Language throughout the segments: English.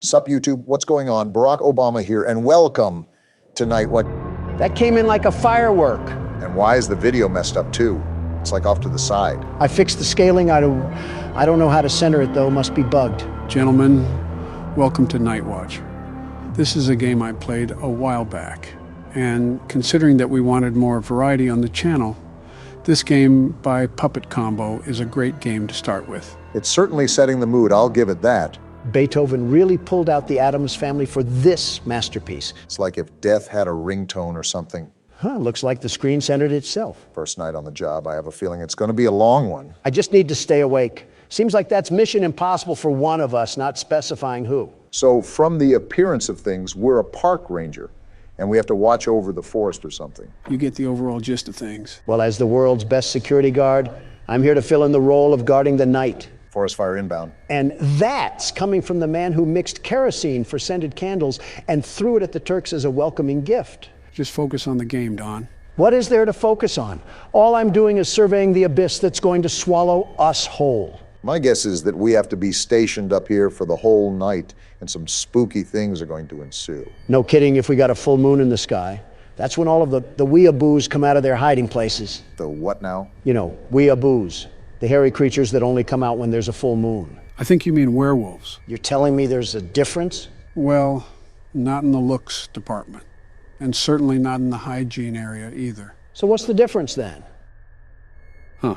Sup, YouTube? What's going on? Barack Obama here, and welcome to Night What? That came in like a firework. And why is the video messed up too? It's like off to the side. I fixed the scaling. I don't know how to center it though. Must be bugged. Gentlemen, welcome to Night Watch. This is a game I played a while back, and considering that we wanted more variety on the channel, this game by Puppet Combo is a great game to start with. It's certainly setting the mood, I'll give it that. Beethoven really pulled out the Addams Family for this masterpiece. It's like if death had a ringtone or something. Looks like the screen centered itself. First night on the job, I have a feeling it's going to be a long one. I just need to stay awake. Seems like that's mission impossible for one of us, not specifying who. So from the appearance of things, we're a park ranger, and we have to watch over the forest or something. You get the overall gist of things. Well, as the world's best security guard, I'm here to fill in the role of guarding the night. Forest fire inbound. And that's coming from the man who mixed kerosene for scented candles and threw it at the Turks as a welcoming gift. Just focus on the game, Don. What is there to focus on? All I'm doing is surveying the abyss that's going to swallow us whole. My guess is that we have to be stationed up here for the whole night, and some spooky things are going to ensue. No kidding if we got a full moon in the sky. That's when all of the weeaboos come out of their hiding places. The what now? You know, weeaboos. The hairy creatures that only come out when there's a full moon. I think you mean werewolves. You're telling me there's a difference? Well, not in the looks department, and certainly not in the hygiene area either. So what's the difference then? Huh,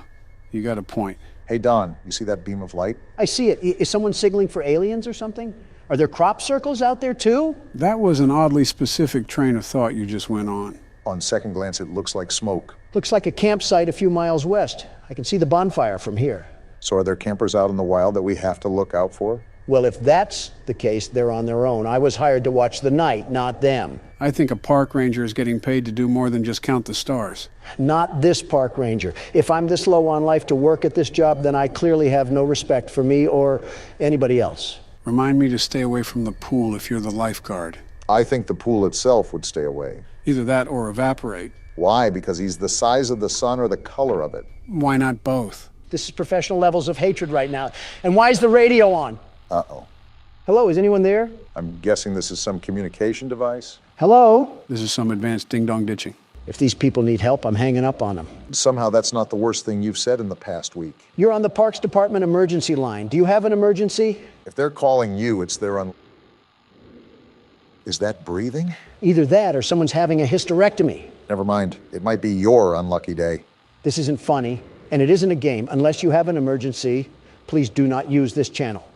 you got a point. Hey, Don, you see that beam of light? I see it. Is someone signaling for aliens or something? Are there crop circles out there too? That was an oddly specific train of thought you just went on. On second glance, it looks like smoke. Looks like a campsite a few miles west. I can see the bonfire from here. So are there campers out in the wild that we have to look out for? Well, if that's the case, they're on their own. I was hired to watch the night, not them. I think a park ranger is getting paid to do more than just count the stars. Not this park ranger. If I'm this low on life to work at this job, then I clearly have no respect for me or anybody else. Remind me to stay away from the pool if you're the lifeguard. I think the pool itself would stay away. Either that or evaporate. Why? Because he's the size of the sun or the color of it? Why not both? This is professional levels of hatred right now. And why is the radio on? Uh-oh. Hello, is anyone there? I'm guessing this is some communication device? Hello? This is some advanced ding-dong ditching. If these people need help, I'm hanging up on them. Somehow that's not the worst thing you've said in the past week. You're on the Parks Department emergency line. Do you have an emergency? If they're calling you, it's their Is that breathing? Either that or someone's having a hysterectomy. Never mind. It might be your unlucky day. This isn't funny, and it isn't a game. Unless you have an emergency, please do not use this channel.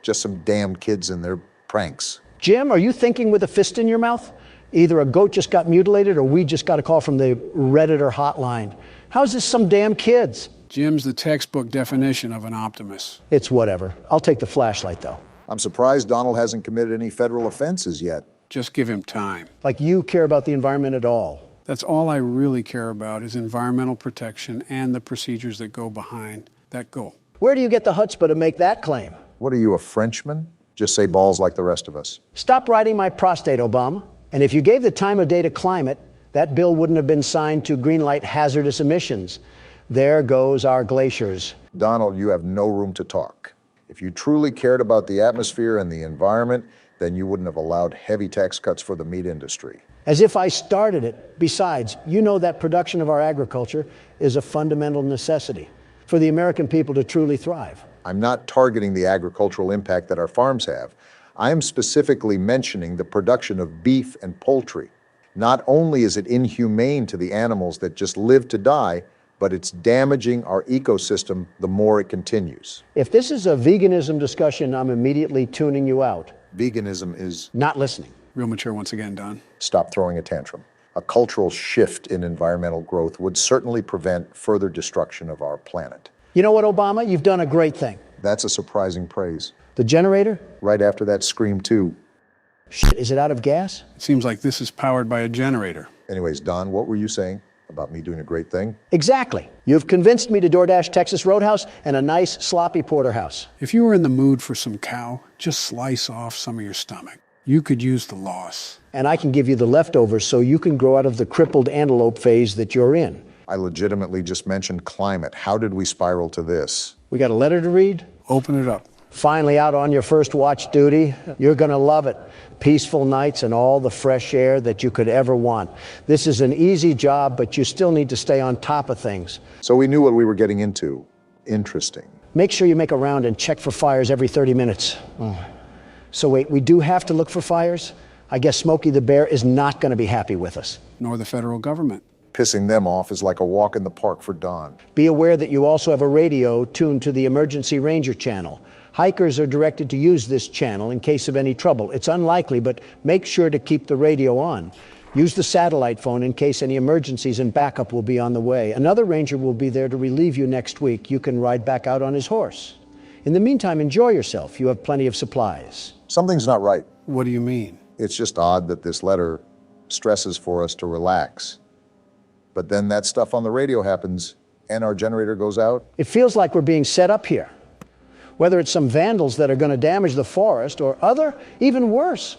Just some damn kids and their pranks. Jim, are you thinking with a fist in your mouth? Either a goat just got mutilated or we just got a call from the Redditor hotline. How's this some damn kids? Jim's the textbook definition of an optimist. It's whatever. I'll take the flashlight, though. I'm surprised Donald hasn't committed any federal offenses yet. Just give him time. Like you care about the environment at all. That's all I really care about is environmental protection and the procedures that go behind that goal. Where do you get the chutzpah to make that claim? What are you, a Frenchman? Just say balls like the rest of us. Stop riding my prostate, Obama. And if you gave the time of day to climate, that bill wouldn't have been signed to greenlight hazardous emissions. There goes our glaciers. Donald, you have no room to talk. If you truly cared about the atmosphere and the environment, then you wouldn't have allowed heavy tax cuts for the meat industry. As if I started it. Besides, you know that production of our agriculture is a fundamental necessity for the American people to truly thrive. I'm not targeting the agricultural impact that our farms have. I am specifically mentioning the production of beef and poultry. Not only is it inhumane to the animals that just live to die, but it's damaging our ecosystem the more it continues. If this is a veganism discussion, I'm immediately tuning you out. Veganism is not listening. Real mature once again, Don. Stop throwing a tantrum. A cultural shift in environmental growth would certainly prevent further destruction of our planet. You know what, Obama? You've done a great thing. That's a surprising praise. The generator? Right after that scream, too. Shit, is it out of gas? It seems like this is powered by a generator. Anyways, Don, what were you saying about me doing a great thing? Exactly. You've convinced me to DoorDash Texas Roadhouse and a nice sloppy porterhouse. If you were in the mood for some cow, just slice off some of your stomach. You could use the loss. And I can give you the leftovers so you can grow out of the crippled antelope phase that you're in. I legitimately just mentioned climate. How did we spiral to this? We got a letter to read? Open it up. Finally out on your first watch duty. You're going to love it. Peaceful nights and all the fresh air that you could ever want. This is an easy job, but you still need to stay on top of things. So we knew what we were getting into. Interesting. Make sure you make a round and check for fires every 30 minutes. So wait, we do have to look for fires? I guess Smokey the Bear is not going to be happy with us. Nor the federal government. Pissing them off is like a walk in the park for Don. Be aware that you also have a radio tuned to the Emergency Ranger channel. Hikers are directed to use this channel in case of any trouble. It's unlikely, but make sure to keep the radio on. Use the satellite phone in case any emergencies, and backup will be on the way. Another ranger will be there to relieve you next week. You can ride back out on his horse. In the meantime, enjoy yourself. You have plenty of supplies. Something's not right. What do you mean? It's just odd that this letter stresses for us to relax. But then that stuff on the radio happens and our generator goes out. It feels like we're being set up here. Whether it's some vandals that are going to damage the forest or other, even worse.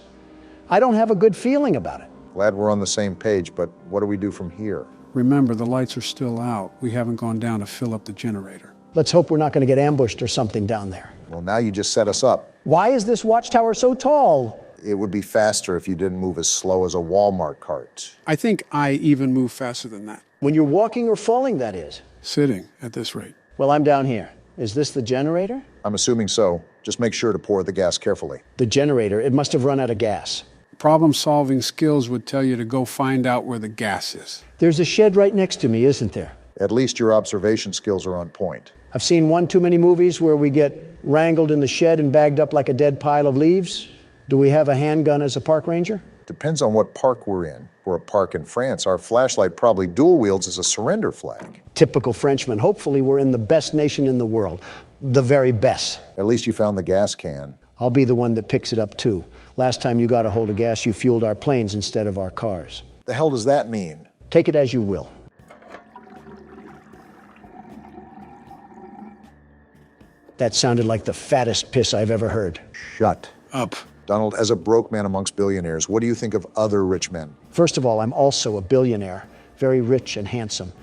I don't have a good feeling about it. Glad we're on the same page, but what do we do from here? Remember, the lights are still out. We haven't gone down to fill up the generator. Let's hope we're not going to get ambushed or something down there. Well, now you just set us up. Why is this watchtower so tall? It would be faster if you didn't move as slow as a Walmart cart. I think I even move faster than that. When you're walking or falling, that is. Sitting at this rate. Well, I'm down here. Is this the generator? I'm assuming so. Just make sure to pour the gas carefully. The generator. It must have run out of gas. Problem-solving skills would tell you to go find out where the gas is. There's a shed right next to me, isn't there? At least your observation skills are on point. I've seen one too many movies where we get wrangled in the shed and bagged up like a dead pile of leaves. Do we have a handgun as a park ranger? Depends on what park we're in. For a park in France, our flashlight probably dual wields as a surrender flag. Typical Frenchman. Hopefully we're in the best nation in the world. The very best. At least you found the gas can. I'll be the one that picks it up too. Last time you got a hold of gas, you fueled our planes instead of our cars. The hell does that mean? Take it as you will. That sounded like the fattest piss I've ever heard. Shut Up. Donald, as a broke man amongst billionaires, what do you think of other rich men? First of all, I'm also a billionaire, very rich and handsome.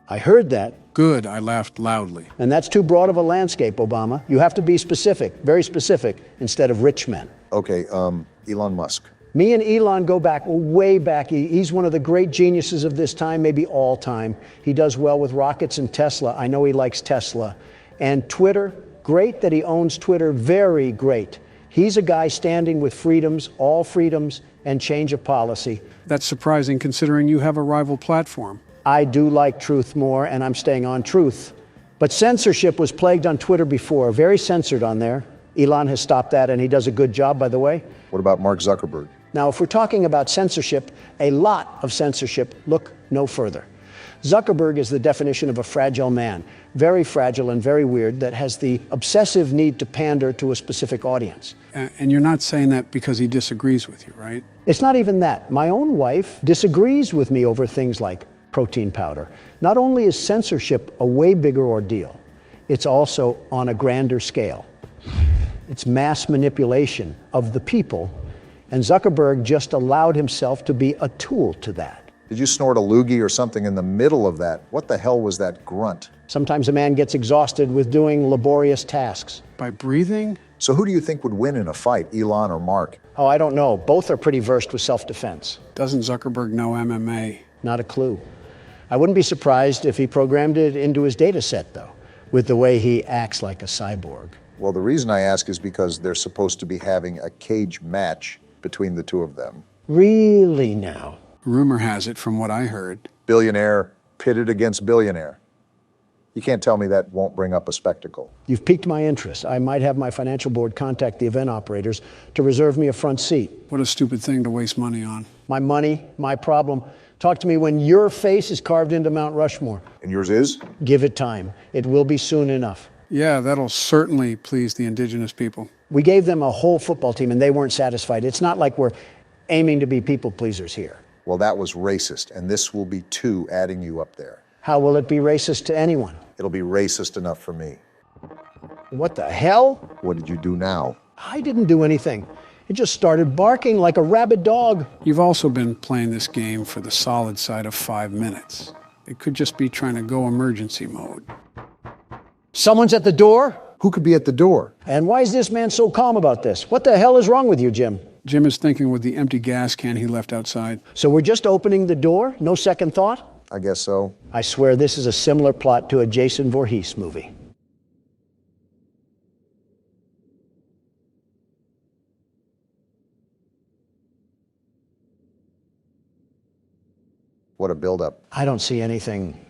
I heard that. Good, I laughed loudly. And that's too broad of a landscape, Obama. You have to be specific, very specific, instead of rich men. Okay, Elon Musk. Me and Elon go back, way back. He's one of the great geniuses of this time, maybe all time. He does well with rockets and Tesla. I know he likes Tesla. And Twitter, great that he owns Twitter, very great. He's a guy standing with freedoms, all freedoms, and change of policy. That's surprising considering you have a rival platform. I do like truth more, and I'm staying on truth. But censorship was plagued on Twitter before, very censored on there. Elon has stopped that, and he does a good job, by the way. What about Mark Zuckerberg? Now, if we're talking about censorship, a lot of censorship, look no further. Zuckerberg is the definition of a fragile man, very fragile and very weird, that has the obsessive need to pander to a specific audience. And you're not saying that because he disagrees with you, right? It's not even that. My own wife disagrees with me over things like protein powder. Not only is censorship a way bigger ordeal, it's also on a grander scale. It's mass manipulation of the people, and Zuckerberg just allowed himself to be a tool to that. Did you snort a loogie or something in the middle of that? What the hell was that grunt? Sometimes a man gets exhausted with doing laborious tasks. By breathing? So who do you think would win in a fight, Elon or Mark? Oh, I don't know. Both are pretty versed with self-defense. Doesn't Zuckerberg know MMA? Not a clue. I wouldn't be surprised if he programmed it into his data set, though, with the way he acts like a cyborg. Well, the reason I ask is because they're supposed to be having a cage match between the two of them. Really now? Rumor has it, from what I heard. Billionaire pitted against billionaire. You can't tell me that won't bring up a spectacle. You've piqued my interest. I might have my financial board contact the event operators to reserve me a front seat. What a stupid thing to waste money on. My money, my problem. Talk to me when your face is carved into Mount Rushmore. And yours is? Give it time. It will be soon enough. Yeah, that'll certainly please the indigenous people. We gave them a whole football team and they weren't satisfied. It's not like we're aiming to be people pleasers here. Well, that was racist, and this will be two adding you up there. How will it be racist to anyone? It'll be racist enough for me. What the hell? What did you do now? I didn't do anything. It just started barking like a rabid dog. You've also been playing this game for the solid side of 5 minutes. It could just be trying to go emergency mode. Someone's at the door? Who could be at the door? And why is this man so calm about this? What the hell is wrong with you, Jim? Jim is thinking with the empty gas can he left outside. So we're just opening the door? No second thought? I guess so. I swear this is a similar plot to a Jason Voorhees movie. What a buildup. I don't see anything.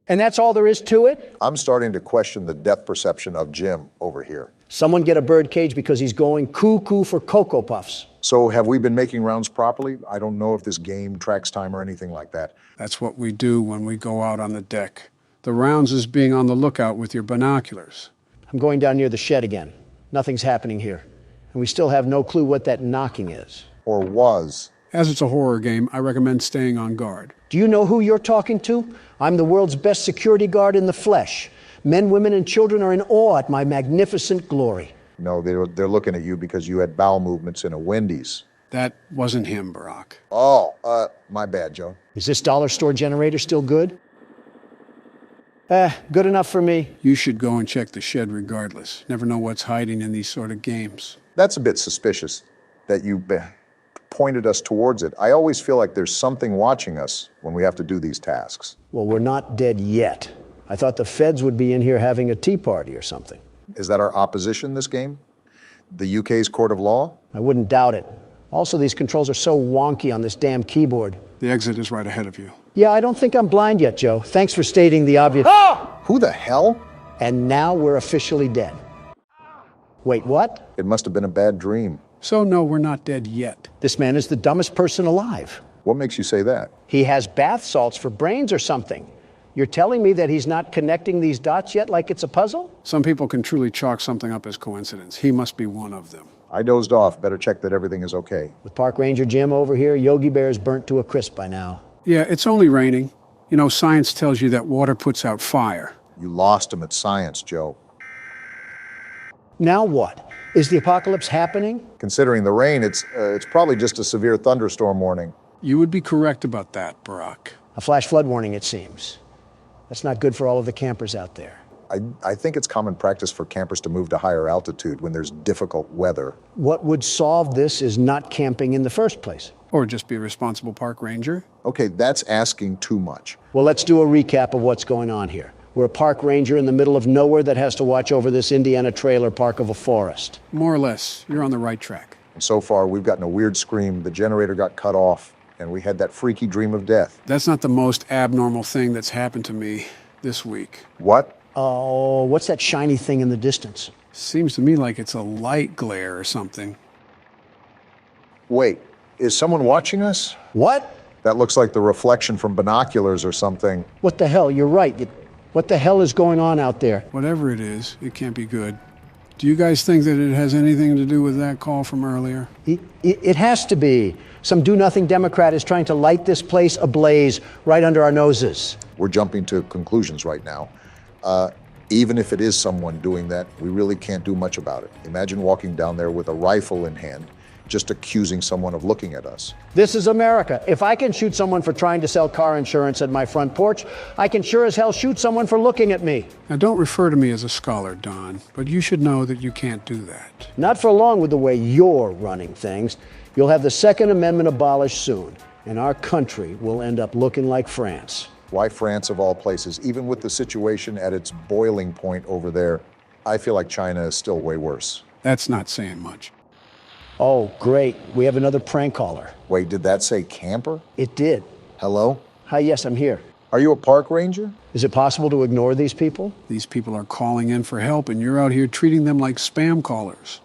And that's all there is to it? I'm starting to question the depth perception of Jim over here. Someone get a bird cage because he's going cuckoo for Cocoa Puffs. So have we been making rounds properly? I don't know if this game tracks time or anything like that. That's what we do when we go out on the deck. The rounds is being on the lookout with your binoculars. I'm going down near the shed again. Nothing's happening here. And we still have no clue what that knocking is. Or was. As it's a horror game, I recommend staying on guard. Do you know who you're talking to? I'm the world's best security guard in the flesh. Men, women, and children are in awe at my magnificent glory. No, they're looking at you because you had bowel movements in a Wendy's. That wasn't him, Barack. Oh, my bad, Joe. Is this dollar store generator still good? Good enough for me. You should go and check the shed regardless. Never know what's hiding in these sort of games. That's a bit suspicious that you pointed us towards it. I always feel like there's something watching us when we have to do these tasks. Well, we're not dead yet. I thought the feds would be in here having a tea party or something. Is that our opposition this game? The UK's court of law? I wouldn't doubt it. Also, these controls are so wonky on this damn keyboard. The exit is right ahead of you. Yeah, I don't think I'm blind yet, Joe. Thanks for stating the obvious. Who the hell? And now we're officially dead. Wait, what? It must have been a bad dream. So no, we're not dead yet. This man is the dumbest person alive. What makes you say that? He has bath salts for brains or something. You're telling me that he's not connecting these dots yet like it's a puzzle? Some people can truly chalk something up as coincidence. He must be one of them. I dozed off. Better check that everything is okay. With Park Ranger Jim over here, Yogi Bear's burnt to a crisp by now. Yeah, it's only raining. You know, science tells you that water puts out fire. You lost him at science, Joe. Now what? Is the apocalypse happening? Considering the rain, it's probably just a severe thunderstorm warning. You would be correct about that, Barack. A flash flood warning, it seems. That's not good for all of the campers out there. I think it's common practice for campers to move to higher altitude when there's difficult weather. What would solve this is not camping in the first place. Or just be a responsible park ranger. Okay, that's asking too much. Well, let's do a recap of what's going on here. We're a park ranger in the middle of nowhere that has to watch over this Indiana trailer park of a forest. More or less, you're on the right track. And so far, we've gotten a weird scream. The generator got cut off, and we had that freaky dream of death. That's not the most abnormal thing that's happened to me this week. What? Oh, what's that shiny thing in the distance? Seems to me like it's a light glare or something. Wait, is someone watching us? What? That looks like the reflection from binoculars or something. What the hell? You're right. What the hell is going on out there? Whatever it is, it can't be good. Do you guys think that it has anything to do with that call from earlier? It has to be. Some do-nothing Democrat is trying to light this place ablaze right under our noses. We're jumping to conclusions right now. Even if it is someone doing that, we really can't do much about it. Imagine walking down there with a rifle in hand, just accusing someone of looking at us. This is America. If I can shoot someone for trying to sell car insurance at my front porch, I can sure as hell shoot someone for looking at me. Now, don't refer to me as a scholar, Don, but you should know that you can't do that. Not for long with the way you're running things. You'll have the Second Amendment abolished soon, and our country will end up looking like France. Why France of all places? Even with the situation at its boiling point over there, I feel like China is still way worse. That's not saying much. Oh, great. We have another prank caller. Wait, did that say camper? It did. Hello? Hi, yes, I'm here. Are you a park ranger? Is it possible to ignore these people? These people are calling in for help, and you're out here treating them like spam callers.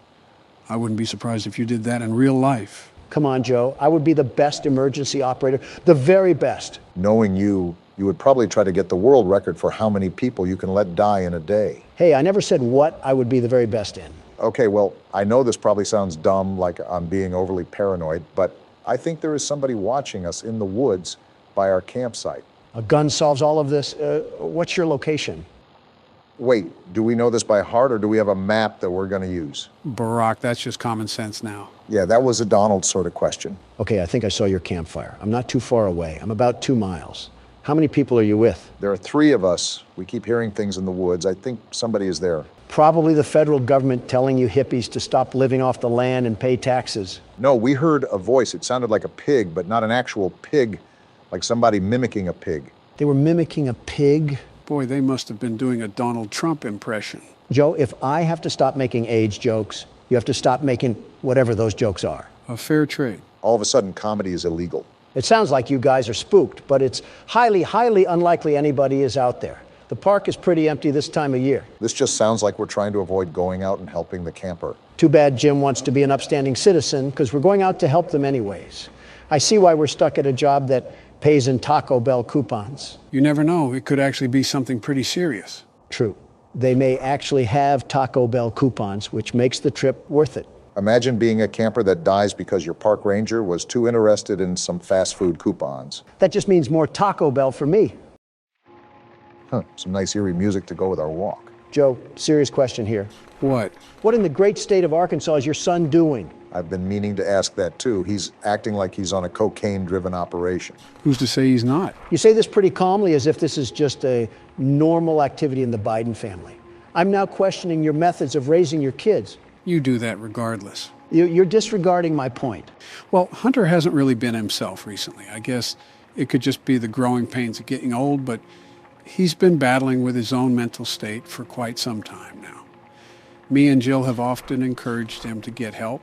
I wouldn't be surprised if you did that in real life. Come on, Joe. I would be the best emergency operator, the very best. Knowing you would probably try to get the world record for how many people you can let die in a day. Hey, I never said what I would be the very best in. Okay, well, I know this probably sounds dumb, like I'm being overly paranoid, but I think there is somebody watching us in the woods by our campsite. A gun solves all of this. What's your location? Wait, do we know this by heart, or do we have a map that we're going to use? Barack, that's just common sense now. Yeah, that was a Donald sort of question. Okay, I think I saw your campfire. I'm not too far away. I'm about 2 miles. How many people are you with? There are 3 of us. We keep hearing things in the woods. I think somebody is there. Probably the federal government telling you hippies to stop living off the land and pay taxes. No, we heard a voice. It sounded like a pig, but not an actual pig, like somebody mimicking a pig. They were mimicking a pig. Boy, they must have been doing a Donald Trump impression. Joe, if I have to stop making age jokes, you have to stop making whatever those jokes are. A fair trade. All of a sudden, comedy is illegal. It sounds like you guys are spooked, but it's highly, highly unlikely anybody is out there. The park is pretty empty this time of year. This just sounds like we're trying to avoid going out and helping the camper. Too bad Jim wants to be an upstanding citizen, because we're going out to help them anyways. I see why we're stuck at a job that pays in Taco Bell coupons. You never know. It could actually be something pretty serious. True. They may actually have Taco Bell coupons, which makes the trip worth it. Imagine being a camper that dies because your park ranger was too interested in some fast food coupons. That just means more Taco Bell for me. Some nice eerie music to go with our walk. Joe, serious question here. What? What in the great state of Arkansas is your son doing? I've been meaning to ask that too. He's acting like he's on a cocaine-driven operation. Who's to say he's not? You say this pretty calmly, as if this is just a normal activity in the Biden family. I'm now questioning your methods of raising your kids. You do that regardless. You're disregarding my point. Well, Hunter hasn't really been himself recently. I guess it could just be the growing pains of getting old, but he's been battling with his own mental state for quite some time now. Me and Jill have often encouraged him to get help,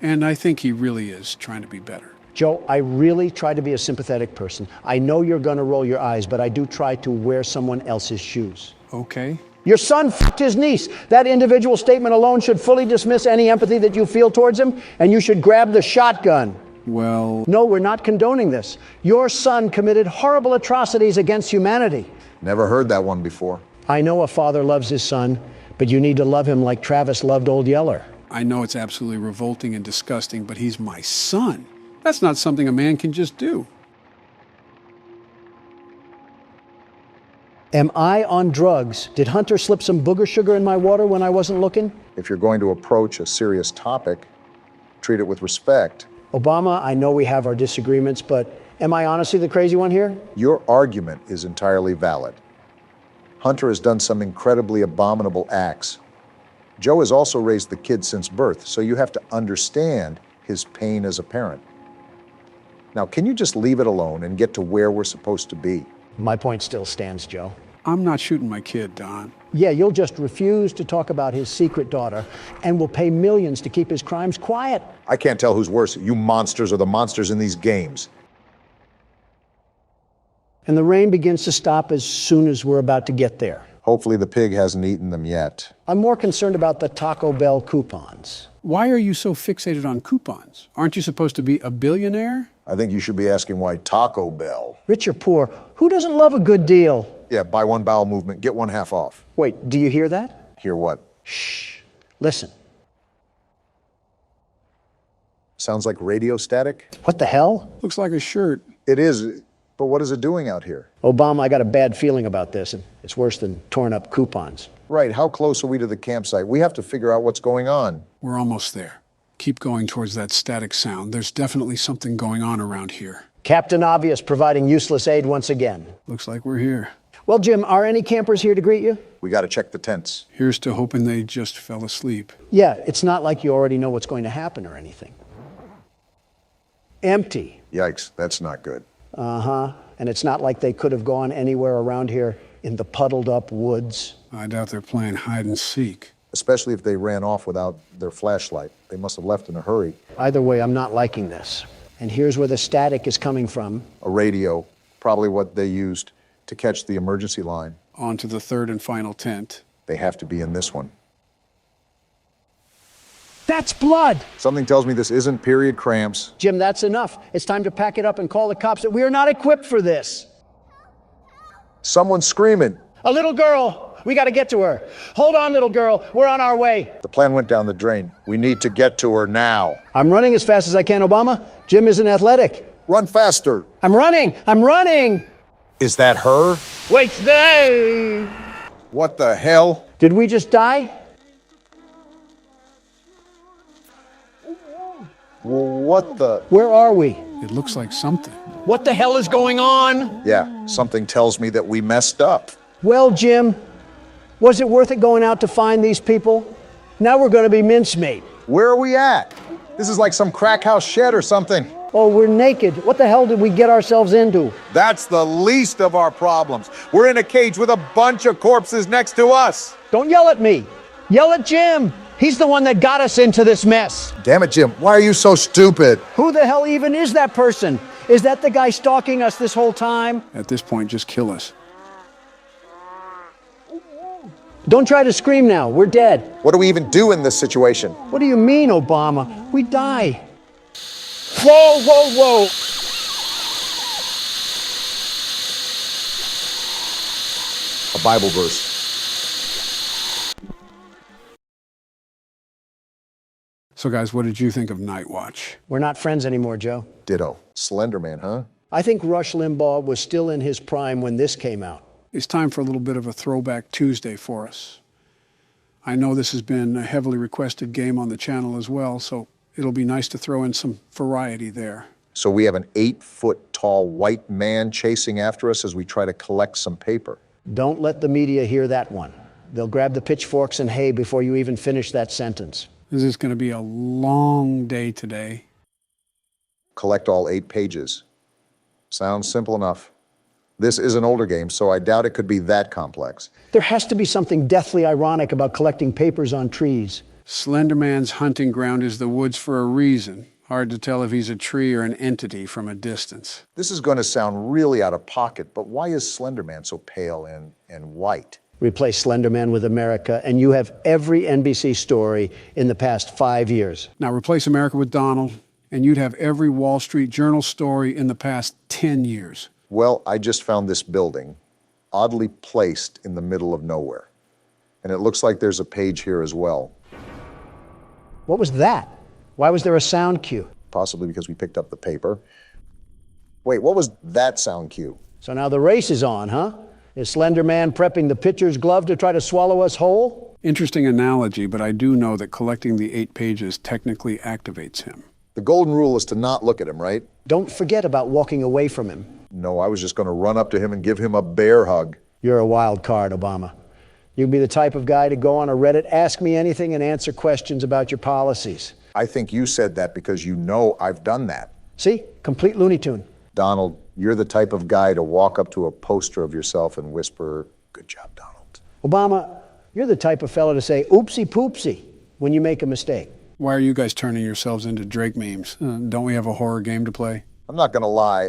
and I think he really is trying to be better. Joe, I really try to be a sympathetic person. I know you're going to roll your eyes, but I do try to wear someone else's shoes. Okay. Your son f***ed his niece. That individual statement alone should fully dismiss any empathy that you feel towards him, and you should grab the shotgun. Well... No, we're not condoning this. Your son committed horrible atrocities against humanity. Never heard that one before. I know a father loves his son, but you need to love him like Travis loved Old Yeller. I know it's absolutely revolting and disgusting, but he's my son. That's not something a man can just do. Am I on drugs? Did Hunter slip some booger sugar in my water when I wasn't looking? If you're going to approach a serious topic, treat it with respect. Obama, I know we have our disagreements, but am I honestly the crazy one here? Your argument is entirely valid. Hunter has done some incredibly abominable acts. Joe has also raised the kid since birth, so you have to understand his pain as a parent. Now, can you just leave it alone and get to where we're supposed to be? My point still stands, Joe. I'm not shooting my kid, Don. Yeah, you'll just refuse to talk about his secret daughter and will pay millions to keep his crimes quiet. I can't tell who's worse, you monsters or the monsters in these games. And the rain begins to stop as soon as we're about to get there. Hopefully the pig hasn't eaten them yet. I'm more concerned about the Taco Bell coupons. Why are you so fixated on coupons? Aren't you supposed to be a billionaire? I think you should be asking why Taco Bell. Rich or poor, who doesn't love a good deal? Yeah, buy one bowel movement, get one half off. Wait, do you hear that? Hear what? Shh. Listen. Sounds like radio static? What the hell? Looks like a shirt. It is, but what is it doing out here? Obama, I got a bad feeling about this, and it's worse than torn up coupons. Right, how close are we to the campsite? We have to figure out what's going on. We're almost there. Keep going towards that static sound. There's definitely something going on around here. Captain Obvious providing useless aid once again. Looks like we're here. Well, Jim, are any campers here to greet you? We got to check the tents. Here's to hoping they just fell asleep. Yeah, it's not like you already know what's going to happen or anything. Empty. Yikes, that's not good. Uh-huh. And it's not like they could have gone anywhere around here in the puddled up woods. I doubt they're playing hide and seek. Especially if they ran off without their flashlight. They must have left in a hurry. Either way, I'm not liking this. And here's where the static is coming from. A radio, probably what they used to catch the emergency line. On to the third and final tent. They have to be in this one. That's blood! Something tells me this isn't period cramps. Jim, that's enough. It's time to pack it up and call the cops. We are not equipped for this. Someone's screaming. A little girl. We got to get to her. Hold on, little girl. We're on our way. The plan went down the drain. We need to get to her now. I'm running as fast as I can, Obama. Jim isn't athletic. Run faster. I'm running. I'm running. Is that her? Wait there. What the hell? Did we just die? What the? Where are we? It looks like something. What the hell is going on? Yeah, something tells me that we messed up. Well, Jim, was it worth it going out to find these people? Now we're going to be mincemeat. Where are we at? This is like some crack house shed or something. Oh, we're naked. What the hell did we get ourselves into? That's the least of our problems. We're in a cage with a bunch of corpses next to us. Don't yell at me. Yell at Jim. He's the one that got us into this mess. Damn it, Jim. Why are you so stupid? Who the hell even is that person? Is that the guy stalking us this whole time? At this point, just kill us. Don't try to scream now. We're dead. What do we even do in this situation? What do you mean, Obama? We die. Whoa, whoa, whoa. A Bible verse. So guys, what did you think of Night Watch? We're not friends anymore, Joe. Ditto. Slender Man, huh? I think Rush Limbaugh was still in his prime when this came out. It's time for a little bit of a throwback Tuesday for us. I know this has been a heavily requested game on the channel as well, so it'll be nice to throw in some variety there. So we have an 8-foot-tall white man chasing after us as we try to collect some paper. Don't let the media hear that one. They'll grab the pitchforks and hay before you even finish that sentence. This is going to be a long day today. Collect all 8 pages. Sounds simple enough. This is an older game, so I doubt it could be that complex. There has to be something deathly ironic about collecting papers on trees. Slenderman's hunting ground is the woods for a reason. Hard to tell if he's a tree or an entity from a distance. This is going to sound really out of pocket, but why is Slender Man so pale and white? Replace Slenderman with America, and you have every NBC story in the past 5 years. Now replace America with Donald, and you'd have every Wall Street Journal story in the past 10 years. Well, I just found this building, oddly placed in the middle of nowhere. And it looks like there's a page here as well. What was that? Why was there a sound cue? Possibly because we picked up the paper. Wait, what was that sound cue? So now the race is on, huh? Is Slenderman prepping the pitcher's glove to try to swallow us whole? Interesting analogy, but I do know that collecting the 8 pages technically activates him. The golden rule is to not look at him, right? Don't forget about walking away from him. No, I was just going to run up to him and give him a bear hug. You're a wild card, Obama. You'd be the type of guy to go on a Reddit, ask me anything, and answer questions about your policies. I think you said that because you know I've done that. See? Complete Looney Tune. Donald, you're the type of guy to walk up to a poster of yourself and whisper, "Good job, Donald." Obama, you're the type of fellow to say oopsie poopsie when you make a mistake. Why are you guys turning yourselves into Drake memes? Don't we have a horror game to play? I'm not going to lie,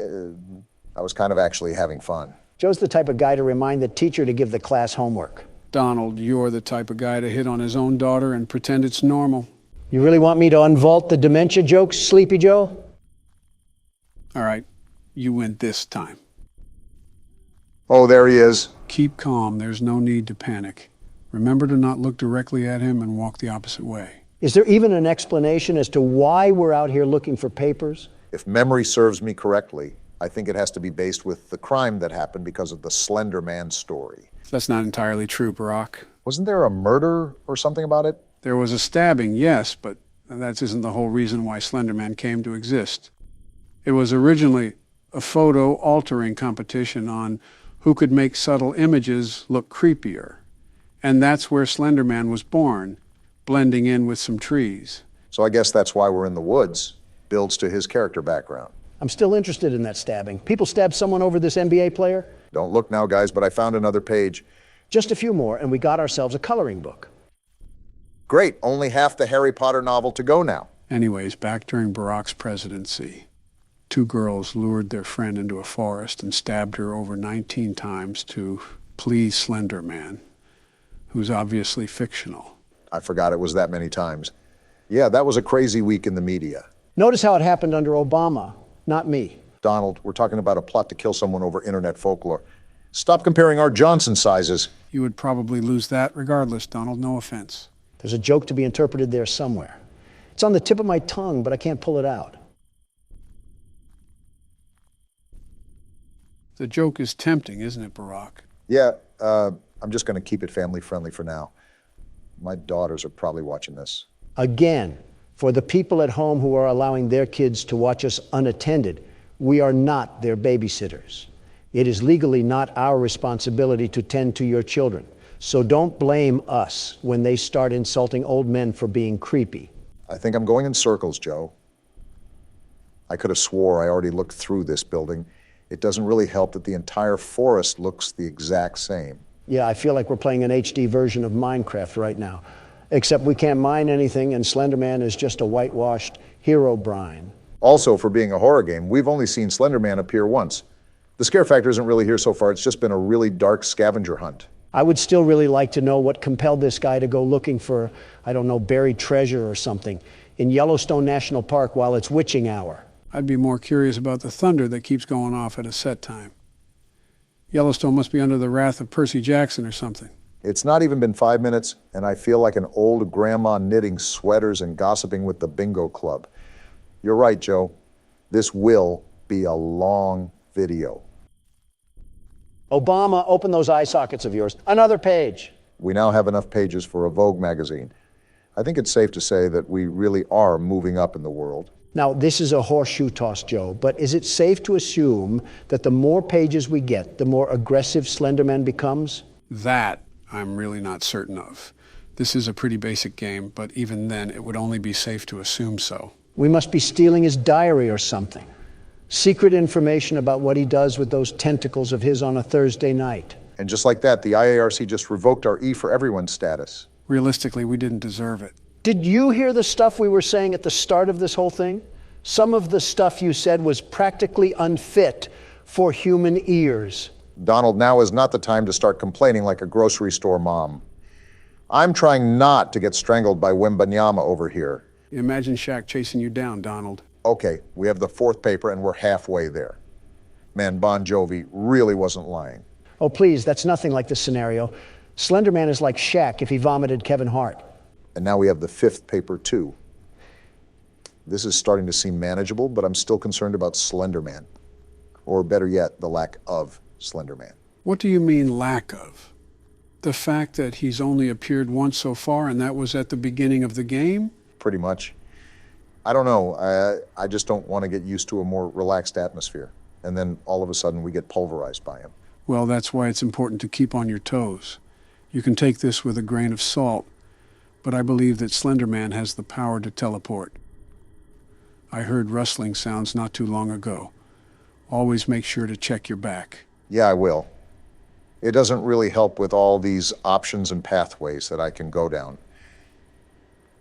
I was kind of actually having fun. Joe's the type of guy to remind the teacher to give the class homework. Donald, you're the type of guy to hit on his own daughter and pretend it's normal. You really want me to unvault the dementia jokes, Sleepy Joe? All right, you win this time. Oh, there he is. Keep calm, there's no need to panic. Remember to not look directly at him and walk the opposite way. Is there even an explanation as to why we're out here looking for papers? If memory serves me correctly, I think it has to be based with the crime that happened because of the Slender Man story. That's not entirely true, Barack. Wasn't there a murder or something about it? There was a stabbing, yes, but that isn't the whole reason why Slenderman came to exist. It was originally a photo altering competition on who could make subtle images look creepier. And that's where Slenderman was born, blending in with some trees. So I guess that's why we're in the woods. Builds to his character background. I'm still interested in that stabbing. People stab someone over this NBA player? Don't look now, guys, but I found another page. Just a few more, and we got ourselves a coloring book. Great, only half the Harry Potter novel to go now. Anyways, back during Barack's presidency, 2 girls lured their friend into a forest and stabbed her over 19 times to please Slenderman, who's obviously fictional. I forgot it was that many times. Yeah, that was a crazy week in the media. Notice how it happened under Obama, not me. Donald, we're talking about a plot to kill someone over internet folklore. Stop comparing our Johnson sizes. You would probably lose that regardless, Donald, no offense. There's a joke to be interpreted there somewhere. It's on the tip of my tongue, but I can't pull it out. The joke is tempting, isn't it, Barack? Yeah, I'm just going to keep it family friendly for now. My daughters are probably watching this. Again, for the people at home who are allowing their kids to watch us unattended, We are not their babysitters. It is legally not our responsibility to tend to your children. So don't blame us when they start insulting old men for being creepy. I think I'm going in circles, Joe. I could have swore I already looked through this building. It doesn't really help that the entire forest looks the exact same. Yeah, I feel like we're playing an HD version of Minecraft right now. Except we can't mine anything, and Slender Man is just a whitewashed hero brine. Also, for being a horror game, we've only seen Slender Man appear once. The scare factor isn't really here so far. It's just been a really dark scavenger hunt. I would still really like to know what compelled this guy to go looking for, I don't know, buried treasure or something in Yellowstone National Park while it's witching hour. I'd be more curious about the thunder that keeps going off at a set time. Yellowstone must be under the wrath of Percy Jackson or something. It's not even been 5 minutes, and I feel like an old grandma knitting sweaters and gossiping with the bingo club. You're right, Joe. This will be a long video. Obama, open those eye sockets of yours. Another page. We now have enough pages for a Vogue magazine. I think it's safe to say that we really are moving up in the world. Now, this is a horseshoe toss, Joe, but is it safe to assume that the more pages we get, the more aggressive Slenderman becomes? That I'm really not certain of. This is a pretty basic game, but even then, it would only be safe to assume so. We must be stealing his diary or something. Secret information about what he does with those tentacles of his on a Thursday night. And just like that, the IARC just revoked our E for Everyone status. Realistically, we didn't deserve it. Did you hear the stuff we were saying at the start of this whole thing? Some of the stuff you said was practically unfit for human ears. Donald, now is not the time to start complaining like a grocery store mom. I'm trying not to get strangled by Wembanyama over here. Imagine Shaq chasing you down, Donald. Okay, we have the fourth paper and we're halfway there. Man, Bon Jovi really wasn't lying. Oh, please, that's nothing like this scenario. Slenderman is like Shaq if he vomited Kevin Hart. And now we have the fifth paper too. This is starting to seem manageable, but I'm still concerned about Slenderman. Or better yet, the lack of Slenderman. What do you mean lack of? The fact that he's only appeared once so far and that was at the beginning of the game? Pretty much. I don't know. I just don't want to get used to a more relaxed atmosphere. And then all of a sudden we get pulverized by him. Well, that's why it's important to keep on your toes. You can take this with a grain of salt, but I believe that Slenderman has the power to teleport. I heard rustling sounds not too long ago. Always make sure to check your back. Yeah, I will. It doesn't really help with all these options and pathways that I can go down.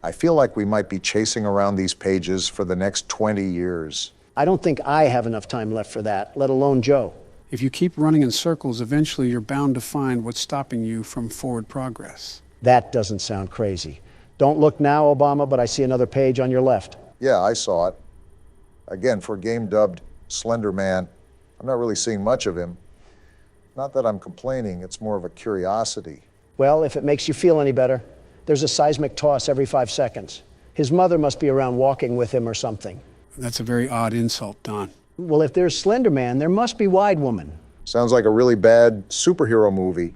I feel like we might be chasing around these pages for the next 20 years. I don't think I have enough time left for that, let alone Joe. If you keep running in circles, eventually you're bound to find what's stopping you from forward progress. That doesn't sound crazy. Don't look now, Obama, but I see another page on your left. Yeah, I saw it. Again, for a game dubbed Slender Man, I'm not really seeing much of him. Not that I'm complaining, it's more of a curiosity. Well, if it makes you feel any better, there's a seismic toss every 5 seconds. His mother must be around walking with him or something. That's a very odd insult, Don. Well, if there's Slender Man, there must be Wide Woman. Sounds like a really bad superhero movie.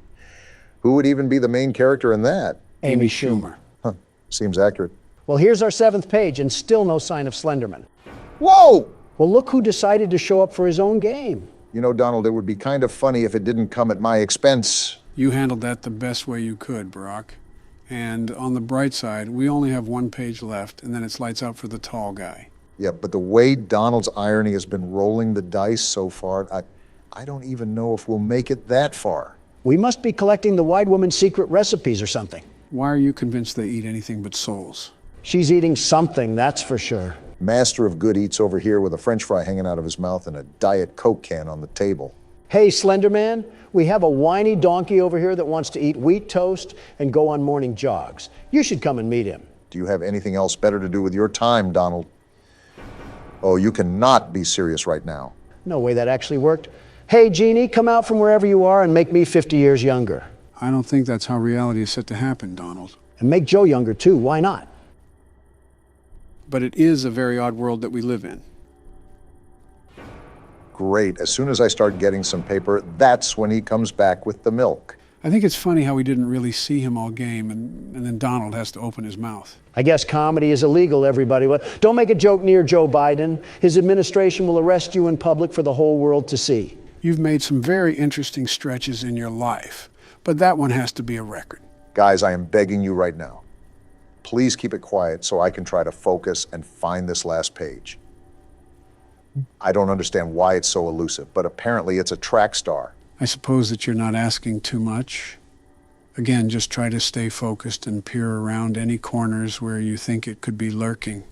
Who would even be the main character in that? Amy Schumer. Huh, seems accurate. Well, here's our 7th page, and still no sign of Slenderman. Whoa! Well, look who decided to show up for his own game. You know, Donald, it would be kind of funny if it didn't come at my expense. You handled that the best way you could, Barack. And on the bright side, we only have 1 page left, and then it's lights out for the tall guy. Yeah, but the way Donald's irony has been rolling the dice so far, I don't even know if we'll make it that far. We must be collecting the Wide Woman's secret recipes or something. Why are you convinced they eat anything but souls? She's eating something, that's for sure. Master of good eats over here with a French fry hanging out of his mouth and a Diet Coke can on the table. Hey, Slenderman, we have a whiny donkey over here that wants to eat wheat toast and go on morning jogs. You should come and meet him. Do you have anything else better to do with your time, Donald? Oh, you cannot be serious right now. No way that actually worked. Hey, Jeannie, come out from wherever you are and make me 50 years younger. I don't think that's how reality is set to happen, Donald. And make Joe younger, too. Why not? But it is a very odd world that we live in. Great. As soon as I start getting some paper, that's when he comes back with the milk. I think it's funny how we didn't really see him all game, and then Donald has to open his mouth. I guess comedy is illegal, everybody. Don't make a joke near Joe Biden. His administration will arrest you in public for the whole world to see. You've made some very interesting stretches in your life, but that one has to be a record. Guys, I am begging you right now. Please keep it quiet so I can try to focus and find this last page. I don't understand why it's so elusive, but apparently it's a track star. I suppose that you're not asking too much. Again, just try to stay focused and peer around any corners where you think it could be lurking.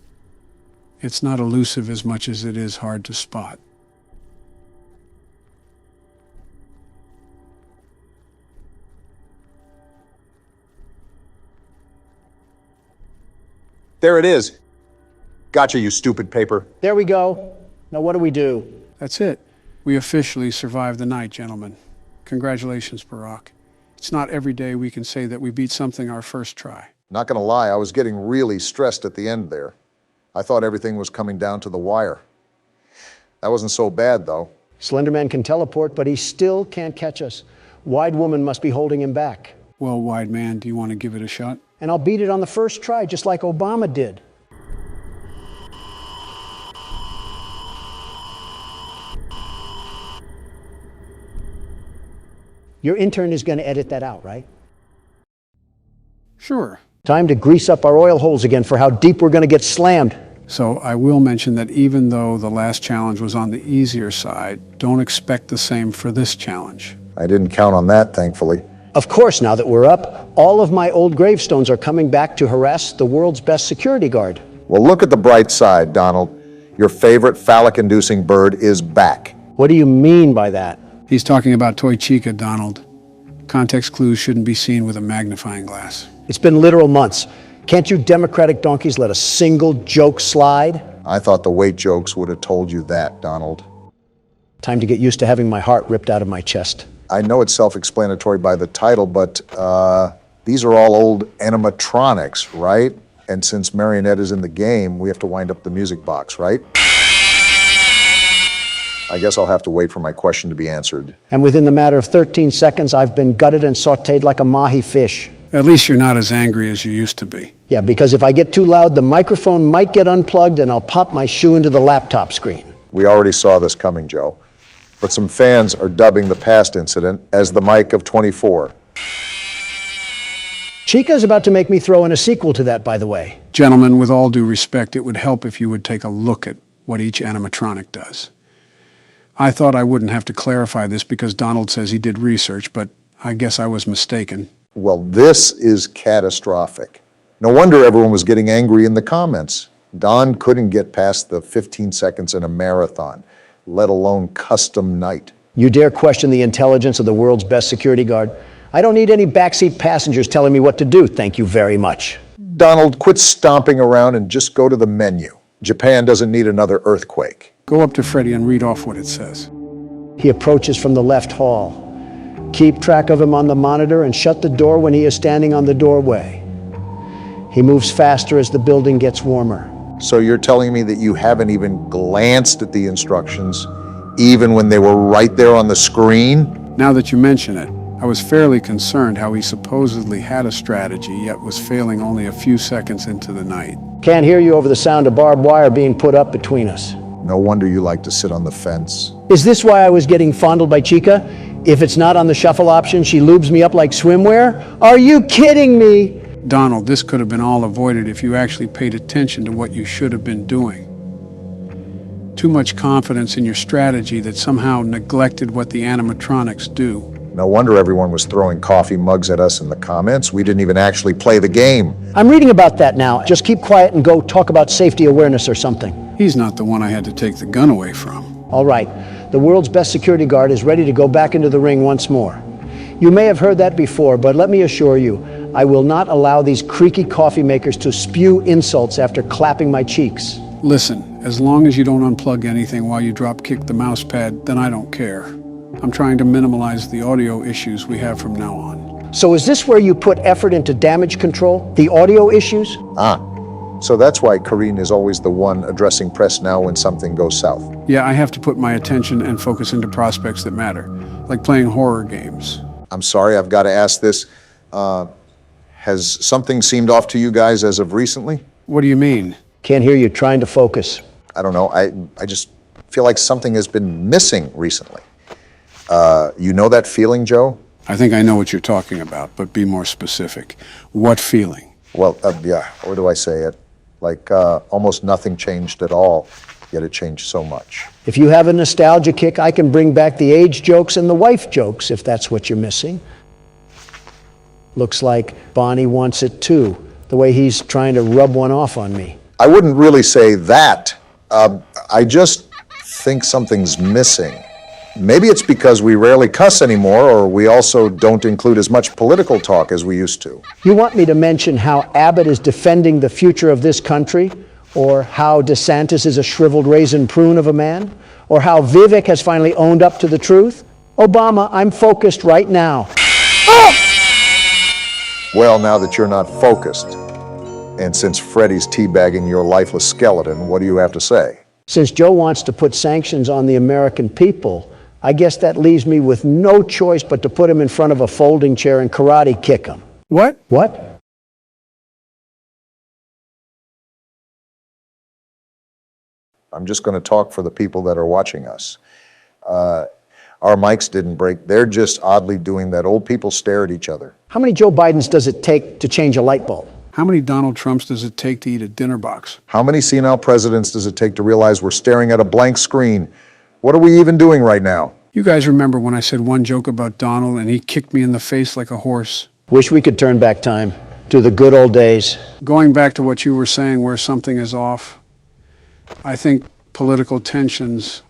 It's not elusive as much as it is hard to spot. There it is. Gotcha, you stupid paper. There we go. Now what do we do? That's it. We officially survived the night, gentlemen. Congratulations, Barack. It's not every day we can say that we beat something our first try. Not gonna lie, I was getting really stressed at the end there. I thought everything was coming down to the wire. That wasn't so bad, though. Slenderman can teleport, but he still can't catch us. Wide Woman must be holding him back. Well, Wide Man, do you want to give it a shot? And I'll beat it on the first try, just like Obama did. Your intern is going to edit that out, right? Sure. Time to grease up our oil holes again for how deep we're going to get slammed. So I will mention that even though the last challenge was on the easier side, don't expect the same for this challenge. I didn't count on that, thankfully. Of course, now that we're up, all of my old gravestones are coming back to harass the world's best security guard. Well, look at the bright side, Donald. Your favorite phallic-inducing bird is back. What do you mean by that? He's talking about Toy Chica, Donald. Context clues shouldn't be seen with a magnifying glass. It's been literal months. Can't you Democratic donkeys let a single joke slide? I thought the weight jokes would have told you that, Donald. Time to get used to having my heart ripped out of my chest. I know it's self-explanatory by the title, but these are all old animatronics, right? And since Marionette is in the game, we have to wind up the music box, right? I guess I'll have to wait for my question to be answered. And within the matter of 13 seconds, I've been gutted and sautéed like a mahi fish. At least you're not as angry as you used to be. Yeah, because if I get too loud, the microphone might get unplugged and I'll pop my shoe into the laptop screen. We already saw this coming, Joe. But some fans are dubbing the past incident as the Mike of 24. Chica's about to make me throw in a sequel to that, by the way. Gentlemen, with all due respect, it would help if you would take a look at what each animatronic does. I thought I wouldn't have to clarify this because Donald says he did research, but I guess I was mistaken. Well, this is catastrophic. No wonder everyone was getting angry in the comments. Don couldn't get past the 15 seconds in a marathon, let alone custom night. You dare question the intelligence of the world's best security guard? I don't need any backseat passengers telling me what to do, thank you very much. Donald, quit stomping around and just go to the menu. Japan doesn't need another earthquake. Go up to Freddy and read off what it says. He approaches from the left hall. Keep track of him on the monitor and shut the door when he is standing on the doorway. He moves faster as the building gets warmer. So you're telling me that you haven't even glanced at the instructions, even when they were right there on the screen? Now that you mention it, I was fairly concerned how he supposedly had a strategy, yet was failing only a few seconds into the night. Can't hear you over the sound of barbed wire being put up between us. No wonder you like to sit on the fence. Is this why I was getting fondled by Chica? If it's not on the shuffle option, she lubes me up like swimwear? Are you kidding me? Donald, this could have been all avoided if you actually paid attention to what you should have been doing. Too much confidence in your strategy that somehow neglected what the animatronics do. No wonder everyone was throwing coffee mugs at us in the comments. We didn't even actually play the game. I'm reading about that now. Just keep quiet and go talk about safety awareness or something. He's not the one I had to take the gun away from. All right. The world's best security guard is ready to go back into the ring once more. You may have heard that before, but let me assure you, I will not allow these creaky coffee makers to spew insults after clapping my cheeks. Listen, as long as you don't unplug anything while you drop kick the mouse pad, then I don't care. I'm trying to minimize the audio issues we have from now on. So is this where you put effort into damage control? The audio issues? So that's why Karine is always the one addressing press now when something goes south. Yeah, I have to put my attention and focus into prospects that matter, like playing horror games. I'm sorry, I've got to ask this. Has something seemed off to you guys as of recently? What do you mean? Can't hear you, trying to focus. I don't know. I just feel like something has been missing recently. You know that feeling, Joe? I think I know what you're talking about, but be more specific. What feeling? Well, yeah, or do I say it? Like almost nothing changed at all, yet it changed so much. If you have a nostalgia kick, I can bring back the age jokes and the wife jokes, if that's what you're missing. Looks like Bonnie wants it too, the way he's trying to rub one off on me. I wouldn't really say that. I just think something's missing. Maybe it's because we rarely cuss anymore, or we also don't include as much political talk as we used to. You want me to mention how Abbott is defending the future of this country? Or how DeSantis is a shriveled raisin prune of a man? Or how Vivek has finally owned up to the truth? Obama, I'm focused right now. Well, now that you're not focused, and since Freddie's teabagging your lifeless skeleton, what do you have to say? Since Joe wants to put sanctions on the American people, I guess that leaves me with no choice but to put him in front of a folding chair and karate kick him. What? What? I'm just going to talk for the people that are watching us. Our mics didn't break. They're just oddly doing that. Old people stare at each other. How many Joe Bidens does it take to change a light bulb? How many Donald Trumps does it take to eat a dinner box? How many senile presidents does it take to realize we're staring at a blank screen? What are we even doing right now? You guys remember when I said one joke about Donald and he kicked me in the face like a horse? Wish we could turn back time to the good old days. Going back to what you were saying where something is off, I think political tensions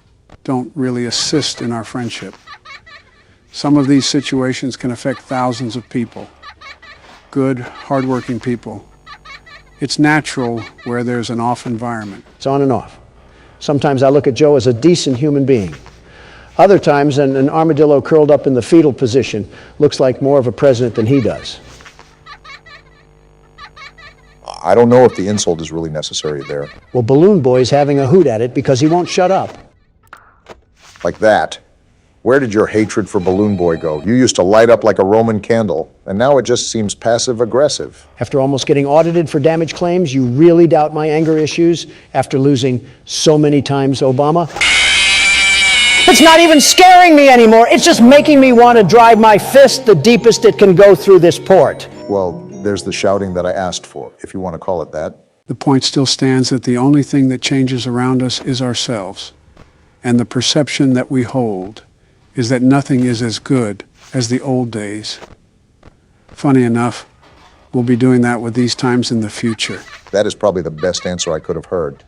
don't really assist in our friendship. Some of these situations can affect thousands of people. Good, hardworking people. It's natural where there's an off environment. It's on and off. Sometimes I look at Joe as a decent human being. Other times, an armadillo curled up in the fetal position looks like more of a president than he does. I don't know if the insult is really necessary there. Well, Balloon Boy's having a hoot at it because he won't shut up. Like that. Where did your hatred for Balloon Boy go? You used to light up like a Roman candle, and now it just seems passive-aggressive. After almost getting audited for damage claims, you really doubt my anger issues after losing so many times, Obama? It's not even scaring me anymore. It's just making me want to drive my fist the deepest it can go through this port. Well, there's the shouting that I asked for, if you want to call it that. The point still stands that the only thing that changes around us is ourselves. And the perception that we hold is that nothing is as good as the old days. Funny enough, we'll be doing that with these times in the future. That is probably the best answer I could have heard.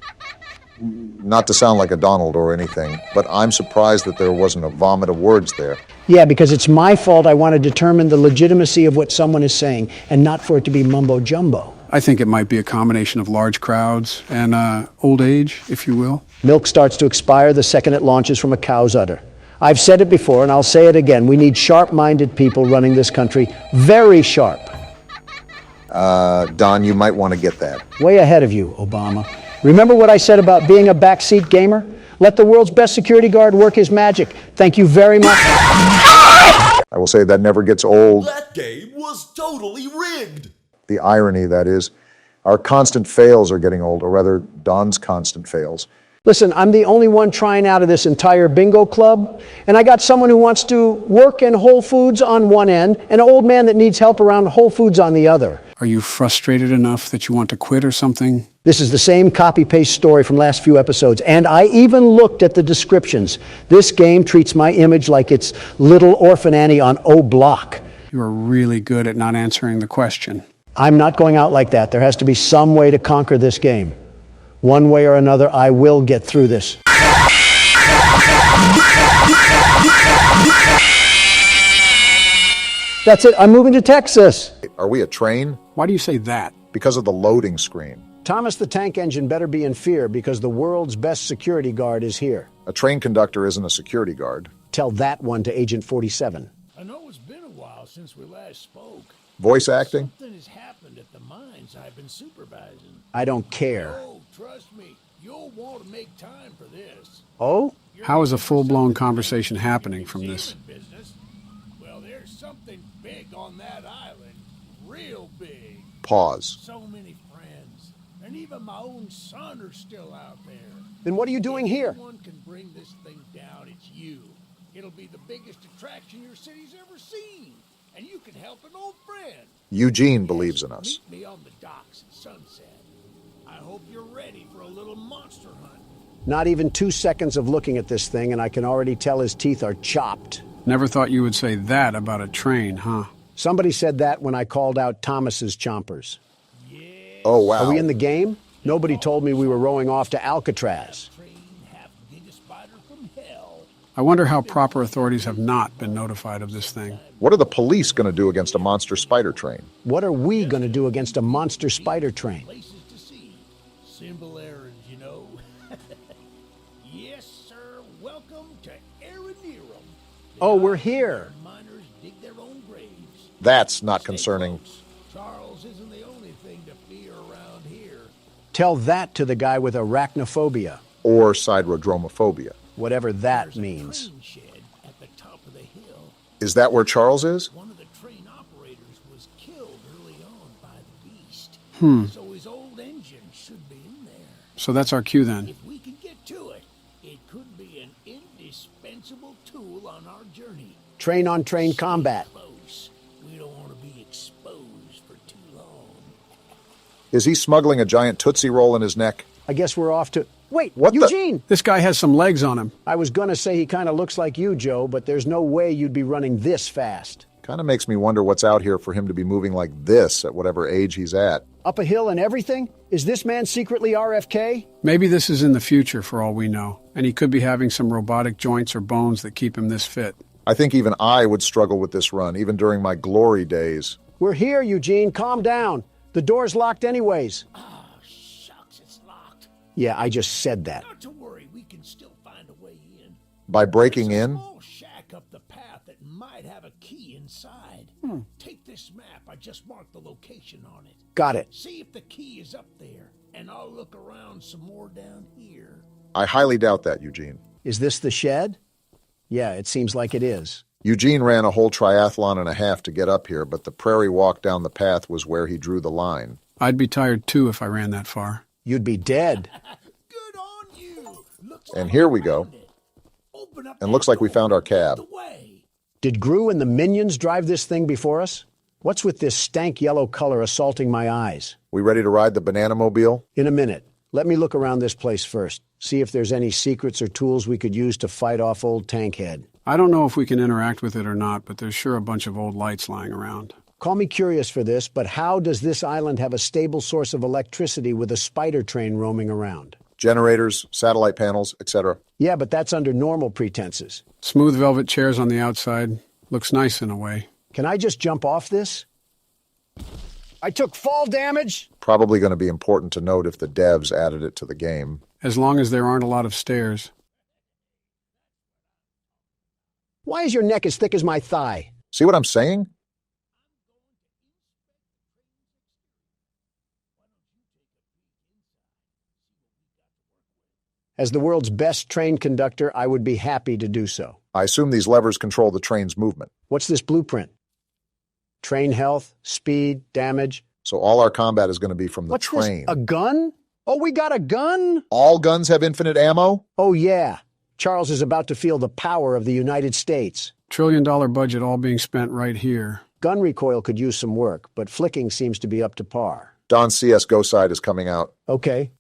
Not to sound like a Donald or anything, but I'm surprised that there wasn't a vomit of words there. Yeah, because it's my fault I want to determine the legitimacy of what someone is saying and not for it to be mumbo-jumbo. I think it might be a combination of large crowds and old age, if you will. Milk starts to expire the second it launches from a cow's udder. I've said it before, and I'll say it again. We need sharp-minded people running this country. Very sharp. Don, you might want to get that. Way ahead of you, Obama. Remember what I said about being a backseat gamer? Let the world's best security guard work his magic. Thank you very much. I will say that never gets old. That game was totally rigged. The irony, that is, our constant fails are getting old, or rather, Don's constant fails. Listen, I'm the only one trying out of this entire bingo club, and I got someone who wants to work in Whole Foods on one end, and an old man that needs help around Whole Foods on the other. Are you frustrated enough that you want to quit or something? This is the same copy-paste story from last few episodes, and I even looked at the descriptions. This game treats my image like it's Little Orphan Annie on O Block. You are really good at not answering the question. I'm not going out like that. There has to be some way to conquer this game. One way or another, I will get through this. That's it. I'm moving to Texas. Are we a train? Why do you say that? Because of the loading screen. Thomas the Tank Engine better be in fear because the world's best security guard is here. A train conductor isn't a security guard. Tell that one to Agent 47. I know it's been a while since we last spoke. Voice acting? Something has happened at the mines I've been supervising. I don't care. Oh, trust me, you'll want to make time for this. Oh? How is a full-blown conversation happening from this? Business. Well, there's something big on that island. Real big. Pause. So many friends. And even my own son are still out there. Then what are you doing here? If anyone can bring this thing down, it's you. It'll be the biggest attraction your city's ever seen. And you can help an old friend. Eugene believes in us. Meet me on the docks at sunset. I hope you're ready for a little monster hunt. Not even 2 seconds of looking at this thing, and I can already tell his teeth are chopped. Never thought you would say that about a train, huh? Somebody said that when I called out Thomas's chompers. Oh, wow. Are we in the game? Nobody told me we were rowing off to Alcatraz. Train half biggest spider from hell. I wonder how proper authorities have not been notified of this thing. What are the police going to do against a monster spider train? What are we going to do against a monster spider train? Places to see. Simple errands, you know. Yes, sir. Welcome to Aranerum. Oh, we're here. Miners dig their own graves. That's not Stay concerning. close. Charles isn't the only thing to fear around here. Tell that to the guy with arachnophobia, Or siderodromophobia. whatever that There's a means. train shed at the top of the hill. Is that where Charles is? One of the train operators was killed early on by the beast. So his old engine should be in there. So that's our cue then. If we can get to it, it could be an indispensable tool on our journey. Train-on-train combat. Close. We don't want to be exposed for too long. Is he smuggling a giant Tootsie Roll in his neck? I guess we're off to... Wait, What the- Eugene! This guy has some legs on him. I was gonna say he kind of looks like you, Joe, but there's no way you'd be running this fast. Kind of makes me wonder what's out here for him to be moving like this at whatever age he's at. Up a hill and everything? Is this man secretly RFK? Maybe this is in the future for all we know, and he could be having some robotic joints or bones that keep him this fit. I think even I would struggle with this run, even during my glory days. We're here, Eugene. Calm down. The door's locked anyways. Shucks, it's locked. Yeah, I just said that. Not to worry, we can still find a way in. By breaking There's a in? small shack up the path that might have a key inside. Take this map. I just marked the location on it. Got it. See if the key is up there, and I'll look around some more down here. I highly doubt that, Eugene. Is this the shed? Yeah, it seems like it is. Eugene ran a whole triathlon and a half to get up here, but the prairie walk down the path was where he drew the line. I'd be tired too if I ran that far. You'd be dead. Good on you. Looks And like here we we go. found it. Open up And that looks like we door. found our cab. The way. Did Gru and the minions drive this thing before us? What's with this stank yellow color assaulting my eyes? We ready to ride the banana mobile? In a minute. Let me look around this place first. See if there's any secrets or tools we could use to fight off old Tankhead. I don't know if we can interact with it or not, but there's sure a bunch of old lights lying around. Call me curious for this, but how does this island have a stable source of electricity with a spider train roaming around? Generators, satellite panels, etc. Yeah, but that's under normal pretenses. Smooth velvet chairs on the outside. Looks nice in a way. Can I just jump off this? I took fall damage. Probably going to be important to note if the devs added it to the game. As long as there aren't a lot of stairs. Why is your neck as thick as my thigh? See what I'm saying? As the world's best train conductor, I would be happy to do so. I assume these levers control the train's movement. What's this blueprint? Train health, speed, damage. So all our combat is going to be from the What's train. this? A gun? Oh, we got a gun? All guns have infinite ammo? Oh, yeah. Charles is about to feel the power of the United States. $1 trillion budget all being spent right here. Gun recoil could use some work, but flicking seems to be up to par. Don's CSGO side is coming out. Okay.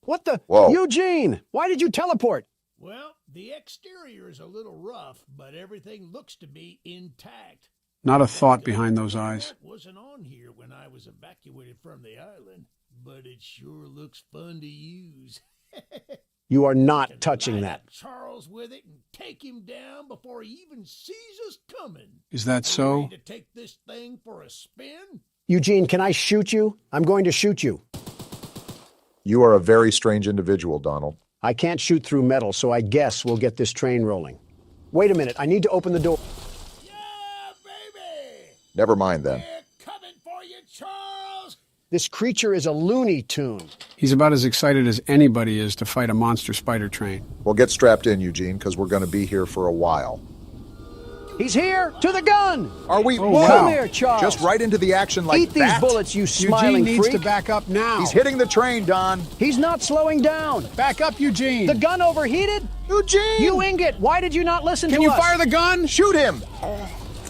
What the? Whoa. Eugene! Why did you teleport? Well, the exterior is a little rough, but everything looks to be intact. Not a thought behind those eyes. That wasn't on here when I was evacuated from the island, but it sure looks fun to use. You are not Can touching light that. up Charles with it and take him down before he even sees us coming. Is that so? Ready to take this thing for a spin? Eugene, can I shoot you? I'm going to shoot you. You are a very strange individual, Donald. I can't shoot through metal, so I guess we'll get this train rolling. Wait a minute, I need to open the door. Yeah, baby! Never mind then. We're coming for you, Charles! This creature is a Looney Tune. He's about as excited as anybody is to fight a monster spider train. Well, get strapped in, Eugene, because we're going to be here for a while. He's here! To the gun! Are we? wow. Come here, Charles. Just right into the action like Eat these that? bullets, you smiling Eugene needs freak. to back up now. He's hitting the train, Don. He's not slowing down. Back up, Eugene. The gun overheated? Eugene! You ingot, why did you not listen Can to you us? fire the gun? Shoot him!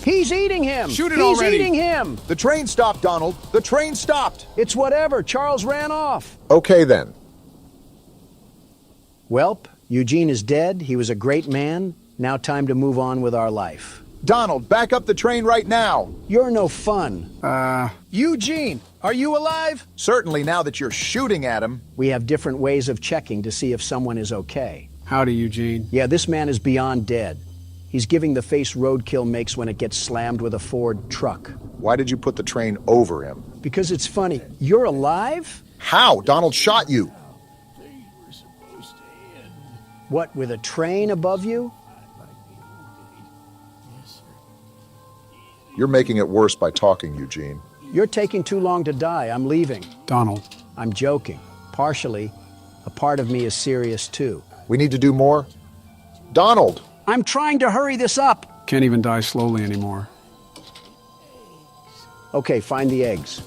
He's eating him. Shoot it He's already. eating him. The train stopped, Donald. The train stopped. It's whatever. Charles ran off. Okay, then. Welp, Eugene is dead. He was a great man. Now time to move on with our life. Donald, back up the train right now. You're no fun. Eugene, are you alive? Certainly now that you're shooting at him. We have different ways of checking to see if someone is okay. Howdy, Eugene. Yeah, this man is beyond dead. He's giving the face roadkill makes when it gets slammed with a Ford truck. Why did you put the train over him? Because it's funny. You're alive? How? Donald shot you. They were supposed to end. What, with a train above you? Yes, sir. You're making it worse by talking, Eugene. You're taking too long to die. I'm leaving. Donald. I'm joking. Partially. A part of me is serious too. We need to do more. Donald! I'm trying to hurry this up. Can't even die slowly anymore. Okay, find the eggs.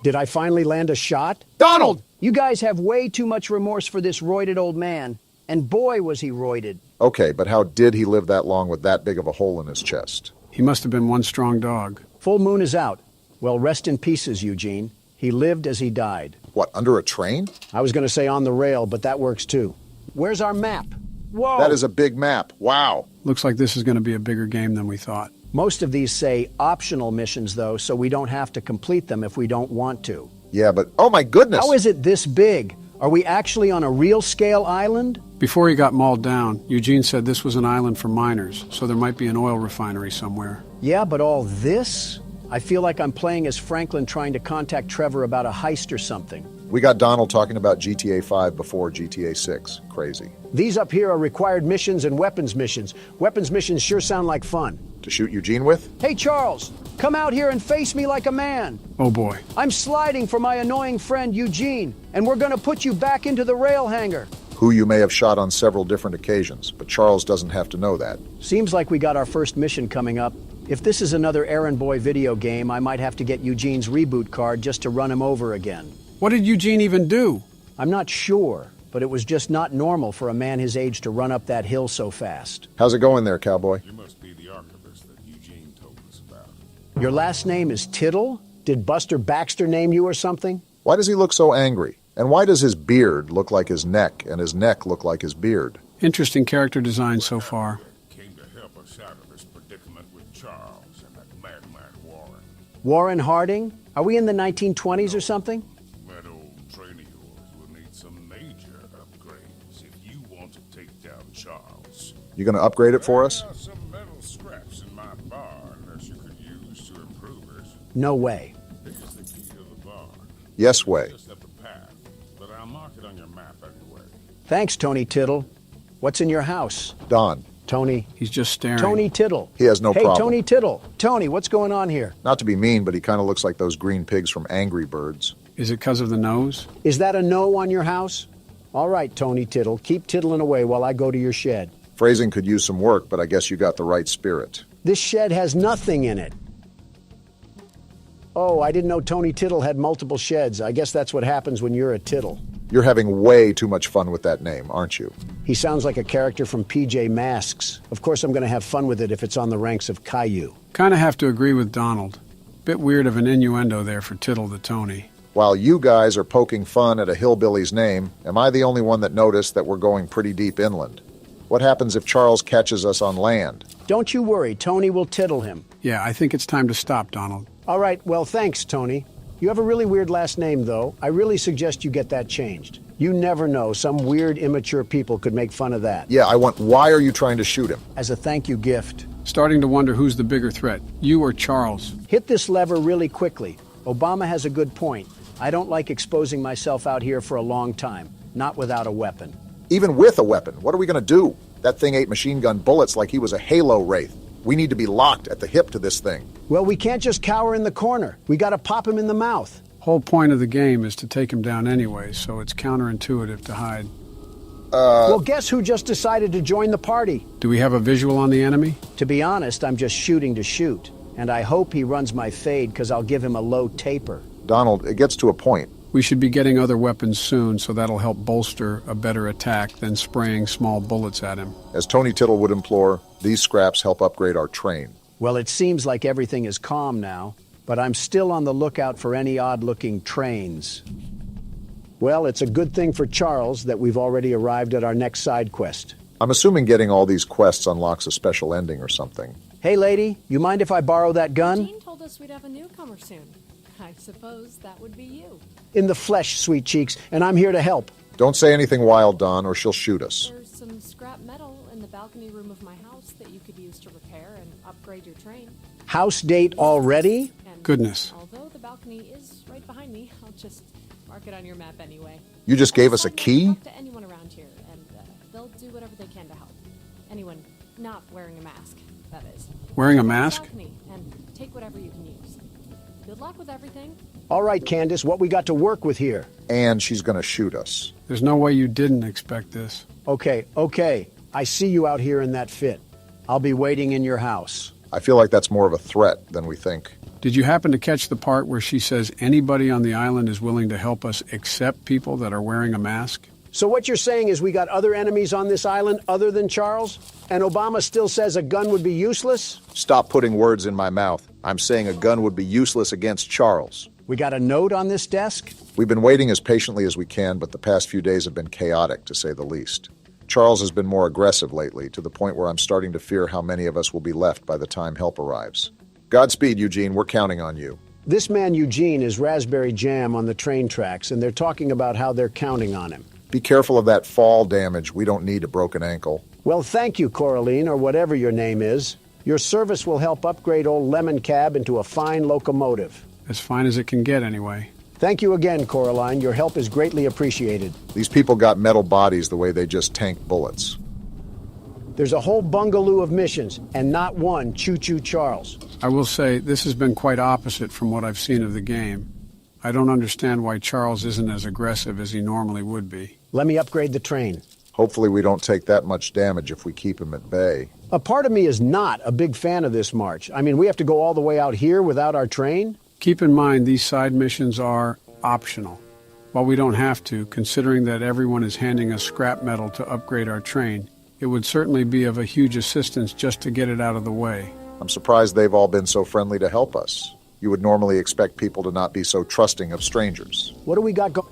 Did I finally land a shot? Donald! You guys have way too much remorse for this roided old man. And boy, was he roided. Okay, but how did he live that long with that big of a hole in his chest? He must have been one strong dog. Full moon is out. Well, rest in pieces, Eugene. He lived as he died. What, under a train? I was going to say on the rail, but that works too. Where's our map? Whoa! That is a big map. Wow. Looks like this is going to be a bigger game than we thought. Most of these say optional missions, though, so we don't have to complete them if we don't want to. Yeah, but oh my goodness! How is it this big? Are we actually on a real-scale island? Before he got mauled down, Eugene said this was an island for miners, so there might be an oil refinery somewhere. Yeah, but all this? I feel like I'm playing as Franklin trying to contact Trevor about a heist or something. We got Donald talking about GTA 5 before GTA 6. Crazy. These up here are required missions and weapons missions. Weapons missions sure sound like fun. To shoot Eugene with? Hey, Charles, come out here and face me like a man. Oh boy. I'm sliding for my annoying friend Eugene, and we're gonna put you back into the rail hangar. Who you may have shot on several different occasions, but Charles doesn't have to know that. Seems like we got our first mission coming up. If this is another errand boy video game, I might have to get Eugene's reboot card just to run him over again. What did Eugene even do? I'm not sure, but it was just not normal for a man his age to run up that hill so fast. How's it going there, cowboy? You must be the archivist that Eugene told us about. Your last name is Tittle? Did Buster Baxter name you or something? Why does he look so angry? And why does his beard look like his neck and his neck look like his beard? Interesting character design so far. Came to help us out of this predicament with Charles and that madman Warren. Warren Harding? Are we in the 1920s or something? That old train of yours will need some major upgrades if you want to take down Charles. You gonna upgrade it for us? There are some metal scraps in my barn that you could use to improve it. No way. Here's the key to the barn. Yes way. Just up the path, but I'll mark it on your map anyway. Thanks, Tony Tittle. What's in your house? Don. Tony. He's just staring. Tony Tittle. He has no hey, problem. Tony Tittle. Tony, what's going on here? Not to be mean, but he kind of looks like those green pigs from Angry Birds. Is it because of the nose? Is that a no on your house? All right, Tony Tittle. Keep tittling away while I go to your shed. Phrasing could use some work, but I guess you got the right spirit. This shed has nothing in it. Oh, I didn't know Tony Tittle had multiple sheds. I guess that's what happens when you're a Tittle. You're having way too much fun with that name, aren't you? He sounds like a character from PJ Masks. Of course I'm going to have fun with it if it's on the ranks of Caillou. Kind of have to agree with Donald. Bit weird of an innuendo there for Tittle the Tony. While you guys are poking fun at a hillbilly's name, am I the only one that noticed that we're going pretty deep inland? What happens if Charles catches us on land? Don't you worry, Tony will tittle him. Yeah, I think it's time to stop, Donald. All right, well, thanks, Tony. You have a really weird last name, though. I really suggest you get that changed. You never know. Some weird, immature people could make fun of that. Yeah, why are you trying to shoot him? As a thank you gift. Starting to wonder who's the bigger threat, you or Charles. Hit this lever really quickly. Obama has a good point. I don't like exposing myself out here for a long time, not without a weapon. Even with a weapon, what are we going to do? That thing ate machine gun bullets like he was a Halo wraith. We need to be locked at the hip to this thing. Well, we can't just cower in the corner. We got to pop him in the mouth. Whole point of the game is to take him down anyway, so it's counterintuitive to hide. Well, guess who just decided to join the party? Do we have a visual on the enemy? To be honest, I'm just shooting to shoot. And I hope he runs my fade because I'll give him a low taper. Donald, it gets to a point. We should be getting other weapons soon, so that'll help bolster a better attack than spraying small bullets at him. As Tony Tittle would implore, these scraps help upgrade our train. Well, it seems like everything is calm now, but I'm still on the lookout for any odd-looking trains. Well, it's a good thing for Charles that we've already arrived at our next side quest. I'm assuming getting all these quests unlocks a special ending or something. Hey, lady, you mind if I borrow that gun? Jean told us we'd have a newcomer soon. I suppose that would be you. In the flesh, sweet cheeks, and I'm here to help. Don't say anything wild, Don, or she'll shoot us. There's some scrap metal in the balcony room of my house that you could use to repair and upgrade your train. House date already? And Goodness. although the balcony is right behind me, I'll just mark it on your map anyway. You just gave us a key? Talk to anyone around here, and they'll do whatever they can to help. Anyone not wearing a mask, that is. Wearing a mask? Balcony, and take whatever you can use. Good luck with everything. All right, Candace, what we got to work with here? And she's going to shoot us. There's no way you didn't expect this. Okay. I see you out here in that fit. I'll be waiting in your house. I feel like that's more of a threat than we think. Did you happen to catch the part where she says anybody on the island is willing to help us except people that are wearing a mask? So what you're saying is we got other enemies on this island other than Charles? And Obama still says a gun would be useless? Stop putting words in my mouth. I'm saying a gun would be useless against Charles. We got a note on this desk? We've been waiting as patiently as we can, but the past few days have been chaotic, to say the least. Charles has been more aggressive lately, to the point where I'm starting to fear how many of us will be left by the time help arrives. Godspeed, Eugene. We're counting on you. This man Eugene is raspberry jam on the train tracks, and they're talking about how they're counting on him. Be careful of that fall damage. We don't need a broken ankle. Well, thank you, Coraline, or whatever your name is. Your service will help upgrade old Lemon Cab into a fine locomotive. As fine as it can get, anyway. Thank you again, Coraline. Your help is greatly appreciated. These people got metal bodies the way they just tank bullets. There's a whole bungaloo of missions, and not one Choo-Choo Charles. I will say, this has been quite opposite from what I've seen of the game. I don't understand why Charles isn't as aggressive as he normally would be. Let me upgrade the train. Hopefully we don't take that much damage if we keep him at bay. A part of me is not a big fan of this march. I mean, we have to go all the way out here without our train? Keep in mind, these side missions are optional. While we don't have to, considering that everyone is handing us scrap metal to upgrade our train, it would certainly be of a huge assistance just to get it out of the way. I'm surprised they've all been so friendly to help us. You would normally expect people to not be so trusting of strangers. What do we got going?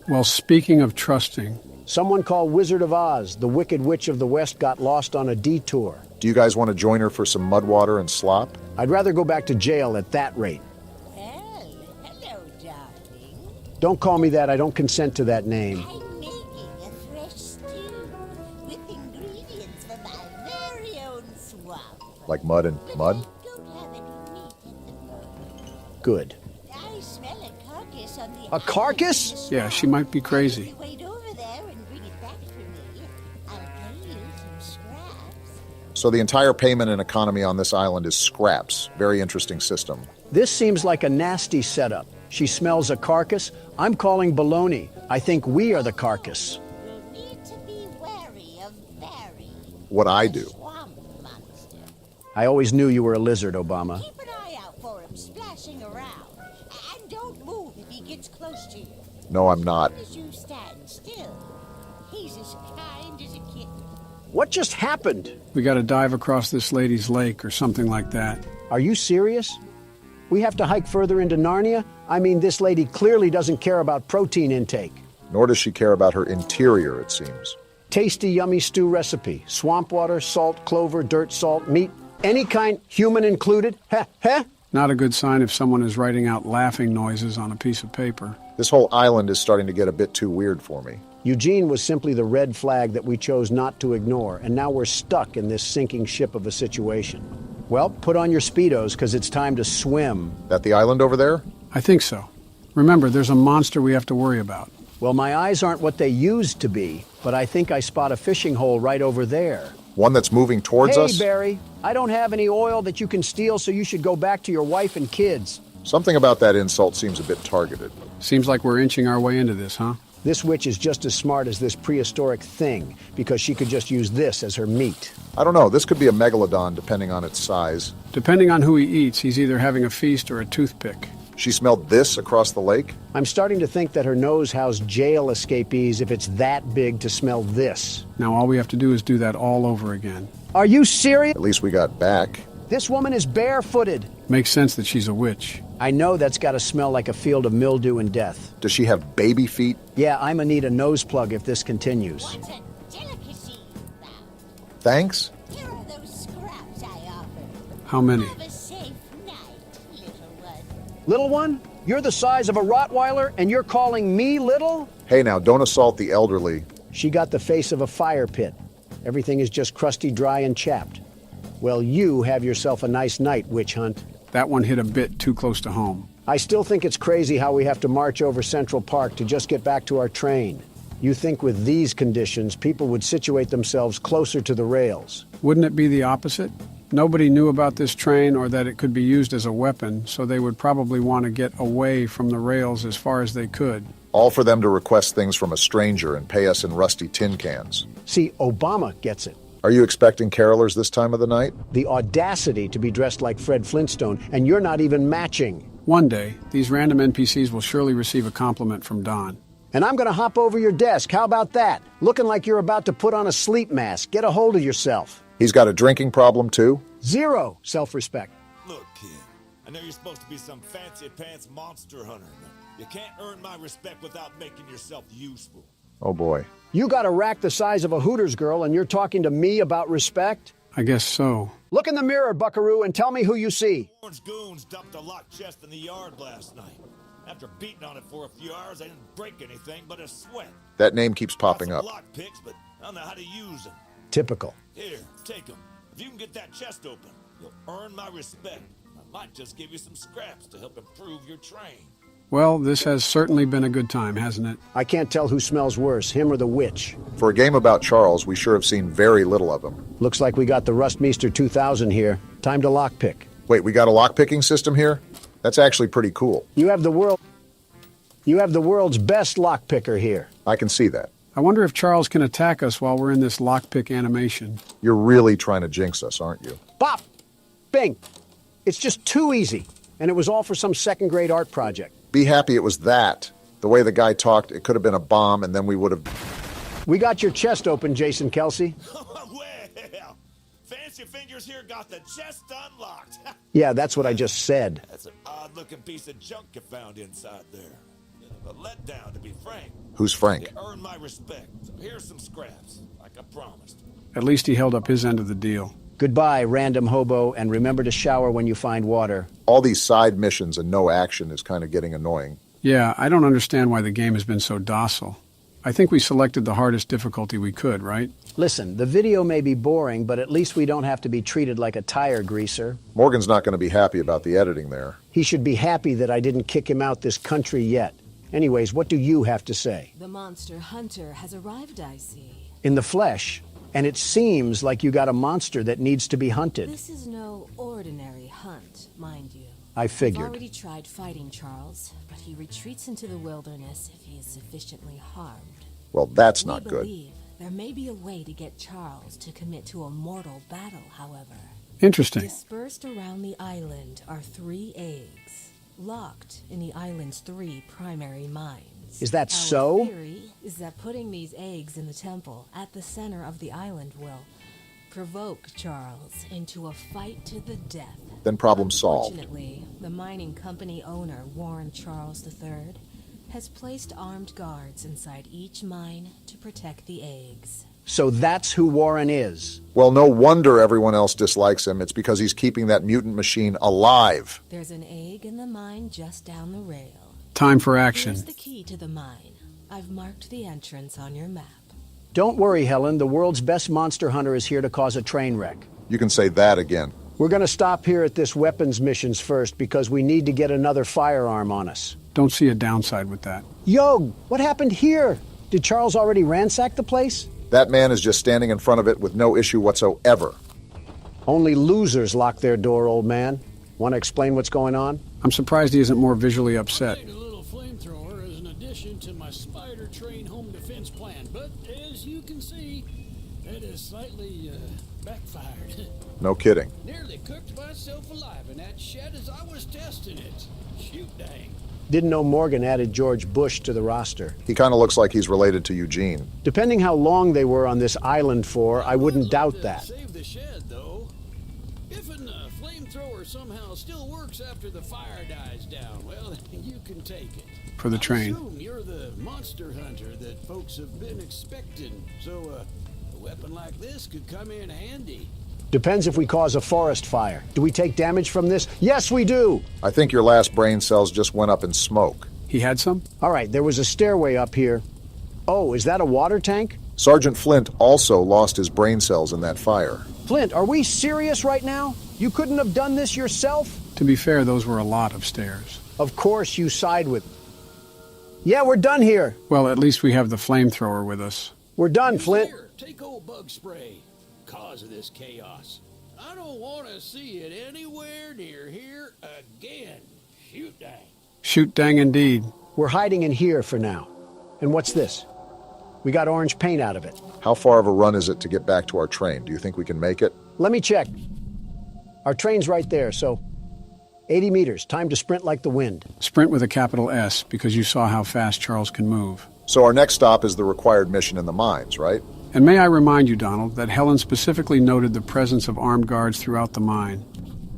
Well, speaking of trusting, Someone called Wizard of Oz, the Wicked Witch of the West, got lost on a detour. Do you guys want to join her for some mud water and slop? I'd rather go back to jail at that rate. Well, hello, darling. Don't call me that. I don't consent to that name. I'm making a fresh stew with ingredients from my very own swamp. Like mud and mud? I don't have any meat at the moment. Good. I smell a carcass on the A carcass? island. yeah, she might be crazy. Wait over there and bring it back for me. I'll pay you some scraps. So the entire payment and economy on this island is scraps. Very interesting system. This seems like a nasty setup. She smells a carcass. I'm calling baloney. I think we are the carcass. You'll need to be wary of Barry. What I the do. Swamp monster. I always knew you were a lizard, Obama. Keep an eye out for him splashing around. And don't move if he gets close to you. No, I'm not. As long as you stand still, he's as kind as a kitten. What just happened? We got to dive across this lady's lake or something like that. Are you serious? We have to hike further into Narnia? I mean, this lady clearly doesn't care about protein intake. Nor does she care about her interior, it seems. Tasty, yummy stew recipe. Swamp water, salt, clover, dirt, salt, meat. Any kind, human included. Heh, heh. Not a good sign if someone is writing out laughing noises on a piece of paper. This whole island is starting to get a bit too weird for me. Eugene was simply the red flag that we chose not to ignore, and now we're stuck in this sinking ship of a situation. Well, put on your Speedos, because it's time to swim. That the island over there? I think so. Remember, there's a monster we have to worry about. Well, my eyes aren't what they used to be, but I think I spot a fishing hole right over there. One that's moving towards Hey, us? Barry, I don't have any oil that you can steal, so you should go back to your wife and kids. Something about that insult seems a bit targeted. Seems like we're inching our way into this, huh? This witch is just as smart as this prehistoric thing, because she could just use this as her meat. I don't know, this could be a megalodon depending on its size. Depending on who he eats, he's either having a feast or a toothpick. She smelled this across the lake? I'm starting to think that her nose housed jail escapees if it's that big to smell this. Now all we have to do is do that all over again. Are you serious? At least we got back. This woman is barefooted. Makes sense that she's a witch. I know that's got to smell like a field of mildew and death. Does she have baby feet? Yeah, I'ma need a nose plug if this continues. What a delicacy, thou. Thanks? Here are those scraps I offered. How many? Have a safe night, little one. Little one? You're the size of a Rottweiler and you're calling me little? Hey now, don't assault the elderly. She got the face of a fire pit. Everything is just crusty, dry, and chapped. Well, you have yourself a nice night, witch hunt. That one hit a bit too close to home. I still think it's crazy how we have to march over Central Park to just get back to our train. You think with these conditions, people would situate themselves closer to the rails. Wouldn't it be the opposite? Nobody knew about this train or that it could be used as a weapon, so they would probably want to get away from the rails as far as they could. All for them to request things from a stranger and pay us in rusty tin cans. See, Obama gets it. Are you expecting carolers this time of the night? The audacity to be dressed like Fred Flintstone, and you're not even matching. One day, these random NPCs will surely receive a compliment from Don. And I'm gonna hop over your desk. How about that? Looking like you're about to put on a sleep mask. Get a hold of yourself. He's got a drinking problem too? Zero self-respect. Look, kid, I know you're supposed to be some fancy pants monster hunter, but you can't earn my respect without making yourself useful. Oh boy. You got a rack the size of a Hooters girl, and you're talking to me about respect? I guess so. Look in the mirror, buckaroo, and tell me who you see. Orange goons dumped a locked chest in the yard last night. After beating on it for a few hours, I didn't break anything but a sweat. That name keeps popping up. Lock picks, but I don't know how to use them. Typical. Here, take them. If you can get that chest open, you'll earn my respect. I might just give you some scraps to help improve your train. Well, this has certainly been a good time, hasn't it? I can't tell who smells worse, him or the witch. For a game about Charles, we sure have seen very little of him. Looks like we got the Rustmeister 2000 here. Time to lockpick. Wait, we got a lockpicking system here? That's actually pretty cool. You have the world's best lockpicker here. I can see that. I wonder if Charles can attack us while we're in this lockpick animation. You're really trying to jinx us, aren't you? Bop! Bing! It's just too easy. And it was all for some second-grade art project. Be happy it was that. The way the guy talked, it could have been a bomb, and then we would have... We got your chest open, Jason Kelsey. Well, Fancy Fingers here got the chest unlocked. Yeah, that's what I just said. That's an odd-looking piece of junk you found inside there. A letdown, to be frank. Who's Frank? You earned my respect. So here's some scraps, like I promised. At least he held up his end of the deal. Goodbye, random hobo, and remember to shower when you find water. All these side missions and no action is kind of getting annoying. Yeah, I don't understand why the game has been so docile. I think we selected the hardest difficulty we could, right? Listen, the video may be boring, but at least we don't have to be treated like a tire greaser. Morgan's not going to be happy about the editing there. He should be happy that I didn't kick him out this country yet. Anyways, what do you have to say? The monster hunter has arrived, I see. In the flesh. And it seems like you got a monster that needs to be hunted. This is no ordinary hunt, mind you. I figured. We've already tried fighting Charles, but he retreats into the wilderness if he is sufficiently harmed. Well, that's not good. We believe there may be a way to get Charles to commit to a mortal battle, however. Interesting. Dispersed around the island are 3 eggs, locked in the island's 3 primary mines. Is that Our so? theory is that putting these eggs in the temple at the center of the island will provoke Charles into a fight to the death. Then problem solved. Unfortunately, the mining company owner, Warren Charles III, has placed armed guards inside each mine to protect the eggs. So that's who Warren is. Well, no wonder everyone else dislikes him. It's because he's keeping that mutant machine alive. There's an egg in the mine just down the rail. Time for action. Here's the key to the mine. I've marked the entrance on your map. Don't worry, Helen. The world's best monster hunter is here to cause a train wreck. You can say that again. We're going to stop here at this weapons missions first because we need to get another firearm on us. Don't see a downside with that. Yo, what happened here? Did Charles already ransack the place? That man is just standing in front of it with no issue whatsoever. Only losers lock their door, old man. Want to explain what's going on? I'm surprised he isn't more visually upset. A little flamethrower as an addition to my spider train home defense plan, but as you can see, that has slightly backfired. No kidding. Nearly cooked myself alive in that shed as I was testing it. Shoot dang. Didn't know Morgan added George Bush to the roster. He kind of looks like he's related to Eugene. Depending how long they were on this island for, I wouldn't doubt that. Save the shed, though. If a flamethrower somehow still works after the fire dies down, well, you can take it. For the train. I assume you're the monster hunter that folks have been expecting, so a weapon like this could come in handy. Depends if we cause a forest fire. Do we take damage from this? Yes, we do! I think your last brain cells just went up in smoke. He had some? All right, there was a stairway up here. Oh, is that a water tank? Sergeant Flint also lost his brain cells in that fire. Flint, are we serious right now? You couldn't have done this yourself? To be fair, those were a lot of stairs. Of course you side with... Yeah, we're done here. Well, at least we have the flamethrower with us. We're done, Flint. Here, take old bug spray. Cause of this chaos. I don't want to see it anywhere near here again. Shoot dang. Shoot dang indeed. We're hiding in here for now. And what's this? We got orange paint out of it. How far of a run is it to get back to our train? Do you think we can make it? Let me check. Our train's right there, so 80 meters. Time to sprint like the wind. Sprint with a capital S, because you saw how fast Charles can move. So our next stop is the required mission in the mines, right? And may I remind you, Donald, that Helen specifically noted the presence of armed guards throughout the mine.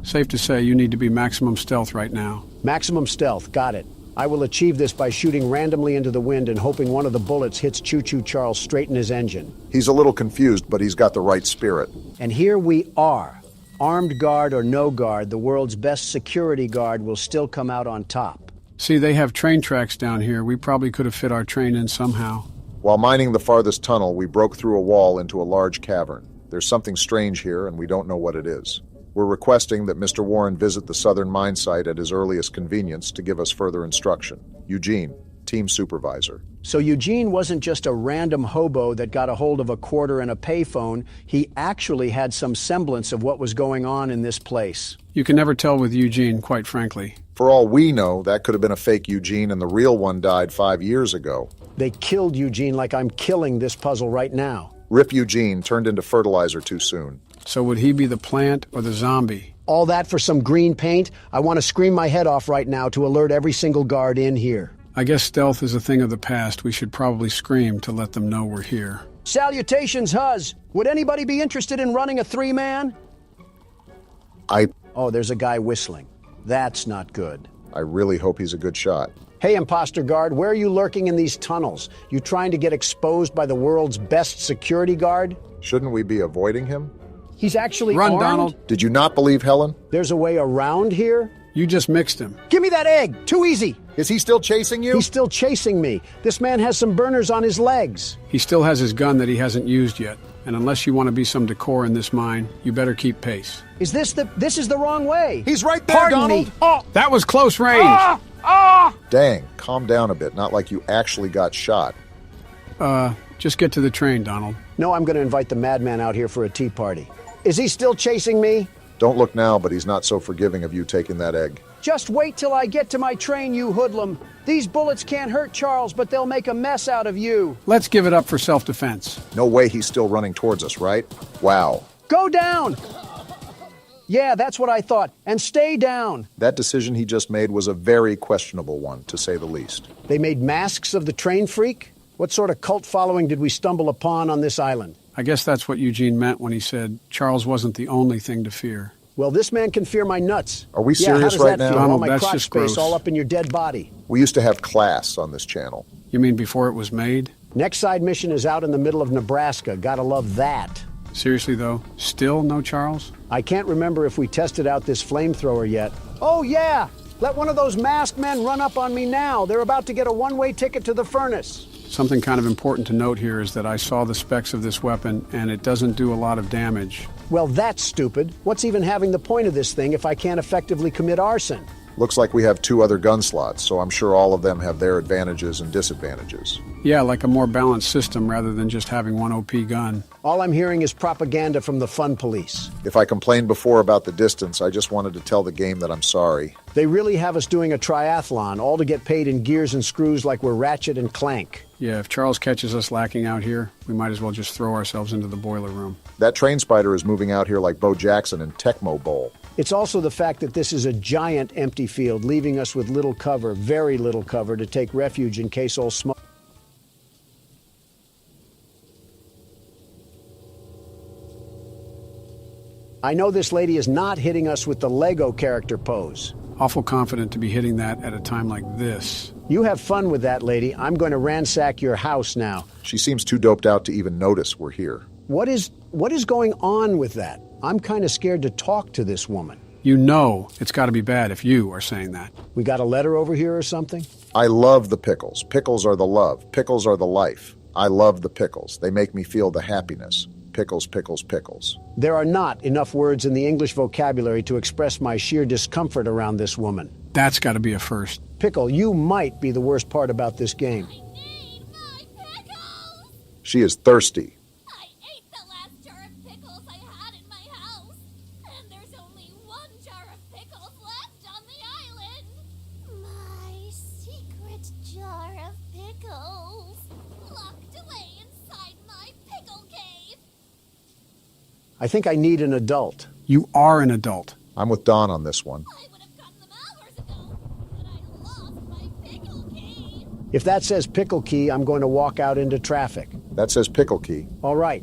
Safe to say you need to be maximum stealth right now. Maximum stealth, got it. I will achieve this by shooting randomly into the wind and hoping one of the bullets hits Choo-Choo Charles straight in his engine. He's a little confused, but he's got the right spirit. And here we are. Armed guard or no guard, the world's best security guard will still come out on top. See, they have train tracks down here. We probably could have fit our train in somehow. While mining the farthest tunnel, we broke through a wall into a large cavern. There's something strange here, and we don't know what it is. We're requesting that Mr. Warren visit the southern mine site at his earliest convenience to give us further instruction. Eugene, team supervisor. So Eugene wasn't just a random hobo that got a hold of a quarter and a payphone. He actually had some semblance of what was going on in this place. You can never tell with Eugene, quite frankly. For all we know, that could have been a fake Eugene and the real one died 5 years ago. They killed Eugene like I'm killing this puzzle right now. Rip Eugene turned into fertilizer too soon. So would he be the plant or the zombie? All that for some green paint? I want to scream my head off right now to alert every single guard in here. I guess stealth is a thing of the past. We should probably scream to let them know we're here. Salutations, Huz. Would anybody be interested in running a three-man? Oh, there's a guy whistling. That's not good. I really hope he's a good shot. Hey, imposter guard, where are you lurking in these tunnels? You trying to get exposed by the world's best security guard? Shouldn't we be avoiding him? He's actually Run, armed? Donald. Did you not believe Helen? There's a way around here? You just mixed him. Give me that egg! Too easy! Is he still chasing you? He's still chasing me. This man has some burners on his legs. He still has his gun that he hasn't used yet. And unless you want to be some decor in this mine, you better keep pace. This is the wrong way. He's right there, Pardon Donald. me. Oh, that was close range. Dang, calm down a bit. Not like you actually got shot. Just get to the train, Donald. No, I'm going to invite the madman out here for a tea party. Is he still chasing me? Don't look now, but he's not so forgiving of you taking that egg. Just wait till I get to my train, you hoodlum. These bullets can't hurt Charles, but they'll make a mess out of you. Let's give it up for self-defense. No way he's still running towards us, right? Wow. Go down! Yeah, that's what I thought. And stay down. That decision he just made was a very questionable one, to say the least. They made masks of the train freak? What sort of cult following did we stumble upon on this island? I guess that's what Eugene meant when he said Charles wasn't the only thing to fear. Well, this man can fear my nuts. Are we Yeah, serious how does right that now? feel? Donald, All my that's crotch just space gross. all up in your dead body. We used to have class on this channel. You mean before it was made? Next side mission is out in the middle of Nebraska. Gotta love that. Seriously, though? Still no Charles? I can't remember if we tested out this flamethrower yet. Oh, yeah! Let one of those masked men run up on me now. They're about to get a one-way ticket to the furnace. Something kind of important to note here is that I saw the specs of this weapon, and it doesn't do a lot of damage. Well, that's stupid. What's even having the point of this thing if I can't effectively commit arson? Looks like we have 2 other gun slots, so I'm sure all of them have their advantages and disadvantages. Yeah, like a more balanced system rather than just having one OP gun. All I'm hearing is propaganda from the fun police. If I complained before about the distance, I just wanted to tell the game that I'm sorry. They really have us doing a triathlon, all to get paid in gears and screws like we're Ratchet and Clank. Yeah, if Charles catches us lacking out here, we might as well just throw ourselves into the boiler room. That train spider is moving out here like Bo Jackson in Tecmo Bowl. It's also the fact that this is a giant empty field, leaving us with little cover, very little cover, to take refuge in case all smoke. I know this lady is not hitting us with the Lego character pose. Awful confident to be hitting that at a time like this. You have fun with that, lady. I'm going to ransack your house now. She seems too doped out to even notice we're here. What is going on with that? I'm kind of scared to talk to this woman. You know it's got to be bad if you are saying that. We got a letter over here or something? I love the pickles. Pickles are the love. Pickles are the life. I love the pickles. They make me feel the happiness. Pickles, pickles, pickles. There are not enough words in the English vocabulary to express my sheer discomfort around this woman. That's got to be a first. Pickle, you might be the worst part about this game. I need my pickles! She is thirsty. I ate the last jar of pickles I had in my house, and there's only 1 jar of pickles left on the island. My secret jar of pickles, locked away inside my pickle cave. I think I need an adult. You are an adult. I'm with Don on this one. I would have gotten them hours ago, but I lost my pickle key. If that says pickle key, I'm going to walk out into traffic. That says pickle key. All right.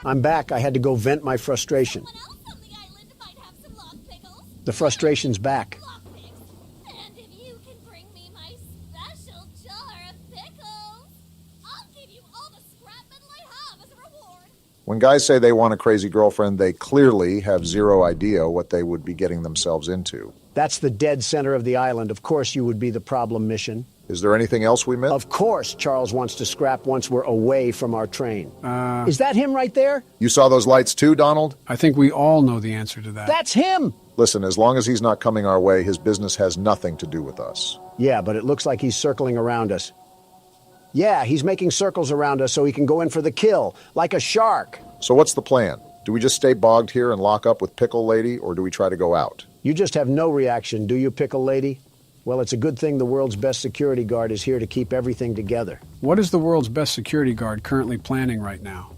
I'm back. I had to go vent my frustration. Someone else on the island might have some locked pickles. The frustration's back. Lockpicks. And if you can bring me my special jar of pickles, I'll give you all the scrap metal I have as a reward. When guys say they want a crazy girlfriend, they clearly have zero idea what they would be getting themselves into. That's the dead center of the island. Of course you would be the problem mission. Is there anything else we missed? Of course Charles wants to scrap once we're away from our train. Is that him right there? You saw those lights too, Donald? I think we all know the answer to that. That's him! Listen, as long as he's not coming our way, his business has nothing to do with us. Yeah, but it looks like he's circling around us. Yeah, he's making circles around us so he can go in for the kill, like a shark. So what's the plan? Do we just stay bogged here and lock up with Pickle Lady, or do we try to go out? You just have no reaction, do you, Pickle Lady? Well, it's a good thing the world's best security guard is here to keep everything together. What is the world's best security guard currently planning right now?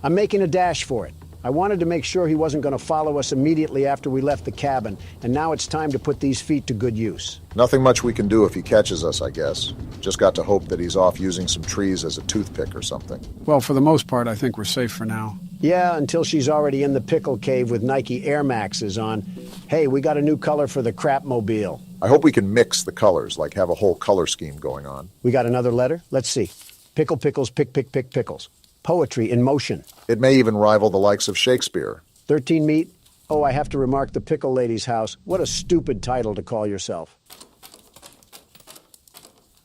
I'm making a dash for it. I wanted to make sure he wasn't going to follow us immediately after we left the cabin, and now it's time to put these feet to good use. Nothing much we can do if he catches us, I guess. Just got to hope that he's off using some trees as a toothpick or something. Well, for the most part, I think we're safe for now. Yeah, until she's already in the pickle cave with Nike Air Maxes on. Hey, we got a new color for the crapmobile. I hope we can mix the colors, like have a whole color scheme going on. We got another letter? Let's see. Pickle, pickles, pick, pick, pick, pickles. Poetry in motion. It may even rival the likes of Shakespeare. 13 meat? Oh, I have to remark the Pickle Lady's house. What a stupid title to call yourself.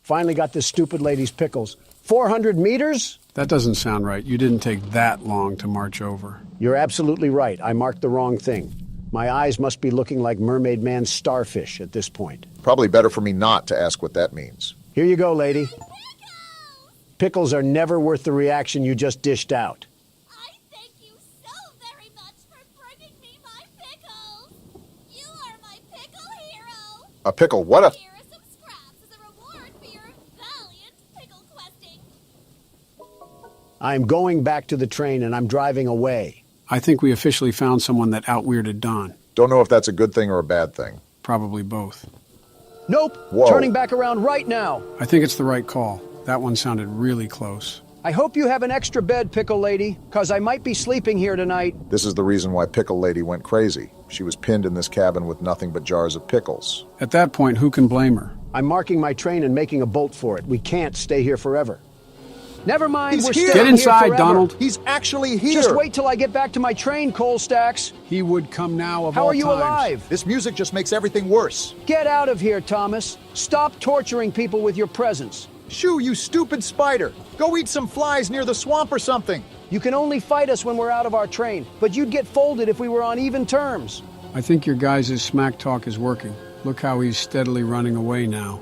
Finally got this stupid lady's pickles. 400 meters? That doesn't sound right. You didn't take that long to march over. You're absolutely right. I marked the wrong thing. My eyes must be looking like Mermaid Man's starfish at this point. Probably better for me not to ask what that means. Here you go, lady. Pickles are never worth the reaction you just dished out. I thank you so very much for bringing me my pickles. You are my pickle hero. A pickle? What a... Here are some scraps as a reward for your valiant pickle questing. I'm going back to the train and I'm driving away. I think we officially found someone that out-weirded Don. Don't know if that's a good thing or a bad thing. Probably both. Nope. Whoa. Turning back around right now. I think it's the right call. That one sounded really close. I hope you have an extra bed, Pickle Lady, because I might be sleeping here tonight. This is the reason why Pickle Lady went crazy. She was pinned in this cabin with nothing but jars of pickles. At that point, who can blame her? I'm marking my train and making a bolt for it. We can't stay here forever. Never mind, He's we're here. staying Get inside, here forever. Donald. He's actually here. Just wait till I get back to my train, Coal Stacks. He would come now of How all are you times. alive? This music just makes everything worse. Get out of here, Thomas. Stop torturing people with your presence. Shoo, you stupid spider. Go eat some flies near the swamp or something. You can only fight us when we're out of our train, but you'd get folded if we were on even terms. I think your guys' smack talk is working. Look how he's steadily running away now.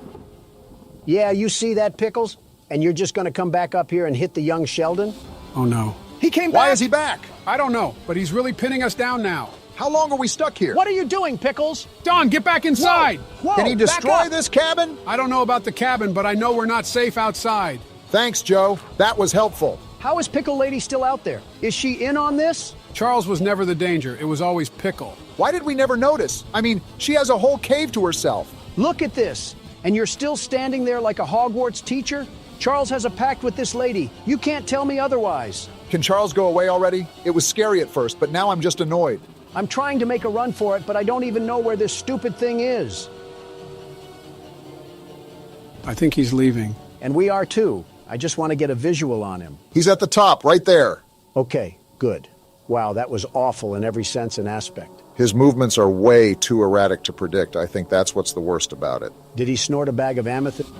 Yeah, you see that, Pickles? And you're just gonna come back up here and hit the young Sheldon? Oh no. He came back! Why is he back? I don't know, but he's really pinning us down now. How long are we stuck here? What are you doing, Pickles? Don, get back inside! Whoa, Can he destroy this cabin? I don't know about the cabin, but I know we're not safe outside. Thanks, Joe. That was helpful. How is Pickle Lady still out there? Is she in on this? Charles was never the danger. It was always Pickle. Why did we never notice? I mean, she has a whole cave to herself. Look at this. And you're still standing there like a Hogwarts teacher? Charles has a pact with this lady. You can't tell me otherwise. Can Charles go away already? It was scary at first, but now I'm just annoyed. I'm trying to make a run for it, but I don't even know where this stupid thing is. I think he's leaving. And we are too. I just want to get a visual on him. He's at the top, right there. Okay, good. Wow, that was awful in every sense and aspect. His movements are way too erratic to predict. I think that's what's the worst about it. Did he snort a bag of amethyst?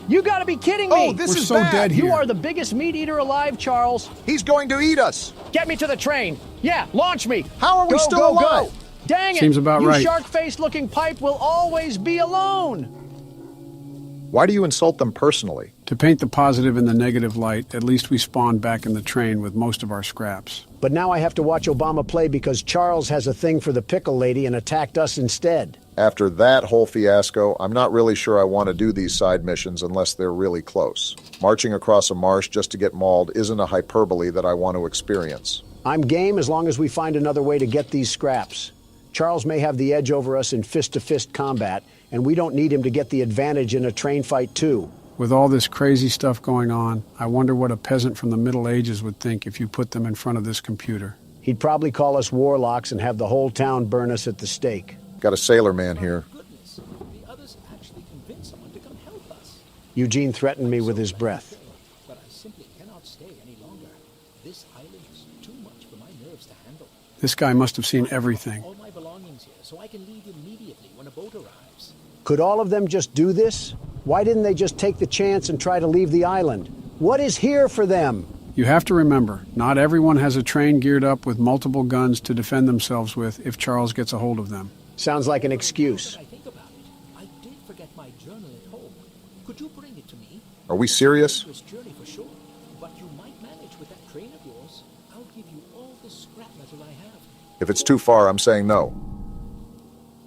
You gotta be kidding me! Oh, this We're is so bad. dead here. You are the biggest meat eater alive, Charles. He's going to eat us. Get me to the train. Yeah, launch me. How are we still alive? Go. Dang it! Seems about you right. shark-faced looking pipe will always be alone. Why do you insult them personally? To paint the positive in the negative light, at least we spawned back in the train with most of our scraps. But now I have to watch Obama play because Charles has a thing for the pickle lady and attacked us instead. After that whole fiasco, I'm not really sure I want to do these side missions unless they're really close. Marching across a marsh just to get mauled isn't a hyperbole that I want to experience. I'm game as long as we find another way to get these scraps. Charles may have the edge over us in fist-to-fist combat, and we don't need him to get the advantage in a train fight too. With all this crazy stuff going on, I wonder what a peasant from the Middle Ages would think if you put them in front of this computer. He'd probably call us warlocks and have the whole town burn us at the stake. Got a sailor man here. Goodness, the others actually convinced someone to come help us. Eugene threatened me with his breath. But I simply cannot stay any longer. This island is too much for my nerves to handle. This guy must have seen everything. All my belongings here, so I can leave immediately when a boat arrives. Could all of them just do this? Why didn't they just take the chance and try to leave the island? What is here for them? You have to remember, not everyone has a train geared up with multiple guns to defend themselves with if Charles gets a hold of them. Sounds like an excuse. I think about it. I did forget my journal at home. Could you bring it to me? Are we serious? This journey for sure, but you might manage with that train of yours. I'll give you all the scrap metal I have. If it's too far, I'm saying no.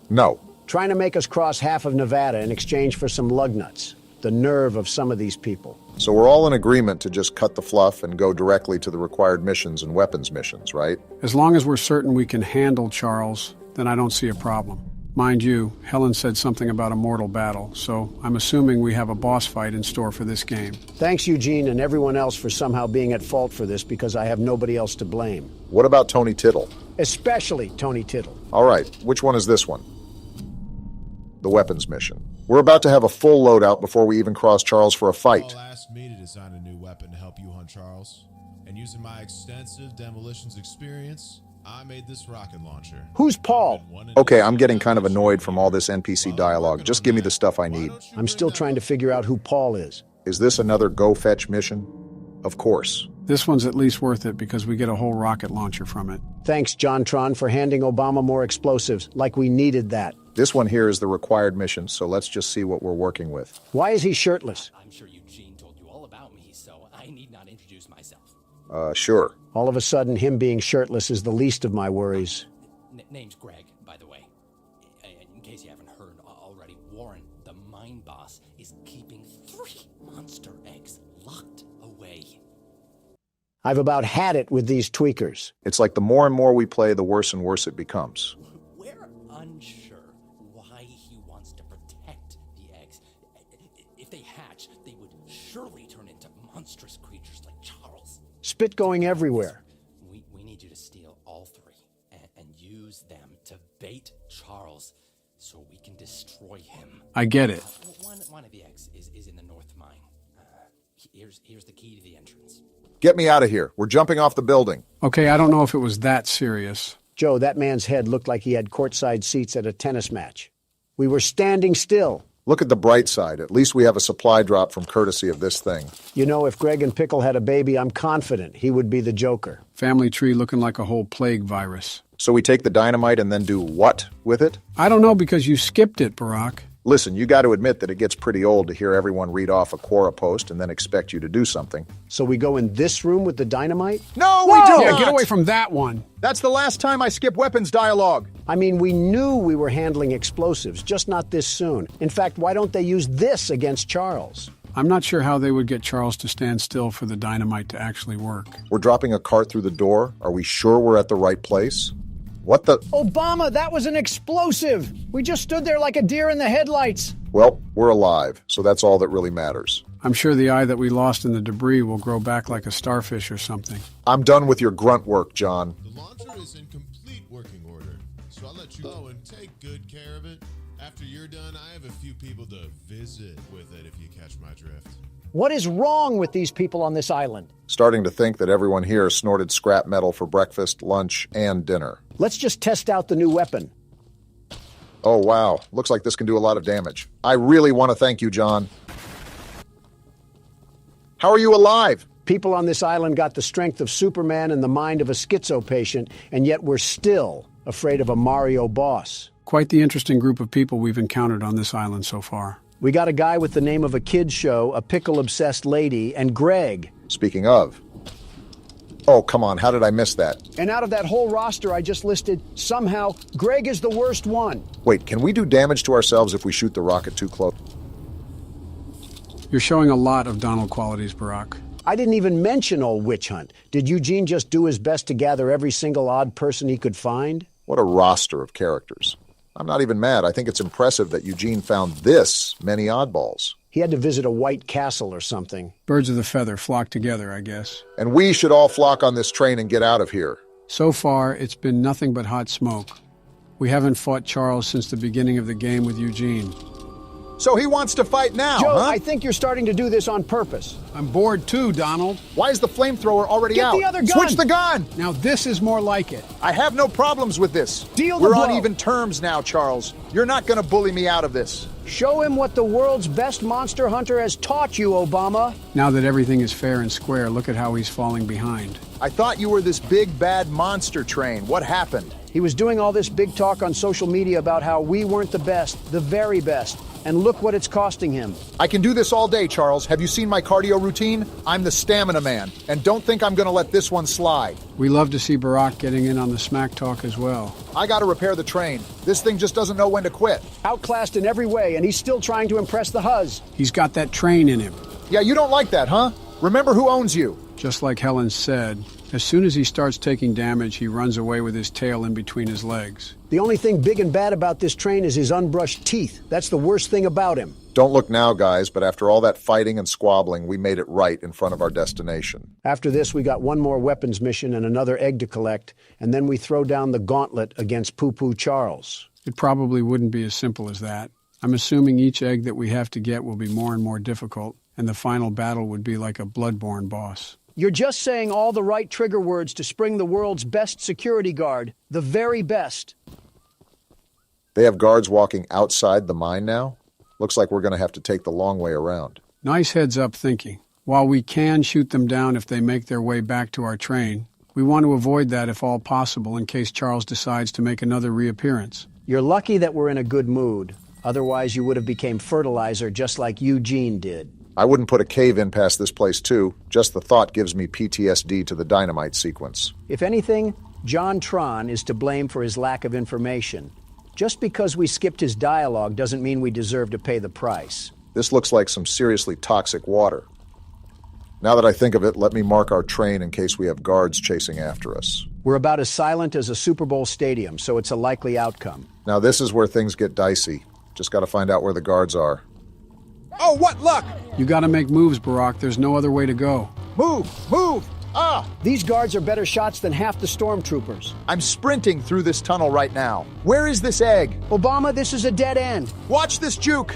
No. Trying to make us cross half of Nevada in exchange for some lug nuts. The nerve of some of these people. So we're all in agreement to just cut the fluff and go directly to the required missions and weapons missions, right? As long as we're certain we can handle Charles, then I don't see a problem. Mind you, Helen said something about a mortal battle, so I'm assuming we have a boss fight in store for this game. Thanks, Eugene, and everyone else for somehow being at fault for this because I have nobody else to blame. What about Tony Tittle? Especially Tony Tittle. All right, which one is this one? The weapons mission. We're about to have a full loadout before we even cross Charles for a fight. Paul asked me to design a new weapon to help you hunt Charles. And using my extensive demolitions experience, I made this rocket launcher. Who's Paul? Okay, I'm getting kind of annoyed from all this NPC dialogue. Just give me the stuff I need. I'm still trying to figure out who Paul is. Is this another go fetch mission? Of course. This one's at least worth it because we get a whole rocket launcher from it. Thanks, John Tron, for handing Obama more explosives, like we needed that. This one here is the required mission, so let's just see what we're working with. Why is he shirtless? I'm sure Eugene told you all about me, so I need not introduce myself. Sure. All of a sudden, him being shirtless is the least of my worries. Name's Greg, by the way. In case you haven't heard already, Warren, the mine boss, is keeping 3 monster eggs locked away. I've about had it with these tweakers. It's like the more and more we play, the worse and worse it becomes. We're unsure why he wants to protect the eggs. If they hatch, they would surely turn into monstrous creatures like Charles. Spit going everywhere. We need you to steal all 3 and use them to bait Charles so we can destroy him. I get it. One of the eggs is in the north mine. Here's the key to the entrance. Get me out of here. We're jumping off the building. Okay, I don't know if it was that serious. Joe, that man's head looked like he had courtside seats at a tennis match. We were standing still. Look at the bright side. At least we have a supply drop from courtesy of this thing. You know, if Greg and Pickle had a baby, I'm confident he would be the Joker. Family tree looking like a whole plague virus. So we take the dynamite and then do what with it? I don't know because you skipped it, Barack. Listen, you got to admit that it gets pretty old to hear everyone read off a Quora post and then expect you to do something. So we go in this room with the dynamite? No, we do Yeah, not! get away from that one. That's the last time I skip weapons dialogue. I mean, we knew we were handling explosives, just not this soon. In fact, why don't they use this against Charles? I'm not sure how they would get Charles to stand still for the dynamite to actually work. We're dropping a cart through the door. Are we sure we're at the right place? What the? Obama, that was an explosive! We just stood there like a deer in the headlights. Well, we're alive, so that's all that really matters. I'm sure the eye that we lost in the debris will grow back like a starfish or something. I'm done with your grunt work, John. The launcher is in complete working order, so I'll let you go and take good care of it. After you're done, I have a few people to visit with it if you catch my drift. What is wrong with these people on this island? Starting to think that everyone here snorted scrap metal for breakfast, lunch, and dinner. Let's just test out the new weapon. Oh, wow. Looks like this can do a lot of damage. I really want to thank you, John. How are you alive? People on this island got the strength of Superman and the mind of a schizo patient, and yet we're still afraid of a Mario boss. Quite the interesting group of people we've encountered on this island so far. We got a guy with the name of a kid's show, a pickle-obsessed lady, and Greg. Speaking of. Oh, come on. How did I miss that? And out of that whole roster I just listed, somehow, Greg is the worst one. Wait, can we do damage to ourselves if we shoot the rocket too close? You're showing a lot of Donald qualities, Barack. I didn't even mention old Witch Hunt. Did Eugene just do his best to gather every single odd person he could find? What a roster of characters. I'm not even mad. I think it's impressive that Eugene found this many oddballs. He had to visit a white castle or something. Birds of the feather flock together, I guess. And we should all flock on this train and get out of here. So far, it's been nothing but hot smoke. We haven't fought Charles since the beginning of the game with Eugene. So he wants to fight now, Joe, huh? I think you're starting to do this on purpose. I'm bored too, Donald. Why is the flamethrower already Get out? the other gun! Switch the gun! Now this is more like it. I have no problems with this. Deal the We're on blow. even terms now, Charles. You're not going to bully me out of this. Show him what the world's best monster hunter has taught you, Obama. Now that everything is fair and square, look at how he's falling behind. I thought you were this big, bad monster train. What happened? He was doing all this big talk on social media about how we weren't the best, the very best. And look what it's costing him. I can do this all day, Charles. Have you seen my cardio routine? I'm the stamina man. And don't think I'm going to let this one slide. We love to see Barack getting in on the smack talk as well. I got to repair the train. This thing just doesn't know when to quit. Outclassed in every way, and he's still trying to impress the Huz. He's got that train in him. Yeah, you don't like that, huh? Remember who owns you. Just like Helen said, as soon as he starts taking damage, he runs away with his tail in between his legs. The only thing big and bad about this train is his unbrushed teeth. That's the worst thing about him. Don't look now, guys, but after all that fighting and squabbling, we made it right in front of our destination. After this, we got one more weapons mission and another egg to collect, and then we throw down the gauntlet against Poo-Poo Charles. It probably wouldn't be as simple as that. I'm assuming each egg that we have to get will be more and more difficult, and the final battle would be like a bloodborne boss. You're just saying all the right trigger words to spring the world's best security guard, the very best. They have guards walking outside the mine now? Looks like we're going to have to take the long way around. Nice heads-up thinking. While we can shoot them down if they make their way back to our train, we want to avoid that if all possible in case Charles decides to make another reappearance. You're lucky that we're in a good mood. Otherwise, you would have became fertilizer just like Eugene did. I wouldn't put a cave in past this place, too. Just the thought gives me PTSD to the dynamite sequence. If anything, John Tron is to blame for his lack of information. Just because we skipped his dialogue doesn't mean we deserve to pay the price. This looks like some seriously toxic water. Now that I think of it, let me mark our train in case we have guards chasing after us. We're about as silent as a Super Bowl stadium, so it's a likely outcome. Now this is where things get dicey. Just got to find out where the guards are. Oh, what luck! You gotta make moves, Barack. There's no other way to go. Move! Move! Ah! These guards are better shots than half the stormtroopers. I'm sprinting through this tunnel right now. Where is this egg? Obama, this is a dead end. Watch this juke!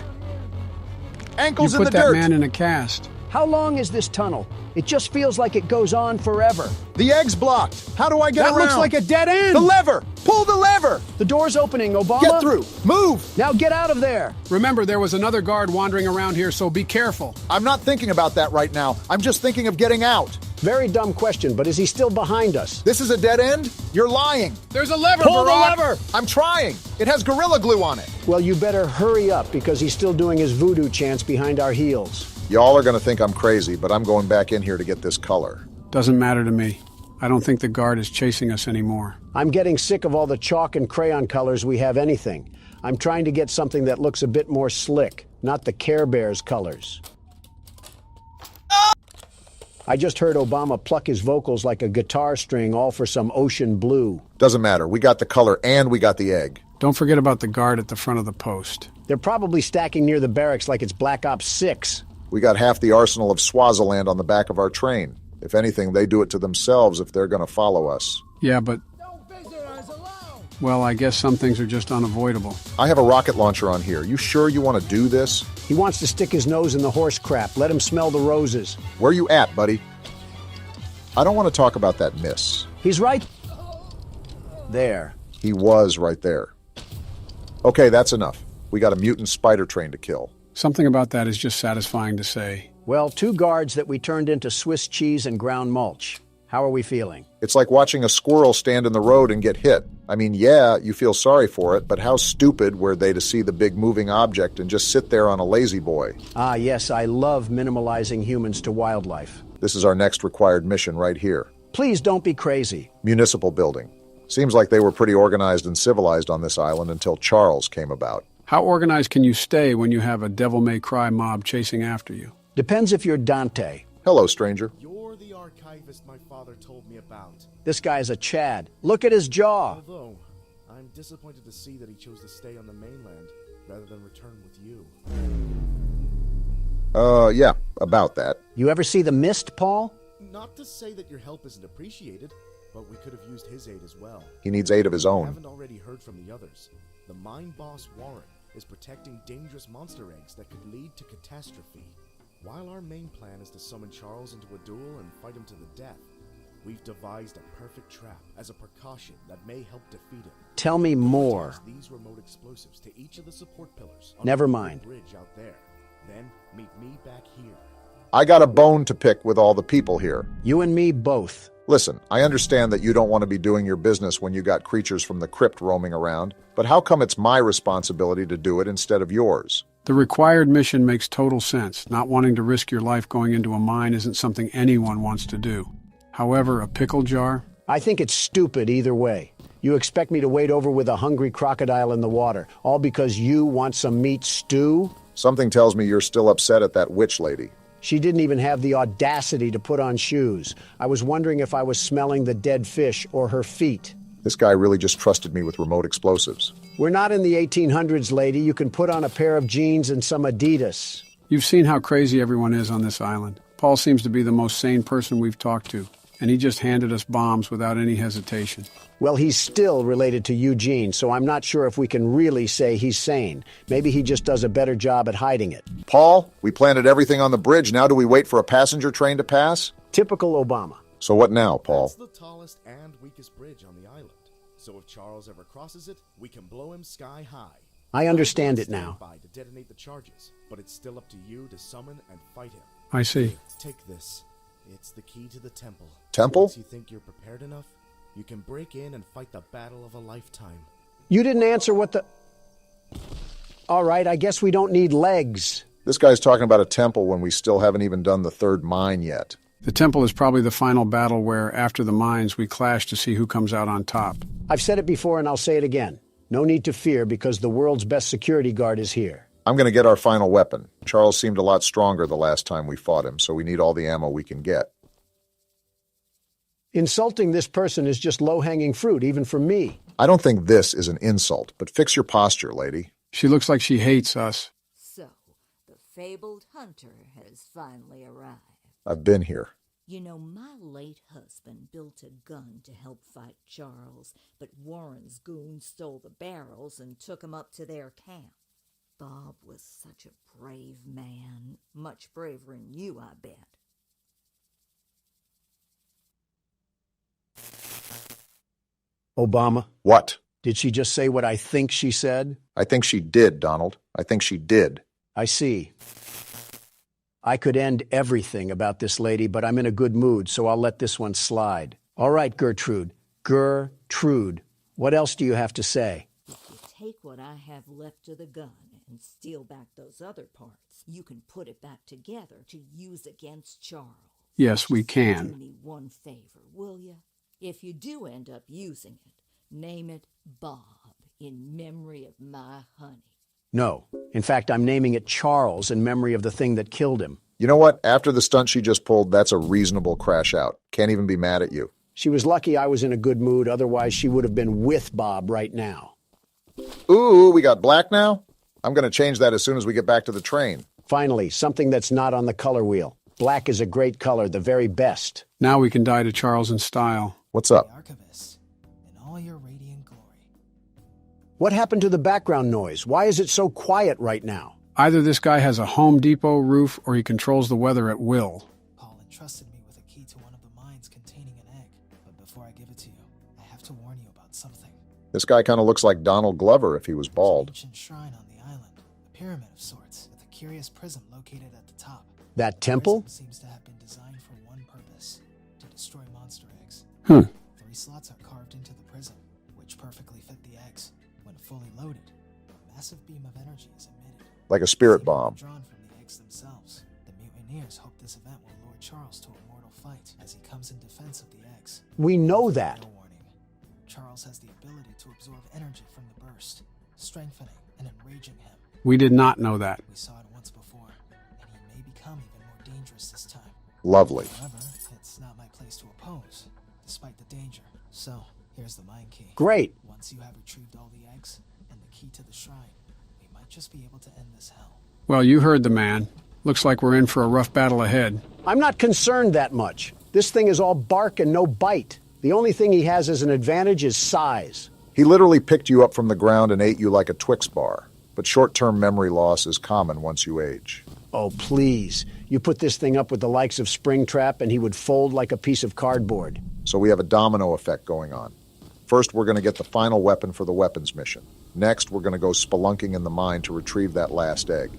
Ankles You in put the that dirt! man in a cast. How long is this tunnel? It just feels like it goes on forever. The egg's blocked. How do I get That around? looks like a dead end! The lever! Pull the lever! The door's opening, Obama. Get through! Move! Now get out of there! Remember, there was another guard wandering around here, so be careful. I'm not thinking about that right now. I'm just thinking of getting out. Very dumb question, but is he still behind us? This is a dead end? You're lying. There's a lever, Pull the Barack! lever! I'm trying. It has Gorilla Glue on it. Well, you better hurry up because he's still doing his voodoo chants behind our heels. Y'all are gonna think I'm crazy, but I'm going back in here to get this color. Doesn't matter to me. I don't think the guard is chasing us anymore. I'm getting sick of all the chalk and crayon colors we have anything. I'm trying to get something that looks a bit more slick, not the Care Bears colors. I just heard Obama pluck his vocals like a guitar string, all for some ocean blue. Doesn't matter. We got the color and we got the egg. Don't forget about the guard at the front of the post. They're probably stacking near the barracks like it's Black Ops 6. We got half the arsenal of Swaziland on the back of our train. If anything, they do it to themselves if they're gonna follow us. Yeah, but... Well, I guess some things are just unavoidable. I have a rocket launcher on here. You sure you want to do this? He wants to stick his nose in the horse crap. Let him smell the roses. Where you at, buddy? I don't want to talk about that miss. He's right there. He was right there. Okay, that's enough. We got a mutant spider train to kill. Something about that is just satisfying to say. Well, 2 guards that we turned into Swiss cheese and ground mulch. How are we feeling? It's like watching a squirrel stand in the road and get hit. I mean, yeah, you feel sorry for it, but how stupid were they to see the big moving object and just sit there on a lazy boy? Ah, yes, I love minimalizing humans to wildlife. This is our next required mission right here. Please don't be crazy. Municipal building. Seems like they were pretty organized and civilized on this island until Charles came about. How organized can you stay when you have a devil-may-cry mob chasing after you? Depends if you're Dante. Hello, stranger. You're the archivist my father told me about. This guy's a Chad. Look at his jaw. Although, I'm disappointed to see that he chose to stay on the mainland rather than return with you. Yeah, about that. You ever see The Mist, Paul? Not to say that your help isn't appreciated, but we could have used his aid as well. He needs aid of his I own. haven't already heard from the others. The mine boss Warren is protecting dangerous monster eggs that could lead to catastrophe. While our main plan is to summon Charles into a duel and fight him to the death, we've devised a perfect trap as a precaution that may help defeat him. Tell me more. Attach these remote explosives to each of the support pillars. Never on the mind. bridge out there. Then meet me back here. I got a bone to pick with all the people here. You and me both. Listen, I understand that you don't want to be doing your business when you got creatures from the crypt roaming around, but how come it's my responsibility to do it instead of yours? The required mission makes total sense. Not wanting to risk your life going into a mine isn't something anyone wants to do. However, a pickle jar? I think it's stupid either way. You expect me to wade over with a hungry crocodile in the water, all because you want some meat stew? Something tells me you're still upset at that witch lady. She didn't even have the audacity to put on shoes. I was wondering if I was smelling the dead fish or her feet. This guy really just trusted me with remote explosives. We're not in the 1800s, lady. You can put on a pair of jeans and some Adidas. You've seen how crazy everyone is on this island. Paul seems to be the most sane person we've talked to, and he just handed us bombs without any hesitation. Well, he's still related to Eugene, so I'm not sure if we can really say he's sane. Maybe he just does a better job at hiding it. Paul, we planted everything on the bridge. Now do we wait for a passenger train to pass? Typical Obama. So what now, Paul? That's the tallest and weakest bridge on the island. So if Charles ever crosses it, we can blow him sky high. I understand it now. By to detonate the charges, but it's still up to you to summon and fight him. I see. Take this. It's the key to the temple. Temple? Once you think you're prepared enough, you can break in and fight the battle of a lifetime. You didn't answer what the... All right, I guess we don't need legs. This guy's talking about a temple when we still haven't even done the third mine yet. The temple is probably the final battle where, after the mines, we clash to see who comes out on top. I've said it before and I'll say it again. No need to fear because the world's best security guard is here. I'm going to get our final weapon. Charles seemed a lot stronger the last time we fought him, so we need all the ammo we can get. Insulting this person is just low-hanging fruit, even for me. I don't think this is an insult, but fix your posture, lady. She looks like she hates us. So, the fabled hunter has finally arrived. I've been here. You know, my late husband built a gun to help fight Charles, but Warren's goons stole the barrels and took him up to their camp. Bob was such a brave man. Much braver than you, I bet. Obama? What? Did she just say what I think she said? I think she did, Donald. I think she did. I see. I could end everything about this lady, but I'm in a good mood, so I'll let this one slide. All right, Gertrude. Gertrude. What else do you have to say? If you take what I have left of the gun and steal back those other parts, you can put it back together to use against Charles. Yes, we Do can. me one favor, will you? If you do end up using it, name it Bob in memory of my honey. No. In fact, I'm naming it Charles in memory of the thing that killed him. You know what? After the stunt she just pulled, that's a reasonable crash out. Can't even be mad at you. She was lucky I was in a good mood, otherwise she would have been with Bob right now. Ooh, we got black now? I'm going to change that as soon as we get back to the train. Finally, something that's not on the color wheel. Black is a great color, the very best. Now we can die to Charles in style. What's up? Archivist, in all your radiant glory. What happened to the background noise? Why is it so quiet right now? Either this guy has a Home Depot roof or he controls the weather at will. Paul entrusted me with a key to one of the mines containing an egg. But before I give it to you, I have to warn you about something. This guy kind of looks like Donald Glover if he was bald. An ancient shrine on the island, a pyramid of sorts, with a curious prism located at the top. That temple? The prism seems to have been designed for one purpose, to destroy monster eggs. 3 slots are carved into the prism, which perfectly fit the eggs. When fully loaded, a massive beam of energy is emitted. Like a spirit bomb. Drawn from the eggs themselves. The mutineers hope this event will lure Charles to a mortal fight as he comes in defense of the eggs. We know that. No warning. Charles has the ability to absorb energy from the burst, strengthening and enraging him. We did not know that. We saw it once before, and he may become even more dangerous this time. Lovely. However, it's not my place to oppose, despite the danger. So, here's the mine key. Great. Once you have retrieved all the eggs and the key to the shrine, we might just be able to end this hell. Well, you heard the man. Looks like we're in for a rough battle ahead. I'm not concerned that much. This thing is all bark and no bite. The only thing he has as an advantage is size. He literally picked you up from the ground and ate you like a Twix bar. But short-term memory loss is common once you age. Oh, please. You put this thing up with the likes of Springtrap and he would fold like a piece of cardboard. So we have a domino effect going on. First, we're going to get the final weapon for the weapons mission. Next, we're going to go spelunking in the mine to retrieve that last egg.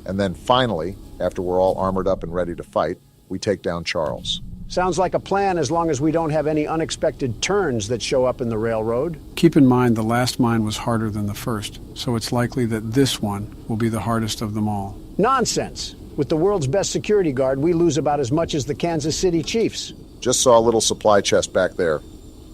And then finally, after we're all armored up and ready to fight, we take down Charles. Sounds like a plan as long as we don't have any unexpected turns that show up in the railroad. Keep in mind the last mine was harder than the first, so it's likely that this one will be the hardest of them all. Nonsense. With the world's best security guard, we lose about as much as the Kansas City Chiefs. Just saw a little supply chest back there.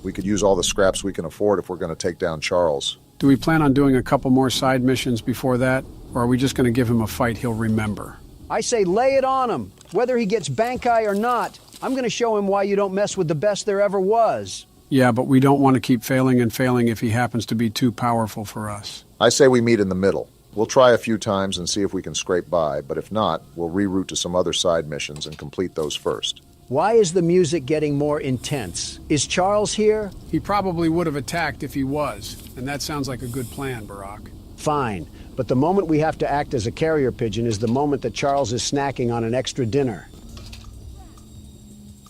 We could use all the scraps we can afford if we're going to take down Charles. Do we plan on doing a couple more side missions before that, or are we just going to give him a fight he'll remember? I say lay it on him. Whether he gets Bankai or not, I'm going to show him why you don't mess with the best there ever was. Yeah, but we don't want to keep failing and failing if he happens to be too powerful for us. I say we meet in the middle. We'll try a few times and see if we can scrape by, but if not, we'll reroute to some other side missions and complete those first. Why is the music getting more intense? Is Charles here? He probably would have attacked if he was, and that sounds like a good plan, Barack. Fine, but the moment we have to act as a carrier pigeon is the moment that Charles is snacking on an extra dinner.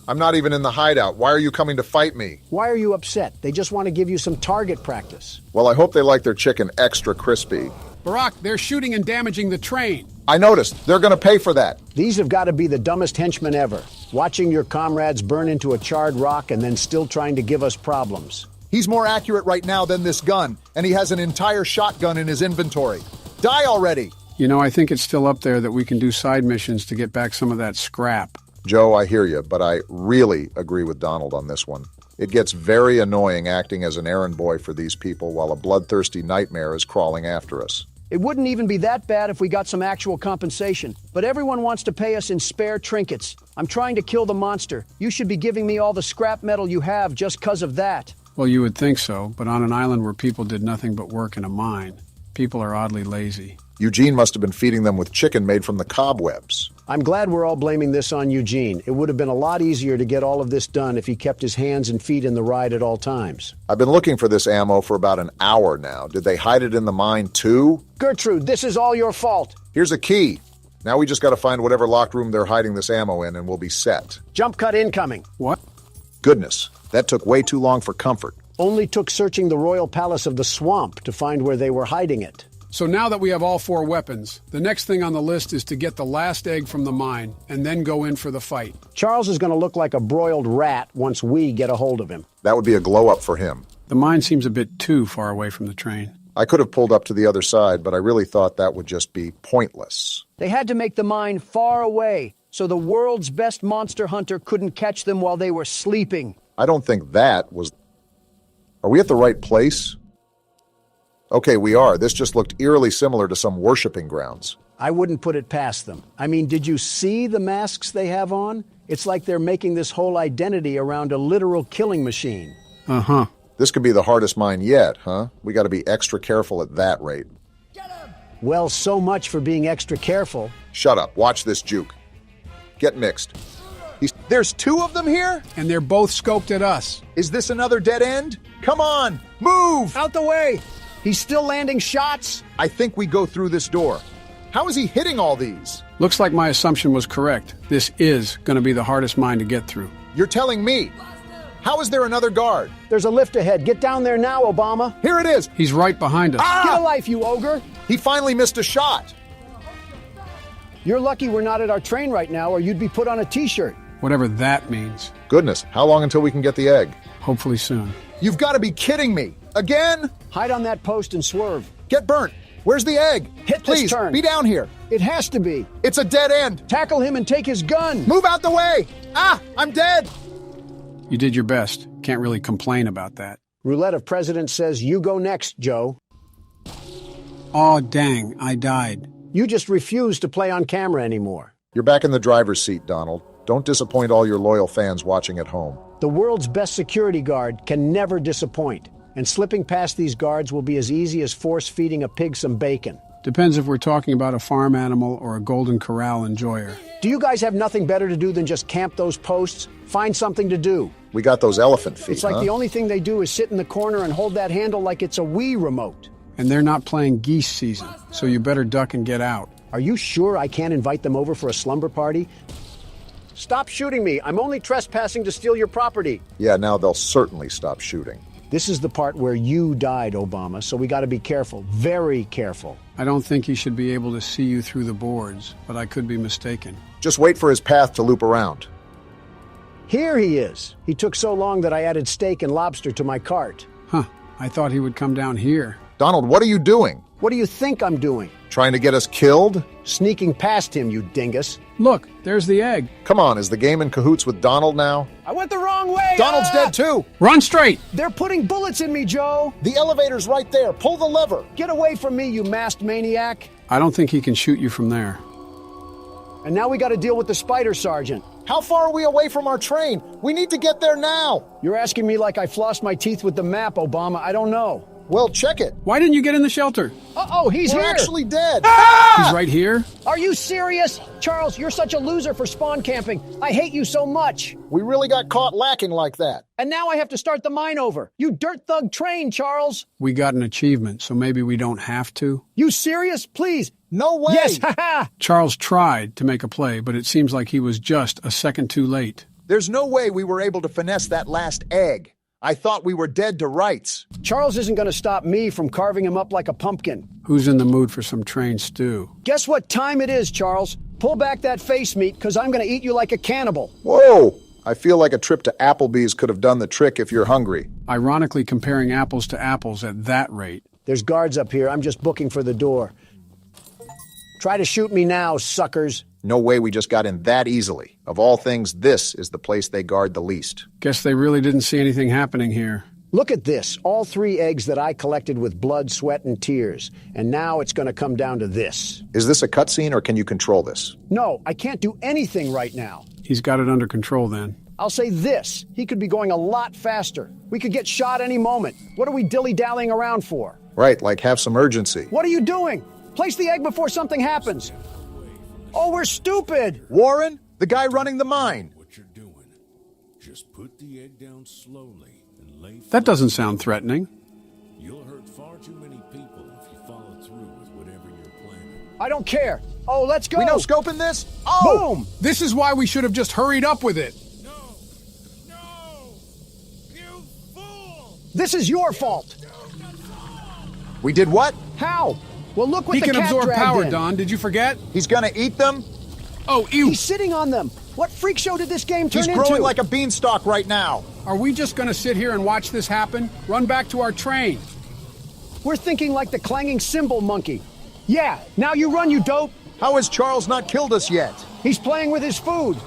I'm not even in the hideout. Why are you coming to fight me? Why are you upset? They just want to give you some target practice. Well, I hope they like their chicken extra crispy. Barack, they're shooting and damaging the train. I noticed. They're going to pay for that. These have got to be the dumbest henchmen ever. Watching your comrades burn into a charred rock and then still trying to give us problems. He's more accurate right now than this gun, and he has an entire shotgun in his inventory. Die already! You know, I think it's still up there that we can do side missions to get back some of that scrap. Joe, I hear you, but I really agree with Donald on this one. It gets very annoying acting as an errand boy for these people while a bloodthirsty nightmare is crawling after us. It wouldn't even be that bad if we got some actual compensation. But everyone wants to pay us in spare trinkets. I'm trying to kill the monster. You should be giving me all the scrap metal you have just 'cause of that. Well, you would think so, but on an island where people did nothing but work in a mine, people are oddly lazy. Eugene must have been feeding them with chicken made from the cobwebs. I'm glad we're all blaming this on Eugene. It would have been a lot easier to get all of this done if he kept his hands and feet in the ride at all times. I've been looking for this ammo for about an hour now. Did they hide it in the mine too? Gertrude, this is all your fault. Here's a key. Now we just got to find whatever locked room they're hiding this ammo in and we'll be set. Jump cut incoming. What? Goodness, that took way too long for comfort. Only took searching the royal palace of the swamp to find where they were hiding it. So now that we have all 4 weapons, the next thing on the list is to get the last egg from the mine and then go in for the fight. Charles is going to look like a broiled rat once we get a hold of him. That would be a glow-up for him. The mine seems a bit too far away from the train. I could have pulled up to the other side, but I really thought that would just be pointless. They had to make the mine far away, so the world's best monster hunter couldn't catch them while they were sleeping. I don't think that was... Are we at the right place? Okay, we are. This just looked eerily similar to some worshipping grounds. I wouldn't put it past them. I mean, did you see the masks they have on? It's like they're making this whole identity around a literal killing machine. Uh-huh. This could be the hardest mine yet, huh? We gotta be extra careful at that rate. Well, so much for being extra careful. Shut up. Watch this juke. Get mixed. There's 2 of them here? And they're both scoped at us. Is this another dead end? Come on! Move! Out the way! He's still landing shots? I think we go through this door. How is he hitting all these? Looks like my assumption was correct. This is going to be the hardest mine to get through. You're telling me? How is there another guard? There's a lift ahead. Get down there now, Obama. Here it is. He's right behind us. Get a life, you ogre. He finally missed a shot. You're lucky we're not at our train right now, or you'd be put on a T-shirt. Whatever that means. Goodness, how long until we can get the egg? Hopefully soon. You've got to be kidding me. Again? Hide on that post and swerve. Get burnt. Where's the egg? Hit Please, this turn. be down here. It has to be. It's a dead end. Tackle him and take his gun. Move out the way. Ah, I'm dead. You did your best. Can't really complain about that. Roulette of President says you go next, Joe. Aw, dang, I died. You just refuse to play on camera anymore. You're back in the driver's seat, Donald. Don't disappoint all your loyal fans watching at home. The world's best security guard can never disappoint. And slipping past these guards will be as easy as force-feeding a pig some bacon. Depends if we're talking about a farm animal or a Golden Corral enjoyer. Do you guys have nothing better to do than just camp those posts? Find something to do. We got those elephant feet, It's like the only thing they do is sit in the corner and hold that handle like it's a Wii remote. And they're not playing geese season, so you better duck and get out. Are you sure I can't invite them over for a slumber party? Stop shooting me. I'm only trespassing to steal your property. Yeah, now they'll certainly stop shooting. This is the part where you died, Obama, so we got to be careful. Very careful. I don't think he should be able to see you through the boards, but I could be mistaken. Just wait for his path to loop around. Here he is. He took so long that I added steak and lobster to my cart. Huh. I thought he would come down here. Donald, what are you doing? What do you think I'm doing? Trying to get us killed? Sneaking past him, you dingus. Look, there's the egg. Come on, is the game in cahoots with Donald now? I went the wrong way! Donald's dead too! Run straight! They're putting bullets in me, Joe! The elevator's right there. Pull the lever. Get away from me, you masked maniac! I don't think he can shoot you from there. And now we got to deal with the spider sergeant. How far are we away from our train? We need to get there now. You're asking me like I flossed my teeth with the map, Obama. I don't know. Well, check it. Why didn't you get in the shelter? Uh-oh, he's We're here! actually dead. He's right here? Are you serious? Charles, you're such a loser for spawn camping. I hate you so much. We really got caught lacking like that. And now I have to start the mine over. You dirt thug train, Charles. We got an achievement, so maybe we don't have to. You serious? Please. No way. Yes, haha. Charles tried to make a play, but it seems like he was just a second too late. There's no way we were able to finesse that last egg. I thought we were dead to rights. Charles isn't going to stop me from carving him up like a pumpkin. Who's in the mood for some train stew? Guess what time it is, Charles? Pull back that face meat, because I'm going to eat you like a cannibal. Whoa! I feel like a trip to Applebee's could have done the trick if you're hungry. Ironically comparing apples to apples at that rate. There's guards up here. I'm just booking for the door. Try to shoot me now, suckers. No way we just got in that easily. Of all things, this is the place they guard the least. Guess they really didn't see anything happening here. Look at this. All 3 eggs that I collected with blood, sweat, and tears. And now it's going to come down to this. Is this a cutscene or can you control this? No, I can't do anything right now. He's got it under control then. I'll say this. He could be going a lot faster. We could get shot any moment. What are we dilly-dallying around for? Right, like have some urgency. What are you doing? Place the egg before something happens. Oh, we're stupid! Warren, the guy running the mine. What you're doing, just put the egg down slowly and lay flat. That doesn't sound threatening. You'll hurt far too many people if you follow through with whatever you're planning. I don't care. Oh, let's go. We no scoping this? Oh! Boom! This is why we should have just hurried up with it. No! You fool! This is your fault. We did what? How? Well, look what He the can cat absorb dragged power, in. Don. Did you forget? He's gonna eat them? Oh, ew. He's sitting on them. What freak show did this game turn He's into? growing like a beanstalk right now. Are we just gonna sit here and watch this happen? Run back to our train. We're thinking like the clanging cymbal monkey. Yeah, now you run, you dope. How has Charles not killed us yet? He's playing with his food.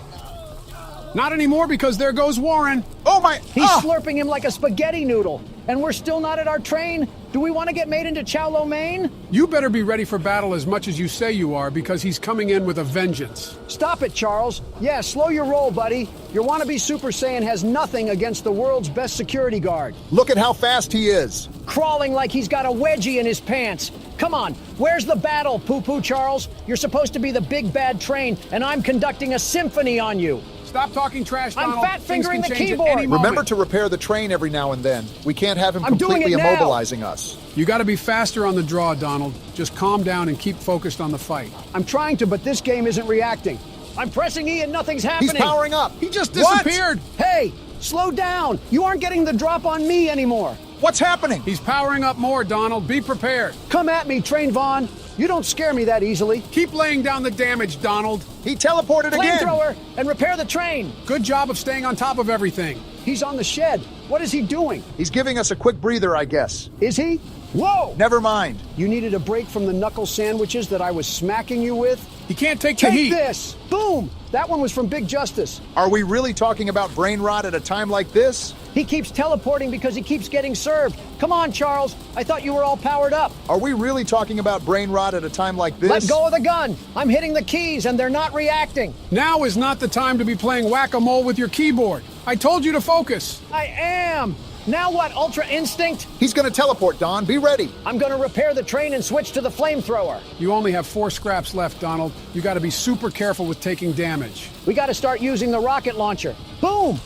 Not anymore, because there goes Warren. Oh my... He's slurping him like a spaghetti noodle. And we're still not at our train? Do we want to get made into chow lo mein? You better be ready for battle as much as you say you are, because he's coming in with a vengeance. Stop it, Charles. Yeah, slow your roll, buddy. Your wannabe Super Saiyan has nothing against the world's best security guard. Look at how fast he is. Crawling like he's got a wedgie in his pants. Come on, where's the battle, Poo-Poo Charles? You're supposed to be the big bad train, and I'm conducting a symphony on you. Stop talking trash, Donald. I'm fat-fingering the keyboard. Remember to repair the train every now and then. We can't have him completely immobilizing us. You gotta be faster on the draw, Donald. Just calm down and keep focused on the fight. I'm trying to, but this game isn't reacting. I'm pressing E and nothing's happening. He's powering up. He just disappeared. Hey, slow down. You aren't getting the drop on me anymore. What's happening? He's powering up more, Donald. Be prepared. Come at me, Train Vaughn. You don't scare me that easily. Keep laying down the damage, Donald. He teleported again. Flamethrower and repair the train. Good job of staying on top of everything. He's on the shed. What is he doing? He's giving us a quick breather, I guess. Is he? Whoa! Never mind. You needed a break from the knuckle sandwiches that I was smacking you with? He can't take the heat. Take this! Boom! That one was from Big Justice. Are we really talking about brain rot at a time like this? He keeps teleporting because he keeps getting served. Come on, Charles. I thought you were all powered up. Are we really talking about brain rot at a time like this? Let go of the gun. I'm hitting the keys and they're not reacting. Now is not the time to be playing whack-a-mole with your keyboard. I told you to focus. I am. Now what, Ultra Instinct? He's gonna teleport, Don. Be ready. I'm gonna repair the train and switch to the flamethrower. You only have 4 scraps left, Donald. You gotta be super careful with taking damage. We gotta start using the rocket launcher. Boom!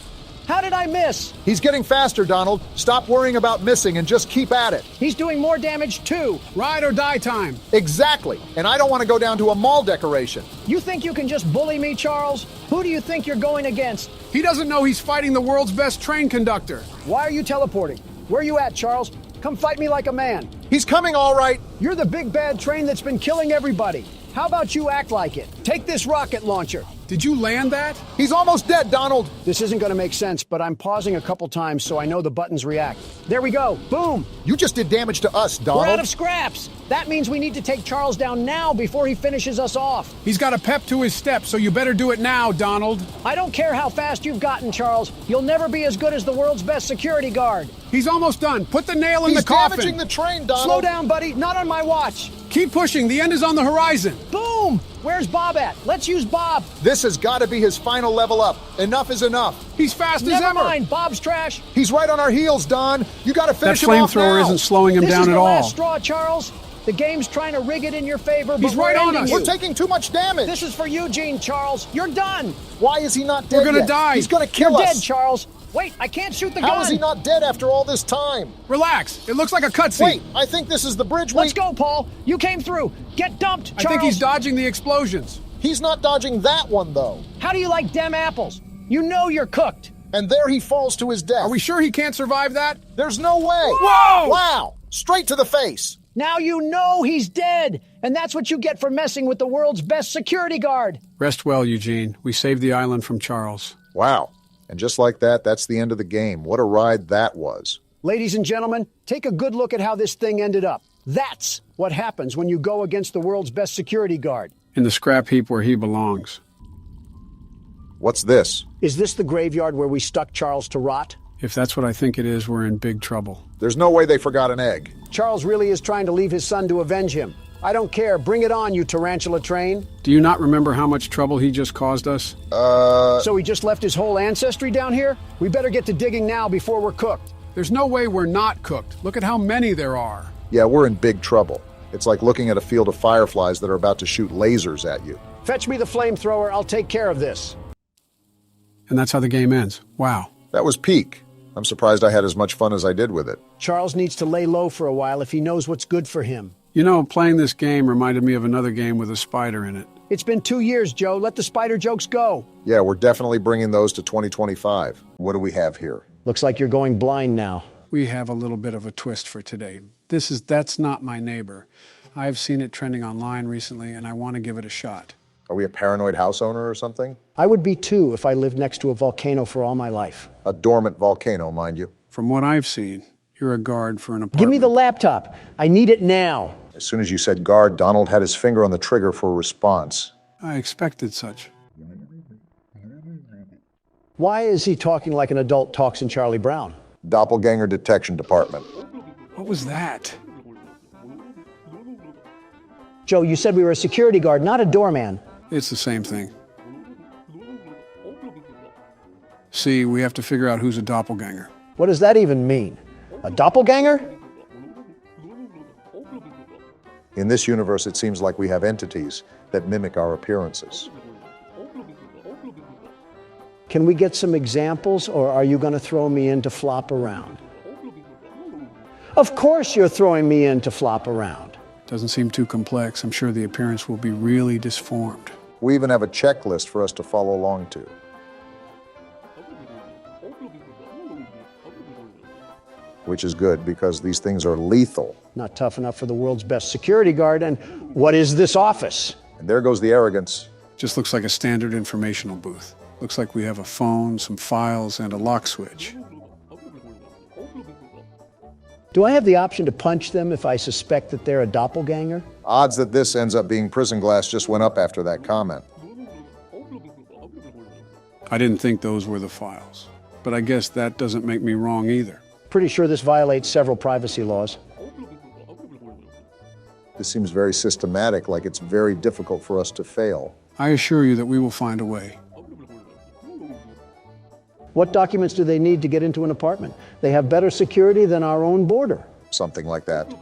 How did I miss? He's getting faster, Donald. Stop worrying about missing and just keep at it. He's doing more damage too. Ride or die time. Exactly. And I don't want to go down to a mall decoration. You think you can just bully me, Charles? Who do you think you're going against? He doesn't know he's fighting the world's best train conductor. Why are you teleporting? Where are you at, Charles? Come fight me like a man. He's coming all right. You're the big bad train that's been killing everybody. How about you act like it? Take this rocket launcher. Did you land that? He's almost dead, Donald. This isn't going to make sense, but I'm pausing a couple times so I know the buttons react. There we go. Boom. You just did damage to us, Donald. We're out of scraps. That means we need to take Charles down now before he finishes us off. He's got a pep to his step, so you better do it now, Donald. I don't care how fast you've gotten, Charles. You'll never be as good as the world's best security guard. He's almost done. Put the nail in the coffin. He's damaging the train, Donald. Slow down, buddy. Not on my watch. Keep pushing. The end is on the horizon. Boom! Where's Bob at? Let's use Bob. This has got to be his final level up. Enough is enough. He's fast as Never ever. mind. Bob's trash. He's right on our heels, Don. You got to finish That him off now. flamethrower isn't slowing him This down is at the all. last straw, Charles. The game's trying to rig it in your favor, but He's right we're on ending us. you. We're taking too much damage. This is for Eugene, Charles. You're done. Why is he not dead We're gonna yet? die. He's going to kill You're us. dead, Charles. Wait, I can't shoot the gun. How is he not dead after all this time? Relax. It looks like a cutscene. Wait, I think this is the bridge Let's go, Paul. You came through. Get dumped, Charles. I think he's dodging the explosions. He's not dodging that one, though. How do you like dem apples? You know you're cooked. And there he falls to his death. Are we sure he can't survive that? There's no way. Whoa! Wow! Straight to the face. Now you know he's dead. And that's what you get for messing with the world's best security guard. Rest well, Eugene. We saved the island from Charles. Wow. And just like that, that's the end of the game. What a ride that was. Ladies and gentlemen, take a good look at how this thing ended up. That's what happens when you go against the world's best security guard. In the scrap heap where he belongs. What's this? Is this the graveyard where we stuck Charles to rot? If that's what I think it is, we're in big trouble. There's no way they forgot an egg. Charles really is trying to leave his son to avenge him. I don't care. Bring it on, you tarantula train. Do you not remember how much trouble he just caused us? So he just left his whole ancestry down here? We better get to digging now before we're cooked. There's no way we're not cooked. Look at how many there are. Yeah, we're in big trouble. It's like looking at a field of fireflies that are about to shoot lasers at you. Fetch me the flamethrower. I'll take care of this. And that's how the game ends. Wow. That was peak. I'm surprised I had as much fun as I did with it. Charles needs to lay low for a while if he knows what's good for him. You know, playing this game reminded me of another game with a spider in it. It's been 2 years, Joe. Let the spider jokes go. Yeah, we're definitely bringing those to 2025. What do we have here? Looks like you're going blind now. We have a little bit of a twist for today. That's not my neighbor. I've seen it trending online recently, and I want to give it a shot. Are we a paranoid house owner or something? I would be too if I lived next to a volcano for all my life. A dormant volcano, mind you. From what I've seen, you're a guard for an apartment. Give me the laptop. I need it now. As soon as you said guard, Donald had his finger on the trigger for a response. I expected such. Why is he talking like an adult talks in Charlie Brown? Doppelganger Detection Department. What was that? Joe, you said we were a security guard, not a doorman. It's the same thing. See, we have to figure out who's a doppelganger. What does that even mean? A doppelganger? In this universe, it seems like we have entities that mimic our appearances. Can we get some examples, or are you going to throw me in to flop around? Of course you're throwing me in to flop around. Doesn't seem too complex. I'm sure the appearance will be really disformed. We even have a checklist for us to follow along to. Which is good, because these things are lethal. Not tough enough for the world's best security guard, and what is this office? And there goes the arrogance. Just looks like a standard informational booth. Looks like we have a phone, some files, and a lock switch. Do I have the option to punch them if I suspect that they're a doppelganger? Odds that this ends up being prison glass just went up after that comment. I didn't think those were the files, but I guess that doesn't make me wrong either. Pretty sure this violates several privacy laws. This seems very systematic, like it's very difficult for us to fail. I assure you that we will find a way. What documents do they need to get into an apartment? They have better security than our own border. Something like that.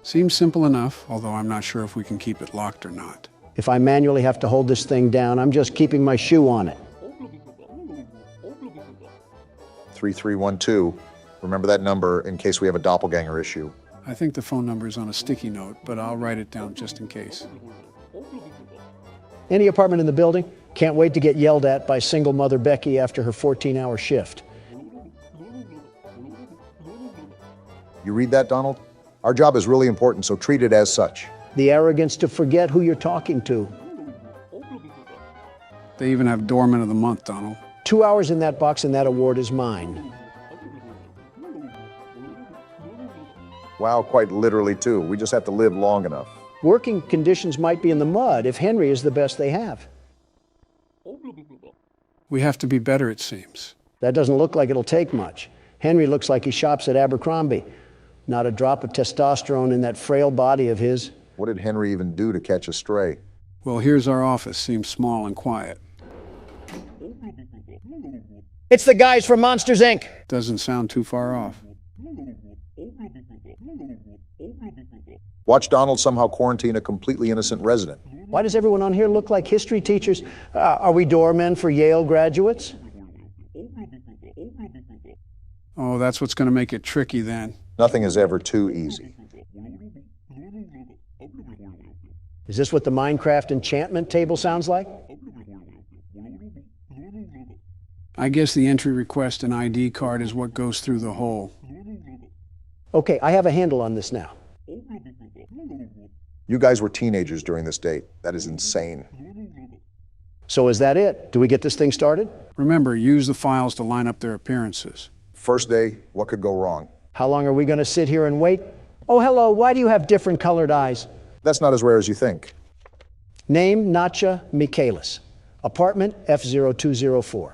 Seems simple enough, although I'm not sure if we can keep it locked or not. If I manually have to hold this thing down, I'm just keeping my shoe on it. 3312. Remember that number in case we have a doppelganger issue. I think the phone number is on a sticky note, but I'll write it down just in case. Any apartment in the building? Can't wait to get yelled at by single mother Becky after her 14-hour shift. You read that, Donald? Our job is really important, so treat it as such. The arrogance to forget who you're talking to. They even have Doorman of the Month, Donald. 2 hours in that box and that award is mine. Wow, quite literally too. We just have to live long enough. Working conditions might be in the mud if Henry is the best they have. We have to be better, it seems. That doesn't look like it'll take much. Henry looks like he shops at Abercrombie. Not a drop of testosterone in that frail body of his. What did Henry even do to catch a stray? Well, here's our office. Seems small and quiet. It's the guys from Monsters, Inc. Doesn't sound too far off. Watch Donald somehow quarantine a completely innocent resident. Why does everyone on here look like history teachers? Are we doormen for Yale graduates? Oh, that's what's going to make it tricky then. Nothing is ever too easy. Is this what the Minecraft enchantment table sounds like? I guess the entry request and ID card is what goes through the hole. Okay, I have a handle on this now. You guys were teenagers during this date. That is insane. So is that it? Do we get this thing started? Remember, use the files to line up their appearances. First day, what could go wrong? How long are we going to sit here and wait? Oh, hello, why do you have different colored eyes? That's not as rare as you think. Name, Natcha Michaelis. Apartment F0204.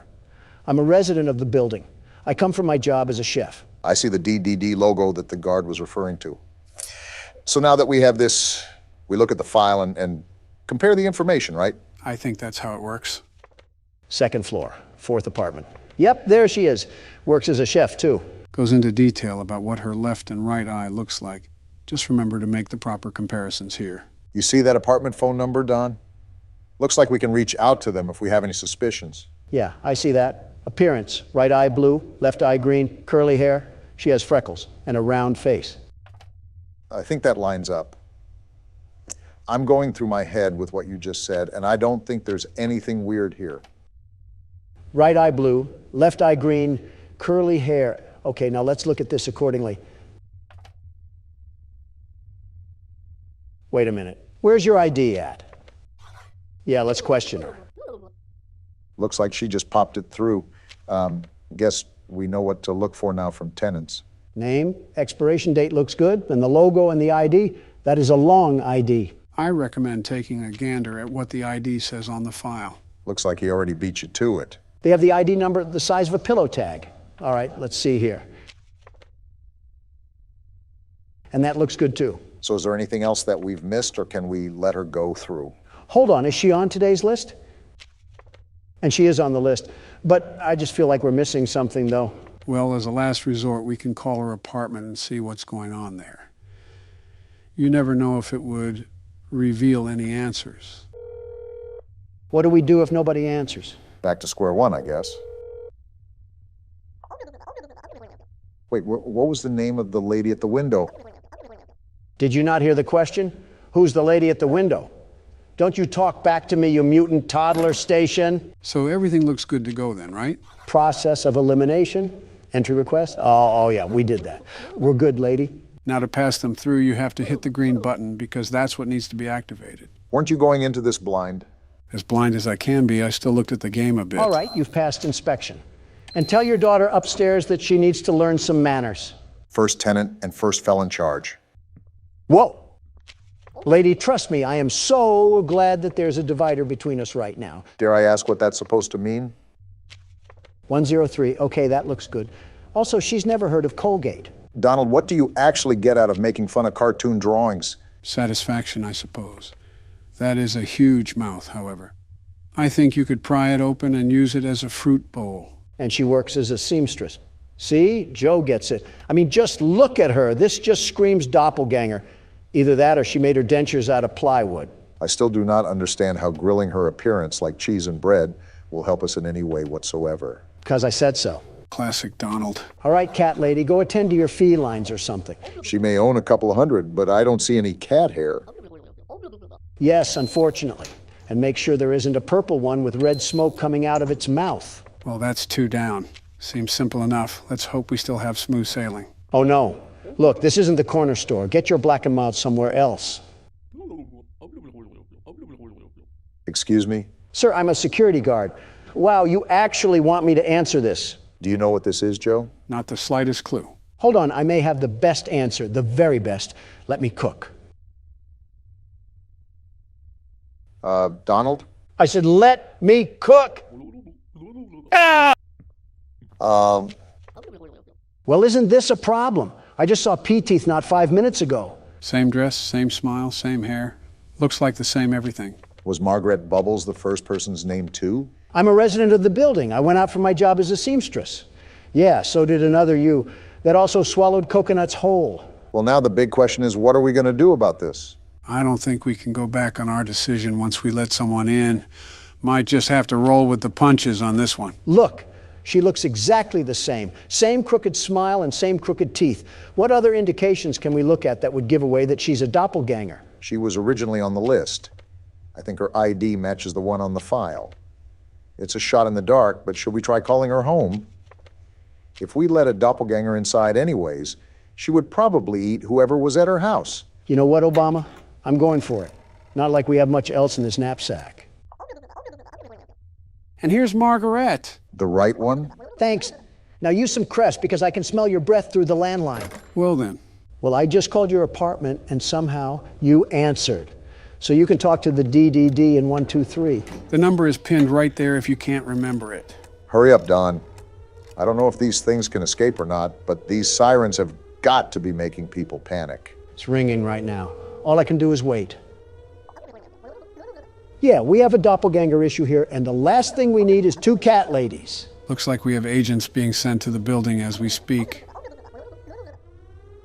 I'm a resident of the building. I come from my job as a chef. I see the DDD logo that the guard was referring to. So now that we have this, we look at the file and compare the information, right? I think that's how it works. Second floor, fourth apartment. Yep, there she is. Works as a chef, too. Goes into detail about what her left and right eye looks like. Just remember to make the proper comparisons here. You see that apartment phone number, Don? Looks like we can reach out to them if we have any suspicions. Yeah, I see that. Appearance, right eye blue, left eye green, curly hair. She has freckles and a round face. I think that lines up. I'm going through my head with what you just said, and I don't think there's anything weird here. Right eye blue, left eye green, curly hair. Okay, now let's look at this accordingly. Wait a minute. Where's your ID at? Yeah, let's question her. Looks like she just popped it through. Guess we know what to look for now from tenants. Name, expiration date looks good, and the logo and the ID, that is a long ID. I recommend taking a gander at what the ID says on the file. Looks like he already beat you to it. They have the ID number the size of a pillow tag. All right, let's see here. And that looks good too. So is there anything else that we've missed, or can we let her go through? Hold on, is she on today's list? And she is on the list, but I just feel like we're missing something though. Well, as a last resort, we can call her apartment and see what's going on there. You never know if it would reveal any answers. What do we do if nobody answers? Back to square one, I guess. Wait, what was the name of the lady at the window? Did you not hear the question? Who's the lady at the window? Don't you talk back to me, you mutant toddler station. So everything looks good to go then, right? Process of elimination, entry request. Oh yeah, we did that. We're good, lady. Now to pass them through, you have to hit the green button because that's what needs to be activated. Weren't you going into this blind? As blind as I can be, I still looked at the game a bit. All right, you've passed inspection. And tell your daughter upstairs that she needs to learn some manners. First tenant and first felon charge. Whoa! Lady, trust me, I am so glad that there's a divider between us right now. Dare I ask what that's supposed to mean? 103, okay, that looks good. Also, she's never heard of Colgate. Donald, what do you actually get out of making fun of cartoon drawings? Satisfaction, I suppose. That is a huge mouth, however. I think you could pry it open and use it as a fruit bowl. And she works as a seamstress. See, Joe gets it. I mean, just look at her. This just screams doppelganger. Either that or she made her dentures out of plywood. I still do not understand how grilling her appearance like cheese and bread will help us in any way whatsoever. Because I said so. Classic Donald. All right, cat lady, go attend to your felines or something. She may own a couple of hundred, but I don't see any cat hair. Yes, unfortunately. And make sure there isn't a purple one with red smoke coming out of its mouth. Well, that's 2 down. Seems simple enough. Let's hope we still have smooth sailing. Oh, no. Look, this isn't the corner store. Get your black and mild somewhere else. Excuse me? Sir, I'm a security guard. Wow, you actually want me to answer this. Do you know what this is, Joe? Not the slightest clue. Hold on, I may have the best answer, the very best. Let me cook. Donald? I said, let me cook. Ah! Well, isn't this a problem? I just saw P-Teeth not 5 minutes ago. Same dress, same smile, same hair. Looks like the same everything. Was Margaret Bubbles the first person's name too? I'm a resident of the building. I went out for my job as a seamstress. Yeah, so did another you that also swallowed coconuts whole. Well, now the big question is, what are we going to do about this? I don't think we can go back on our decision once we let someone in. Might just have to roll with the punches on this one. Look, she looks exactly the same. Same crooked smile and same crooked teeth. What other indications can we look at that would give away that she's a doppelganger? She was originally on the list. I think her ID matches the one on the file. It's a shot in the dark, but should we try calling her home? If we let a doppelganger inside anyways, she would probably eat whoever was at her house. You know what, Obama? I'm going for it. Not like we have much else in this knapsack. And here's Margaret. The right one? Thanks. Now use some Crest because I can smell your breath through the landline. Well then. Well, I just called your apartment and somehow you answered. So you can talk to the DDD in 123. The number is pinned right there if you can't remember it. Hurry up, Don. I don't know if these things can escape or not, but these sirens have got to be making people panic. It's ringing right now. All I can do is wait. Yeah, we have a doppelganger issue here, and the last thing we need is 2 cat ladies. Looks like we have agents being sent to the building as we speak.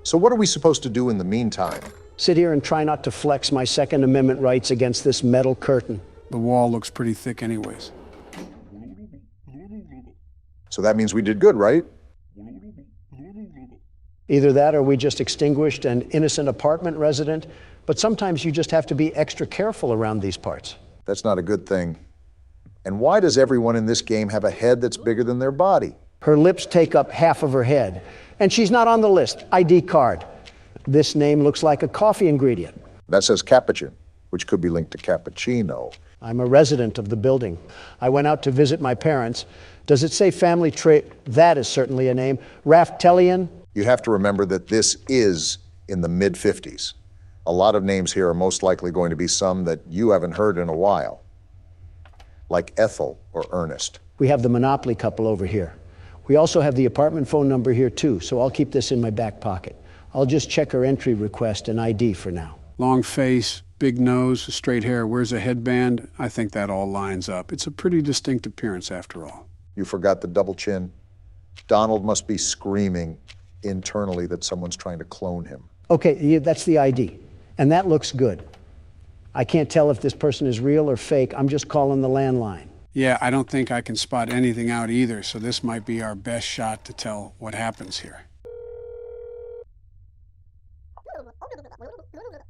So what are we supposed to do in the meantime? Sit here and try not to flex my Second Amendment rights against this metal curtain. The wall looks pretty thick anyways. So that means we did good, right? Either that or we just extinguished an innocent apartment resident, but sometimes you just have to be extra careful around these parts. That's not a good thing. And why does everyone in this game have a head that's bigger than their body? Her lips take up half of her head, and she's not on the list. ID card. This name looks like a coffee ingredient. That says Capuchin, which could be linked to cappuccino. I'm a resident of the building. I went out to visit my parents. Does it say family trait? That is certainly a name. Raftelian? You have to remember that this is in the mid-50s. A lot of names here are most likely going to be some that you haven't heard in a while, like Ethel or Ernest. We have the Monopoly couple over here. We also have the apartment phone number here too, so I'll keep this in my back pocket. I'll just check her entry request and ID for now. Long face, big nose, straight hair, wears a headband. I think that all lines up. It's a pretty distinct appearance after all. You forgot the double chin. Donald must be screaming internally that someone's trying to clone him. Okay, yeah, that's the ID, and that looks good. I can't tell if this person is real or fake. I'm just calling the landline. Yeah, I don't think I can spot anything out either, so this might be our best shot to tell what happens here.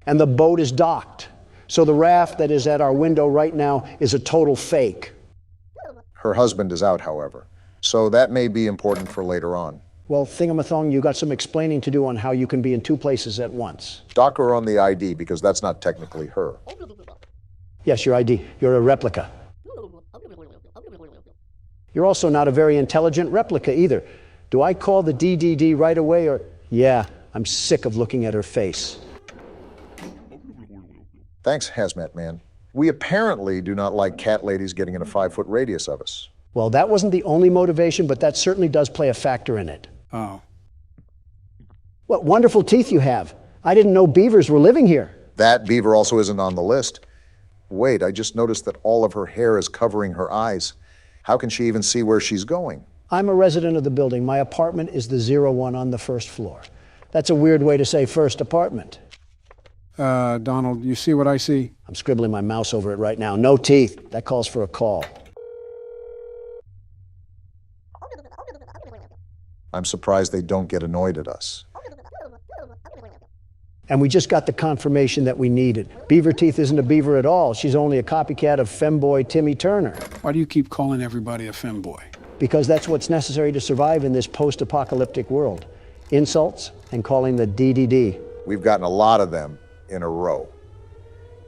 And the boat is docked. So the raft that is at our window right now is a total fake. Her husband is out, however, so that may be important for later on. Well, Thingamathong, you got some explaining to do on how you can be in two places at once. Dock her on the ID, because that's not technically her. Yes, your ID. You're a replica. You're also not a very intelligent replica either. Do I call the DDD right away or... Yeah, I'm sick of looking at her face. Thanks, Hazmat Man. We apparently do not like cat ladies getting in a 5-foot radius of us. Well, that wasn't the only motivation, but that certainly does play a factor in it. Oh. What wonderful teeth you have. I didn't know beavers were living here. That beaver also isn't on the list. Wait, I just noticed that all of her hair is covering her eyes. How can she even see where she's going? I'm a resident of the building. My apartment is the 01 on the first floor. That's a weird way to say first apartment. Donald, you see what I see? I'm scribbling my mouse over it right now. No teeth. That calls for a call. I'm surprised they don't get annoyed at us. And we just got the confirmation that we needed. Beaver Teeth isn't a beaver at all. She's only a copycat of femboy Timmy Turner. Why do you keep calling everybody a femboy? Because that's what's necessary to survive in this post-apocalyptic world. Insults and calling the DDD. We've gotten a lot of them in a row.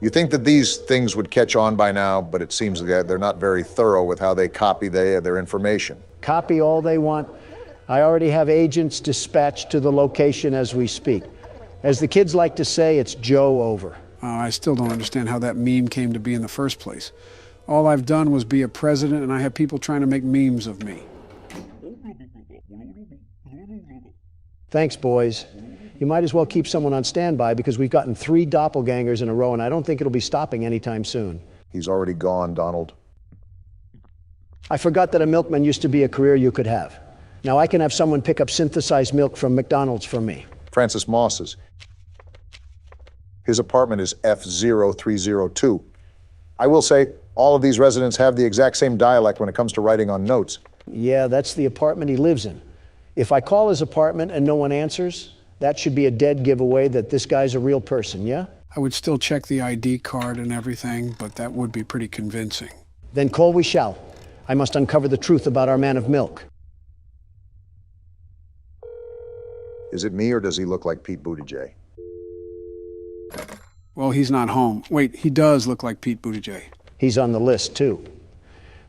You think that these things would catch on by now, but it seems that they're not very thorough with how they copy their information. Copy all they want. I already have agents dispatched to the location as we speak. As the kids like to say, it's Joe over. I still don't understand how that meme came to be in the first place. All I've done was be a president, and I have people trying to make memes of me. Thanks, boys. You might as well keep someone on standby because we've gotten 3 doppelgangers in a row, and I don't think it'll be stopping anytime soon. He's already gone, Donald. I forgot that a milkman used to be a career you could have. Now I can have someone pick up synthesized milk from McDonald's for me. Francis Moss's. His apartment is F0302. I will say, all of these residents have the exact same dialect when it comes to writing on notes. Yeah, that's the apartment he lives in. If I call his apartment and no one answers, that should be a dead giveaway that this guy's a real person, yeah? I would still check the ID card and everything, but that would be pretty convincing. Then call we shall. I must uncover the truth about our man of milk. Is it me, or does he look like Pete Buttigieg? Well, he's not home. Wait, he does look like Pete Buttigieg. He's on the list, too.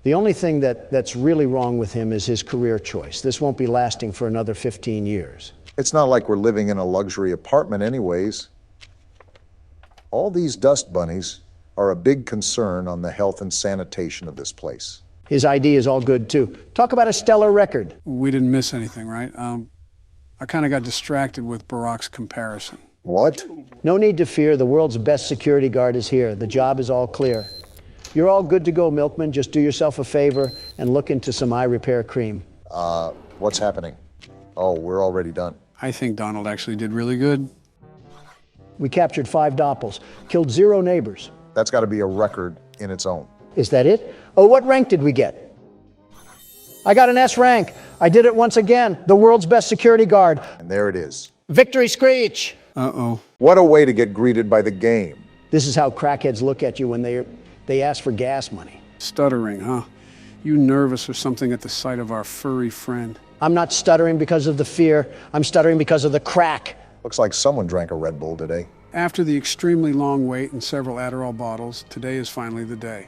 The only thing that's really wrong with him is his career choice. This won't be lasting for another 15 years. It's not like we're living in a luxury apartment anyways. All these dust bunnies are a big concern on the health and sanitation of this place. His ID is all good, too. Talk about a stellar record. We didn't miss anything, right? I kind of got distracted with Barack's comparison. What? No need to fear. The world's best security guard is here. The job is all clear. You're all good to go, Milkman. Just do yourself a favor and look into some eye repair cream. What's happening? Oh, we're already done. I think Donald actually did really good. We captured 5 doppels, killed 0 neighbors. That's got to be a record in its own. Is that it? Oh, what rank did we get? I got an S rank. I did it once again. The world's best security guard. And there it is. Victory screech! Uh-oh. What a way to get greeted by the game. This is how crackheads look at you when they ask for gas money. Stuttering, huh? You nervous or something at the sight of our furry friend? I'm not stuttering because of the fear. I'm stuttering because of the crack. Looks like someone drank a Red Bull today. After the extremely long wait and several Adderall bottles, today is finally the day.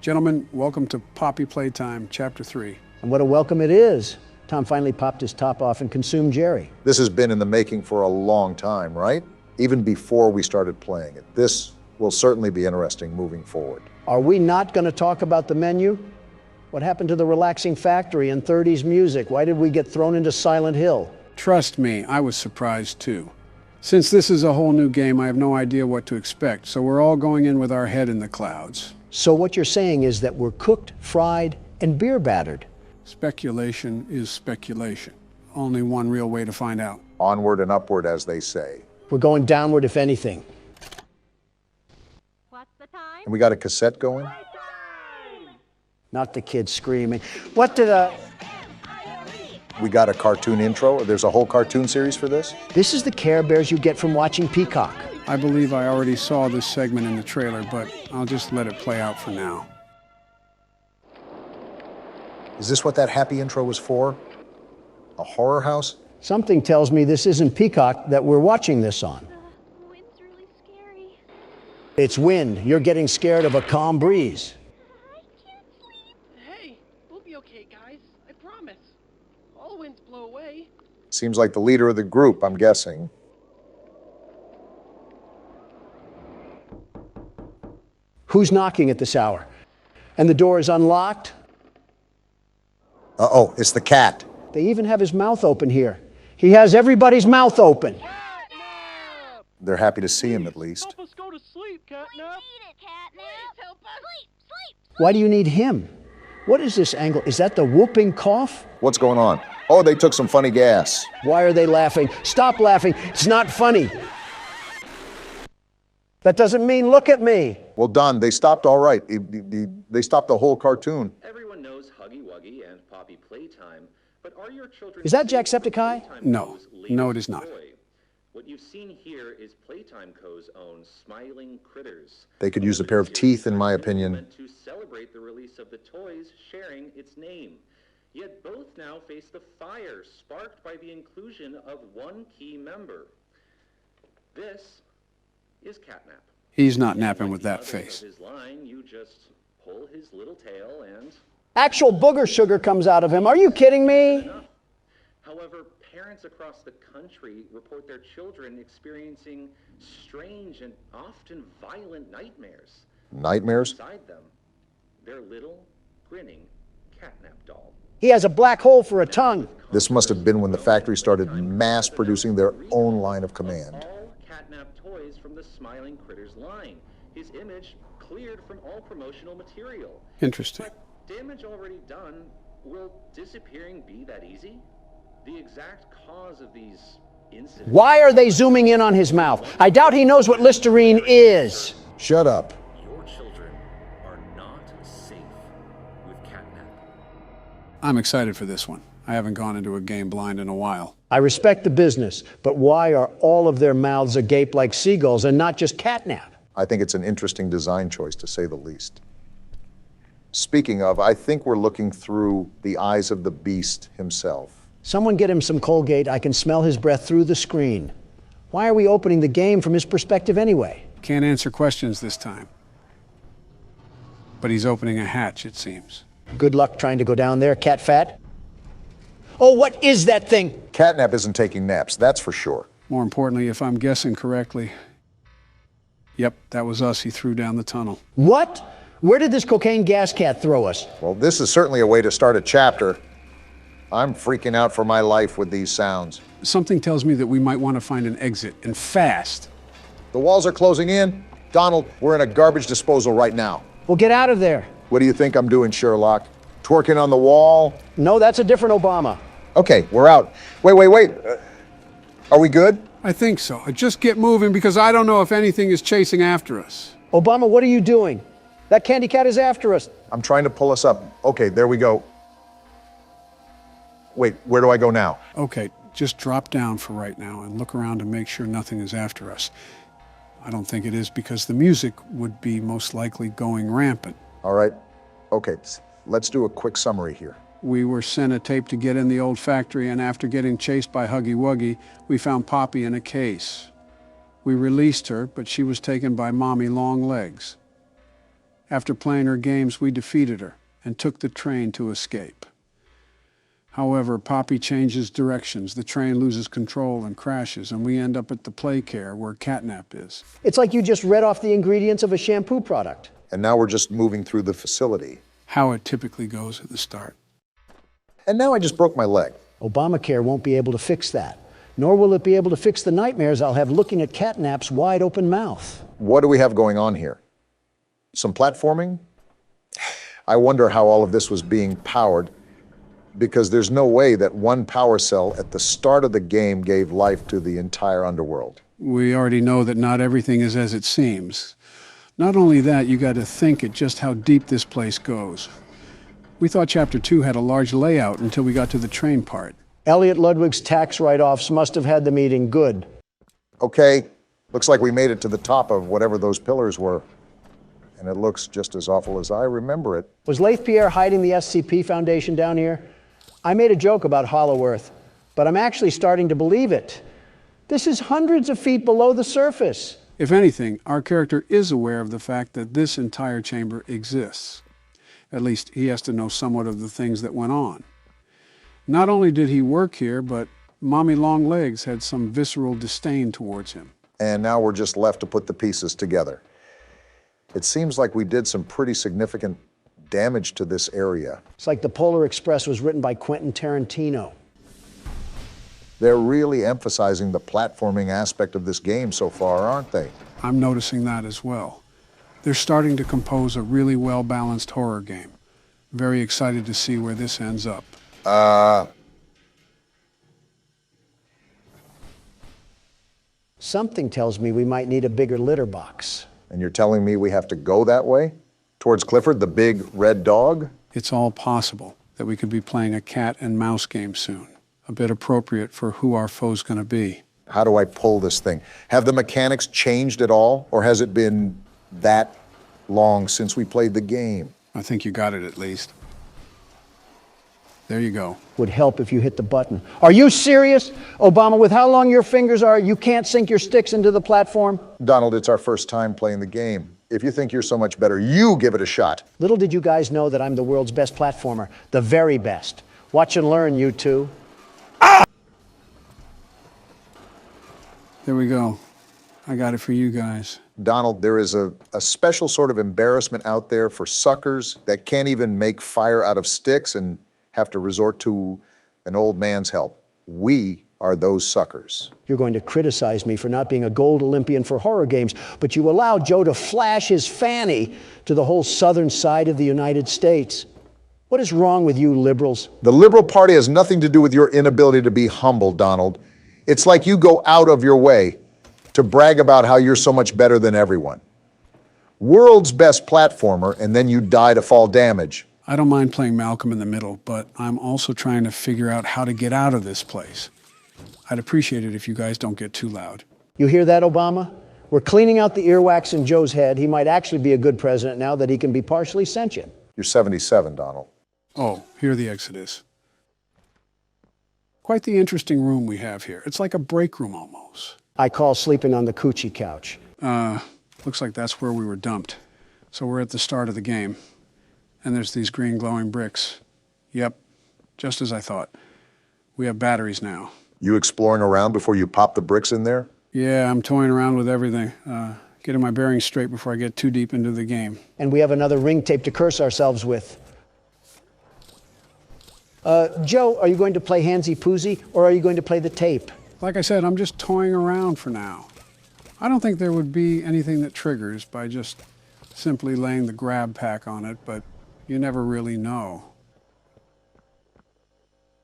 Gentlemen, welcome to Poppy Playtime, Chapter 3. And what a welcome it is. Tom finally popped his top off and consumed Jerry. This has been in the making for a long time, right? Even before we started playing it. This will certainly be interesting moving forward. Are we not going to talk about the menu? What happened to the relaxing factory and 30s music? Why did we get thrown into Silent Hill? Trust me, I was surprised too. Since this is a whole new game, I have no idea what to expect, so we're all going in with our head in the clouds. So what you're saying is that we're cooked, fried, and beer battered. Speculation is speculation. Only one real way to find out. Onward and upward, as they say. We're going downward, if anything. What's the time? And we got a cassette going? Not the kids screaming. What did We got a cartoon intro? There's a whole cartoon series for this? This is the Care Bears you get from watching Peacock. I believe I already saw this segment in the trailer, but I'll just let it play out for now. Is this what that happy intro was for? A horror house? Something tells me this isn't Peacock that we're watching this on. The wind's really scary. It's wind. You're getting scared of a calm breeze. I can't sleep. Hey, we'll be okay, guys. I promise. All winds blow away. Seems like the leader of the group, I'm guessing. Who's knocking at this hour? And the door is unlocked? Uh-oh, it's the cat. They even have his mouth open here. He has everybody's mouth open. They're happy to see him, at least. Help us go to sleep, Catnap. We need it, Catnap. Help us. Sleep. Why do you need him? What is this angle? Is that the whooping cough? What's going on? Oh, they took some funny gas. Why are they laughing? Stop laughing. It's not funny. That doesn't mean look at me. Well, Don, they stopped all right. They stopped the whole cartoon. Everyone knows Huggy Wuggy and Poppy Playtime, but are your children... Is that Jacksepticeye? No. No, it is not. What you've seen here is Playtime Co.'s own Smiling Critters. They could use a pair of teeth, in my opinion. To celebrate the release of the toys sharing its name. Yet both now face the fire sparked by the inclusion of one key member. This is Catnap. He's not napping with that face. His line, you just pull his little tail and... Actual booger sugar comes out of him. Are you kidding me? However, parents across the country report their children experiencing strange and often violent nightmares. Nightmares? Beside them, their little, grinning Catnap doll. He has a black hole for a tongue. This must have been when the factory started mass producing their own line of command. All Catnap toys from the Smiling Critters line. His image cleared from all promotional material. Interesting. But damage already done, will disappearing be that easy? The exact cause of these incidents... Why are they zooming in on his mouth? I doubt he knows what Listerine is. Shut up. Your children are not safe with Catnap. I'm excited for this one. I haven't gone into a game blind in a while. I respect the business, but why are all of their mouths agape like seagulls and not just Catnap? I think it's an interesting design choice, to say the least. Speaking of, I think we're looking through the eyes of the beast himself. Someone get him some Colgate. I can smell his breath through the screen. Why are we opening the game from his perspective anyway? Can't answer questions this time. But he's opening a hatch, it seems. Good luck trying to go down there, cat fat. Oh, what is that thing? Catnap isn't taking naps, that's for sure. More importantly, if I'm guessing correctly, yep, that was us he threw down the tunnel. What? Where did this cocaine gas cat throw us? Well, this is certainly a way to start a chapter. I'm freaking out for my life with these sounds. Something tells me that we might want to find an exit, and fast. The walls are closing in. Donald, we're in a garbage disposal right now. Well, get out of there. What do you think I'm doing, Sherlock? Twerking on the wall? No, that's a different Obama. Okay, we're out. Wait. Are we good? I think so. Just get moving because I don't know if anything is chasing after us. Obama, what are you doing? That candy cat is after us. I'm trying to pull us up. Okay, there we go. Wait, where do I go now? Okay, just drop down for right now and look around to make sure nothing is after us. I don't think it is because the music would be most likely going rampant. All right. Okay, let's do a quick summary here. We were sent a tape to get in the old factory, and after getting chased by Huggy Wuggy, we found Poppy in a case. We released her, but she was taken by Mommy Longlegs. After playing her games, we defeated her and took the train to escape. However, Poppy changes directions, the train loses control and crashes, and we end up at the play care where Catnap is. It's like you just read off the ingredients of a shampoo product. And now we're just moving through the facility. How it typically goes at the start. And now I just broke my leg. Obamacare won't be able to fix that, nor will it be able to fix the nightmares I'll have looking at Catnap's wide open mouth. What do we have going on here? Some platforming? I wonder how all of this was being powered, because there's no way that one power cell at the start of the game gave life to the entire underworld. We already know that not everything is as it seems. Not only that, you got to think at just how deep this place goes. We thought Chapter 2 had a large layout until we got to the train part. Elliot Ludwig's tax write-offs must have had them eating good. Okay, looks like we made it to the top of whatever those pillars were. And it looks just as awful as I remember it. Was Leith Pierre hiding the SCP Foundation down here? I made a joke about Hollow Earth, but I'm actually starting to believe it. This is hundreds of feet below the surface. If anything, our character is aware of the fact that this entire chamber exists. At least he has to know somewhat of the things that went on. Not only did he work here, but Mommy Longlegs had some visceral disdain towards him. And now we're just left to put the pieces together. It seems like we did some pretty significant damage to this area. It's like the Polar Express was written by Quentin Tarantino. They're really emphasizing the platforming aspect of this game so far, aren't they? I'm noticing that as well. They're starting to compose a really well-balanced horror game. Very excited to see where this ends up. Something tells me we might need a bigger litter box. And you're telling me we have to go that way? Towards Clifford, the big red dog? It's all possible that we could be playing a cat and mouse game soon. A bit appropriate for who our foe's gonna be. How do I pull this thing? Have the mechanics changed at all? Or has it been that long since we played the game? I think you got it at least. There you go. Would help if you hit the button. Are you serious? Obama, with how long your fingers are, you can't sink your sticks into the platform? Donald, it's our first time playing the game. If you think you're so much better, you give it a shot. Little did you guys know that I'm the world's best platformer. The very best. Watch and learn, you two. There we go. I got it for you guys. Donald, there is a special sort of embarrassment out there for suckers that can't even make fire out of sticks and have to resort to an old man's help. We are those suckers. You're going to criticize me for not being a gold Olympian for horror games, but you allowed Joe to flash his fanny to the whole southern side of the United States. What is wrong with you liberals? The Liberal Party has nothing to do with your inability to be humble, Donald. It's like you go out of your way to brag about how you're so much better than everyone. World's best platformer, and then you die to fall damage. I don't mind playing Malcolm in the Middle, but I'm also trying to figure out how to get out of this place. I'd appreciate it if you guys don't get too loud. You hear that, Obama? We're cleaning out the earwax in Joe's head. He might actually be a good president now that he can be partially sentient. You're 77, Donald. Oh, here the exit is. Quite the interesting room we have here. It's like a break room almost. I call sleeping on the coochie couch. Looks like that's where we were dumped. So we're at the start of the game. And there's these green glowing bricks. Yep, just as I thought. We have batteries now. You exploring around before you pop the bricks in there? Yeah, I'm toying around with everything. Getting my bearings straight before I get too deep into the game. And we have another ring tape to curse ourselves with. Joe, are you going to play Handsy Poozy, or are you going to play the tape? Like I said, I'm just toying around for now. I don't think there would be anything that triggers by just simply laying the grab pack on it, but you never really know.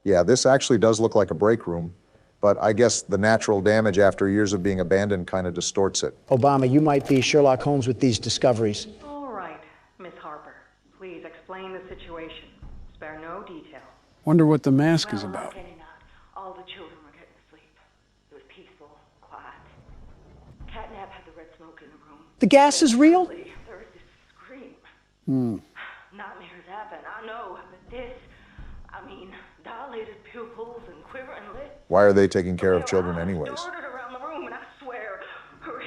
Yeah, this actually does look like a break room, but I guess the natural damage after years of being abandoned kind of distorts it. Obama, you might be Sherlock Holmes with these discoveries. All right, Miss Harper. Please explain the situation. Spare no detail. Wonder what the mask is about. All the children were getting asleep. It was peaceful, quiet. Catnap had the red smoke in the room. The gas is real? There was this scream. Nightmares happen, I know, but this, I mean, dilated pupils and quivering lips. Why are they taking care of children anyways? Darted around the room, and I swear, her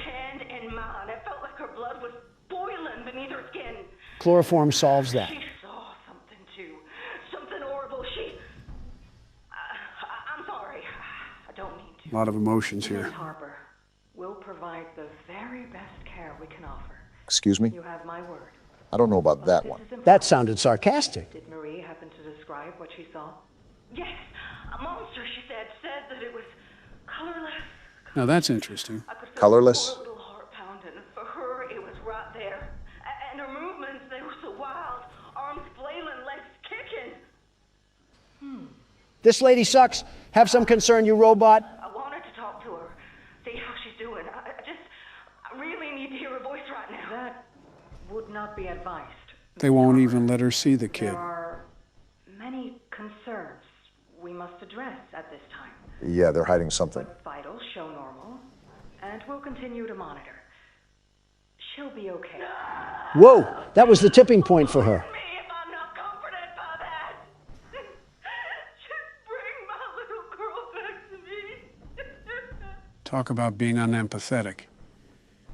Chloroform solves that. She saw something too. Something horrible. I'm sorry. I don't mean to. A lot of emotions Miss here. Harper, we'll provide the very best care we can offer. Excuse me? You have my word. I don't know about that one. That sounded sarcastic. Did Marie happen to describe what she saw? Yes, a monster, she said that it was colorless. Now that's interesting. Colorless? Poor little heart pounding. For her, it was right there. And her movements, they were so wild. Arms flailing, legs kicking. This lady sucks. Have some concern, you robot. I wanted to talk to her, see how she's doing. I really need to hear her voice right now. That would not be advised. They won't even let her see the kid. There are many concerns we must address at this time. Yeah, they're hiding something. Vitals show normal, and we'll continue to monitor. She'll be okay. Whoa, that was the tipping point for her. If I'm not comforted by that, just bring my little girl back to me. Talk about being unempathetic.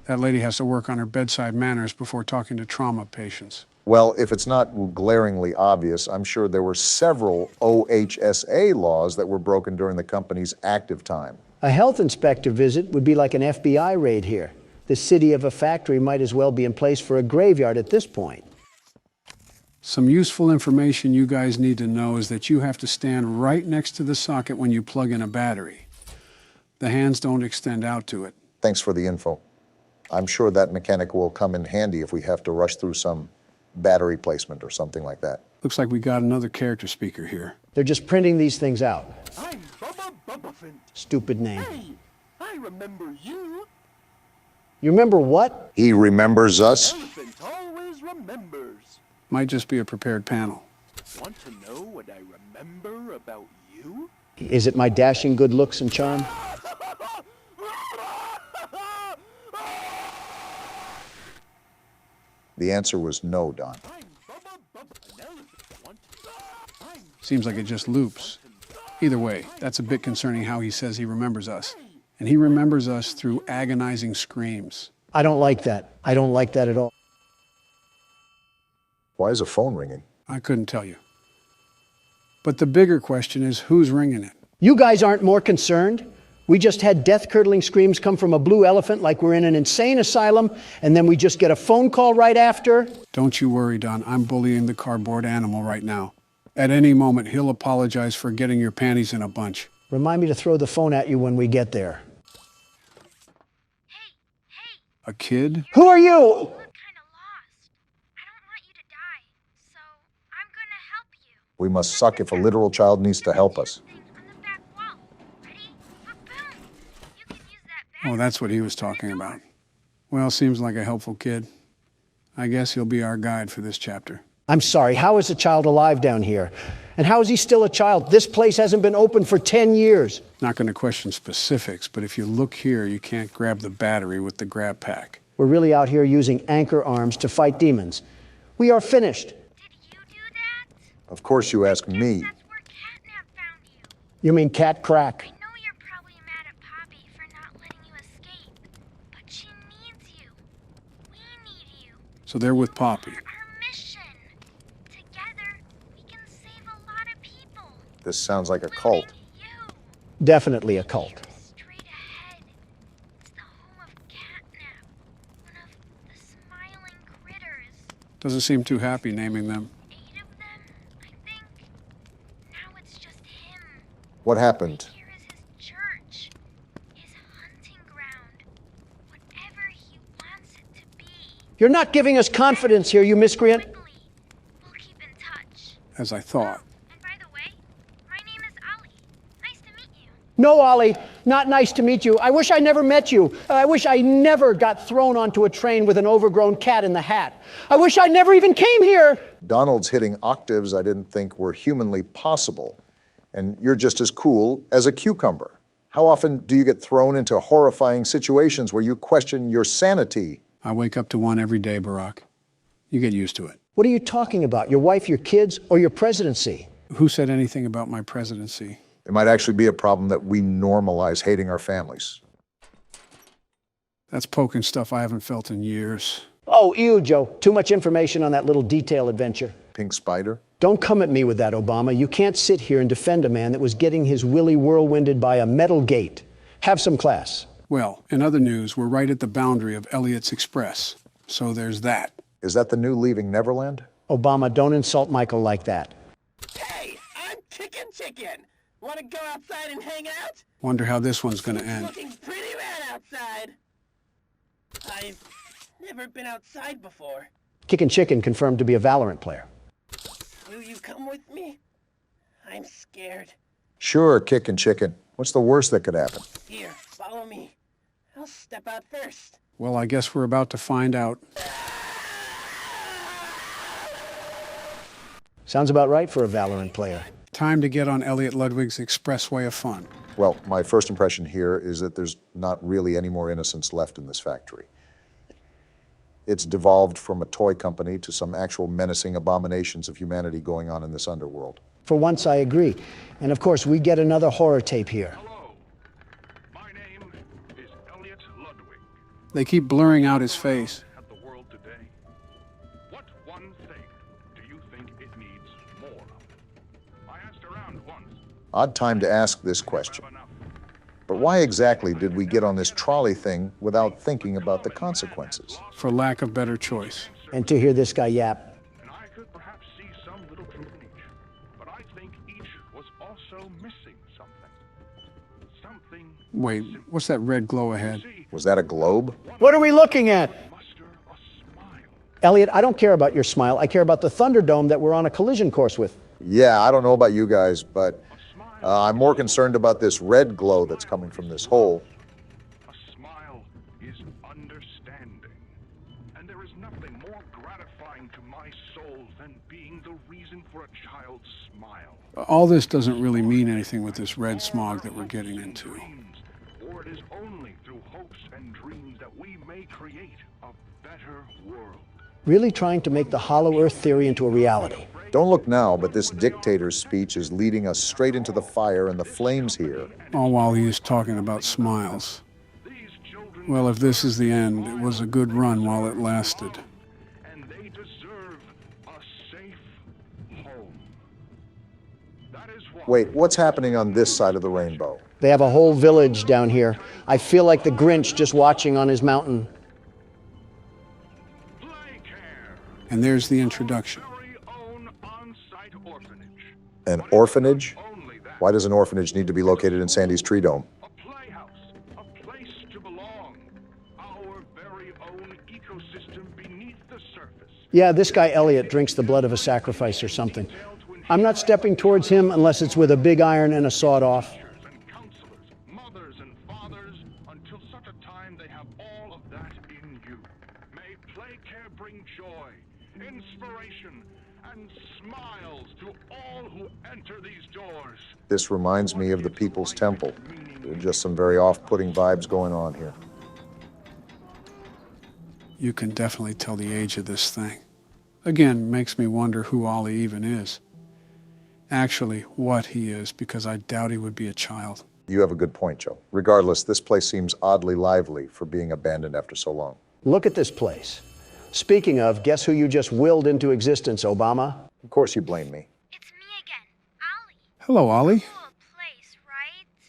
That lady has to work on her bedside manners before talking to trauma patients. Well, if it's not glaringly obvious, I'm sure there were several OHSA laws that were broken during the company's active time. A health inspector visit would be like an FBI raid here. The city of a factory might as well be in place for a graveyard at this point. Some useful information you guys need to know is that you have to stand right next to the socket when you plug in a battery. The hands don't extend out to it. Thanks for the info. I'm sure that mechanic will come in handy if we have to rush through some battery placement or something like that. Looks like we got another character speaker here. They're just printing these things out. I'm Bubba Bubbaphant. Stupid name. Hey, I remember you. You remember what? He remembers us? Elephant always remembers. Might just be a prepared panel. Want to know what I remember about you? Is it my dashing good looks and charm? The answer was no, Don. Seems like it just loops. Either way, that's a bit concerning how he says he remembers us. And he remembers us through agonizing screams. I don't like that. I don't like that at all. Why is a phone ringing? I couldn't tell you. But the bigger question is, who's ringing it? You guys aren't more concerned? We just had death-curdling screams come from a blue elephant like we're in an insane asylum, and then we just get a phone call right after? Don't you worry, Don. I'm bullying the cardboard animal right now. At any moment, he'll apologize for getting your panties in a bunch. Remind me to throw the phone at you when we get there. A kid? Who are you? We must suck if a literal child needs to help us. Oh, that's what he was talking about. Well, seems like a helpful kid. I guess he'll be our guide for this chapter. I'm sorry, how is a child alive down here? And how is he still a child? This place hasn't been open for 10 years. Not going to question specifics, but if you look here, you can't grab the battery with the grab pack. We're really out here using anchor arms to fight demons. We are finished. Of course you ask me. You mean cat crack? So they're with Poppy. This sounds like a cult. Definitely a cult. Doesn't seem too happy naming them. What happened? You're not giving us confidence here, you miscreant. As I thought. No, Ollie, not nice to meet you. I wish I never met you. I wish I never got thrown onto a train with an overgrown cat in the hat. I wish I never even came here. Donald's hitting octaves I didn't think were humanly possible. And you're just as cool as a cucumber. How often do you get thrown into horrifying situations where you question your sanity? I wake up to one every day, Barack. You get used to it. What are you talking about? Your wife, your kids, or your presidency? Who said anything about my presidency? It might actually be a problem that we normalize hating our families. That's poking stuff I haven't felt in years. Oh, ew, Joe. Too much information on that little detail adventure. Pink spider? Don't come at me with that, Obama. You can't sit here and defend a man that was getting his willy whirlwinded by a metal gate. Have some class. Well, in other news, we're right at the boundary of Elliot's Express. So there's that. Is that the new Leaving Neverland? Obama, don't insult Michael like that. Hey, I'm Chicken. Want to go outside and hang out? Wonder how this one's gonna end. Looking pretty rad outside. I've never been outside before. Kickin' Chicken confirmed to be a Valorant player. Will you come with me? I'm scared. Sure, Kickin' Chicken. What's the worst that could happen? Here, follow me. I'll step out first. Well, I guess we're about to find out. Sounds about right for a Valorant player. Time to get on Elliot Ludwig's expressway of fun. Well, my first impression here is that there's not really any more innocence left in this factory. It's devolved from a toy company to some actual menacing abominations of humanity going on in this underworld. For once, I agree. And of course, we get another horror tape here. They keep blurring out his face. Odd time to ask this question. But why exactly did we get on this trolley thing without thinking about the consequences? For lack of better choice. And to hear this guy yap. I could perhaps see some little truth in each, but I think each was also missing something. Wait, what's that red glow ahead? Was that a globe? What are we looking at? Elliot, I don't care about your smile. I care about the Thunderdome that we're on a collision course with. Yeah, I don't know about you guys, but I'm more concerned about this red glow that's coming from this hole. A smile is understanding, and there is nothing more gratifying to my soul than being the reason for a child's smile. All this doesn't really mean anything with this red smog that we're getting into. For it is only through hopes and dreams that we may create a better world. Really trying to make the Hollow Earth theory into a reality. Don't look now, but this dictator's speech is leading us straight into the fire and the flames here. All while he is talking about smiles. Well, if this is the end, it was a good run while it lasted. And they deserve a safe home. That is why. Wait, what's happening on this side of the rainbow? They have a whole village down here. I feel like the Grinch just watching on his mountain. And there's the introduction. An orphanage? Why does an orphanage need to be located in Sandy's Tree Dome? Yeah, this guy Elliot drinks the blood of a sacrifice or something. I'm not stepping towards him unless it's with a big iron and a sawed off. Mothers and fathers, until such a time they have all of that in you. May Playcare bring joy, inspiration, and smiles to all who enter these doors. This reminds me of the People's Temple. There are just some very off-putting vibes going on here. You can definitely tell the age of this thing. Again, makes me wonder who Ollie even is. Actually, what he is, because I doubt he would be a child. You have a good point, Joe. Regardless, this place seems oddly lively for being abandoned after so long. Look at this place. Speaking of, guess who you just willed into existence, Obama? Of course you blame me. Hello, Ollie.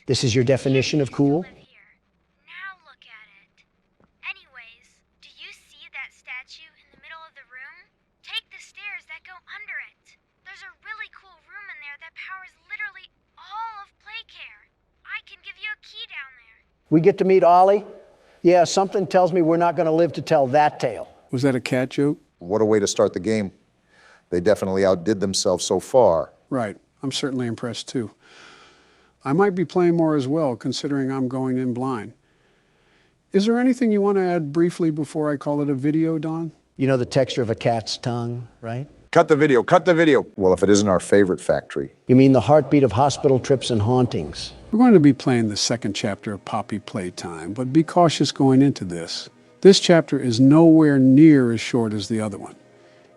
This is your definition of cool? We get to meet Ollie? Yeah, something tells me we're not going to live to tell that tale. Was that a cat joke? What a way to start the game. They definitely outdid themselves so far. Right. I'm certainly impressed too. I might be playing more as well, considering I'm going in blind. Is there anything you want to add briefly before I call it a video, Don? You know the texture of a cat's tongue, right? Cut the video, cut the video. Well, if it isn't our favorite factory. You mean the heartbeat of hospital trips and hauntings? We're going to be playing the second chapter of Poppy Playtime, but be cautious going into this. This chapter is nowhere near as short as the other one.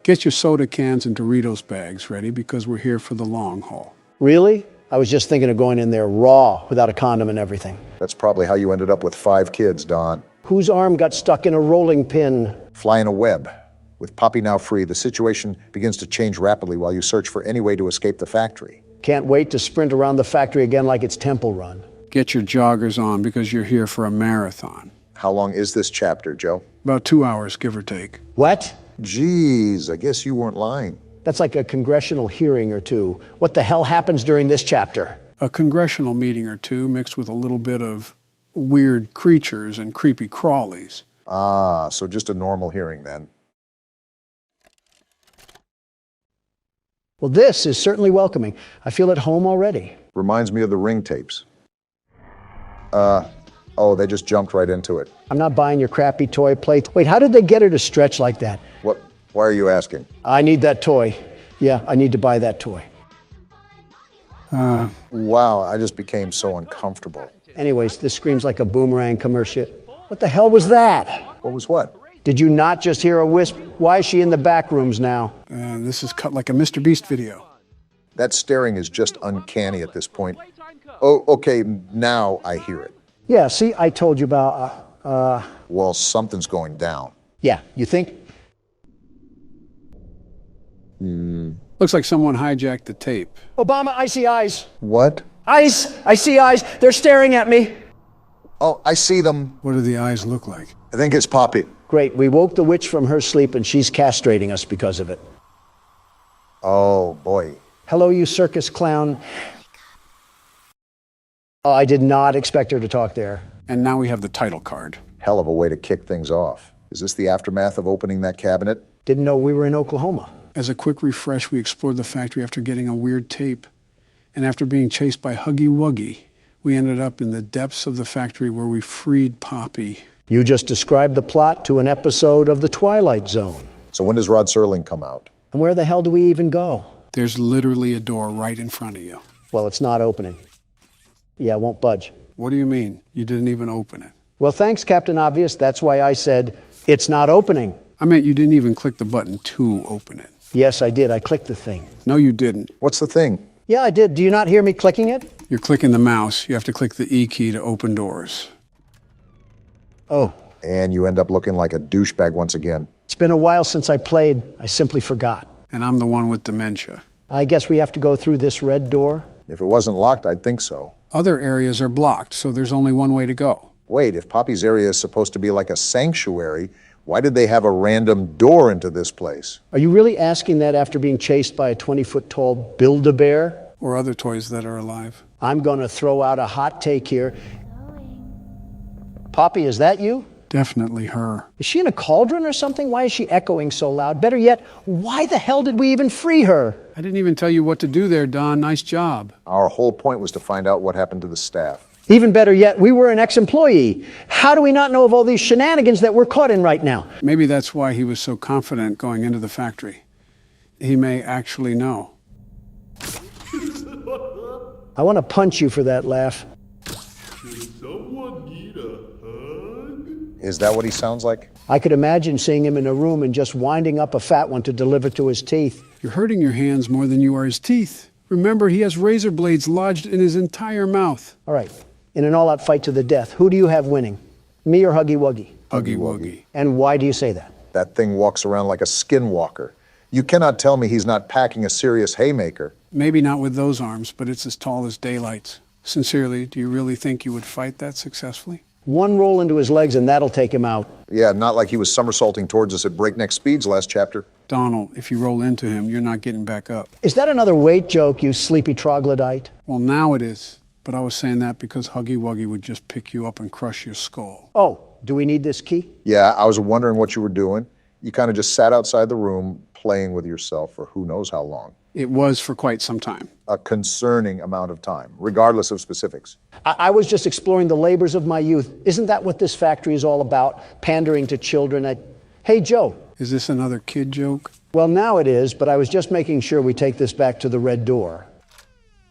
Get your soda cans and Doritos bags ready because we're here for the long haul. Really? I was just thinking of going in there raw, without a condom and everything. That's probably how you ended up with 5 kids, Don. Whose arm got stuck in a rolling pin? Fly in a web. With Poppy now free, the situation begins to change rapidly while you search for any way to escape the factory. Can't wait to sprint around the factory again like it's Temple Run. Get your joggers on because you're here for a marathon. How long is this chapter, Joe? About 2 hours, give or take. What? Geez, I guess you weren't lying. That's like a congressional hearing or two. What the hell happens during this chapter? A congressional meeting or two mixed with a little bit of weird creatures and creepy crawlies. Ah, so just a normal hearing then. Well, this is certainly welcoming. I feel at home already. Reminds me of the Ring tapes. Oh, they just jumped right into it. I'm not buying your crappy toy plate. Wait, how did they get her to stretch like that? What? Why are you asking? I need that toy. Yeah, I need to buy that toy. Wow, I just became so uncomfortable. Anyways, this screams like a Boomerang commercial. What the hell was that? What was what? Did you not just hear a wisp? Why is she in the back rooms now? This is cut like a Mr. Beast video. That staring is just uncanny at this point. Oh, okay, now I hear it. Yeah, see, I told you about, Well, something's going down. Yeah, you think? Looks like someone hijacked the tape. Obama, I see eyes. What? Eyes! I see eyes. They're staring at me. Oh, I see them. What do the eyes look like? I think it's Poppy. Great, we woke the witch from her sleep and she's castrating us because of it. Oh, boy. Hello, you circus clown. Oh, I did not expect her to talk there. And now we have the title card. Hell of a way to kick things off. Is this the aftermath of opening that cabinet? Didn't know we were in Oklahoma. As a quick refresh, we explored the factory after getting a weird tape. And after being chased by Huggy Wuggy, we ended up in the depths of the factory where we freed Poppy. You just described the plot to an episode of The Twilight Zone. So when does Rod Serling come out? And where the hell do we even go? There's literally a door right in front of you. Well, it's not opening. Yeah, it won't budge. What do you mean? You didn't even open it. Well, thanks, Captain Obvious. That's why I said, it's not opening. I meant you didn't even click the button to open it. Yes, I did. I clicked the thing. No, you didn't. What's the thing? Yeah, I did. Do you not hear me clicking it? You're clicking the mouse. You have to click the E key to open doors. Oh. And you end up looking like a douchebag once again. It's been a while since I played. I simply forgot. And I'm the one with dementia. I guess we have to go through this red door. If it wasn't locked, I'd think so. Other areas are blocked, so there's only one way to go. Wait, if Poppy's area is supposed to be like a sanctuary, why did they have a random door into this place? Are you really asking that after being chased by a 20-foot-tall Build-A-Bear? Or other toys that are alive. I'm going to throw out a hot take here. Poppy, is that you? Definitely her. Is she in a cauldron or something? Why is she echoing so loud? Better yet, why the hell did we even free her? I didn't even tell you what to do there, Don. Nice job. Our whole point was to find out what happened to the staff. Even better yet, we were an ex-employee. How do we not know of all these shenanigans that we're caught in right now? Maybe that's why he was so confident going into the factory. He may actually know. I want to punch you for that laugh. Is that what he sounds like? I could imagine seeing him in a room and just winding up a fat one to deliver to his teeth. You're hurting your hands more than you are his teeth. Remember, he has razor blades lodged in his entire mouth. All right, in an all-out fight to the death, who do you have winning? Me or Huggy Wuggy? Huggy Wuggy. And why do you say that? That thing walks around like a skinwalker. You cannot tell me he's not packing a serious haymaker. Maybe not with those arms, but it's as tall as daylight. Sincerely, do you really think you would fight that successfully? One roll into his legs and that'll take him out. Yeah, not like he was somersaulting towards us at breakneck speeds last chapter. Donald, if you roll into him, you're not getting back up. Is that another weight joke, you sleepy troglodyte? Well, now it is. But I was saying that because Huggy Wuggy would just pick you up and crush your skull. Oh, do we need this key? Yeah, I was wondering what you were doing. You kind of just sat outside the room playing with yourself for who knows how long. It was for quite some time. A concerning amount of time, regardless of specifics. I was just exploring the labors of my youth. Isn't that what this factory is all about? Pandering to children. Hey, Joe. Is this another kid joke? Well, now it is, but I was just making sure we take this back to the red door.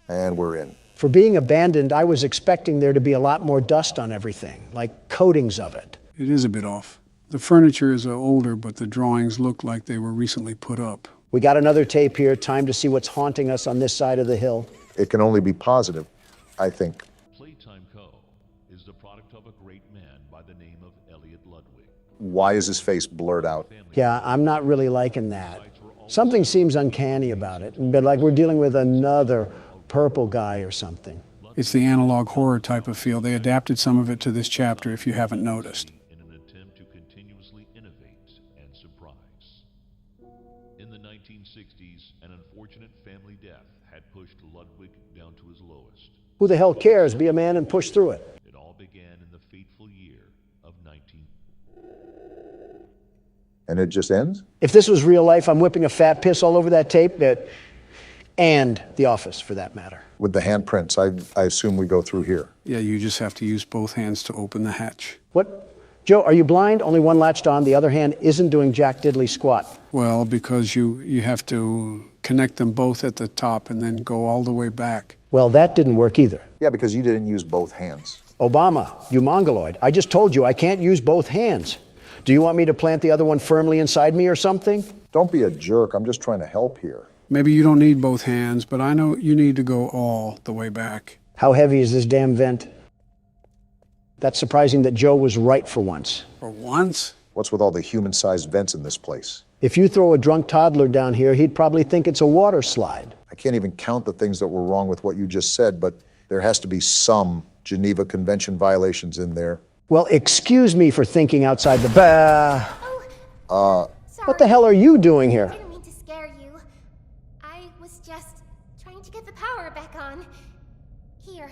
And we're in. For being abandoned, I was expecting there to be a lot more dust on everything, like coatings of it. It is a bit off. The furniture is older, but the drawings look like they were recently put up. We got another tape here. Time to see what's haunting us on this side of the hill. It can only be positive, I think. Playtime Co. is the product of a great man by the name of Elliot Ludwig. Why is his face blurred out? Yeah, I'm not really liking that. Something seems uncanny about it, but like we're dealing with another purple guy or something. It's the analog horror type of feel. They adapted some of it to this chapter, if you haven't noticed. In an attempt to continuously innovate and surprise. In the 1960s, an unfortunate family death had pushed Ludwig down to his lowest. Who the hell cares? Be a man and push through it. It all began in the fateful year of 19... And it just ends? If this was real life, I'm whipping a fat piss all over that tape, and The Office, for that matter. With the handprints, I assume we go through here. Yeah, you just have to use both hands to open the hatch. What? Joe, are you blind? Only one latched on, the other hand isn't doing jack diddly squat. Well, because you have to connect them both at the top and then go all the way back. Well, that didn't work either. Yeah, because you didn't use both hands. Obama, you mongoloid. I just told you I can't use both hands. Do you want me to plant the other one firmly inside me or something? Don't be a jerk. I'm just trying to help here. Maybe you don't need both hands, but I know you need to go all the way back. How heavy is this damn vent? That's surprising that Joe was right for once. For once? What's with all the human-sized vents in this place? If you throw a drunk toddler down here, he'd probably think it's a water slide. I can't even count the things that were wrong with what you just said, but there has to be some Geneva Convention violations in there. Well, excuse me for thinking outside the Sorry. What the hell are you doing here? I didn't mean to scare you. I was just trying to get the power back on. Here.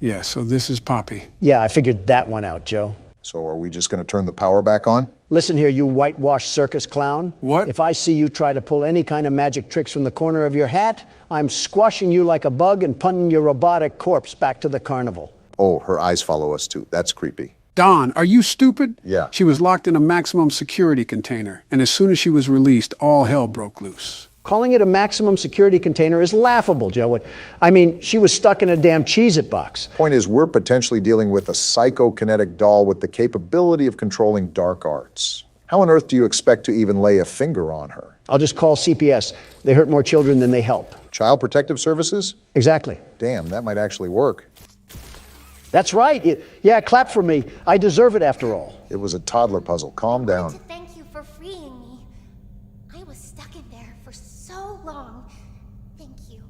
Yeah, so this is Poppy. Yeah, I figured that one out, Joe. So are we just going to turn the power back on? Listen here, you whitewashed circus clown. What? If I see you try to pull any kind of magic tricks from the corner of your hat, I'm squashing you like a bug and punting your robotic corpse back to the carnival. Oh, her eyes follow us too. That's creepy. Don, are you stupid? Yeah. She was locked in a maximum security container, and as soon as she was released, all hell broke loose. Calling it a maximum security container is laughable, Joe. I mean, she was stuck in a damn Cheez-It box. Point is, we're potentially dealing with a psychokinetic doll with the capability of controlling dark arts. How on earth do you expect to even lay a finger on her? I'll just call CPS. They hurt more children than they help. Child Protective Services? Exactly. Damn, that might actually work. That's right. Yeah, clap for me. I deserve it after all. It was a toddler puzzle. Calm down. Thank you for freeing me. I was stuck in there for so long. Thank you.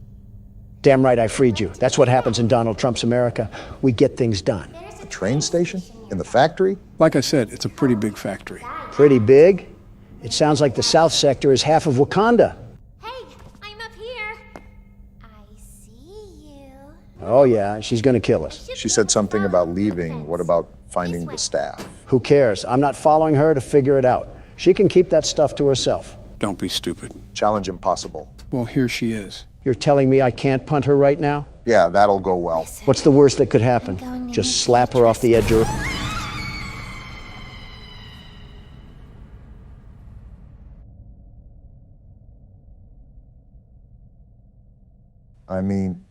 Damn right I freed you. That's what happens in Donald Trump's America. We get things done. A train station? In the factory? Like I said, it's a pretty big factory. Pretty big? It sounds like the South Sector is half of Wakanda. Hey, I'm up here. I see you. Oh yeah, she's gonna kill us. She said something about leaving. What about finding the staff? Who cares? I'm not following her to figure it out. She can keep that stuff to herself. Don't be stupid. Challenge impossible. Well, here she is. You're telling me I can't punt her right now? Yeah, that'll go well. What's the worst that could happen? Just slap her off the edge of her. I mean,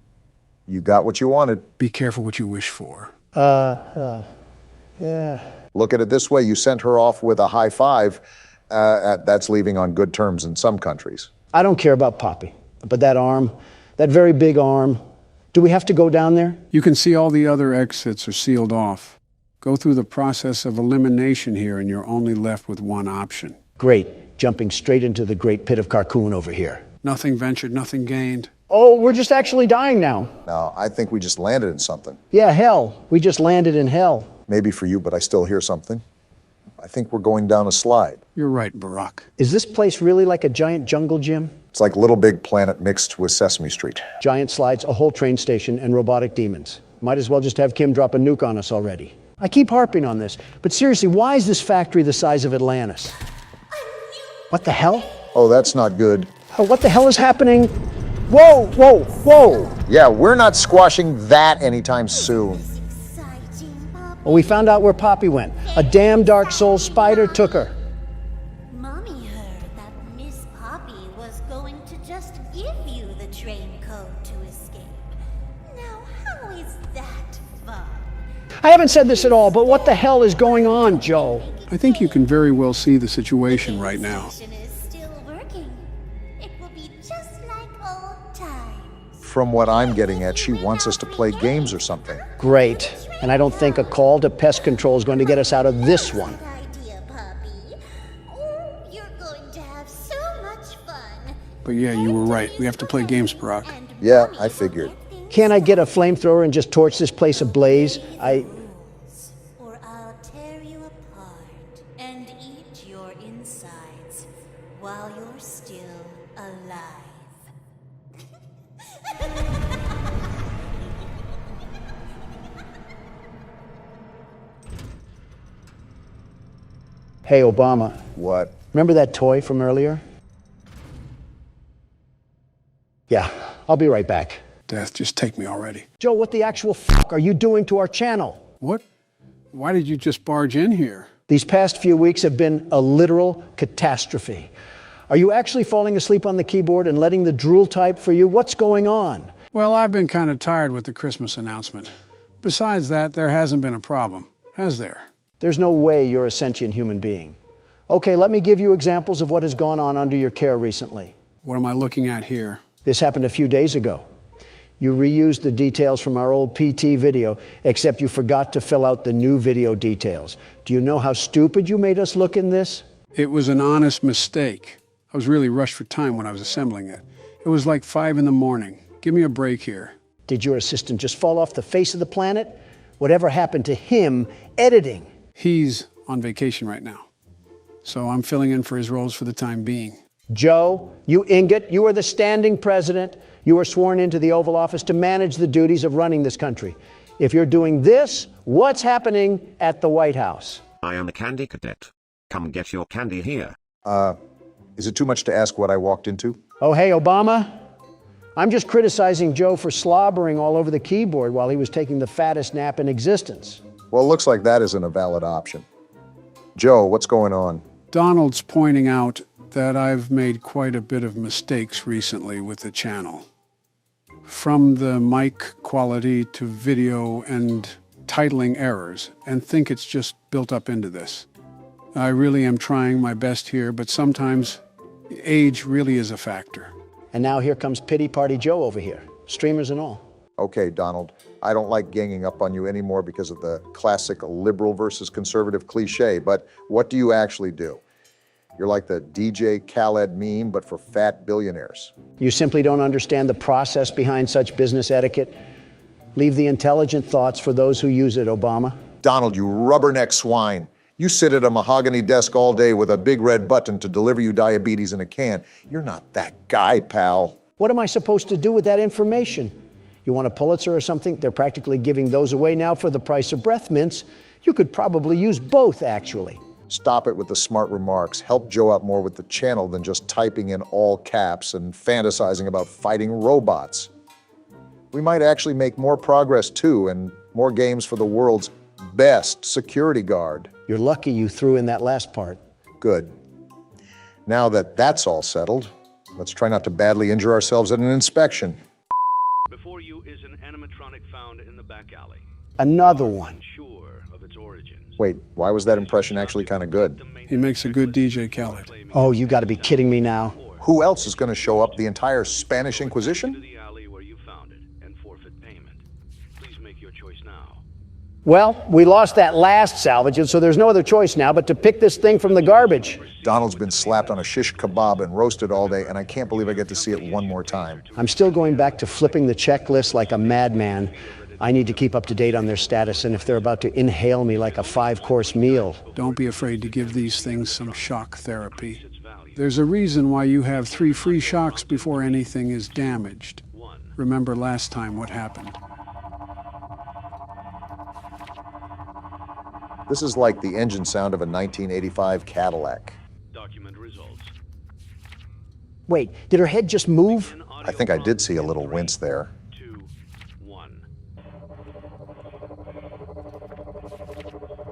you got what you wanted. Be careful what you wish for. Yeah. Look at it this way. You sent her off with a high five. That's leaving on good terms in some countries. I don't care about Poppy, but that arm, that very big arm, do we have to go down there? You can see all the other exits are sealed off. Go through the process of elimination here and you're only left with one option. Great, jumping straight into the great pit of Carcoon over here. Nothing ventured, nothing gained. Oh, we're just actually dying now. No, I think we just landed in something. Yeah, hell. We just landed in hell. Maybe for you, but I still hear something. I think we're going down a slide. You're right, Barack. Is this place really like a giant jungle gym? It's like Little Big Planet mixed with Sesame Street. Giant slides, a whole train station, and robotic demons. Might as well just have Kim drop a nuke on us already. I keep harping on this, but seriously, why is this factory the size of Atlantis? What the hell? Oh, that's not good. Oh, what the hell is happening? Whoa, whoa, whoa! Yeah, we're not squashing that anytime soon. Well, we found out where Poppy went. A damn Dark Soul spider took her. Mommy heard that Miss Poppy was going to just give you the train code to escape. Now, how is that fun? I haven't said this at all, but what the hell is going on, Joe? I think you can very well see the situation right now. From what I'm getting at, she wants us to play games or something. Great. And I don't think a call to pest control is going to get us out of this one. But yeah, you were right. We have to play games, Barack. Yeah, I figured. Can't I get a flamethrower and just torch this place ablaze? Or I'll tear you apart and eat your insides while you're still alive. Hey, Obama. What? Remember that toy from earlier? Yeah, I'll be right back. Death, just take me already. Joe, what the actual f*** are you doing to our channel? What? Why did you just barge in here? These past few weeks have been a literal catastrophe. Are you actually falling asleep on the keyboard and letting the drool type for you? What's going on? Well, I've been kind of tired with the Christmas announcement. Besides that, there hasn't been a problem, has there? There's no way you're a sentient human being. Okay, let me give you examples of what has gone on under your care recently. What am I looking at here? This happened a few days ago. You reused the details from our old PT video, except you forgot to fill out the new video details. Do you know how stupid you made us look in this? It was an honest mistake. I was really rushed for time when I was assembling it. It was like 5 in the morning. Give me a break here. Did your assistant just fall off the face of the planet? Whatever happened to him editing? He's on vacation right now, so I'm filling in for his roles for the time being. Joe, you ingot, you are the standing president. You are sworn into the Oval Office to manage the duties of running this country. If you're doing this, what's happening at the White House? I am a candy cadet. Come get your candy here. Is it too much to ask what I walked into? Oh, hey, Obama. I'm just criticizing Joe for slobbering all over the keyboard while he was taking the fattest nap in existence. Well, it looks like that isn't a valid option. Joe, what's going on? Donald's pointing out that I've made quite a bit of mistakes recently with the channel. From the mic quality to video and titling errors, and think it's just built up into this. I really am trying my best here, but sometimes age really is a factor. And now here comes Pity Party Joe over here, streamers and all. Okay, Donald, I don't like ganging up on you anymore because of the classic liberal versus conservative cliche, but what do you actually do? You're like the DJ Khaled meme, but for fat billionaires. You simply don't understand the process behind such business etiquette. Leave the intelligent thoughts for those who use it, Obama. Donald, you rubberneck swine. You sit at a mahogany desk all day with a big red button to deliver you diabetes in a can. You're not that guy, pal. What am I supposed to do with that information? You want a Pulitzer or something? They're practically giving those away now for the price of breath mints. You could probably use both, actually. Stop it with the smart remarks. Help Joe out more with the channel than just typing in all caps and fantasizing about fighting robots. We might actually make more progress too, and more games for the world's best security guard. You're lucky you threw in that last part. Good. Now that that's all settled, let's try not to badly injure ourselves at an inspection. Before you is an animatronic found in the back alley. Another one. Unsure of its origins. Wait, why was that impression actually kind of good? He makes a good DJ, Khaled. Oh, you got to be kidding me now. Who else is going to show up? The entire Spanish Inquisition? The alley where you found it and forfeit payment. Please make your choice now. Well, we lost that last salvage, and so there's no other choice now but to pick this thing from the garbage. Donald's been slapped on a shish kebab and roasted all day, and I can't believe I get to see it one more time. I'm still going back to flipping the checklist like a madman. I need to keep up to date on their status, and if they're about to inhale me like a 5-course meal. Don't be afraid to give these things some shock therapy. There's a reason why you have 3 free shocks before anything is damaged. Remember last time what happened. This is like the engine sound of a 1985 Cadillac. Document results. Wait, did her head just move? I think I did see a little wince there. 2, 1.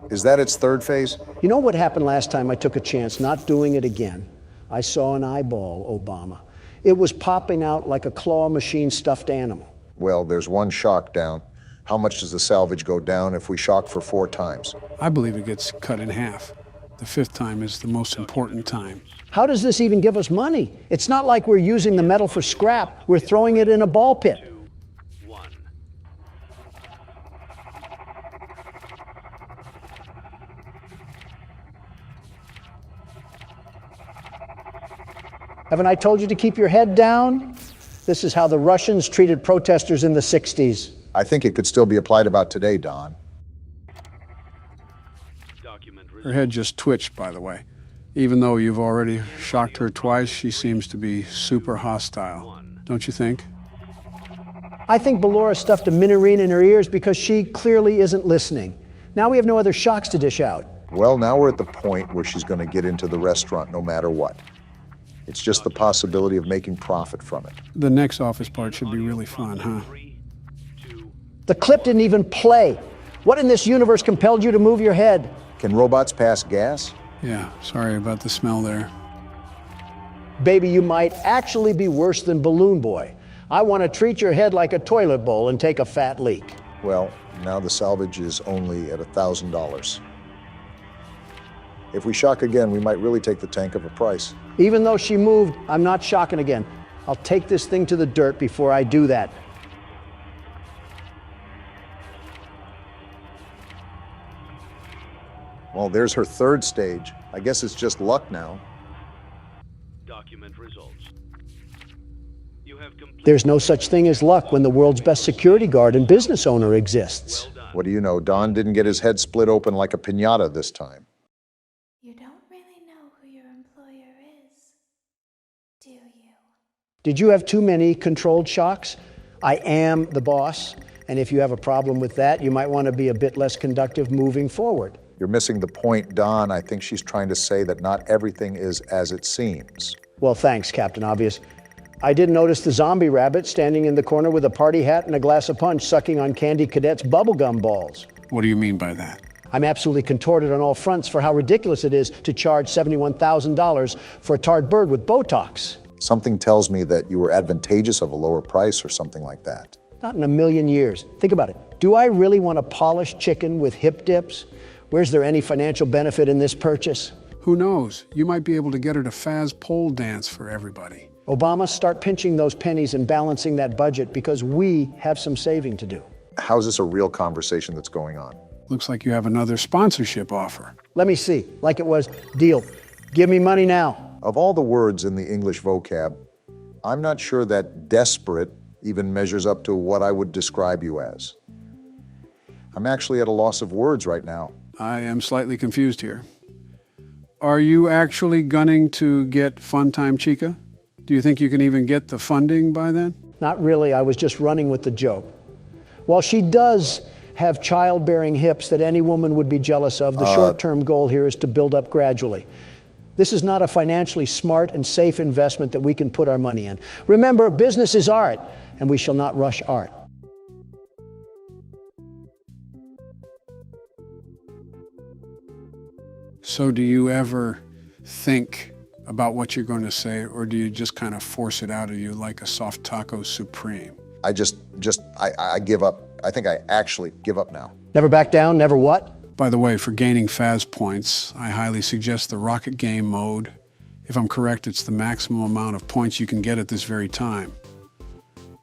Is that its third phase? You know what happened last time I took a chance, not doing it again? I saw an eyeball, Obama. It was popping out like a claw machine stuffed animal. Well, there's one shock down. How much does the salvage go down if we shock for 4 times? I believe it gets cut in half. The 5th time is the most important time. How does this even give us money? It's not like we're using the metal for scrap. We're throwing it in a ball pit. Haven't I told you to keep your head down? This is how the Russians treated protesters in the 60s. I think it could still be applied about today, Don. Her head just twitched, by the way. Even though you've already shocked her twice, she seems to be super hostile. Don't you think? I think Ballora stuffed a minorine in her ears because she clearly isn't listening. Now we have no other shocks to dish out. Well, now we're at the point where she's going to get into the restaurant no matter what. It's just the possibility of making profit from it. The next office part should be really fun, huh? The clip didn't even play. What in this universe compelled you to move your head? Can robots pass gas? Yeah, sorry about the smell there. Baby, you might actually be worse than Balloon Boy. I want to treat your head like a toilet bowl and take a fat leak. Well, now the salvage is only at $1,000. If we shock again, we might really take the tank of a price. Even though she moved, I'm not shocking again. I'll take this thing to the dirt before I do that. Well, there's her third stage. I guess it's just luck now. Document results. There's no such thing as luck when the world's best security guard and business owner exists. What do you know? Don didn't get his head split open like a piñata this time. You don't really know who your employer is, do you? Did you have too many controlled shocks? I am the boss, and if you have a problem with that, you might want to be a bit less conductive moving forward. You're missing the point, Don. I think she's trying to say that not everything is as it seems. Well, thanks, Captain Obvious. I did notice the zombie rabbit standing in the corner with a party hat and a glass of punch sucking on Candy Cadet's bubblegum balls. What do you mean by that? I'm absolutely contorted on all fronts for how ridiculous it is to charge $71,000 for a tarred bird with Botox. Something tells me that you were advantageous of a lower price or something like that. Not in a million years. Think about it. Do I really want a polished chicken with hip dips? Where's there any financial benefit in this purchase? Who knows? You might be able to get her to Faz pole dance for everybody. Obama, start pinching those pennies and balancing that budget because we have some saving to do. How's this a real conversation that's going on? Looks like you have another sponsorship offer. Let me see. Like it was, deal. Give me money now. Of all the words in the English vocab, I'm not sure that desperate even measures up to what I would describe you as. I'm actually at a loss of words right now. I am slightly confused here. Are you actually gunning to get Funtime Chica? Do you think you can even get the funding by then? Not really. I was just running with the joke. While she does have childbearing hips that any woman would be jealous of, the short-term goal here is to build up gradually. This is not a financially smart and safe investment that we can put our money in. Remember, business is art, and we shall not rush art. So do you ever think about what you're going to say, or do you just kind of force it out of you like a soft taco supreme? I give up. I think I actually give up now. Never back down, never what? By the way, for gaining Faz points, I highly suggest the Rocket Game mode. If I'm correct, it's the maximum amount of points you can get at this very time.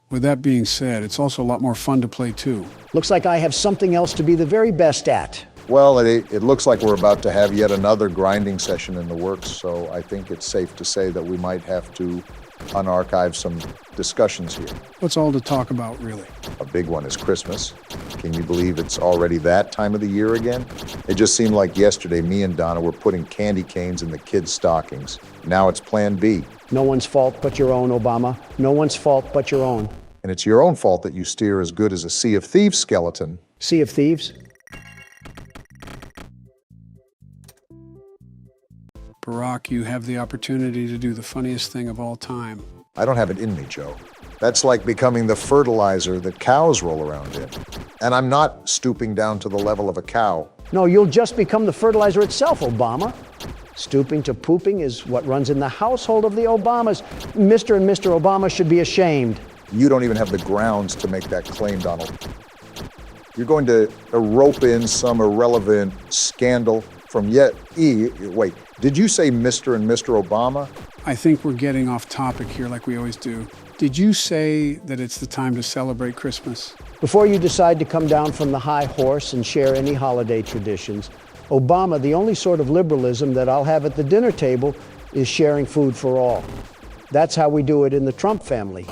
With that being said, it's also a lot more fun to play too. Looks like I have something else to be the very best at. Well, it looks like we're about to have yet another grinding session in the works, so I think it's safe to say that we might have to unarchive some discussions here. What's all to talk about, really? A big one is Christmas. Can you believe it's already that time of the year again? It just seemed like yesterday me and Donna were putting candy canes in the kids' stockings. Now it's Plan B. No one's fault but your own, Obama. No one's fault but your own. And it's your own fault that you steer as good as a Sea of Thieves skeleton. Sea of Thieves? Barack, you have the opportunity to do the funniest thing of all time. I don't have it in me, Joe. That's like becoming the fertilizer that cows roll around in. And I'm not stooping down to the level of a cow. No, you'll just become the fertilizer itself, Obama. Stooping to pooping is what runs in the household of the Obamas. Mr. and Mr. Obama should be ashamed. You don't even have the grounds to make that claim, Donald. You're going to rope in some irrelevant scandal from wait, did you say Mr. and Mr. Obama? I think we're getting off topic here like we always do. Did you say that it's the time to celebrate Christmas? Before you decide to come down from the high horse and share any holiday traditions, Obama, the only sort of liberalism that I'll have at the dinner table is sharing food for all. That's how we do it in the Trump family.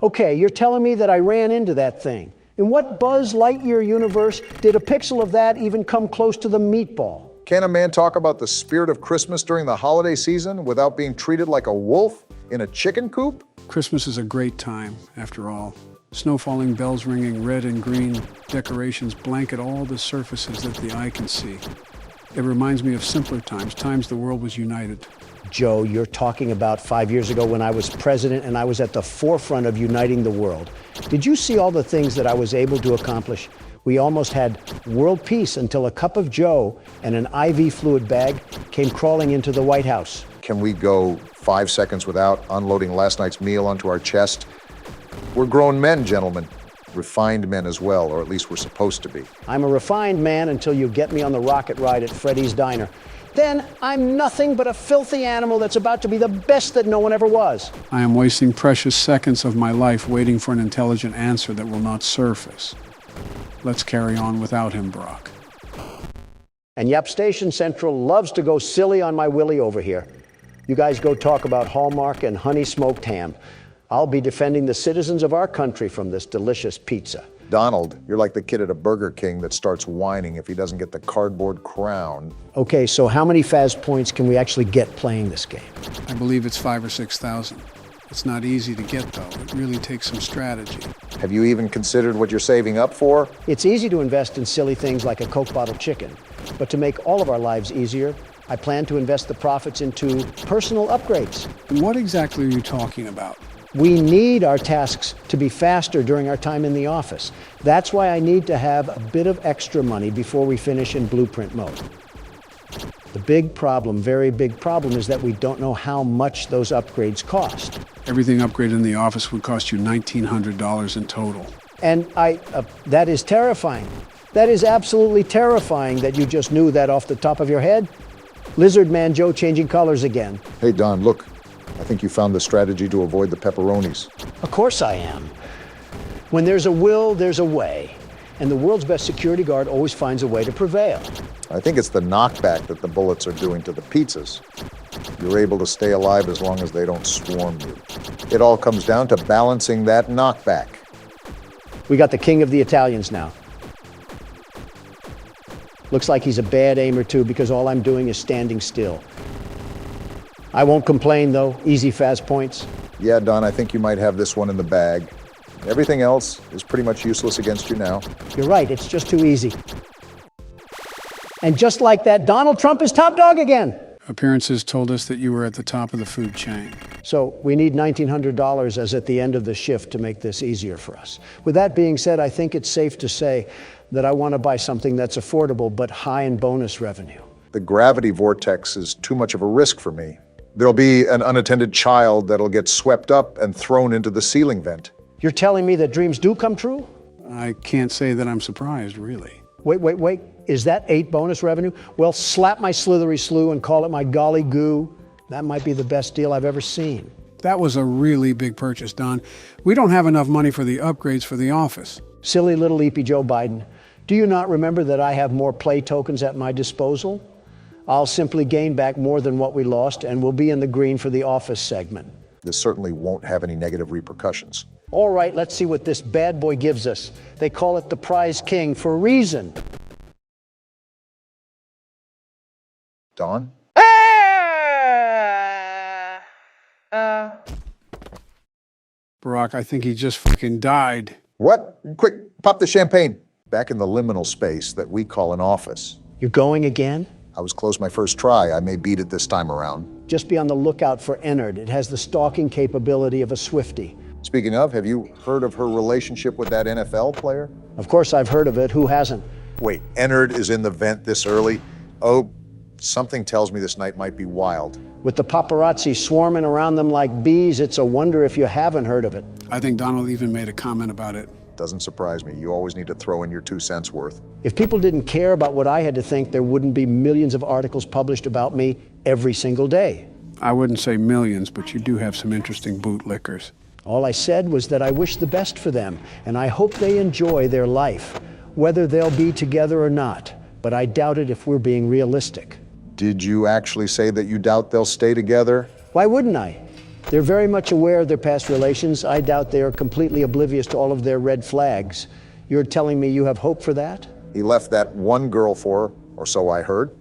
Okay, you're telling me that I ran into that thing. In what Buzz Lightyear universe did a pixel of that even come close to the meatball? Can a man talk about the spirit of Christmas during the holiday season without being treated like a wolf in a chicken coop? Christmas is a great time, after all. Snow falling, bells ringing, red and green decorations blanket all the surfaces that the eye can see. It reminds me of simpler times, times the world was united. Joe, you're talking about 5 years ago when I was president and I was at the forefront of uniting the world. Did you see all the things that I was able to accomplish? We almost had world peace until a cup of Joe and an IV fluid bag came crawling into the White House. Can we go 5 seconds without unloading last night's meal onto our chest? We're grown men, gentlemen. Refined men as well, or at least we're supposed to be. I'm a refined man until you get me on the rocket ride at Freddy's Diner. Then I'm nothing but a filthy animal that's about to be the best that no one ever was. I am wasting precious seconds of my life waiting for an intelligent answer that will not surface. Let's carry on without him, Brock. And Yap Station Central loves to go silly on my Willie over here. You guys go talk about Hallmark and honey smoked ham. I'll be defending the citizens of our country from this delicious pizza. Donald, you're like the kid at a Burger King that starts whining if he doesn't get the cardboard crown. Okay, so how many Faz points can we actually get playing this game? I believe it's 5,000 or 6,000. It's not easy to get, though. It really takes some strategy. Have you even considered what you're saving up for? It's easy to invest in silly things like a Coke bottle chicken. But to make all of our lives easier, I plan to invest the profits into personal upgrades. What exactly are you talking about? We need our tasks to be faster during our time in the office. That's why I need to have a bit of extra money before we finish in blueprint mode. The big problem, very big problem, is that we don't know how much those upgrades cost. Everything upgraded in the office would cost you $1,900 in total. And that is terrifying. That is absolutely terrifying that you just knew that off the top of your head. Lizard Man Joe changing colors again. Hey, Don, look. I think you found the strategy to avoid the pepperonis. Of course I am. When there's a will, there's a way. And the world's best security guard always finds a way to prevail. I think it's the knockback that the bullets are doing to the pizzas. You're able to stay alive as long as they don't swarm you. It all comes down to balancing that knockback. We got the king of the Italians now. Looks like he's a bad aimer too, because all I'm doing is standing still. I won't complain though, easy fast points. Yeah, Don, I think you might have this one in the bag. Everything else is pretty much useless against you now. You're right, it's just too easy. And just like that, Donald Trump is top dog again. Appearances told us that you were at the top of the food chain. So we need $1,900 as at the end of the shift to make this easier for us. With that being said, I think it's safe to say that I want to buy something that's affordable but high in bonus revenue. The gravity vortex is too much of a risk for me. There'll be an unattended child that'll get swept up and thrown into the ceiling vent. You're telling me that dreams do come true? I can't say that I'm surprised, really. Wait. Is that 8 bonus revenue? Well, slap my slithery slew and call it my golly goo. That might be the best deal I've ever seen. That was a really big purchase, Don. We don't have enough money for the upgrades for the office. Silly little eepy Joe Biden. Do you not remember that I have more play tokens at my disposal? I'll simply gain back more than what we lost, and we'll be in the green for the office segment. This certainly won't have any negative repercussions. All right, let's see what this bad boy gives us. They call it the prize king for a reason. Don? Barack, I think he just fucking died. What? Quick, pop the champagne. Back in the liminal space that we call an office. You're going again? I was close my first try. I may beat it this time around. Just be on the lookout for Ennard. It has the stalking capability of a Swiftie. Speaking of, have you heard of her relationship with that NFL player? Of course I've heard of it. Who hasn't? Wait, Ennard is in the vent this early? Oh, something tells me this night might be wild. With the paparazzi swarming around them like bees, it's a wonder if you haven't heard of it. I think Donald even made a comment about it. Doesn't surprise me. You always need to throw in your 2 cents worth. If people didn't care about what I had to think, there wouldn't be millions of articles published about me every single day. I wouldn't say millions, but you do have some interesting bootlickers. All I said was that I wish the best for them, and I hope they enjoy their life, whether they'll be together or not. But I doubt it if we're being realistic. Did you actually say that you doubt they'll stay together? Why wouldn't I? They're very much aware of their past relations. I doubt they are completely oblivious to all of their red flags. You're telling me you have hope for that? He left that one girl for her, or so I heard.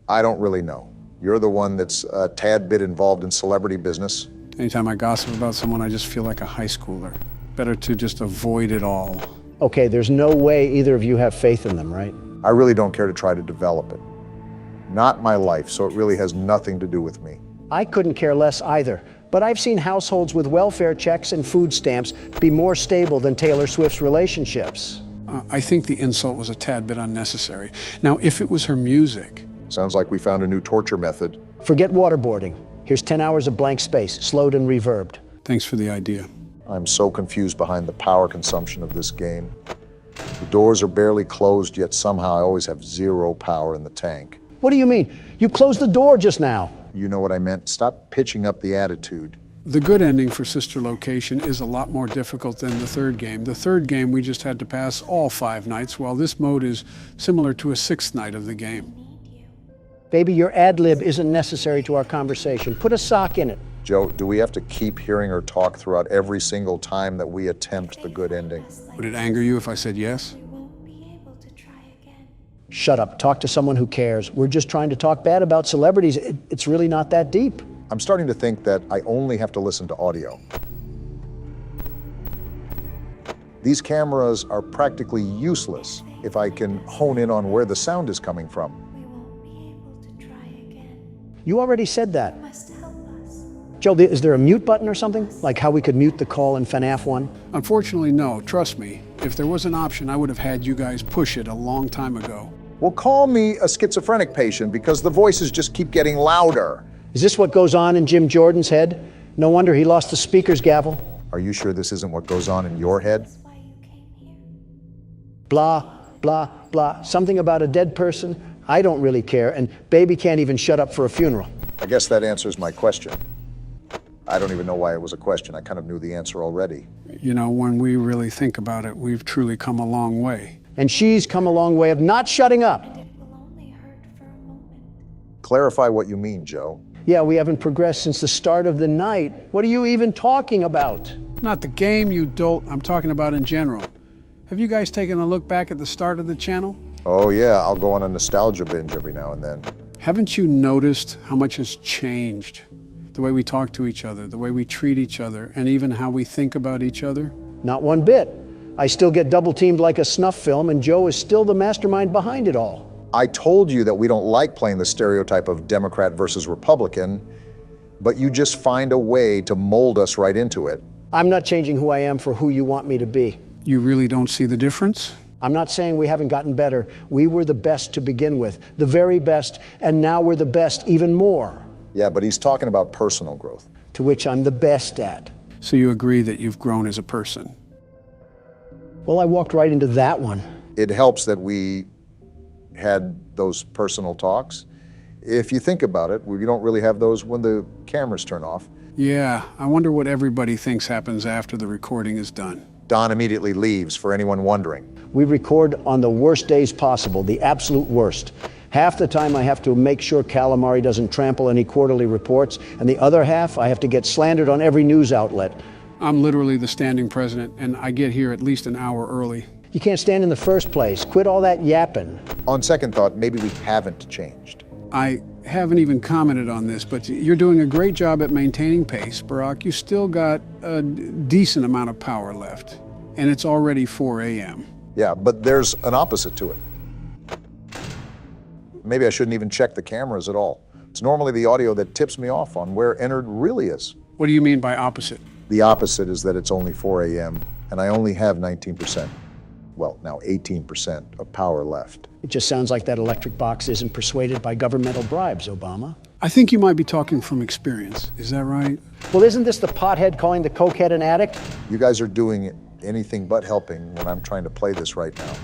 I don't really know. You're the one that's a tad bit involved in celebrity business. Anytime I gossip about someone, I just feel like a high schooler. Better to just avoid it all. Okay, there's no way either of you have faith in them, right? I really don't care to try to develop it. Not my life, so it really has nothing to do with me. I couldn't care less either, but I've seen households with welfare checks and food stamps be more stable than Taylor Swift's relationships. I think the insult was a tad bit unnecessary. Now, if it was her music... Sounds like we found a new torture method. Forget waterboarding. Here's 10 hours of blank space, slowed and reverbed. Thanks for the idea. I'm so confused behind the power consumption of this game. The doors are barely closed, yet somehow I always have zero power in the tank. What do you mean? You closed the door just now. You know what I meant. Stop pitching up the attitude. The good ending for Sister Location is a lot more difficult than the third game. The third game, we just had to pass all 5 nights, while this mode is similar to a 6th night of the game. Baby, your ad-lib isn't necessary to our conversation. Put a sock in it. Joe, do we have to keep hearing her talk throughout every single time that we attempt the good ending? Would it anger you if I said yes? Shut up. Talk to someone who cares. We're just trying to talk bad about celebrities. It's really not that deep. I'm starting to think that I only have to listen to audio. These cameras are practically useless if I can hone in on where the sound is coming from. You already said that. Joe, is there a mute button or something? Like how we could mute the call in FNAF 1? Unfortunately, no. Trust me. If there was an option, I would have had you guys push it a long time ago. Well, call me a schizophrenic patient because the voices just keep getting louder. Is this what goes on in Jim Jordan's head? No wonder he lost the speaker's gavel. Are you sure this isn't what goes on in your head? Blah, blah, blah. Something about a dead person? I don't really care, and baby can't even shut up for a funeral. I guess that answers my question. I don't even know why it was a question. I kind of knew the answer already. You know, when we really think about it, we've truly come a long way. And she's come a long way of not shutting up. Clarify what you mean, Joe. Yeah, we haven't progressed since the start of the night. What are you even talking about? Not the game, you dolt. I'm talking about in general. Have you guys taken a look back at the start of the channel? Oh yeah, I'll go on a nostalgia binge every now and then. Haven't you noticed how much has changed? The way we talk to each other, the way we treat each other, and even how we think about each other? Not one bit. I still get double-teamed like a snuff film, and Joe is still the mastermind behind it all. I told you that we don't like playing the stereotype of Democrat versus Republican, but you just find a way to mold us right into it. I'm not changing who I am for who you want me to be. You really don't see the difference? I'm not saying we haven't gotten better. We were the best to begin with, the very best, and now we're the best even more. Yeah, but he's talking about personal growth. To which I'm the best at. So you agree that you've grown as a person? Well, I walked right into that one. It helps that we had those personal talks. If you think about it, we don't really have those when the cameras turn off. Yeah, I wonder what everybody thinks happens after the recording is done. Don immediately leaves, for anyone wondering. We record on the worst days possible, the absolute worst. Half the time I have to make sure Calamari doesn't trample any quarterly reports, and the other half I have to get slandered on every news outlet. I'm literally the standing president, and I get here at least an hour early. You can't stand in the first place. Quit all that yapping. On second thought, maybe we haven't changed. I haven't even commented on this, but you're doing a great job at maintaining pace, Barack. You still got a decent amount of power left, and it's already 4 a.m. Yeah, but there's an opposite to it. Maybe I shouldn't even check the cameras at all. It's normally the audio that tips me off on where Ennard really is. What do you mean by opposite? The opposite is that it's only 4 a.m. and I only have 19%. Well, now 18% of power left. It just sounds like that electric box isn't persuaded by governmental bribes, Obama. I think you might be talking from experience. Is that right? Well, isn't this the pothead calling the cokehead an addict? You guys are doing anything but helping when I'm trying to play this right now.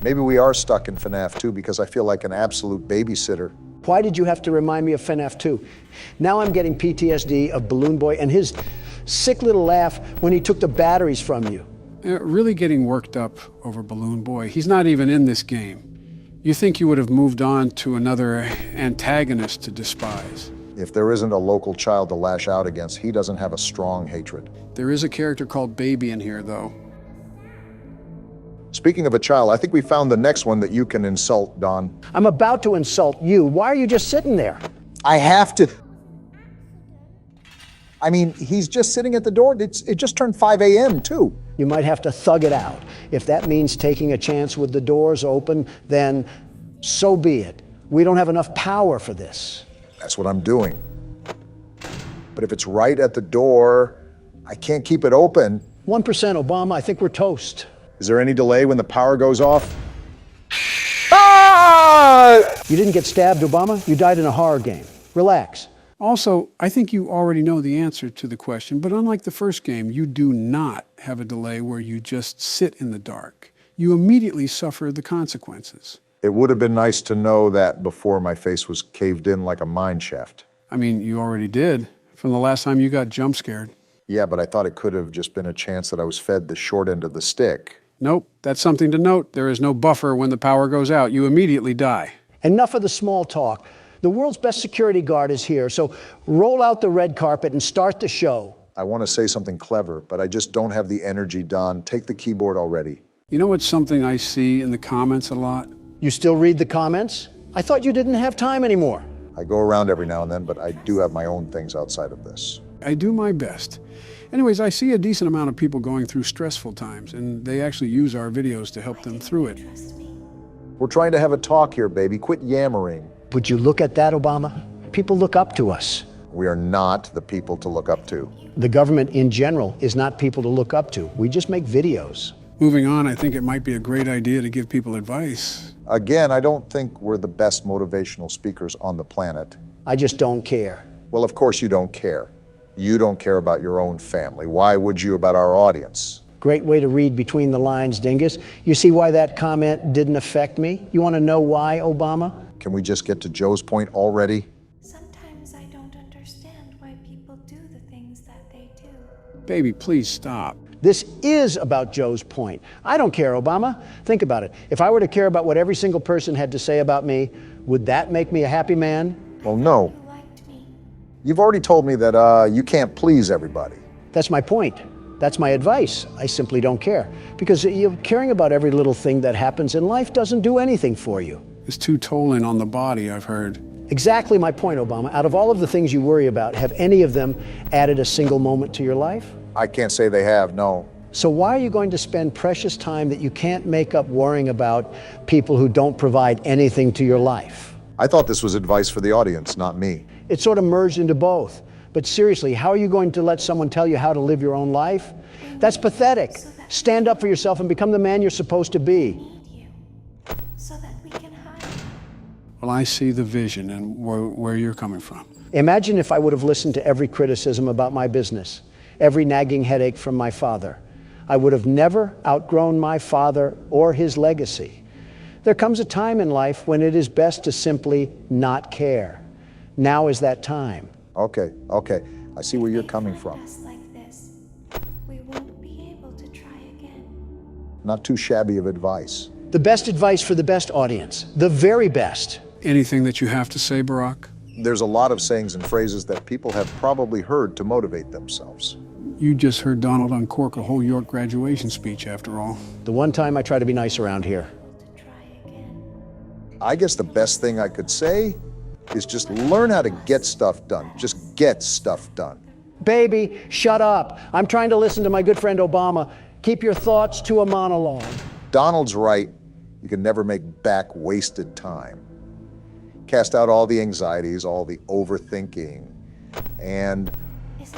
Maybe we are stuck in FNAF 2 because I feel like an absolute babysitter. Why did you have to remind me of FNAF 2? Now I'm getting PTSD of Balloon Boy and his sick little laugh when he took the batteries from you. Really getting worked up over Balloon Boy. He's not even in this game. You think you would have moved on to another antagonist to despise. If there isn't a local child to lash out against, he doesn't have a strong hatred. There is a character called Baby in here, though. Speaking of a child, I think we found the next one that you can insult, Don. I'm about to insult you. Why are you just sitting there? I have to. I mean, he's just sitting at the door. It just turned 5 a.m. too. You might have to thug it out. If that means taking a chance with the doors open, then so be it. We don't have enough power for this. That's what I'm doing. But if it's right at the door, I can't keep it open. 1% Obama, I think we're toast. Is there any delay when the power goes off? Ah! You didn't get stabbed, Obama. You died in a horror game. Relax. Also, I think you already know the answer to the question, but unlike the first game, you do not have a delay where you just sit in the dark. You immediately suffer the consequences. It would have been nice to know that before my face was caved in like a mine shaft. I mean, you already did, from the last time you got jump scared. Yeah, but I thought it could have just been a chance that I was fed the short end of the stick. Nope, that's something to note. There is no buffer when the power goes out. You immediately die. Enough of the small talk. The world's best security guard is here, so roll out the red carpet and start the show. I want to say something clever, but I just don't have the energy, Don. Take the keyboard already. You know what's something I see in the comments a lot? You still read the comments? I thought you didn't have time anymore. I go around every now and then, but I do have my own things outside of this. I do my best. Anyways, I see a decent amount of people going through stressful times, and they actually use our videos to help them through it. We're trying to have a talk here, baby. Quit yammering. Would you look at that, Obama? People look up to us. We are not the people to look up to. The government in general is not people to look up to. We just make videos. Moving on, I think it might be a great idea to give people advice. Again, I don't think we're the best motivational speakers on the planet. I just don't care. Well, of course you don't care. You don't care about your own family. Why would you about our audience? Great way to read between the lines, Dingus. You see why that comment didn't affect me? You want to know why, Obama? Can we just get to Joe's point already? Sometimes I don't understand why people do the things that they do. Baby, please stop. This is about Joe's point. I don't care, Obama. Think about it. If I were to care about what every single person had to say about me, would that make me a happy man? Well, no. You've already told me that you can't please everybody. That's my point. That's my advice. I simply don't care. Because caring about every little thing that happens in life doesn't do anything for you. It's too tolling on the body, I've heard. Exactly my point, Obama. Out of all of the things you worry about, have any of them added a single moment to your life? I can't say they have, no. So why are you going to spend precious time that you can't make up worrying about people who don't provide anything to your life? I thought this was advice for the audience, not me. It sort of merged into both. But seriously, how are you going to let someone tell you how to live your own life? That's pathetic. Stand up for yourself and become the man you're supposed to be. So that we can hide. Well, I see the vision and where you're coming from. Imagine if I would have listened to every criticism about my business, every nagging headache from my father. I would have never outgrown my father or his legacy. There comes a time in life when it is best to simply not care. Now is that time. Okay. I see where you're coming from. Like this, we won't be able to try again. Not too shabby of advice. The best advice for the best audience. The very best. Anything that you have to say, Barack? There's a lot of sayings and phrases that people have probably heard to motivate themselves. You just heard Donald uncork a whole York graduation speech, after all. The one time I try to be nice around here. I guess the best thing I could say is just learn how to get stuff done. Just get stuff done. Baby, shut up. I'm trying to listen to my good friend Obama. Keep your thoughts to a monologue. Donald's right. You can never make back wasted time. Cast out all the anxieties, all the overthinking, and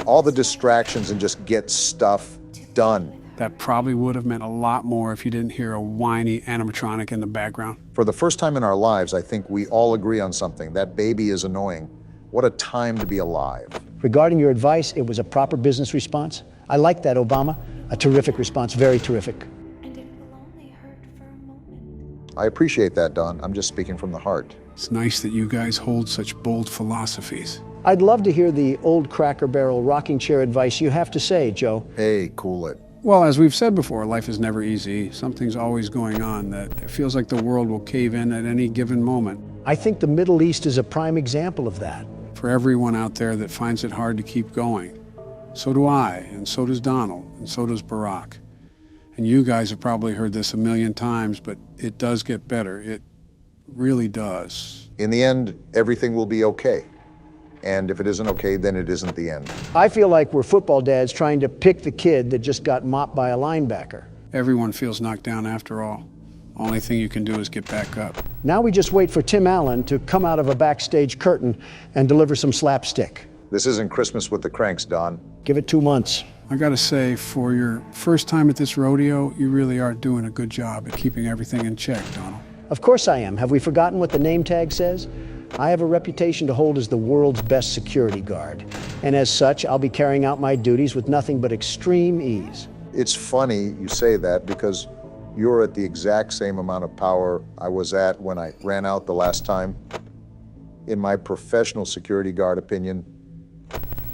all the distractions and just get stuff done. That probably would have meant a lot more if you didn't hear a whiny animatronic in the background. For the first time in our lives, I think we all agree on something. That baby is annoying. What a time to be alive. Regarding your advice, it was a proper business response. I like that, Obama. A terrific response, very terrific. And it will only hurt for a moment. I appreciate that, Don. I'm just speaking from the heart. It's nice that you guys hold such bold philosophies. I'd love to hear the old Cracker Barrel rocking chair advice you have to say, Joe. Hey, cool it. Well, as we've said before, life is never easy. Something's always going on that it feels like the world will cave in at any given moment. I think the Middle East is a prime example of that. for everyone out there that finds it hard to keep going. So do I, and so does Donald, and so does Barack. And you guys have probably heard this a million times, but it does get better. It really does. In the end, everything will be okay. And if it isn't okay, then it isn't the end. I feel like we're football dads trying to pick the kid that just got mopped by a linebacker. Everyone feels knocked down after all. Only thing you can do is get back up. Now we just wait for Tim Allen to come out of a backstage curtain and deliver some slapstick. This isn't Christmas with the Cranks, Don. Give it 2 months. I gotta say, for your first time at this rodeo, you really are doing a good job at keeping everything in check, Donald. Of course I am. Have we forgotten what the name tag says? I have a reputation to hold as the world's best security guard. And as such, I'll be carrying out my duties with nothing but extreme ease. It's funny you say that because you're at the exact same amount of power I was at when I ran out the last time. In my professional security guard opinion,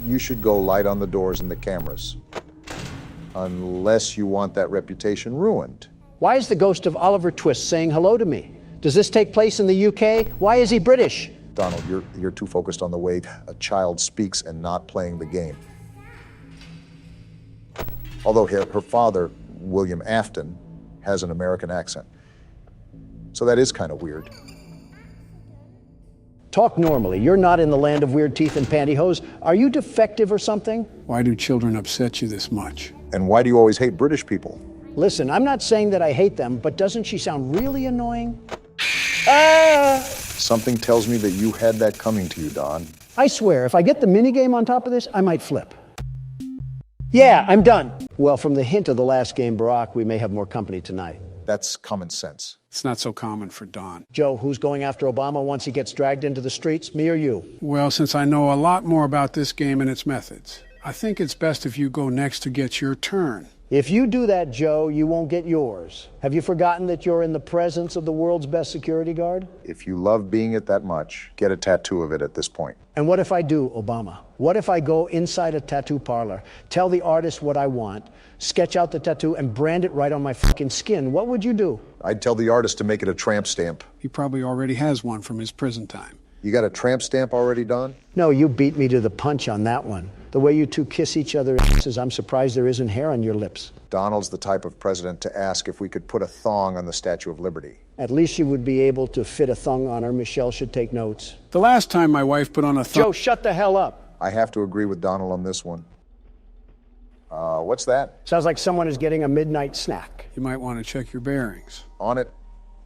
you should go light on the doors and the cameras. Unless you want that reputation ruined. Why is the ghost of Oliver Twist saying hello to me? Does this take place in the UK? Why is he British? Donald, you're too focused on the way a child speaks and not playing the game. Although her father, William Afton, has an American accent. So that is kind of weird. Talk normally. You're not in the land of weird teeth and pantyhose. Are you defective or something? Why do children upset you this much? And why do you always hate British people? Listen, I'm not saying that I hate them, but doesn't she sound really annoying? Something tells me that you had that coming to you, Don. I swear, if I get the minigame on top of this, I might flip. Yeah, I'm done. Well, from the hint of the last game, Barack, we may have more company tonight. That's common sense. It's not so common for Don. Joe, who's going after Obama once he gets dragged into the streets, me or you? Well, since I know a lot more about this game and its methods, I think it's best if you go next to get your turn. If you do that, Joe, you won't get yours. Have you forgotten that you're in the presence of the world's best security guard? If you love being it that much, get a tattoo of it at this point. And what if I do, Obama? What if I go inside a tattoo parlor, tell the artist what I want, sketch out the tattoo, and brand it right on my fucking skin? What would you do? I'd tell the artist to make it a tramp stamp. He probably already has one from his prison time. You got a tramp stamp already, Don? No, you beat me to the punch on that one. The way you two kiss each other says I'm surprised there isn't hair on your lips. Donald's the type of president to ask if we could put a thong on the Statue of Liberty. At least you would be able to fit a thong on her. Michelle should take notes. The last time my wife put on a thong... Joe, shut the hell up. I have to agree with Donald on this one. What's that? Sounds like someone is getting a midnight snack. You might want to check your bearings. On it?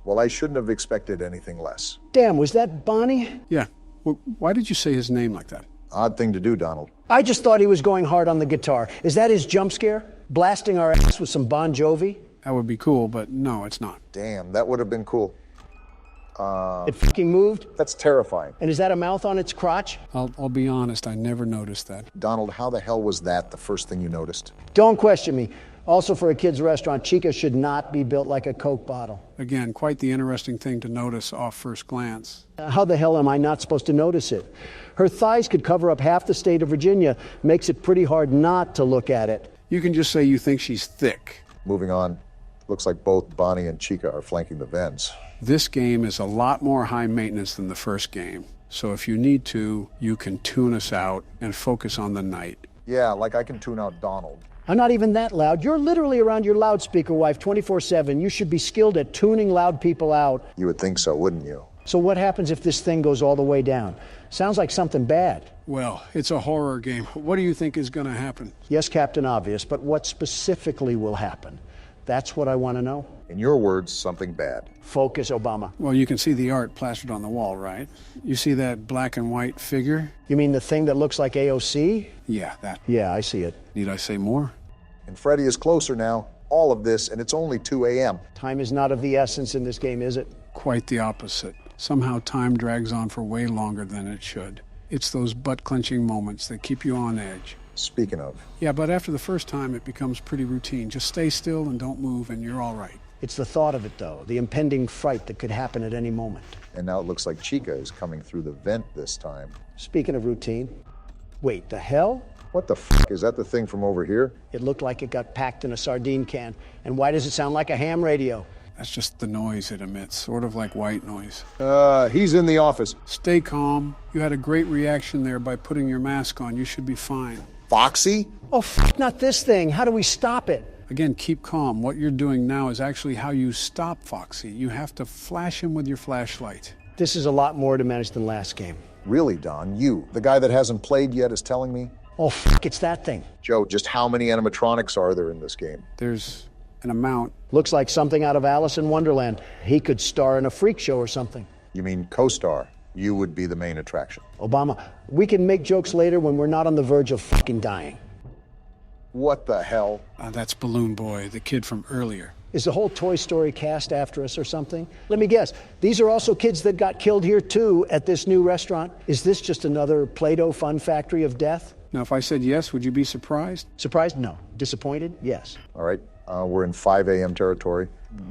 Well, I shouldn't have expected anything less. Damn, was that Bonnie? Yeah. Well, why did you say his name like that? Odd thing to do, Donald. I just thought he was going hard on the guitar. Is that his jump scare? Blasting our ass with some Bon Jovi? That would be cool, but no, it's not. Damn, that would have been cool. It fucking moved? That's terrifying. And is that a mouth on its crotch? I'll be honest, I never noticed that. Donald, how the hell was that the first thing you noticed? Don't question me. Also, for a kid's restaurant, Chica should not be built like a Coke bottle. Again, quite the interesting thing to notice off first glance. How the hell am I not supposed to notice it? Her thighs could cover up half the state of Virginia. Makes it pretty hard not to look at it. You can just say you think she's thick. Moving on. Looks like both Bonnie and Chica are flanking the Vents. This game is a lot more high maintenance than the first game. So if you need to, you can tune us out and focus on the night. Yeah, like I can tune out Donald. I'm not even that loud. You're literally around your loudspeaker wife 24/7. You should be skilled at tuning loud people out. You would think so, wouldn't you? So what happens if this thing goes all the way down? Sounds like something bad. Well, it's a horror game. What do you think is going to happen? Yes, Captain Obvious, but what specifically will happen? That's what I want to know. In your words, something bad. Focus, Obama. Well, you can see the art plastered on the wall, right? You see that black and white figure? You mean the thing that looks like AOC? Yeah, that. Yeah, I see it. Need I say more? And Freddy is closer now. All of this, and it's only 2 a.m. Time is not of the essence in this game, is it? Quite the opposite. Somehow time drags on for way longer than it should. It's those butt-clenching moments that keep you on edge. Speaking of. Yeah, but after the first time, it becomes pretty routine. Just stay still and don't move, and you're all right. It's the thought of it, though, the impending fright that could happen at any moment. And now it looks like Chica is coming through the vent this time. Speaking of routine, wait, the hell? What the fuck? Is that the thing from over here? It looked like it got packed in a sardine can. And why does it sound like a ham radio? That's just the noise it emits, sort of like white noise. He's in the office. Stay calm. You had a great reaction there by putting your mask on. You should be fine. Foxy? Oh, not this thing. How do we stop it? Again, keep calm. What you're doing now is actually how you stop Foxy. You have to flash him with your flashlight. This is a lot more to manage than last game. Really, Don? You, the guy that hasn't played yet, is telling me? Oh, it's that thing. Joe, just how many animatronics are there in this game? There's an amount. Looks like something out of Alice in Wonderland. He could star in a freak show or something. You mean co-star? You would be the main attraction. Obama, we can make jokes later when we're not on the verge of fucking dying. What the hell? That's Balloon Boy, the kid from earlier. Is the whole Toy Story cast after us or something? Let me guess. These are also kids that got killed here, too, at this new restaurant. Is this just another Play-Doh fun factory of death? Now, if I said yes, would you be surprised? Surprised? No. Disappointed? Yes. All right. We're in 5 a.m. territory.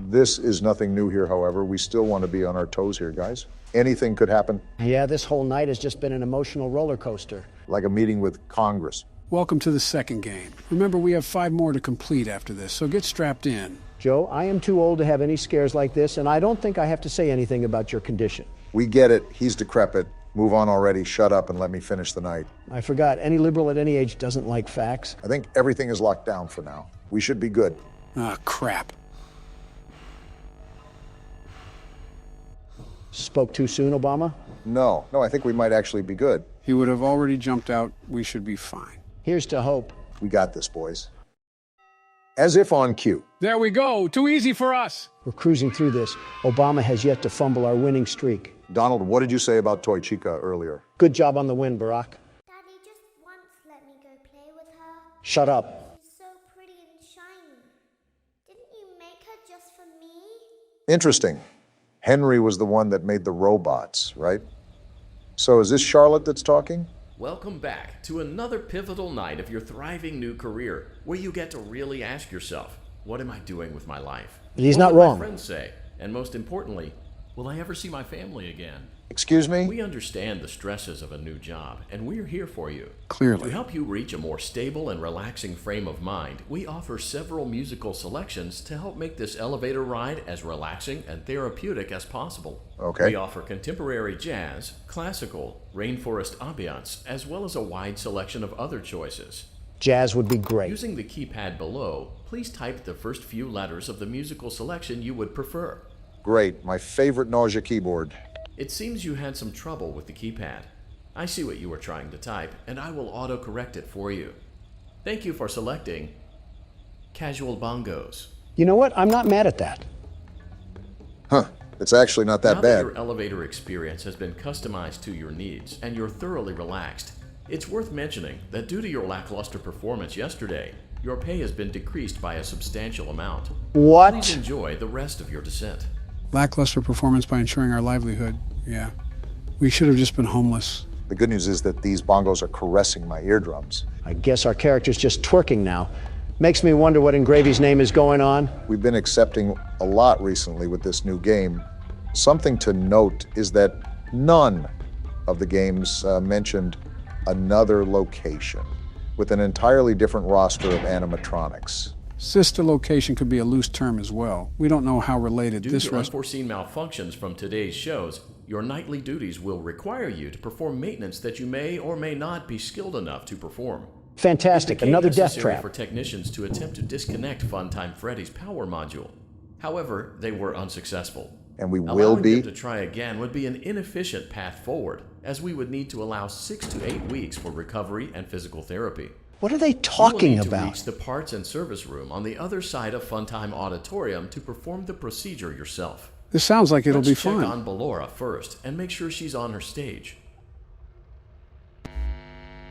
This is nothing new here, however. We still want to be on our toes here, guys. Anything could happen. Yeah, this whole night has just been an emotional roller coaster. Like a meeting with Congress. Welcome to the second game. Remember, we have 5 more to complete after this, so get strapped in. Joe, I am too old to have any scares like this, and I don't think I have to say anything about your condition. We get it. He's decrepit. Move on already. Shut up and let me finish the night. I forgot. Any liberal at any age doesn't like facts. I think everything is locked down for now. We should be good. Ah, crap. Spoke too soon, Obama? No, I think we might actually be good. He would have already jumped out. We should be fine. Here's to hope. We got this, boys. As if on cue. There we go. Too easy for us. We're cruising through this. Obama has yet to fumble our winning streak. Donald, what did you say about Toy Chica earlier? Good job on the win, Barack. Daddy just once let me go play with her. Shut up. She's so pretty and shiny. Didn't you make her just for me? Interesting. Henry was the one that made the robots, right? So is this Charlotte that's talking? Welcome back to another pivotal night of your thriving new career, where you get to really ask yourself, what am I doing with my life? But he's what not will wrong. My friends say, and most importantly, will I ever see my family again? Excuse me? We understand the stresses of a new job, and we're here for you. Clearly. To help you reach a more stable and relaxing frame of mind, we offer several musical selections to help make this elevator ride as relaxing and therapeutic as possible. Okay. We offer contemporary jazz, classical, rainforest ambiance, as well as a wide selection of other choices. Jazz would be great. Using the keypad below, please type the first few letters of the musical selection you would prefer. Great. My favorite nausea keyboard. It seems you had some trouble with the keypad. I see what you were trying to type, and I will auto-correct it for you. Thank you for selecting Casual Bongos. You know what? I'm not mad at that. Huh. It's actually not that Now bad. that your elevator experience has been customized to your needs, and you're thoroughly relaxed, it's worth mentioning that due to your lackluster performance yesterday, your pay has been decreased by a substantial amount. What? Please enjoy the rest of your descent. Lackluster performance by ensuring our livelihood. Yeah. We should have just been homeless. The good news is that these bongos are caressing my eardrums. I guess our character's just twerking now. Makes me wonder what in Gravy's name is going on. We've been accepting a lot recently with this new game. Something to note is that none of the games mentioned another location with an entirely different roster of animatronics. Sister location could be a loose term as well. We don't know how related Due this to unforeseen malfunctions from today's shows, your nightly duties will require you to perform maintenance that you may or may not be skilled enough to perform. Fantastic. Another death necessary trap. for technicians to attempt to disconnect Funtime Freddy's power module. However, they were unsuccessful. And we will Allowing be. them to try again would be an inefficient path forward, as we would need to allow 6 to 8 weeks for recovery and physical therapy. What are they You will talking need to about? reach the parts and service room on the other side of Funtime Auditorium to perform the procedure yourself. This sounds like it'll Let's be check fun. on Ballora first and make sure she's on her stage.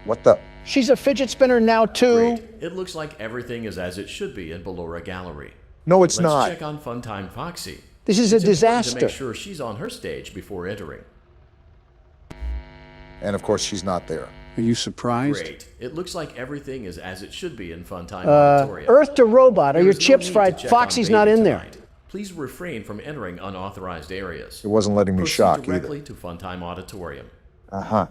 What the? She's a fidget spinner now, too. Great. It looks like everything is as it should be in Ballora Gallery. No, it's Let's not. check on Funtime Foxy. This is a It's important disaster. to make sure she's on her stage before entering. And of course, she's not there. Are you surprised? Great. It looks like everything is as it should be in Funtime Auditorium. Earth to robot. Are There your is no chips need to fried? check Foxy's on not Baby in there. tonight. Please refrain from entering unauthorized areas. It wasn't letting me Proceed shock directly either. to Funtime Auditorium. Uh-huh.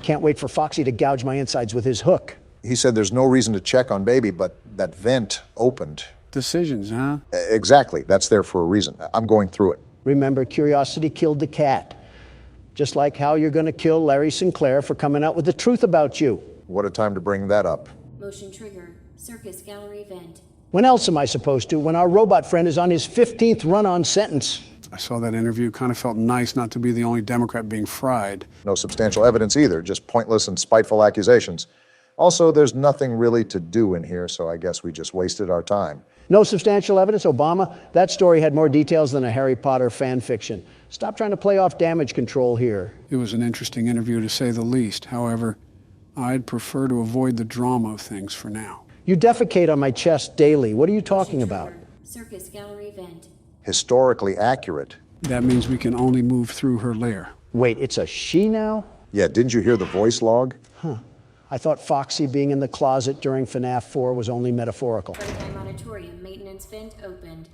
Can't wait for Foxy to gouge my insides with his hook. He said there's no reason to check on Baby, but that vent opened. decisions, huh? Exactly. That's there for a reason. I'm going through it. Remember, curiosity killed the cat. Just like how you're going to kill Larry Sinclair for coming out with the truth about you. What a time to bring that up. Motion trigger. Circus gallery vent. When else am I supposed to? When our robot friend is on his 15th run-on sentence. I saw that interview. Kind of felt nice not to be the only Democrat being fried. No substantial evidence either, just pointless and spiteful accusations. Also, there's nothing really to do in here, so I guess we just wasted our time. No substantial evidence, Obama? That story had more details than a Harry Potter fan fiction. Stop trying to play off damage control here. It was an interesting interview, to say the least. However, I'd prefer to avoid the drama of things for now. You defecate on my chest daily. What are you talking about? Circus gallery vent. Historically accurate. That means we can only move through her lair. Wait, it's a she now? Yeah, didn't you hear the voice log? Huh. I thought Foxy being in the closet during FNAF 4 was only metaphorical. Playtime auditorium maintenance vent opened.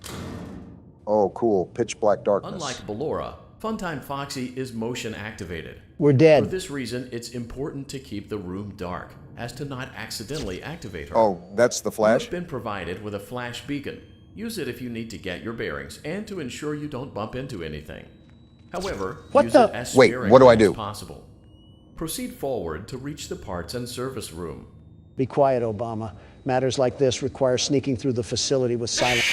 Oh, cool. Pitch black darkness. Unlike Ballora, Funtime Foxy is motion activated. We're dead. For this reason, it's important to keep the room dark, as to not accidentally activate her. Oh, that's the flash? You've been provided with a flash beacon. Use it if you need to get your bearings and to ensure you don't bump into anything. However, use it as sparingly as possible. Proceed forward to reach the parts and service room. Be quiet, Obama. Matters like this require sneaking through the facility with silence.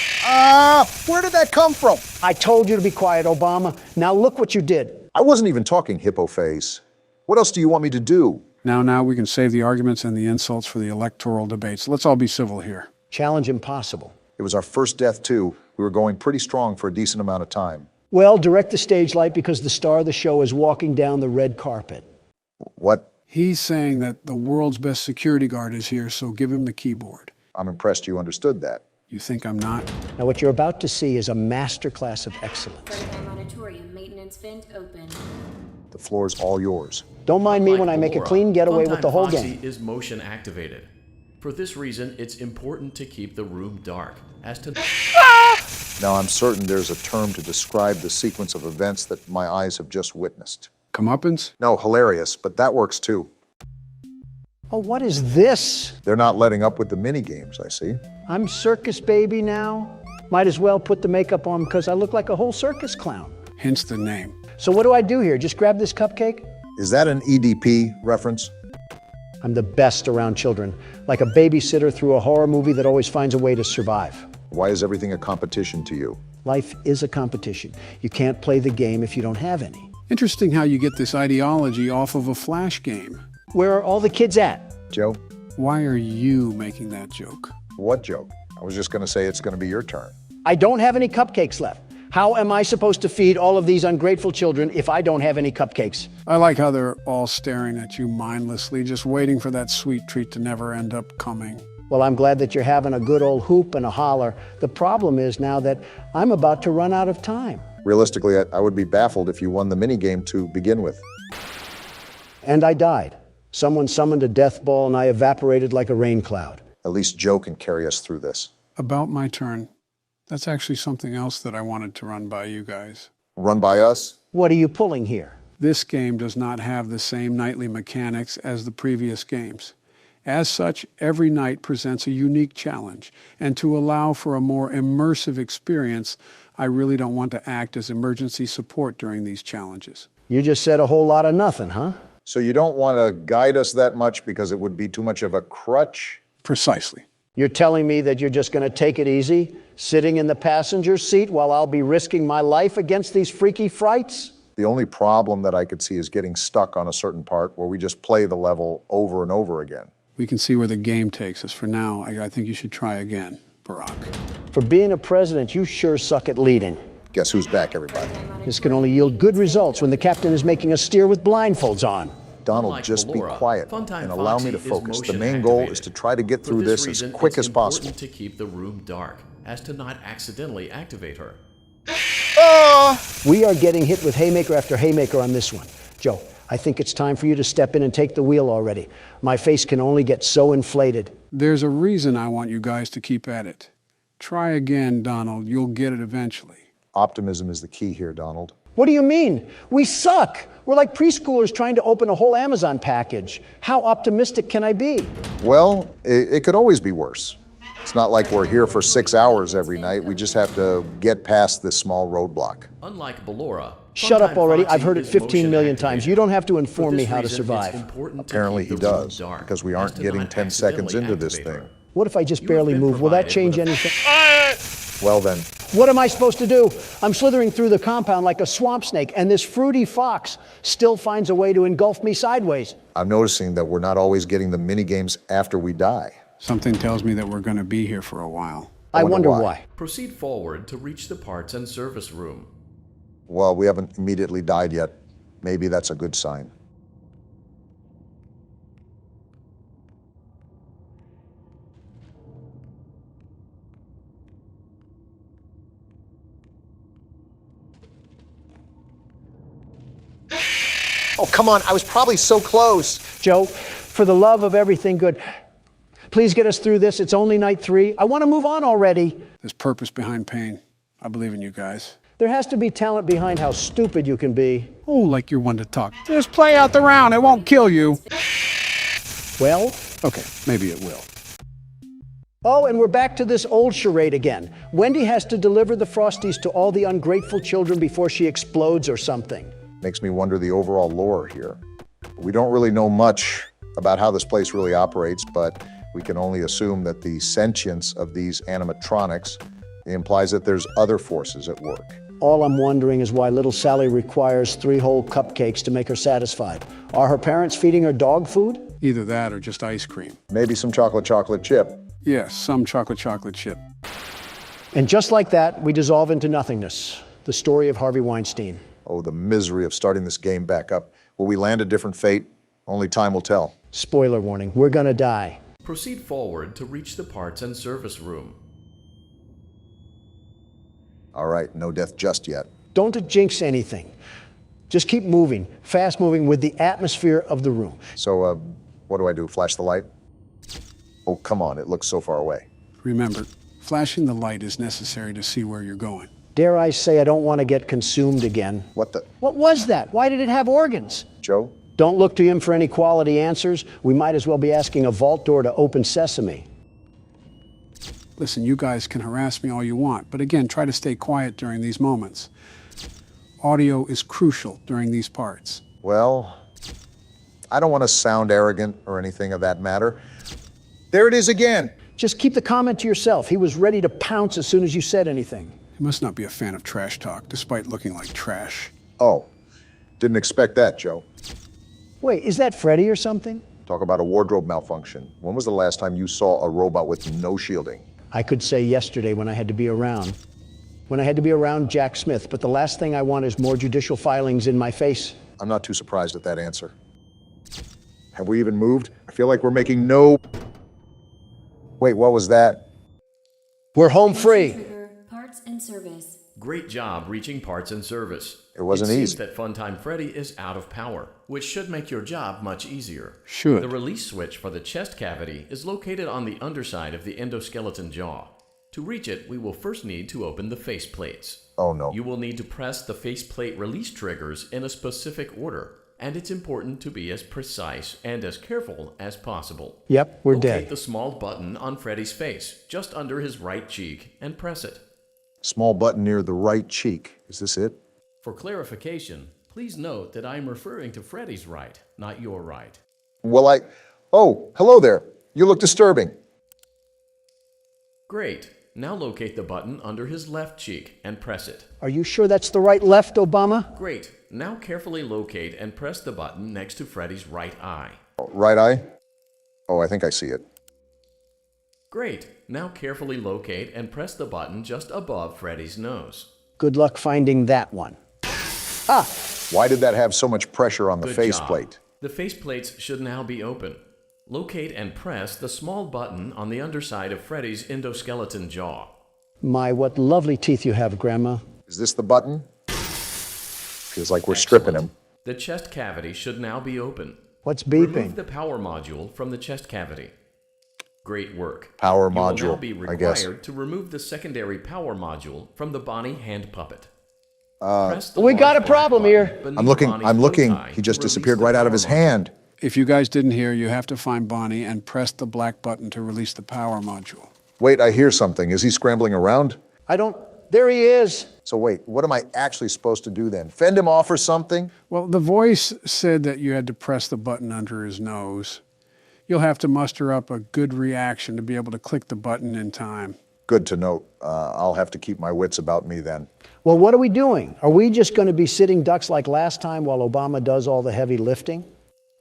Where did that come from? I told you to be quiet, Obama. Now look what you did. I wasn't even talking, hippo face. What else do you want me to do? Now, we can save the arguments and the insults for the electoral debates. Let's all be civil here. Challenge impossible. It was our first death, too. We were going pretty strong for a decent amount of time. Well, direct the stage light because the star of the show is walking down the red carpet. What? He's saying that the world's best security guard is here, so give him the keyboard. I'm impressed you understood that. You think I'm not? Now, what you're about to see is a masterclass of excellence. Playtime auditorium maintenance vent opened. The floor's all yours. Don't mind me when I make a clean getaway with the whole Foxy game. is motion activated. For this reason, it's important to keep the room dark, as to... Now, I'm certain there's a term to describe the sequence of events that my eyes have just witnessed. Comeuppance? No, hilarious, but that works too. Oh, what is this? They're not letting up with the mini games, I see. I'm circus baby now. Might as well put the makeup on because I look like a whole circus clown. Hence the name. So what do I do here? Just grab this cupcake? Is that an EDP reference? I'm the best around children, like a babysitter through a horror movie that always finds a way to survive. Why is everything a competition to you? Life is a competition. You can't play the game if you don't have any. Interesting how you get this ideology off of a Flash game. Where are all the kids at? Joe? Why are you making that joke? What joke? I was just going to say it's going to be your turn. I don't have any cupcakes left. How am I supposed to feed all of these ungrateful children if I don't have any cupcakes? I like how they're all staring at you mindlessly, just waiting for that sweet treat to never end up coming. Well, I'm glad that you're having a good old hoop and a holler. The problem is now that I'm about to run out of time. Realistically, I would be baffled if you won the minigame to begin with. And I died. Someone summoned a death ball and I evaporated like a rain cloud. At least Joe can carry us through this. About my turn. That's actually something else that I wanted to run by you guys. Run by us? What are you pulling here? This game does not have the same nightly mechanics as the previous games. As such, every night presents a unique challenge, and to allow for a more immersive experience, I really don't want to act as emergency support during these challenges. You just said a whole lot of nothing, huh? So you don't want to guide us that much because it would be too much of a crutch? Precisely. You're telling me that you're just going to take it easy, sitting in the passenger seat while I'll be risking my life against these freaky frights? The only problem that I could see is getting stuck on a certain part where we just play the level over and over again. We can see where the game takes us. For now, I think you should try again, Barack. For being a president, you sure suck at leading. Guess who's back, everybody? This can only yield good results when the captain is making us steer with blindfolds on. Donald, Unlike just Ballora, be quiet Funtime and allow me Foxy to is focus. The motion main goal activated. is to try to get For through this as reason, quick it's as possible. important to keep the room dark, as to not accidentally activate her. We are getting hit with haymaker after haymaker on this one. Joe, I think it's time for you to step in and take the wheel already. My face can only get so inflated. There's a reason I want you guys to keep at it. Try again, Donald. You'll get it eventually. Optimism is the key here, Donald. What do you mean? We suck. We're like preschoolers trying to open a whole Amazon package. How optimistic can I be? Well, it could always be worse. It's not like we're here for 6 hours every night. We just have to get past this small roadblock. Unlike Ballora, Shut up Funtime already. Foxy I've heard it is 15 million motion times. You don't have to activated. inform For me this how to reason, survive. it's important to Apparently keep he the room does, dark, because we as aren't to getting not 10 seconds accidentally into this activate thing. her. What if I just You have barely been move? Will that provided change with a anything? Well then, What am I supposed to do? I'm slithering through the compound like a swamp snake, and this fruity fox still finds a way to engulf me sideways. I'm noticing that we're not always getting the mini games after we die. Something tells me that we're going to be here for a while. I wonder why. Proceed forward to reach the parts and service room. Well, we haven't immediately died yet. Maybe that's a good sign. Oh, come on, I was probably so close. Joe, for the love of everything good, please get us through this. It's only night 3. I want to move on already. There's purpose behind pain. I believe in you guys. There has to be talent behind how stupid you can be. Oh, like you're one to talk. Just play out the round. It won't kill you. Well? Okay, maybe it will. Oh, and we're back to this old charade again. Wendy has to deliver the Frosties to all the ungrateful children before she explodes or something. Makes me wonder the overall lore here. We don't really know much about how this place really operates, but we can only assume that the sentience of these animatronics implies that there's other forces at work. All I'm wondering is why little Sally requires 3 whole cupcakes to make her satisfied. Are her parents feeding her dog food? Either that or just ice cream. Maybe some chocolate chip. Yes, some chocolate chip. And just like that, we dissolve into nothingness. The story of Harvey Weinstein. Oh, the misery of starting this game back up. Will we land a different fate? Only time will tell. Spoiler warning, we're gonna die. Proceed forward to reach the parts and service room. All right, no death just yet. Don't jinx anything. Just keep moving, fast moving with the atmosphere of the room. So, what do I do? Flash the light? Oh, come on, it looks so far away. Remember, flashing the light is necessary to see where you're going. Dare I say I don't want to get consumed again. What the? What was that? Why did it have organs? Joe? Don't look to him for any quality answers. We might as well be asking a vault door to open sesame. Listen, you guys can harass me all you want, but again, try to stay quiet during these moments. Audio is crucial during these parts. Well, I don't want to sound arrogant or anything of that matter. There it is again. Just keep the comment to yourself. He was ready to pounce as soon as you said anything. You must not be a fan of trash talk, despite looking like trash. Oh, didn't expect that, Joe. Wait, is that Freddy or something? Talk about a wardrobe malfunction. When was the last time you saw a robot with no shielding? I could say yesterday when I had to be around. When I had to be around Jack Smith, but the last thing I want is more judicial filings in my face. I'm not too surprised at that answer. Have we even moved? I feel like we're making no... Wait, what was that? We're home free. Parts and service. Great job reaching parts and service. It wasn't easy. easy. It seems that Funtime Freddy is out of power, which should make your job much easier. Should. The release switch for the chest cavity is located on the underside of the endoskeleton jaw. To reach it, we will first need to open the face plates. Oh no. You will need to press the faceplate release triggers in a specific order, and it's important to be as precise and as careful as possible. Yep, we're Locate dead. the small button on Freddy's face, just under his right cheek, and press it. Small button near the right cheek. Is this it? For clarification, please note that I am referring to Freddy's right, not your right. Well, Oh, hello there. You look disturbing. Great. Now locate the button under his left cheek and press it. Are you sure that's the right left, Obama? Great. Now carefully locate and press the button next to Freddy's right eye. Right eye? Oh, I think I see it. Great. Now carefully locate and press the button just above Freddy's nose. Good luck finding that one. Ah! Why did that have so much pressure on the Good faceplate? job. The faceplates should now be open. Locate and press the small button on the underside of Freddy's endoskeleton jaw. My, what lovely teeth you have, Grandma. Is this the button? Feels like we're stripping him. The chest cavity should now be open. What's beeping? Remove the power module from the chest cavity. Great work. Power You will now module, be I guess. required to remove the secondary power module from the Bonnie hand puppet. We got a problem here. I'm looking. He just disappeared right out of his hand. If you guys didn't hear, you have to find Bonnie and press the black button to release the power module. Wait, I hear something. Is he scrambling around? There he is. So wait, what am I actually supposed to do then? Fend him off or something? Well, the voice said that you had to press the button under his nose. You'll have to muster up a good reaction to be able to click the button in time. Good to note. I'll have to keep my wits about me then. Well, what are we doing? Are we just going to be sitting ducks like last time while Obama does all the heavy lifting?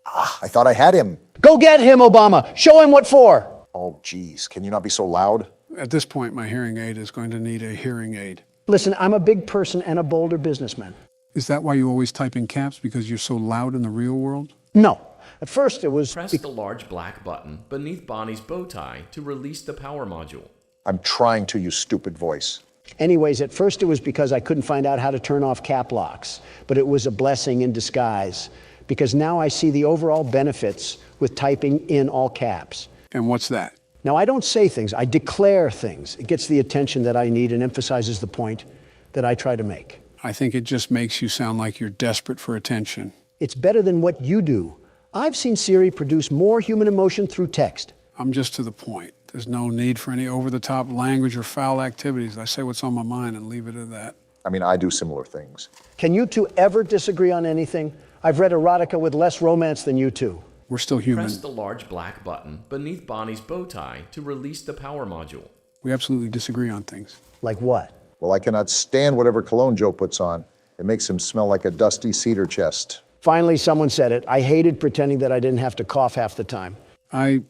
I thought I had him. Go get him, Obama. Show him what for. Oh, geez. Can you not be so loud? At this point, my hearing aid is going to need a hearing aid. Listen, I'm a big person and a bolder businessman. Is that why you always type in caps, because you're so loud in the real world? No. At first it was... Press the large black button beneath Bonnie's bow tie to release the power module. I'm trying to, you stupid voice. Anyways, at first it was because I couldn't find out how to turn off cap locks. But it was a blessing in disguise, because now I see the overall benefits with typing in all caps. And what's that? Now, I don't say things, I declare things. It gets the attention that I need and emphasizes the point that I try to make. I think it just makes you sound like you're desperate for attention. It's better than what you do. I've seen Siri produce more human emotion through text. I'm just to the point. There's no need for any over-the-top language or foul activities. I say what's on my mind and leave it at that. I mean, I do similar things. Can you two ever disagree on anything? I've read erotica with less romance than you two. We're still human. Press the large black button beneath Bonnie's bow tie to release the power module. We absolutely disagree on things. Like what? Well, I cannot stand whatever cologne Joe puts on. It makes him smell like a dusty cedar chest. Finally, someone said it. I hated pretending that I didn't have to cough half the time. I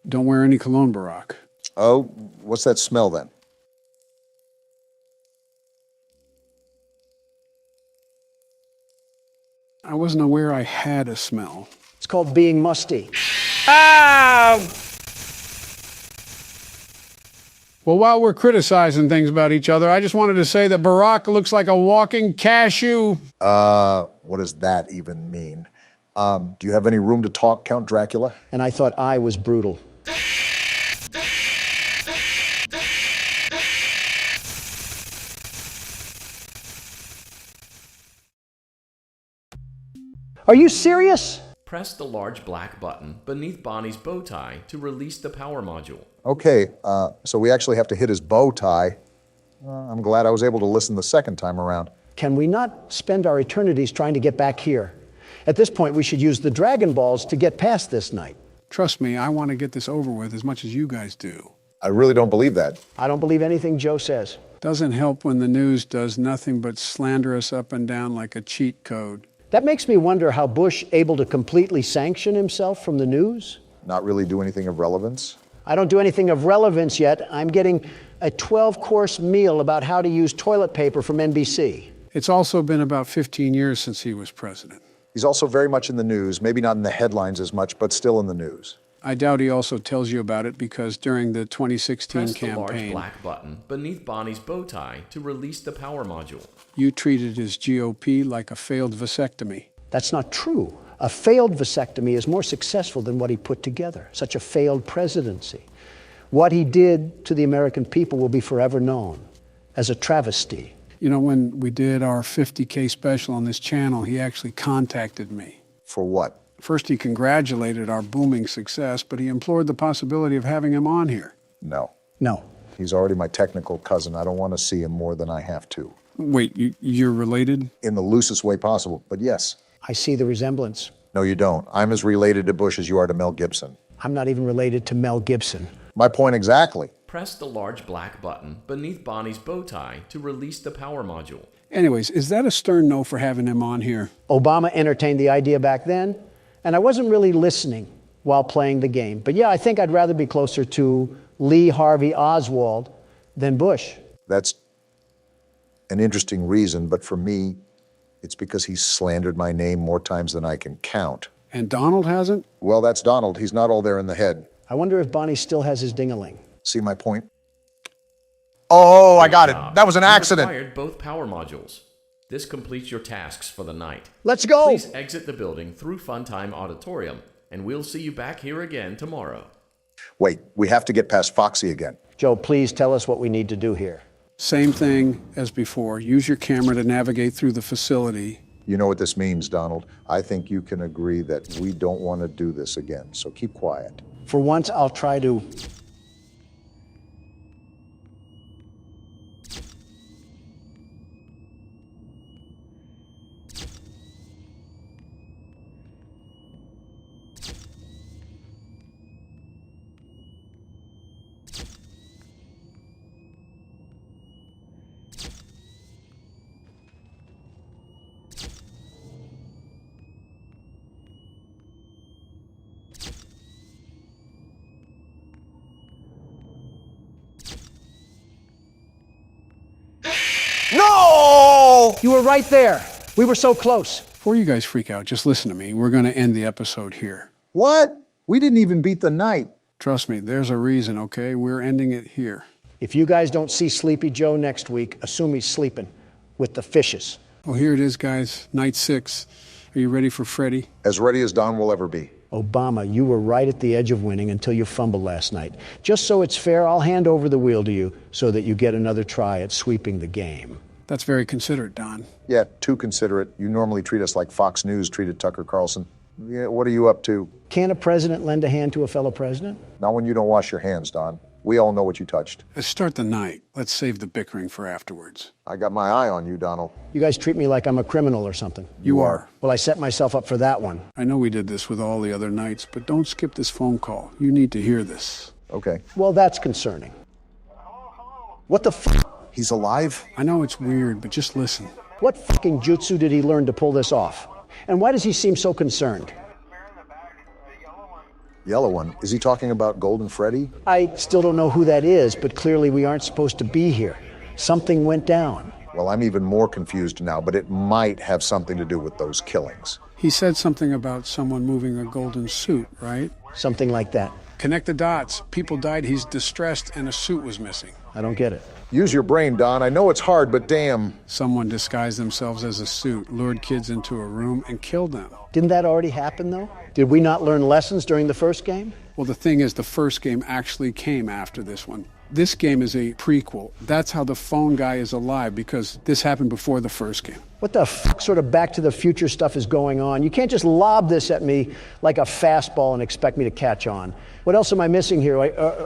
don't wear any cologne, Barack. Oh, what's that smell then? I wasn't aware I had a smell. It's called being musty. Ow! Well, while we're criticizing things about each other, I just wanted to say that Barack looks like a walking cashew. What does that even mean? Do you have any room to talk, Count Dracula? And I thought I was brutal. Are you serious? Press the large black button beneath Bonnie's bow tie to release the power module. Okay, so we actually have to hit his bow tie. I'm glad I was able to listen the second time around. Can we not spend our eternities trying to get back here? At this point, we should use the Dragon Balls to get past this night. Trust me, I want to get this over with as much as you guys do. I really don't believe that. I don't believe anything Joe says. Doesn't help when the news does nothing but slander us up and down like a cheat code. That makes me wonder how Bush able to completely sanction himself from the news. Not really do anything of relevance? I don't do anything of relevance yet. I'm getting a 12-course meal about how to use toilet paper from NBC. It's also been about 15 years since he was president. He's also very much in the news, maybe not in the headlines as much, but still in the news. I doubt he also tells you about it because during the 2016 Press campaign, the large black button beneath Bonnie's bow tie to release the power module. You treated his GOP like a failed vasectomy. That's not true. A failed vasectomy is more successful than what he put together. Such a failed presidency. What he did to the American people will be forever known as a travesty. You know, when we did our 50K special on this channel, he actually contacted me. For what? First, he congratulated our booming success, but he implored the possibility of having him on here. No. No. He's already my technical cousin. I don't want to see him more than I have to. Wait, you're related? In the loosest way possible, but yes. I see the resemblance. No, you don't. I'm as related to Bush as you are to Mel Gibson. I'm not even related to Mel Gibson. My point exactly. Press the large black button beneath Bonnie's bow tie to release the power module. Anyways, is that a stern no for having him on here? Obama entertained the idea back then, and I wasn't really listening while playing the game. But yeah, I think I'd rather be closer to Lee Harvey Oswald than Bush. That's an interesting reason, but for me, it's because he's slandered my name more times than I can count. And Donald hasn't? Well, that's Donald. He's not all there in the head. I wonder if Bonnie still has his ding-a-ling. See my point? Oh, I got it. That was an You accident. acquired both power modules. This completes your tasks for the night. Let's go! Please exit the building through Funtime Auditorium, and we'll see you back here again tomorrow. Wait, we have to get past Foxy again. Joe, please tell us what we need to do here. Same thing as before. Use your camera to navigate through the facility. You know what this means, Donald. I think you can agree that we don't want to do this again, so keep quiet. For once, I'll try to You were right there. We were so close. Before you guys freak out, just listen to me. We're going to end the episode here. What? We didn't even beat the night. Trust me, there's a reason, okay? We're ending it here. If you guys don't see Sleepy Joe next week, assume he's sleeping with the fishes. Well, here it is, guys. Night 6. Are you ready for Freddy? As ready as Don will ever be. Obama, you were right at the edge of winning until you fumbled last night. Just so it's fair, I'll hand over the wheel to you so that you get another try at sweeping the game. That's very considerate, Don. Yeah, too considerate. You normally treat us like Fox News treated Tucker Carlson. Yeah, what are you up to? Can a president lend a hand to a fellow president? Not when you don't wash your hands, Don. We all know what you touched. Let's start the night. Let's save the bickering for afterwards. I got my eye on you, Donald. You guys treat me like I'm a criminal or something. You are. Well, I set myself up for that one. I know we did this with all the other nights, but don't skip this phone call. You need to hear this. Okay. Well, that's concerning. What the f***? He's alive? I know it's weird, but just listen. What fucking jutsu did he learn to pull this off? And why does he seem so concerned? Yellow one. Is he talking about Golden Freddy? I still don't know who that is, but clearly we aren't supposed to be here. Something went down. Well, I'm even more confused now, but it might have something to do with those killings. He said something about someone moving a golden suit, right? Something like that. Connect the dots. People died, he's distressed, and a suit was missing. I don't get it. Use your brain, Don. I know it's hard, but damn. Someone disguised themselves as a suit, lured kids into a room, and killed them. Didn't that already happen, though? Did we not learn lessons during the first game? Well, the thing is, the first game actually came after this one. This game is a prequel. That's how the phone guy is alive, because this happened before the first game. What the f*** sort of Back to the Future stuff is going on? You can't just lob this at me like a fastball and expect me to catch on. What else am I missing here?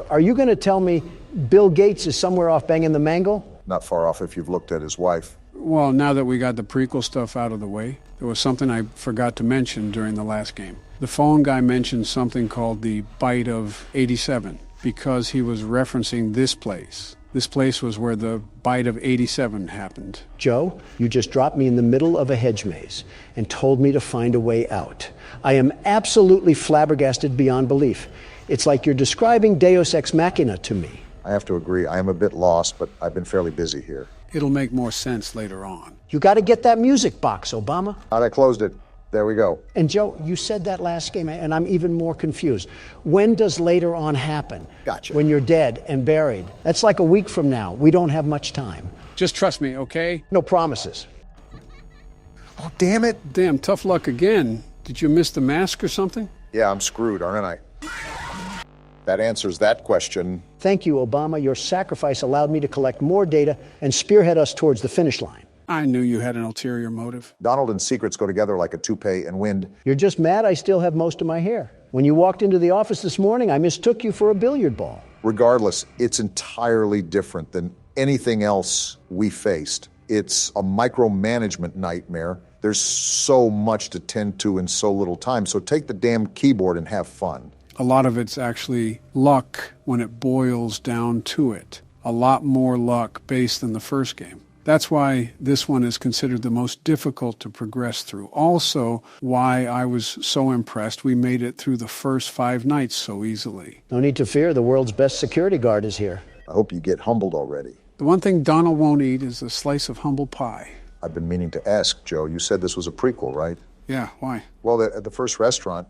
Are you going to tell me Bill Gates is somewhere off banging the mangle? Not far off if you've looked at his wife. Well, now that we got the prequel stuff out of the way, there was something I forgot to mention during the last game. The phone guy mentioned something called the Bite of 87 because he was referencing this place. This place was where the Bite of 87 happened. Joe, you just dropped me in the middle of a hedge maze and told me to find a way out. I am absolutely flabbergasted beyond belief. It's like you're describing Deus Ex Machina to me. I have to agree. I am a bit lost, but I've been fairly busy here. It'll make more sense later on. You got to get that music box, Obama. I closed it. There we go. And Joe, you said that last game, and I'm even more confused. When does later on happen? Gotcha. When you're dead and buried. That's like a week from now. We don't have much time. Just trust me, okay? No promises. Oh, damn it. Damn, tough luck again. Did you miss the mask or something? Yeah, I'm screwed, aren't I? That answers that question. Thank you, Obama. Your sacrifice allowed me to collect more data and spearhead us towards the finish line. I knew you had an ulterior motive. Donald and secrets go together like a toupee and wind. You're just mad I still have most of my hair. When you walked into the office this morning, I mistook you for a billiard ball. Regardless, it's entirely different than anything else we faced. It's a micromanagement nightmare. There's so much to tend to in so little time, so take the damn keyboard and have fun. A lot of it's actually luck when it boils down to it. A lot more luck based than the first game. That's why this one is considered the most difficult to progress through. Also, why I was so impressed we made it through the first 5 nights so easily. No need to fear, the world's best security guard is here. I hope you get humbled already. The one thing Donald won't eat is a slice of humble pie. I've been meaning to ask, Joe. You said this was a prequel, right? Yeah, why? Well, at the first restaurant,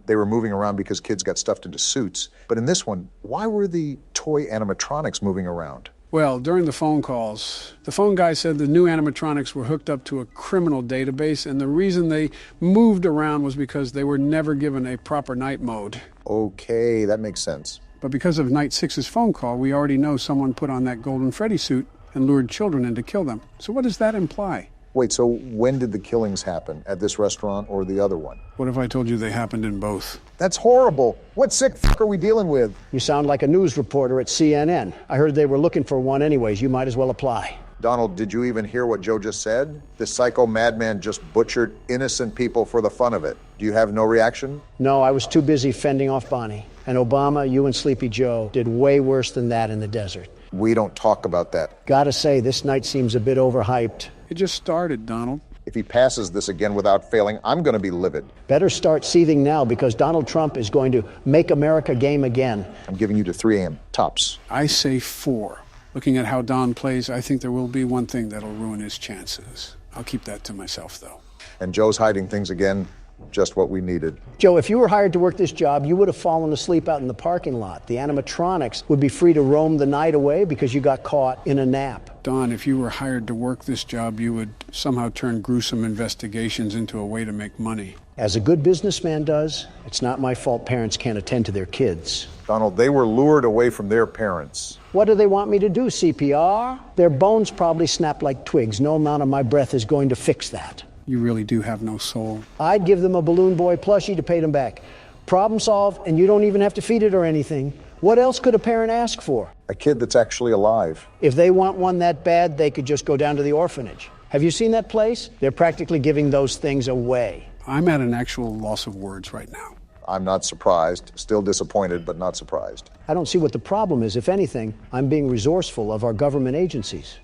they were moving around because kids got stuffed into suits. But in this one, why were the toy animatronics moving around? Well, during the phone calls, the phone guy said the new animatronics were hooked up to a criminal database, and the reason they moved around was because they were never given a proper night mode. Okay, that makes sense. But because of Night 6's phone call, we already know someone put on that Golden Freddy suit and lured children in to kill them. So what does that imply? Wait, so when did the killings happen? At this restaurant or the other one? What if I told you they happened in both? That's horrible. What sick fuck are we dealing with? You sound like a news reporter at CNN. I heard they were looking for one anyways. You might as well apply. Donald, did you even hear what Joe just said? This psycho madman just butchered innocent people for the fun of it. Do you have no reaction? No, I was too busy fending off Bonnie. And Obama, you and Sleepy Joe did way worse than that in the desert. We don't talk about that. Gotta say, this night seems a bit overhyped. It just started, Donald. If he passes this again without failing, I'm going to be livid. Better start seething now because Donald Trump is going to make America game again. I'm giving you to 3 a.m. tops. I say 4. Looking at how Don plays, I think there will be one thing that'll ruin his chances. I'll keep that to myself, though. And Joe's hiding things again, just what we needed. Joe, if you were hired to work this job, you would have fallen asleep out in the parking lot. The animatronics would be free to roam the night away because you got caught in a nap. Don, if you were hired to work this job, you would somehow turn gruesome investigations into a way to make money. As a good businessman does, it's not my fault parents can't attend to their kids. Donald, they were lured away from their parents. What do they want me to do, CPR? Their bones probably snap like twigs. No amount of my breath is going to fix that. You really do have no soul. I'd give them a Balloon Boy plushie to pay them back. Problem solved, and you don't even have to feed it or anything. What else could a parent ask for? A kid that's actually alive. If they want one that bad, they could just go down to the orphanage. Have you seen that place? They're practically giving those things away. I'm at an actual loss of words right now. I'm not surprised. Still disappointed, but not surprised. I don't see what the problem is. If anything, I'm being resourceful of our government agencies.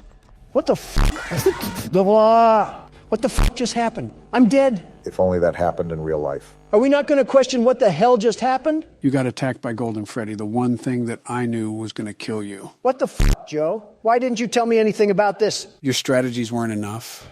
What the What the just happened? I'm dead. If only that happened in real life. Are we not going to question what the hell just happened? You got attacked by Golden Freddy, the one thing that I knew was going to kill you. What the Joe? Why didn't you tell me anything about this? Your strategies weren't enough.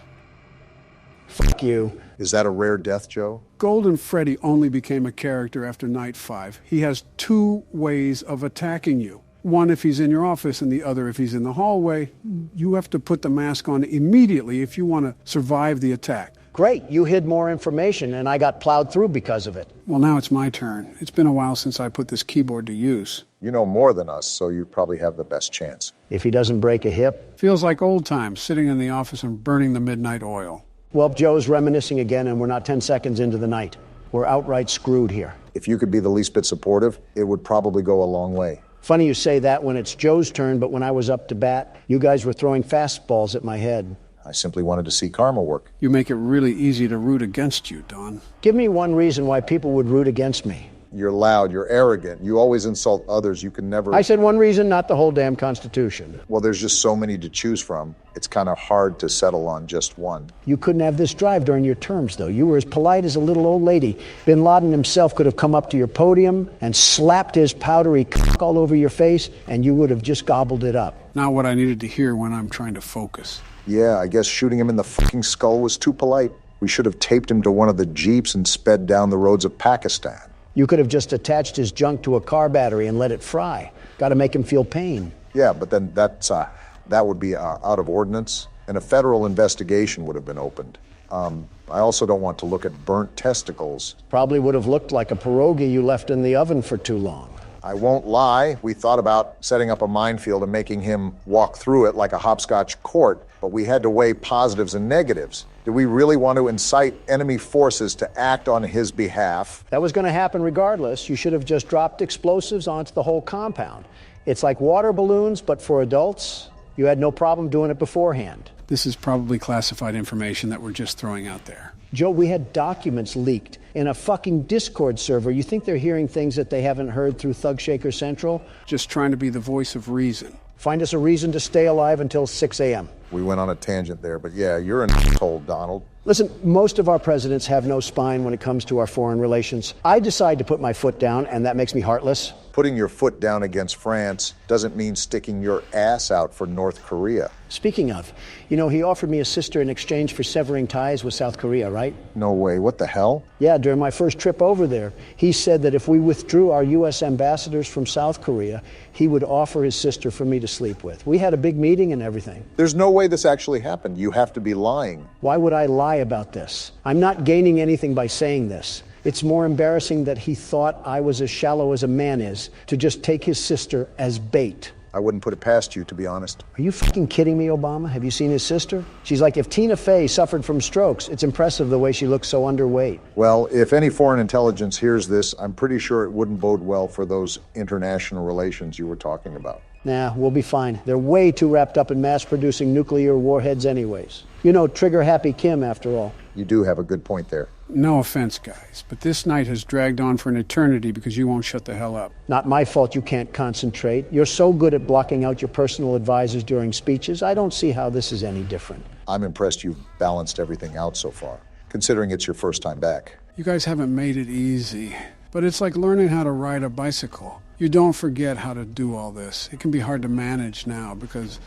Fuck you. Is that a rare death, Joe? Golden Freddy only became a character after Night 5. He has two ways of attacking you. One if he's in your office and the other if he's in the hallway. You have to put the mask on immediately if you want to survive the attack. Great, you hid more information and I got plowed through because of it. Well, now it's my turn. It's been a while since I put this keyboard to use. You know more than us, so you probably have the best chance. If he doesn't break a hip? Feels like old times, sitting in the office and burning the midnight oil. Well, Joe's reminiscing again and we're not 10 seconds into the night. We're outright screwed here. If you could be the least bit supportive, it would probably go a long way. Funny you say that when it's Joe's turn, but when I was up to bat, you guys were throwing fastballs at my head. I simply wanted to see karma work. You make it really easy to root against you, Don. Give me one reason why people would root against me. You're loud, you're arrogant, you always insult others, you can never... I said one reason, not the whole damn Constitution. Well, there's just so many to choose from. It's kind of hard to settle on just one. You couldn't have this drive during your terms, though. You were as polite as a little old lady. Bin Laden himself could have come up to your podium and slapped his powdery cock all over your face, and you would have just gobbled it up. Not what I needed to hear when I'm trying to focus. Yeah, I guess shooting him in the fucking skull was too polite. We should have taped him to one of the jeeps and sped down the roads of Pakistan. You could have just attached his junk to a car battery and let it fry. Got to make him feel pain. Yeah, but then that would be out of ordinance, and a federal investigation would have been opened. I also don't want to look at burnt testicles. Probably would have looked like a pierogi you left in the oven for too long. I won't lie, we thought about setting up a minefield and making him walk through it like a hopscotch court, but we had to weigh positives and negatives. Did we really want to incite enemy forces to act on his behalf? That was going to happen regardless. You should have just dropped explosives onto the whole compound. It's like water balloons, but for adults. You had no problem doing it beforehand. This is probably classified information that we're just throwing out there. Joe, we had documents leaked in a fucking Discord server. You think they're hearing things that they haven't heard through Thug Shaker Central? Just trying to be the voice of reason. Find us a reason to stay alive until 6 a.m. We went on a tangent there, but yeah, you're an asshole, Donald. Listen, most of our presidents have no spine when it comes to our foreign relations. I decide to put my foot down, and that makes me heartless. Putting your foot down against France doesn't mean sticking your ass out for North Korea. Speaking of, you know, he offered me a sister in exchange for severing ties with South Korea, right? No way. What the hell? Yeah, during my first trip over there, he said that if we withdrew our U.S. ambassadors from South Korea, he would offer his sister for me to sleep with. We had a big meeting and everything. There's no way this actually happened. You have to be lying. Why would I lie about this? I'm not gaining anything by saying this. It's more embarrassing that he thought I was as shallow as a man is to just take his sister as bait. I wouldn't put it past you, to be honest. Are you fucking kidding me, Obama? Have you seen his sister? She's like if Tina Fey suffered from strokes. It's impressive the way she looks so underweight. Well, if any foreign intelligence hears this, I'm pretty sure it wouldn't bode well for those international relations you were talking about. Nah, we'll be fine. They're way too wrapped up in mass-producing nuclear warheads anyways. You know, trigger-happy Kim, after all. You do have a good point there. No offense, guys, but this night has dragged on for an eternity because you won't shut the hell up. Not my fault you can't concentrate. You're so good at blocking out your personal advisors during speeches. I don't see how this is any different. I'm impressed you've balanced everything out so far, considering it's your first time back. You guys haven't made it easy, but it's like learning how to ride a bicycle. You don't forget how to do all this. It can be hard to manage now because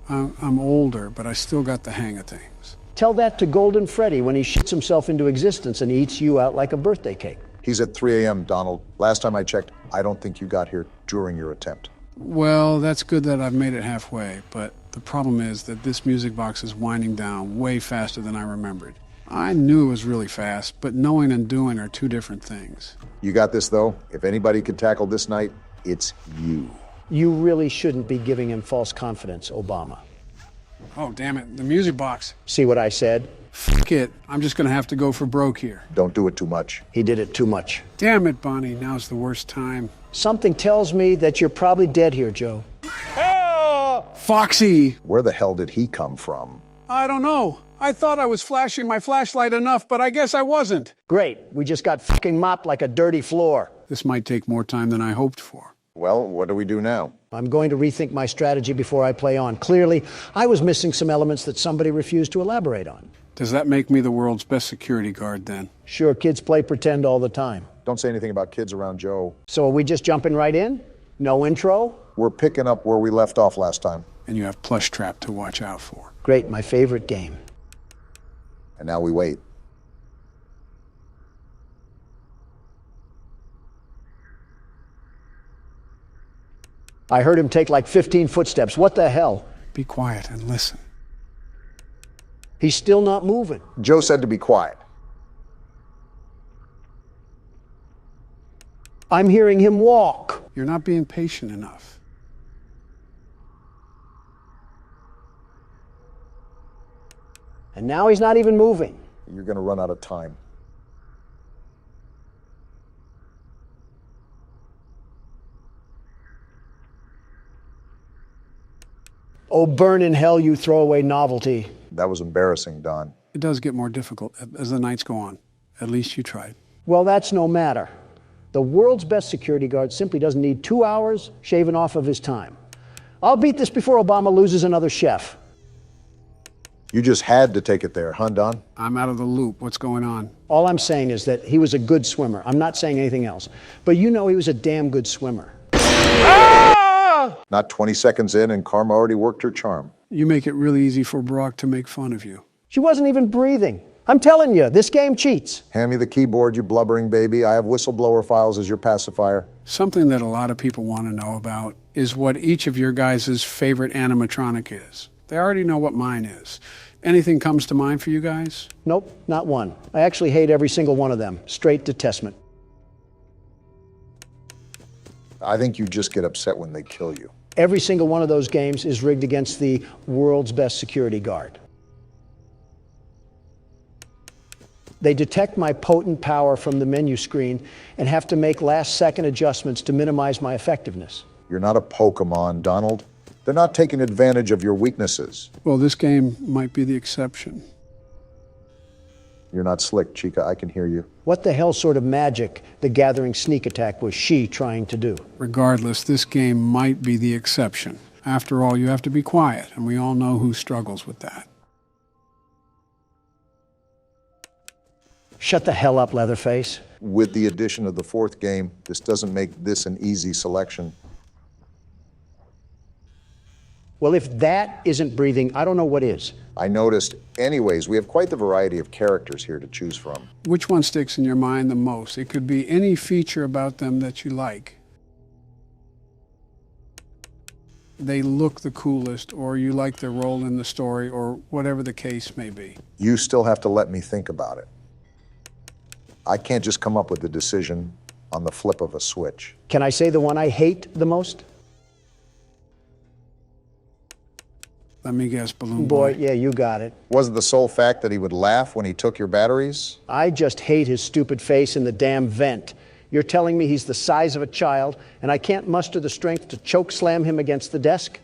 I'm older, but I still got the hang of things. Tell that to Golden Freddy when he shits himself into existence and eats you out like a birthday cake. He's at 3 a.m., Donald. Last time I checked, I don't think you got here during your attempt. Well, that's good that I've made it halfway, but the problem is that this music box is winding down way faster than I remembered. I knew it was really fast, but knowing and doing are two different things. You got this, though. If anybody could tackle this night, it's you. You really shouldn't be giving him false confidence, Obama. Oh, damn it, the music box. See what I said? F it, I'm just gonna have to go for broke here. Don't do it too much. He did it too much. Damn it, Bonnie, now's the worst time. Something tells me that you're probably dead here, Joe. Foxy! Where the hell did he come from? I don't know. I thought I was flashing my flashlight enough, but I guess I wasn't. Great, we just got fucking mopped like a dirty floor. This might take more time than I hoped for. Well, what do we do now? I'm going to rethink my strategy before I play on. Clearly, I was missing some elements that somebody refused to elaborate on. Does that make me the world's best security guard then? Sure, kids play pretend all the time. Don't say anything about kids around Joe. So are we just jumping right in? No intro? We're picking up where we left off last time. And you have Plush Trap to watch out for. Great, my favorite game. And now we wait. I heard him take like 15 footsteps. What the hell? Be quiet and listen. He's still not moving. Joe said to be quiet. I'm hearing him walk. You're not being patient enough. And now he's not even moving. You're going to run out of time. Oh, burn in hell, you throwaway novelty. That was embarrassing, Don. It does get more difficult as the nights go on. At least you tried. Well, that's no matter. The world's best security guard simply doesn't need 2 hours shaven off of his time. I'll beat this before Obama loses another chef. You just had to take it there, huh, Don? I'm out of the loop. What's going on? All I'm saying is that he was a good swimmer. I'm not saying anything else. But you know he was a damn good swimmer. Not 20 seconds in, and Karma already worked her charm. You make it really easy for Brock to make fun of you. She wasn't even breathing. I'm telling you, this game cheats. Hand me the keyboard, you blubbering baby. I have whistleblower files as your pacifier. Something that a lot of people want to know about is what each of your guys' favorite animatronic is. They already know what mine is. Anything comes to mind for you guys? Nope, not one. I actually hate every single one of them. Straight detestment. I think you just get upset when they kill you. Every single one of those games is rigged against the world's best security guard. They detect my potent power from the menu screen and have to make last-second adjustments to minimize my effectiveness. You're not a Pokemon, Donald. They're not taking advantage of your weaknesses. Well, this game might be the exception. You're not slick, Chica. I can hear you. What the hell sort of magic the Gathering sneak attack was she trying to do? Regardless, this game might be the exception. After all, you have to be quiet, and we all know who struggles with that. Shut the hell up, Leatherface. With the addition of the fourth game, this doesn't make this an easy selection. Well, if that isn't breathing, I don't know what is. I noticed. Anyways, we have quite the variety of characters here to choose from. Which one sticks in your mind the most? It could be any feature about them that you like. They look the coolest, or you like their role in the story, or whatever the case may be. You still have to let me think about it. I can't just come up with a decision on the flip of a switch. Can I say the one I hate the most? Let me guess, Balloon Boy. Yeah, you got it. Was it the sole fact that he would laugh when he took your batteries? I just hate his stupid face in the damn vent. You're telling me he's the size of a child, and I can't muster the strength to choke slam him against the desk?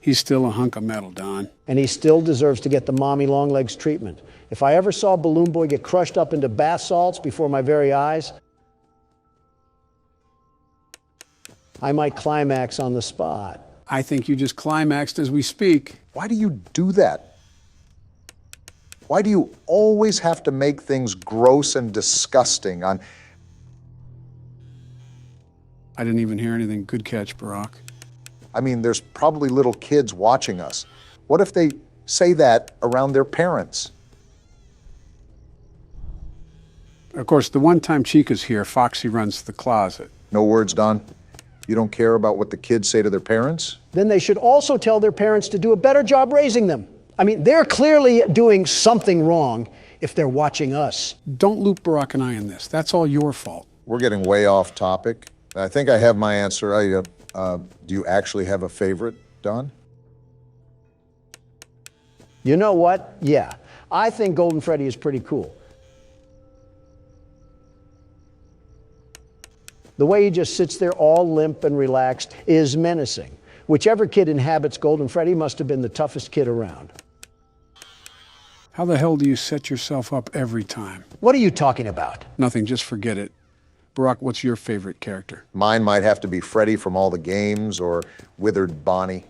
He's still a hunk of metal, Don. And he still deserves to get the mommy long legs treatment. If I ever saw Balloon Boy get crushed up into bath salts before my very eyes, I might climax on the spot. I think you just climaxed as we speak. Why do you do that? Why do you always have to make things gross and disgusting on... I didn't even hear anything. Good catch, Barack. I mean, there's probably little kids watching us. What if they say that around their parents? Of course, the one time Chica's here, Foxy runs the closet. No words, Don? You don't care about what the kids say to their parents? Then they should also tell their parents to do a better job raising them. I mean, they're clearly doing something wrong if they're watching us. Don't loop Barack and I in this. That's all your fault. We're getting way off topic. I think I have my answer. Do you actually have a favorite, Don? You know what? Yeah, I think Golden Freddy is pretty cool. The way he just sits there all limp and relaxed is menacing. Whichever kid inhabits Golden Freddy must have been the toughest kid around. How the hell do you set yourself up every time? What are you talking about? Nothing, just forget it. Barack, what's your favorite character? Mine might have to be Freddy from all the games or Withered Bonnie.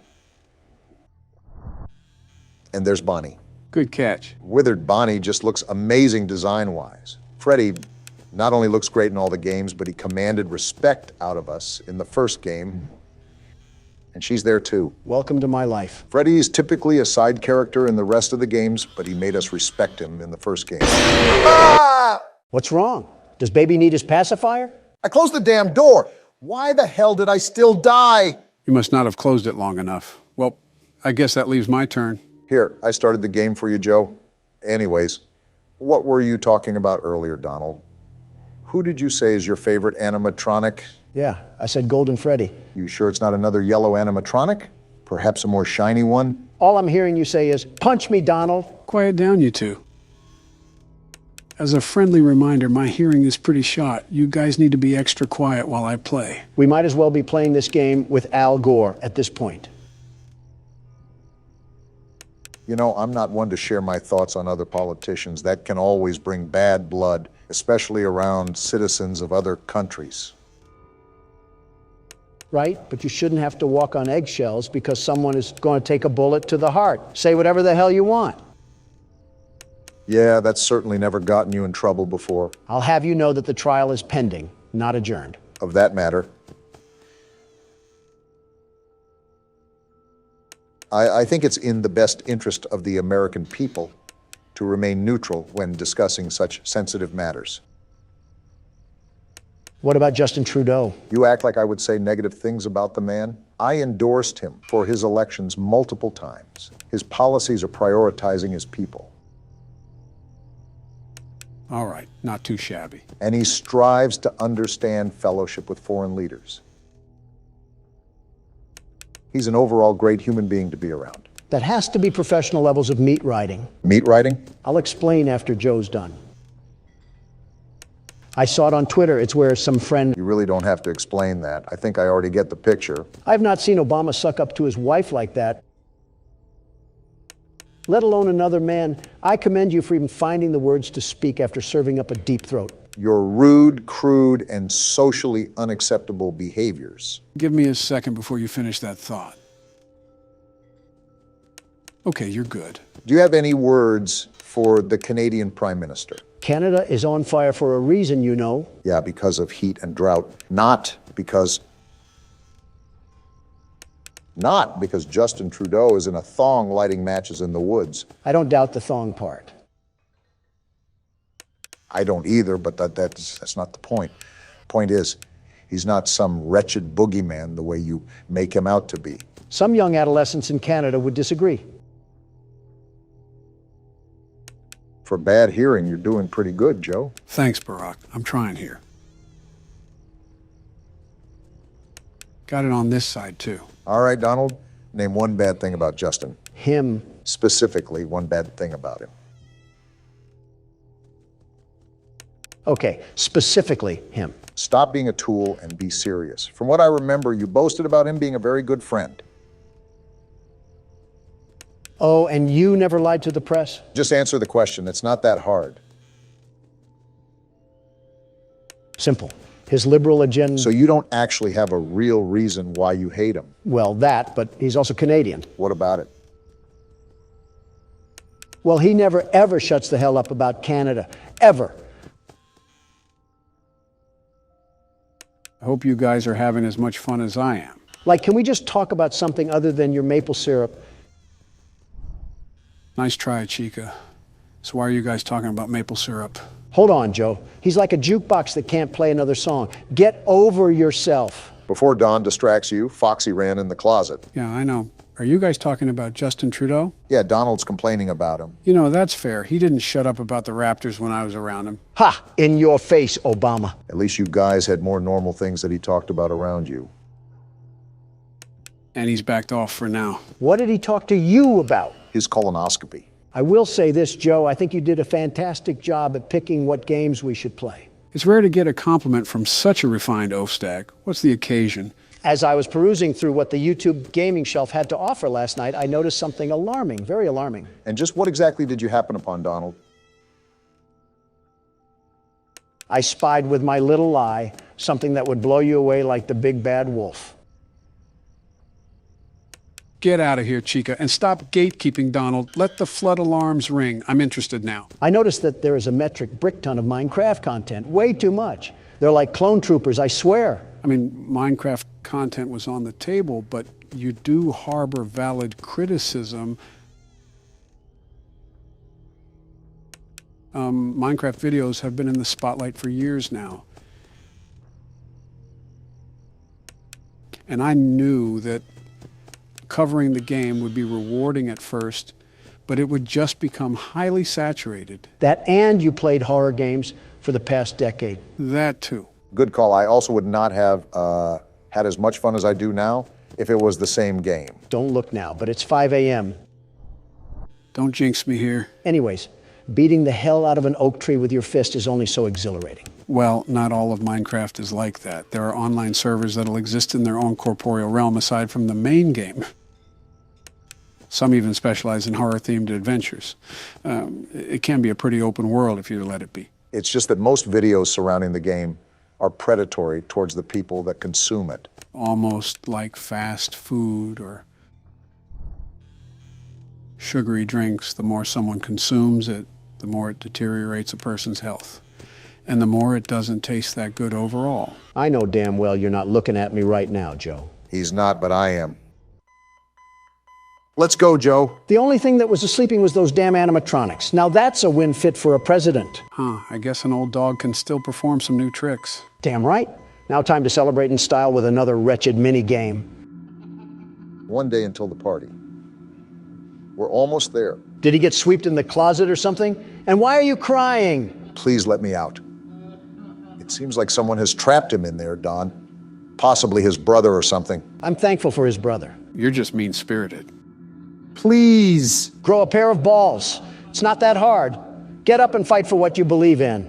And there's Bonnie. Good catch. Withered Bonnie just looks amazing design-wise. Freddy not only looks great in all the games, but he commanded respect out of us in the first game. And she's there too. Welcome to my life. Freddy is typically a side character in the rest of the games, but he made us respect him in the first game. Ah! What's wrong? Does baby need his pacifier? I closed the damn door. Why the hell did I still die? You must not have closed it long enough. Well, I guess that leaves my turn. Here, I started the game for you, Joe. Anyways, what were you talking about earlier, Donald? Who did you say is your favorite animatronic? Yeah, I said Golden Freddy. You sure it's not another yellow animatronic? Perhaps a more shiny one? All I'm hearing you say is, punch me, Donald. Quiet down, you two. As a friendly reminder, my hearing is pretty shot. You guys need to be extra quiet while I play. We might as well be playing this game with Al Gore at this point. You know, I'm not one to share my thoughts on other politicians. That can always bring bad blood, especially around citizens of other countries. Right? But you shouldn't have to walk on eggshells because someone is going to take a bullet to the heart. Say whatever the hell you want. Yeah, that's certainly never gotten you in trouble before. I'll have you know that the trial is pending, not adjourned. Of that matter. I think it's in the best interest of the American people to remain neutral when discussing such sensitive matters. What about Justin Trudeau? You act like I would say negative things about the man. I endorsed him for his elections multiple times. His policies are prioritizing his people. All right, not too shabby. And he strives to understand fellowship with foreign leaders. He's an overall great human being to be around. That has to be professional levels of meat riding. Meat riding? I'll explain after Joe's done. I saw it on Twitter. It's where some friend... You really don't have to explain that. I think I already get the picture. I've not seen Obama suck up to his wife like that, let alone another man. I commend you for even finding the words to speak after serving up a deep throat. Your rude, crude, and socially unacceptable behaviors. Give me a second before you finish that thought. Okay, you're good. Do you have any words for the Canadian Prime Minister? Canada is on fire for a reason, you know. Yeah, because of heat and drought. Not because Justin Trudeau is in a thong lighting matches in the woods. I don't doubt the thong part. I don't either, but that's not the point. Point is, he's not some wretched boogeyman the way you make him out to be. Some young adolescents in Canada would disagree. For bad hearing, you're doing pretty good, Joe. Thanks, Barack. I'm trying here. Got it on this side, too. All right, Donald, name one bad thing about Justin. Him. Specifically, one bad thing about him. Okay, specifically him. Stop being a tool and be serious. From what I remember, you boasted about him being a very good friend. Oh, and you never lied to the press? Just answer the question. It's not that hard. Simple. His liberal agenda... So you don't actually have a real reason why you hate him? Well, that, but he's also Canadian. What about it? Well, he never, ever shuts the hell up about Canada. Ever. hope you guys are having as much fun as I am. Like, can we just talk about something other than your maple syrup? Nice try, Chica. So why are you guys talking about maple syrup? Hold on, Joe. He's like a jukebox that can't play another song. Get over yourself. Before Don distracts you, Foxy ran in the closet. Yeah, I know. Are you guys talking about Justin Trudeau? Yeah, Donald's complaining about him. You know, that's fair. He didn't shut up about the Raptors when I was around him. Ha! In your face, Obama. At least you guys had more normal things that he talked about around you. And he's backed off for now. What did he talk to you about? His colonoscopy. I will say this, Joe. I think you did a fantastic job at picking what games we should play. It's rare to get a compliment from such a refined oaf-stack. What's the occasion? As I was perusing through what the YouTube gaming shelf had to offer last night, I noticed something alarming, very alarming. And just what exactly did you happen upon, Donald? I spied with my little eye something that would blow you away like the big bad wolf. Get out of here, Chica, and stop gatekeeping, Donald. Let the flood alarms ring. I'm interested now. I noticed that there is a metric brick ton of Minecraft content. Way too much. They're like clone troopers, I swear. I mean, Minecraft content was on the table, but you do harbor valid criticism. Minecraft videos have been in the spotlight for years now. And I knew that covering the game would be rewarding at first, but it would just become highly saturated. That and you played horror games for the past decade. That too. Good call. I also would not have had as much fun as I do now if it was the same game. Don't look now, but it's 5 a.m. Don't jinx me here. Anyways, beating the hell out of an oak tree with your fist is only so exhilarating. Well, not all of Minecraft is like that. There are online servers that'll exist in their own corporeal realm aside from the main game. Some even specialize in horror-themed adventures. It can be a pretty open world if you let it be. It's just that most videos surrounding the game are predatory towards the people that consume it. Almost like fast food or sugary drinks. The more someone consumes it, the more it deteriorates a person's health. And the more it doesn't taste that good overall. I know damn well you're not looking at me right now, Joe. He's not, but I am. Let's go, Joe. The only thing that was sleeping was those damn animatronics. Now that's a win fit for a president. Huh, I guess an old dog can still perform some new tricks. Damn right. Now time to celebrate in style with another wretched mini game. One day until the party. We're almost there. Did he get swept in the closet or something? And why are you crying? Please let me out. It seems like someone has trapped him in there, Don. Possibly his brother or something. I'm thankful for his brother. You're just mean-spirited. Please. Grow a pair of balls. It's not that hard. Get up and fight for what you believe in.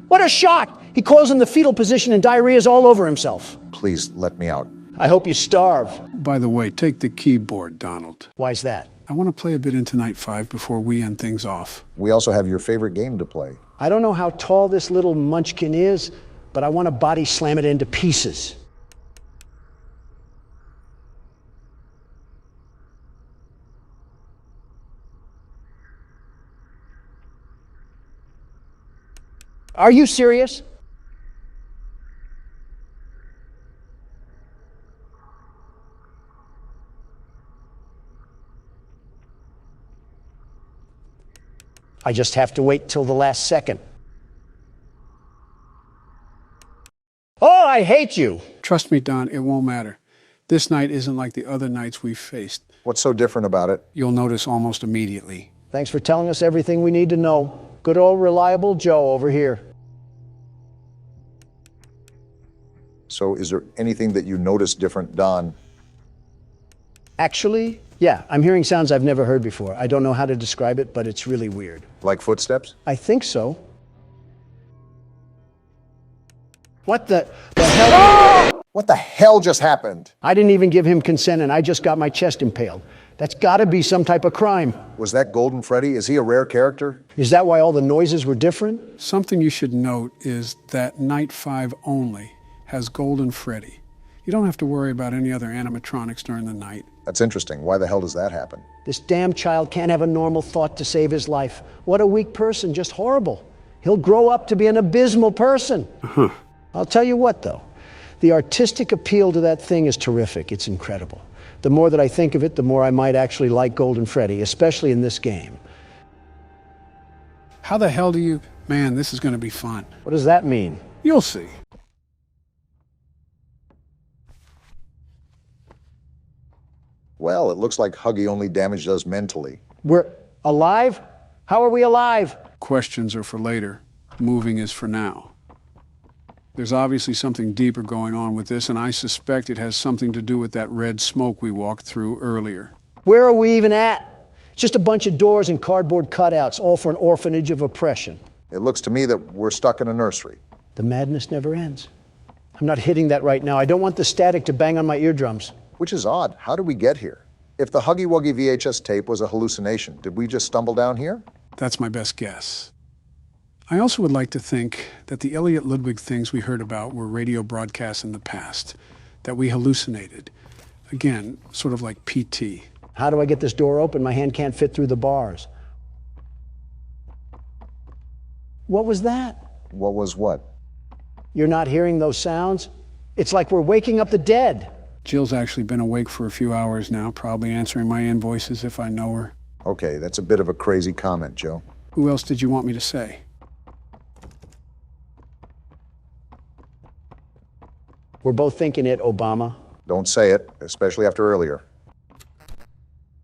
What a shock! He calls in the fetal position and diarrhea's all over himself. Please let me out. I hope you starve. By the way, take the keyboard, Donald. Why's that? I want to play a bit into Night 5 before we end things off. We also have your favorite game to play. I don't know how tall this little munchkin is, but I want to body slam it into pieces. Are you serious? I just have to wait till the last second. Oh, I hate you! Trust me, Don, it won't matter. This night isn't like the other nights we've faced. What's so different about it? You'll notice almost immediately. Thanks for telling us everything we need to know. Good old reliable Joe over here. So is there anything that you noticed different, Don? Actually, yeah, I'm hearing sounds I've never heard before. I don't know how to describe it, but it's really weird. Like footsteps? I think so. What the hell? Ah! What the hell just happened? I didn't even give him consent and I just got my chest impaled. That's gotta be some type of crime. Was that Golden Freddy? Is he a rare character? Is that why all the noises were different? Something you should note is that Night 5 only has Golden Freddy. You don't have to worry about any other animatronics during the night. That's interesting. Why the hell does that happen? This damn child can't have a normal thought to save his life. What a weak person, just horrible. He'll grow up to be an abysmal person. Uh-huh. I'll tell you what, though. The artistic appeal to that thing is terrific. It's incredible. The more that I think of it, the more I might actually like Golden Freddy, especially in this game. How the hell do you... Man, this is going to be fun. What does that mean? You'll see. Well, it looks like Huggy only damaged us mentally. We're alive? How are we alive? Questions are for later. Moving is for now. There's obviously something deeper going on with this, and I suspect it has something to do with that red smoke we walked through earlier. Where are we even at? Just a bunch of doors and cardboard cutouts, all for an orphanage of oppression. It looks to me that we're stuck in a nursery. The madness never ends. I'm not hitting that right now. I don't want the static to bang on my eardrums. Which is odd. How did we get here? If the Huggy Wuggy VHS tape was a hallucination, did we just stumble down here? That's my best guess. I also would like to think that the Elliot Ludwig things we heard about were radio broadcasts in the past, that we hallucinated. Again, sort of like PT. How do I get this door open? My hand can't fit through the bars. What was that? What was what? You're not hearing those sounds? It's like we're waking up the dead. Jill's actually been awake for a few hours now, probably answering my invoices if I know her. Okay, that's a bit of a crazy comment, Joe. Who else did you want me to say? We're both thinking it, Obama. Don't say it, especially after earlier.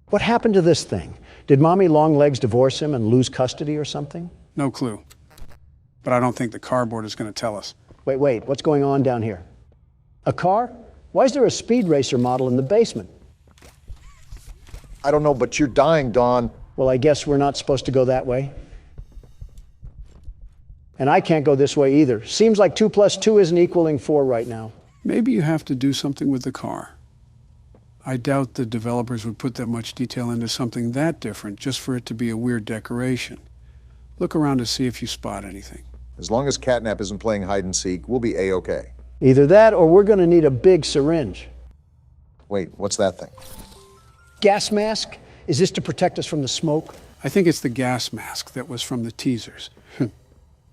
What happened to this thing? Did Mommy Longlegs divorce him and lose custody or something? No clue. But I don't think the cardboard is going to tell us. Wait, what's going on down here? A car? Why is there a speed racer model in the basement? I don't know, but you're dying, Don. Well, I guess we're not supposed to go that way. And I can't go this way either. Seems like 2 + 2 isn't equaling 4 right now. Maybe you have to do something with the car. I doubt the developers would put that much detail into something that different just for it to be a weird decoration. Look around to see if you spot anything. As long as Catnap isn't playing hide and seek, we'll be A-okay. Either that or we're going to need a big syringe. Wait, what's that thing? Gas mask? Is this to protect us from the smoke? I think it's the gas mask that was from the teasers.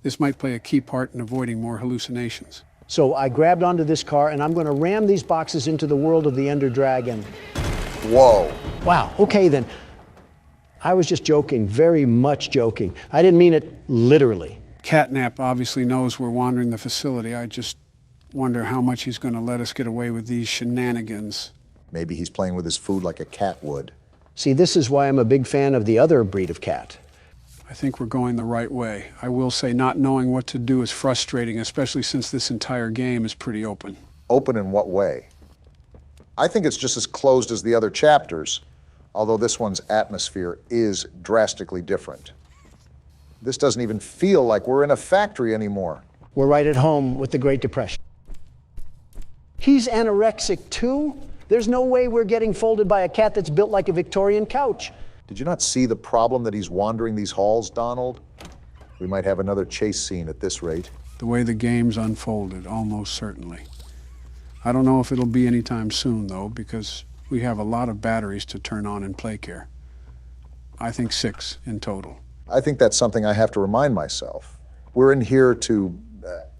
This might play a key part in avoiding more hallucinations. So I grabbed onto this car and I'm going to ram these boxes into the world of the Ender Dragon. Whoa. Wow, okay then. I was just joking, very much joking. I didn't mean it literally. Catnap obviously knows we're wandering the facility. I just wonder how much he's going to let us get away with these shenanigans. Maybe he's playing with his food like a cat would. See, this is why I'm a big fan of the other breed of cat. I think we're going the right way. I will say not knowing what to do is frustrating, especially since this entire game is pretty open. Open in what way? I think it's just as closed as the other chapters, although this one's atmosphere is drastically different. This doesn't even feel like we're in a factory anymore. We're right at home with the Great Depression. He's anorexic too? There's no way we're getting folded by a cat that's built like a Victorian couch. Did you not see the problem that he's wandering these halls, Donald? We might have another chase scene at this rate. The way the game's unfolded, almost certainly. I don't know if it'll be anytime soon, though, because we have a lot of batteries to turn on in Playcare. I think 6 in total. I think that's something I have to remind myself. We're in here to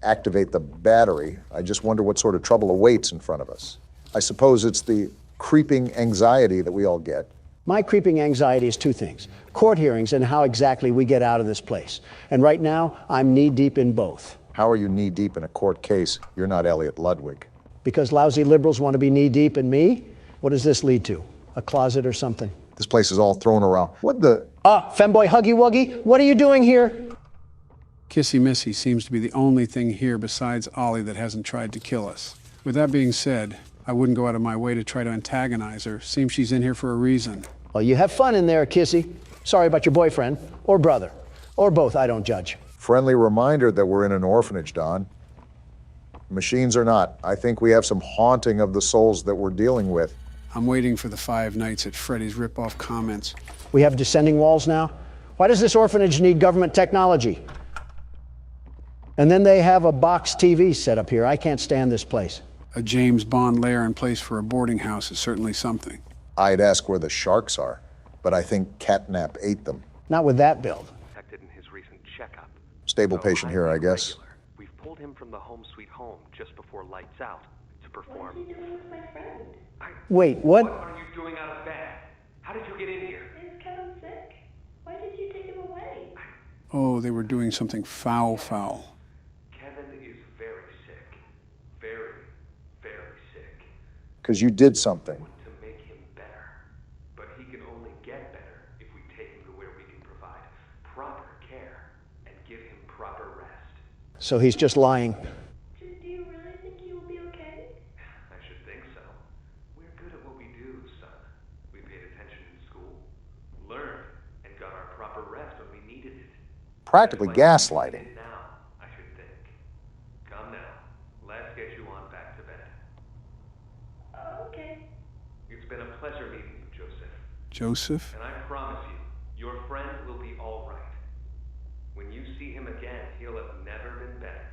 activate the battery. I just wonder what sort of trouble awaits in front of us. I suppose it's the creeping anxiety that we all get. My creeping anxiety is 2 things. Court hearings and how exactly we get out of this place. And right now, I'm knee-deep in both. How are you knee-deep in a court case? You're not Elliot Ludwig. Because lousy liberals want to be knee-deep in me? What does this lead to? A closet or something? This place is all thrown around. What the? Femboy Huggy Wuggy, what are you doing here? Kissy Missy seems to be the only thing here besides Ollie that hasn't tried to kill us. With that being said, I wouldn't go out of my way to try to antagonize her. Seems she's in here for a reason. Well, you have fun in there, Kissy. Sorry about your boyfriend, or brother, or both, I don't judge. Friendly reminder that we're in an orphanage, Don. Machines or not, I think we have some haunting of the souls that we're dealing with. I'm waiting for the 5 Nights at Freddy's rip-off comments. We have descending walls now? Why does this orphanage need government technology? And then they have a box TV set up here. I can't stand this place. A James Bond lair in place for a boarding house is certainly something. I'd ask where the sharks are, but I think Catnap ate them. Not with that build. Stable patient here, I guess. pulled him from the home sweet home just before lights out to perform. What is he doing with my friend? Wait, what? What are you doing out of bed? How did you get in here? Is Kevin sick? Why did you take him away? Oh, they were doing something foul. Kevin is very sick. Very, very sick. Because you did something. To make him better. But he can only get better if we take him to where we can provide proper care and give him proper rest. So he's just lying. Do you really think he will be okay? I should think so. We're good at what we do, son. We paid attention in school, learned, and got our proper rest when we needed it. Practically gaslighting. Now, I should think. Come now, let's get you on back to bed. Okay. It's been a pleasure meeting you, Joseph. Joseph? And I promise you, your friend will be all right. When you see him again, he'll have never been better.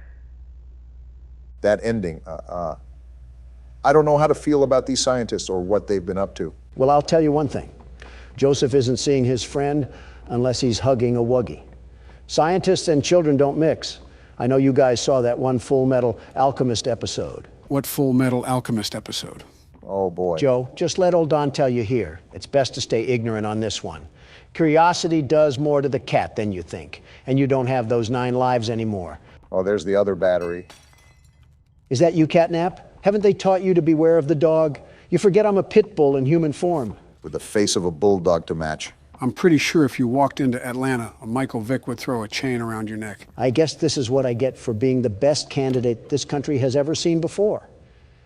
That ending, I don't know how to feel about these scientists or what they've been up to. Well, I'll tell you one thing. Joseph isn't seeing his friend unless he's hugging a Wuggy. Scientists and children don't mix. I know you guys saw that one Full Metal Alchemist episode. What Full Metal Alchemist episode? Oh, boy. Joe, just let old Don tell you here. It's best to stay ignorant on this one. Curiosity does more to the cat than you think, and you don't have those 9 lives anymore. Oh, there's the other battery. Is that you, Catnap? Haven't they taught you to beware of the dog? You forget I'm a pit bull in human form. With the face of a bulldog to match. I'm pretty sure if you walked into Atlanta, a Michael Vick would throw a chain around your neck. I guess this is what I get for being the best candidate this country has ever seen before.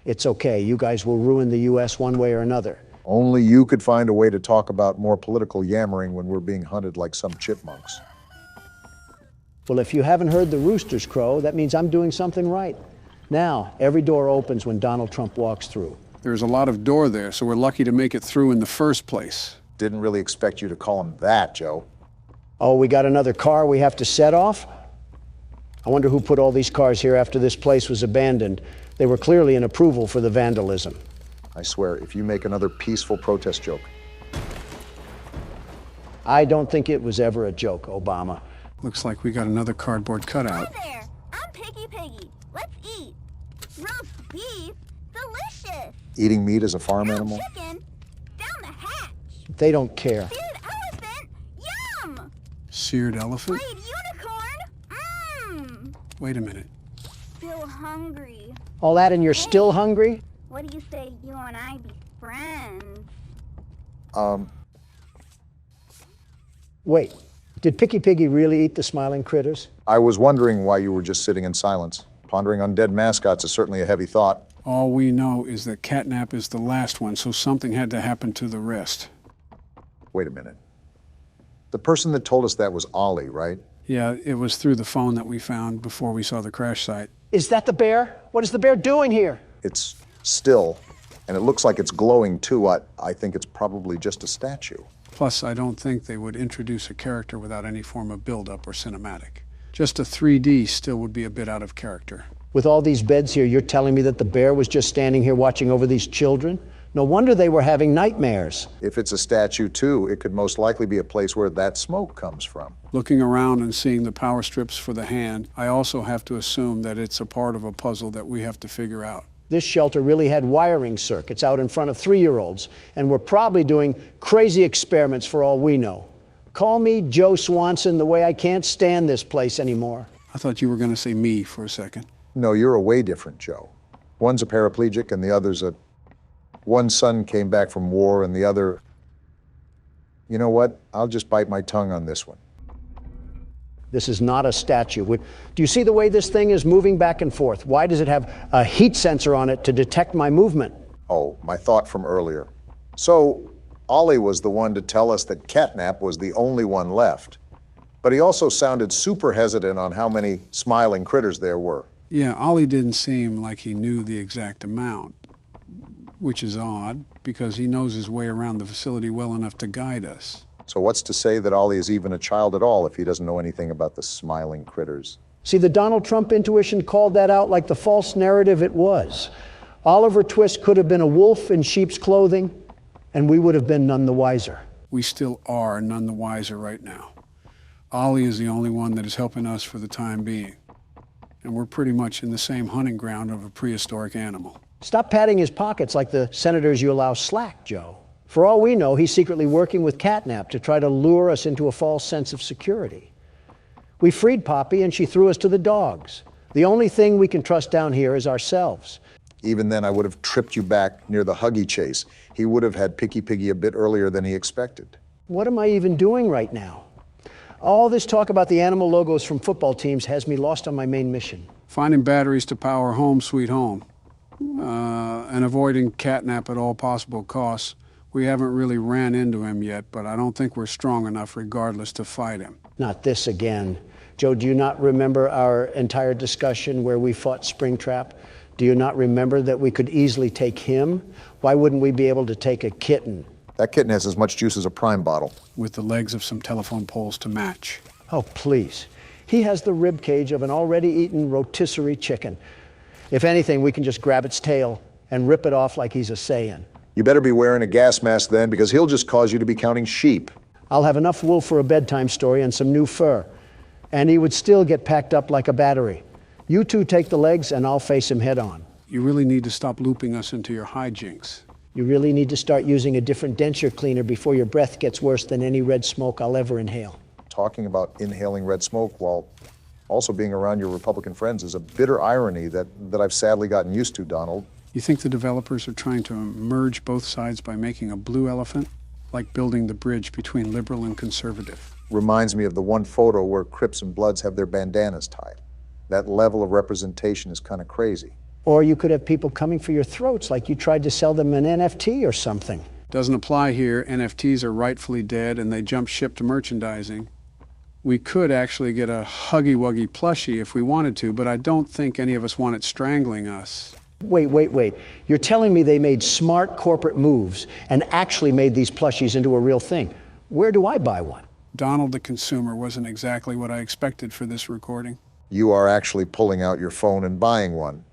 It's okay, you guys will ruin the U.S. one way or another. Only you could find a way to talk about more political yammering when we're being hunted like some chipmunks. Well, if you haven't heard the roosters crow, that means I'm doing something right. Now, every door opens when Donald Trump walks through. There's a lot of door there, so we're lucky to make it through in the first place. Didn't really expect you to call him that, Joe. Oh, we got another car we have to set off? I wonder who put all these cars here after this place was abandoned. They were clearly an approval for the vandalism. I swear, if you make another peaceful protest joke. I don't think it was ever a joke, Obama. Looks like we got another cardboard cutout. Hi there, I'm Piggy. Let's eat. Roast beef, delicious. Eating meat as a farm animal? Chicken, down the hatch. They don't care. Seared elephant, yum. Seared elephant? Fried unicorn, Wait a minute. Still hungry. All that and you're still hungry? What do you say you and I be friends? Wait, did Picky Piggy really eat the smiling critters? I was wondering why you were just sitting in silence. Pondering on dead mascots is certainly a heavy thought. All we know is that Catnap is the last one, so something had to happen to the rest. Wait a minute. The person that told us that was Ollie, right? Yeah, it was through the phone that we found before we saw the crash site. Is that the bear? What is the bear doing here? It's still, and it looks like it's glowing too. I think it's probably just a statue. Plus, I don't think they would introduce a character without any form of build-up or cinematic. Just a 3D still would be a bit out of character. With all these beds here, you're telling me that the bear was just standing here watching over these children? No wonder they were having nightmares. If it's a statue too, it could most likely be a place where that smoke comes from. Looking around and seeing the power strips for the hand, I also have to assume that it's a part of a puzzle that we have to figure out. This shelter really had wiring circuits out in front of 3-year-olds, and we're probably doing crazy experiments for all we know. Call me Joe Swanson the way I can't stand this place anymore. I thought you were going to say me for a second. No, you're a way different Joe. One's a paraplegic and the other's one son came back from war and the other... You know what? I'll just bite my tongue on this one. This is not a statue. Do you see the way this thing is moving back and forth? Why does it have a heat sensor on it to detect my movement? Oh, my thought from earlier. So, Ollie was the one to tell us that Catnap was the only one left. But he also sounded super hesitant on how many smiling critters there were. Yeah, Ollie didn't seem like he knew the exact amount, which is odd, because he knows his way around the facility well enough to guide us. So what's to say that Ollie is even a child at all if he doesn't know anything about the smiling critters? See, the Donald Trump intuition called that out like the false narrative it was. Oliver Twist could have been a wolf in sheep's clothing, and we would have been none the wiser. We still are none the wiser right now. Ollie is the only one that is helping us for the time being. and we're pretty much in the same hunting ground of a prehistoric animal. Stop patting his pockets like the senators you allow slack, Joe. For all we know, he's secretly working with Catnap to try to lure us into a false sense of security. We freed Poppy and she threw us to the dogs. The only thing we can trust down here is ourselves. Even then, I would have tripped you back near the Huggy chase. He would have had Picky Piggy a bit earlier than he expected. What am I even doing right now? All this talk about the animal logos from football teams has me lost on my main mission. Finding batteries to power Home Sweet Home, and avoiding Catnap at all possible costs. We haven't really ran into him yet, but I don't think we're strong enough regardless to fight him. Not this again. Joe, do you not remember our entire discussion where we fought Springtrap? Do you not remember that we could easily take him? Why wouldn't we be able to take a kitten? That kitten has as much juice as a prime bottle. With the legs of some telephone poles to match. Oh, please. He has the rib cage of an already eaten rotisserie chicken. If anything, we can just grab its tail and rip it off like he's a Saiyan. You better be wearing a gas mask then, because he'll just cause you to be counting sheep. I'll have enough wool for a bedtime story and some new fur. And he would still get packed up like a battery. You two take the legs and I'll face him head on. You really need to stop looping us into your hijinks. You really need to start using a different denture cleaner before your breath gets worse than any red smoke I'll ever inhale. Talking about inhaling red smoke while also being around your Republican friends is a bitter irony that I've sadly gotten used to, Donald. You think the developers are trying to merge both sides by making a blue elephant? Like building the bridge between liberal and conservative. Reminds me of the one photo where Crips and Bloods have their bandanas tied. That level of representation is kind of crazy. Or you could have people coming for your throats like you tried to sell them an NFT or something. Doesn't apply here. NFTs are rightfully dead and they jump ship to merchandising. We could actually get a Huggy Wuggy plushie if we wanted to, but I don't think any of us want it strangling us. Wait. You're telling me they made smart corporate moves and actually made these plushies into a real thing. Where do I buy one? Donald the consumer wasn't exactly what I expected for this recording. You are actually pulling out your phone and buying one.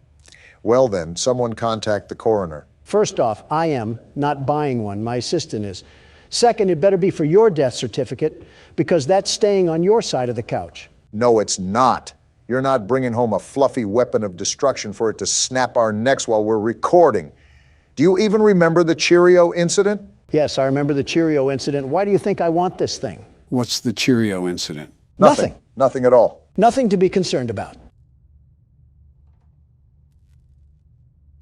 Well then, someone contact the coroner. First off, I am not buying one. My assistant is. Second, it better be for your death certificate because that's staying on your side of the couch. No, it's not. You're not bringing home a fluffy weapon of destruction for it to snap our necks while we're recording. Do you even remember the Cheerio incident? Yes, I remember the Cheerio incident. Why do you think I want this thing? What's the Cheerio incident? Nothing. Nothing at all. Nothing to be concerned about.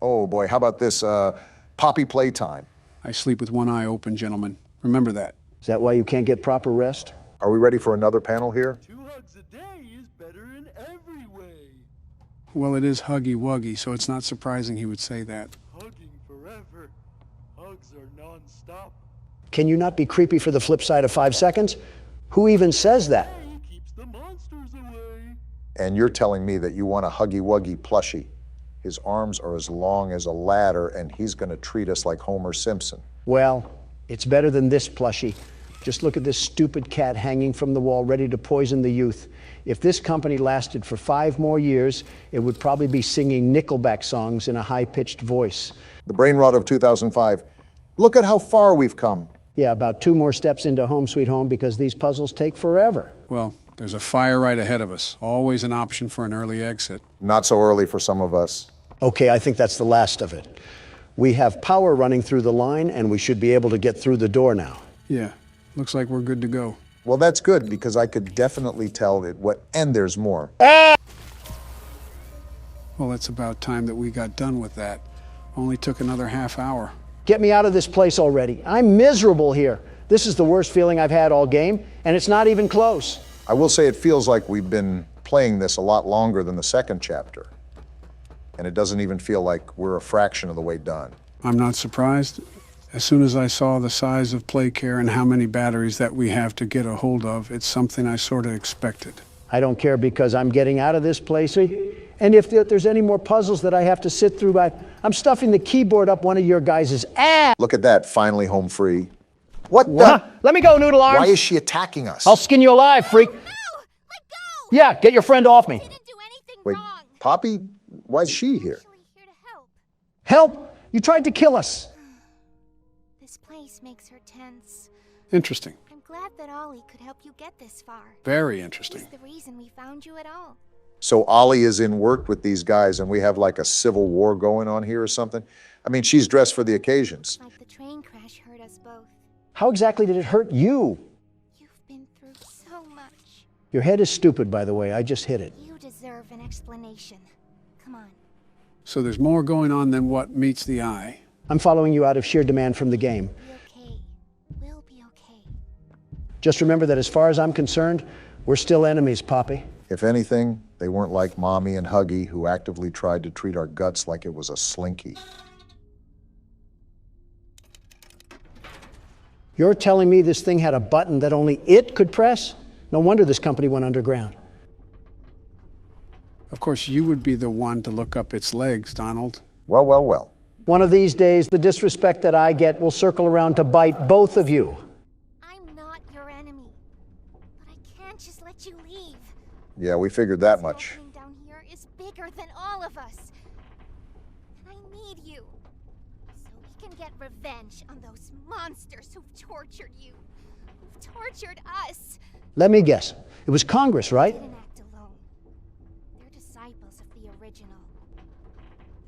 Oh boy, how about this Poppy Playtime? I sleep with one eye open, gentlemen. Remember that. Is that why you can't get proper rest? Are we ready for another panel here? 2 hugs a day is better in every way. Well, it is Huggy Wuggy, so it's not surprising he would say that. Hugging forever. Hugs are non-stop. Can you not be creepy for the flip side of 5 seconds? Who even says that? Keeps the monsters away. And you're telling me that you want a Huggy Wuggy plushie. His arms are as long as a ladder, and he's going to treat us like Homer Simpson. Well, it's better than this plushie. Just look at this stupid cat hanging from the wall, ready to poison the youth. If this company lasted for 5 more years, it would probably be singing Nickelback songs in a high-pitched voice. The brain rot of 2005. Look at how far we've come. Yeah, about 2 more steps into Home Sweet Home because these puzzles take forever. Well, there's a fire right ahead of us. Always an option for an early exit. Not so early for some of us. Okay, I think that's the last of it. We have power running through the line, and we should be able to get through the door now. Yeah, looks like we're good to go. Well, that's good, because I could definitely tell it what, and there's more. Ah! Well, it's about time that we got done with that. Only took another half hour. Get me out of this place already. I'm miserable here. This is the worst feeling I've had all game, and it's not even close. I will say it feels like we've been playing this a lot longer than the second chapter. And it doesn't even feel like we're a fraction of the way done. I'm not surprised. As soon as I saw the size of Playcare and how many batteries that we have to get a hold of, it's something I sort of expected. I don't care because I'm getting out of this place. And if there's any more puzzles that I have to sit through, I'm stuffing the keyboard up one of your guys' ass. Look at that, finally home free. What the? Let me go, Noodle Arms. Why is she attacking us? I'll skin you alive, freak. No! Let go! Yeah, get your friend off me. I didn't do anything Wait, wrong. Poppy? Why is she here? I'm actually here to help. Help? You tried to kill us. This place makes her tense. Interesting. I'm glad that Ollie could help you get this far. Very interesting. He's the reason we found you at all. So Ollie is in work with these guys and we have like a civil war going on here or something? I mean, she's dressed for the occasions. Like the train crash hurt us both. How exactly did it hurt you? You've been through so much. Your head is stupid, by the way. I just hit it. You deserve an explanation. Come on. So there's more going on than what meets the eye. I'm following you out of sheer demand from the game. Be okay. We'll be okay. Just remember that as far as I'm concerned, we're still enemies, Poppy. If anything, they weren't like Mommy and Huggy, who actively tried to treat our guts like it was a slinky. You're telling me this thing had a button that only it could press? No wonder this company went underground. Of course, you would be the one to look up its legs, Donald. Well, well, well. One of these days, the disrespect that I get will circle around to bite both of you. I'm not your enemy, but I can't just let you leave. Yeah, we figured that much. This down here is bigger than all of us. And I need you. So we can get revenge on those monsters who've tortured you. Who've tortured us. Let me guess. It was Congress, right? They didn't act alone. They're disciples of the original.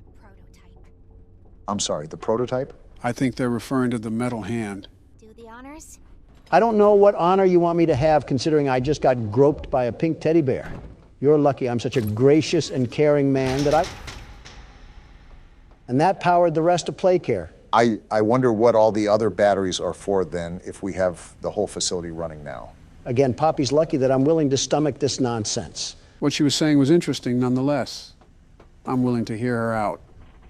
The prototype. I'm sorry, the prototype? I think they're referring to the metal hand. Do the honors? I don't know what honor you want me to have, considering I just got groped by a pink teddy bear. You're lucky I'm such a gracious and caring man that And that powered the rest of Playcare. I wonder what all the other batteries are for then, if we have the whole facility running now. Again, Poppy's lucky that I'm willing to stomach this nonsense. What she was saying was interesting nonetheless. I'm willing to hear her out.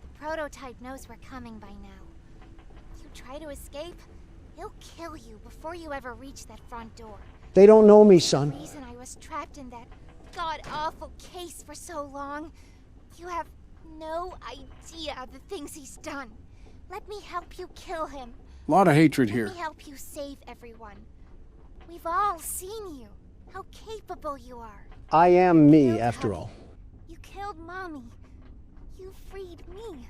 The prototype knows we're coming by now. If you try to escape, he'll kill you before you ever reach that front door. They don't know me, son. The reason I was trapped in that god-awful case for so long, you have no idea of the things he's done. Let me help you kill him. A lot of hatred here. Let me help you save everyone. We've all seen you, how capable you are. I am me, after all. You killed Mommy. You freed me.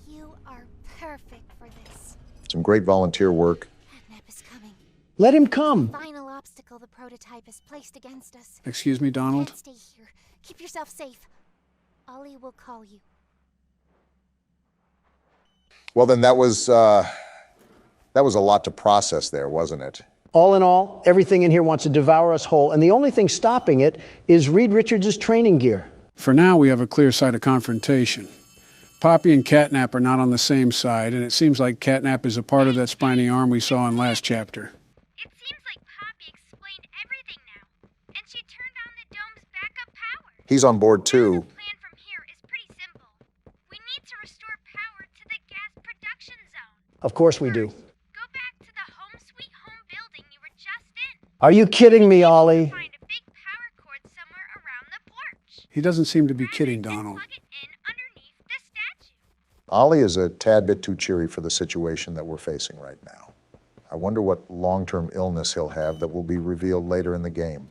You are perfect for this. Some great volunteer work. Catnap is coming. Let him come. The final obstacle the prototype has placed against us. Excuse me, Donald? Can't stay here. Keep yourself safe. Ollie will call you. Well, then that was a lot to process there, wasn't it? All in all, everything in here wants to devour us whole, and the only thing stopping it is Reed Richards' training gear. For now, we have a clear side of confrontation. Poppy and Catnap are not on the same side, and it seems like Catnap is a part of that spiny arm we saw in last chapter. It seems like Poppy explained everything now, and she turned on the dome's backup power. He's on board too. The plan from here is pretty simple. We need to restore power to the gas production zone. Of course we do. Go back to the home sweet home building you were just in. Are you kidding me, Ollie? Find a big power cord somewhere around the porch. He doesn't seem to be kidding, Donald. Plug it in underneath the statue. Ollie is a tad bit too cheery for the situation that we're facing right now. I wonder what long-term illness he'll have that will be revealed later in the game.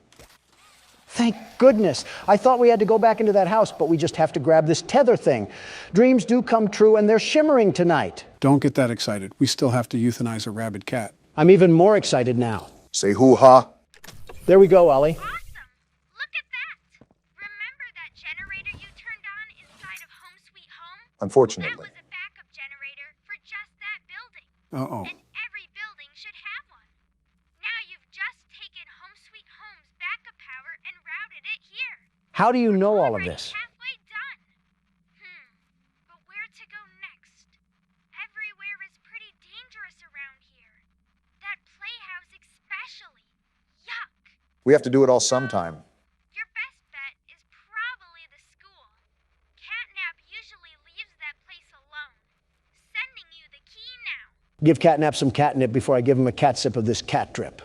Thank goodness. I thought we had to go back into that house, but we just have to grab this tether thing. Dreams do come true, and they're shimmering tonight. Don't get that excited. We still have to euthanize a rabid cat. I'm even more excited now. Say hoo-ha. There we go, Ollie. Awesome. Look at that. Remember that generator you turned on inside of Home Sweet Home? Unfortunately. That was a backup generator for just that building. Uh-oh. And every building should have one. Now you've just taken Home Sweet Home's backup power and routed it here. How do you know all of this? Halfway done. But where to go next? Everywhere is pretty dangerous around here. That playhouse especially. Yuck. We have to do it all sometime. Your best bet is probably the school. Catnap usually leaves that place alone. Sending you the key now. Give Catnap some catnip before I give him a cat sip of this cat drip.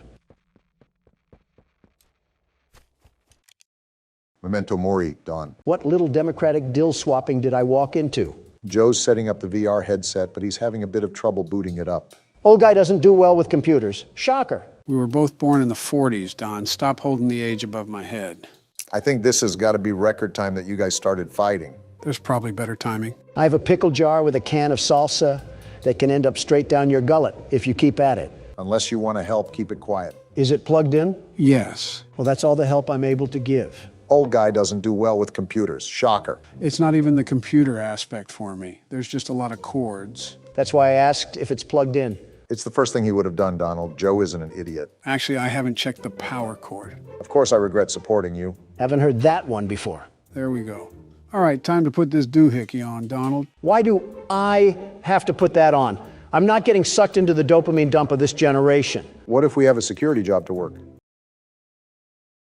Memento mori, Don. What little Democratic dill swapping did I walk into? Joe's setting up the VR headset, but he's having a bit of trouble booting it up. Old guy doesn't do well with computers. Shocker. We were both born in the 40s, Don. Stop holding the age above my head. I think this has got to be record time that you guys started fighting. There's probably better timing. I have a pickle jar with a can of salsa that can end up straight down your gullet if you keep at it. Unless you want to help, keep it quiet. Is it plugged in? Yes. Well, that's all the help I'm able to give. Old guy doesn't do well with computers. Shocker. It's not even the computer aspect for me. There's just a lot of cords. That's why I asked if it's plugged in. It's the first thing he would have done, Donald. Joe isn't an idiot. Actually, I haven't checked the power cord. Of course I regret supporting you. Haven't heard that one before. There we go. All right, time to put this doohickey on, Donald. Why do I have to put that on? I'm not getting sucked into the dopamine dump of this generation. What if we have a security job to work?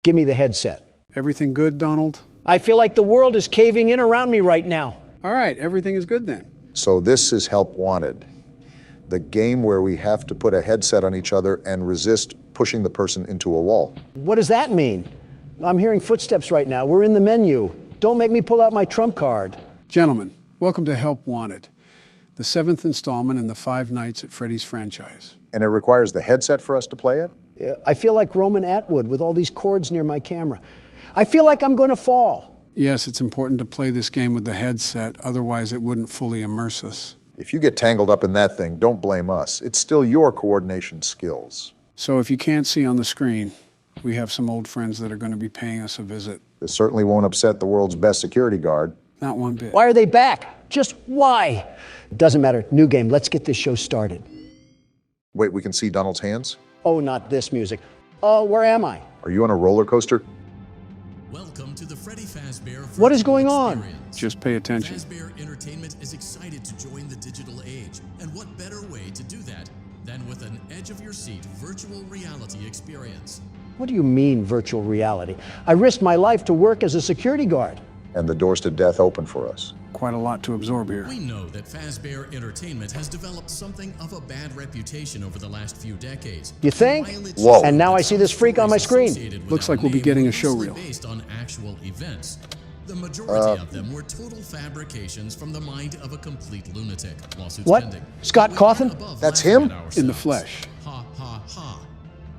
Give me the headset. Everything good, Donald? I feel like the world is caving in around me right now. All right, everything is good then. So this is Help Wanted, the game where we have to put a headset on each other and resist pushing the person into a wall. What does that mean? I'm hearing footsteps right now. We're in the menu. Don't make me pull out my trump card. Gentlemen, welcome to Help Wanted, the 7th installment in the Five Nights at Freddy's franchise. And it requires the headset for us to play it? I feel like Roman Atwood with all these cords near my camera. I feel like I'm going to fall. Yes, it's important to play this game with the headset, otherwise it wouldn't fully immerse us. If you get tangled up in that thing, don't blame us. It's still your coordination skills. So if you can't see on the screen, we have some old friends that are going to be paying us a visit. This certainly won't upset the world's best security guard. Not one bit. Why are they back? Just why? Doesn't matter. New game. Let's get this show started. Wait, we can see Donald's hands? Oh, not this music. Oh, where am I? Are you on a roller coaster? Welcome to the Freddy Fazbear. What is going on? Just pay attention. Fazbear Entertainment is excited to join the digital age. And what better way to do that than with an edge-of-your-seat virtual reality experience? What do you mean, virtual reality? I risked my life to work as a security guard. And the doors to death open for us. Quite a lot to absorb here. We know that Fazbear Entertainment has developed something of a bad reputation over the last few decades. You think? Whoa. And now I see this freak on my screen. Looks like we'll be getting a show reel. Based on actual events. The majority of them were total fabrications from the mind of a complete lunatic. Lawsuits What? pending. Scott Cawthon? That's him? In the flesh. Ha ha ha.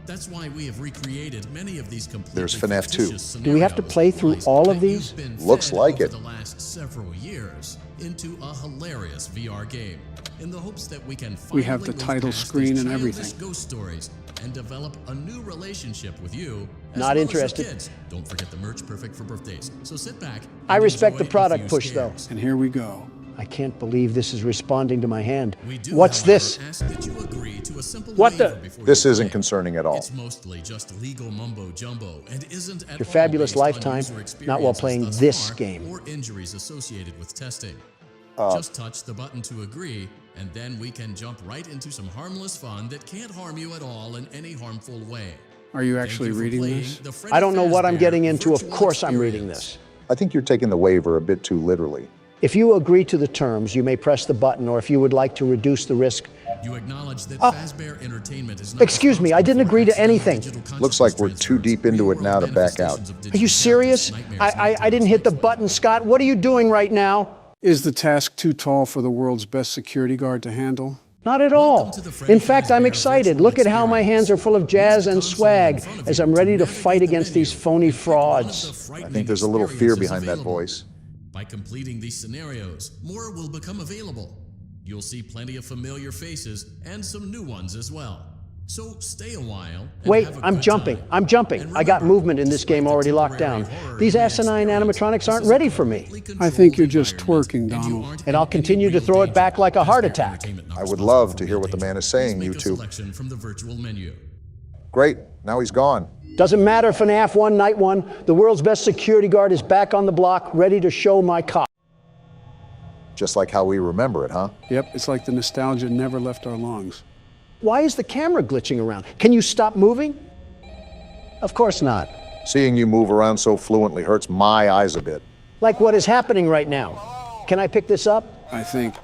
That's why we have recreated many of these completely There's FNAF 2. fictitious Do we have to play through all of these? that you've been Looks fed like over it. The last several years into a hilarious VR game, in the hopes that we can We have the finally move title past screen these and childish everything. ghost stories and develop a new relationship with you. As Not well interested. As the kids. Don't forget the merch perfect for birthdays. So sit back. I and respect enjoy the product a few push, though. scares. And here we go. I can't believe this is responding to my hand. We do, What's however, this? ask that you agree to a simple What waiver the- before This you isn't play. concerning at all. It's mostly just legal mumbo jumbo and isn't at Your all fabulous based on lifetime, user not while experiences playing thus this far game. or injuries associated with testing. Uh, Just touch the button to agree, and then we can jump right into some harmless fun that can't harm you at all in any harmful way. Are you Thank actually you for reading playing this? the Freddy I don't know what I'm Fazbear getting into. Of virtual course I'm reading experience. this. I think you're taking the waiver a bit too literally. If you agree to the terms, you may press the button, or if you would like to reduce the risk. You acknowledge that Oh. Fazbear Entertainment is not Excuse me, I didn't responsible agree for to anything. accidental consciousness Looks like we're too transfers, deep into it now to real-world back out. manifestations of Are you digital serious? nightmares, I didn't hit the button, Scott. What are you doing right now? Is the task too tall for the world's best security guard to handle? Not at all. In fact, I'm excited. Look at how my hands are full of jazz and swag as I'm ready to fight against these phony frauds. I think there's a little fear behind that voice. By completing these scenarios, more will become available. You'll see plenty of familiar faces and some new ones as well. So stay a while. And Wait, have a I'm good jumping. time. I'm jumping. And I got remember, movement in this despite game the already locked temporary down. horror These of the asinine experience, animatronics this aren't is a ready for me. I think you're just controlled twerking, environment, and you Donald. aren't And I'll in continue any to real throw it danger. back like a heart Fazbear attack. Entertainment not I would responsible love for to hear what the danger. man is saying, Please you make a two. selection from the virtual menu. Great, now he's gone. Doesn't matter, FNAF 1, Night 1. The world's best security guard is back on the block, ready to show my cock. Just like how we remember it, huh? Yep, it's like the nostalgia never left our lungs. Why is the camera glitching around? Can you stop moving? Of course not. Seeing you move around so fluently hurts my eyes a bit. Like what is happening right now. Can I pick this up? I think.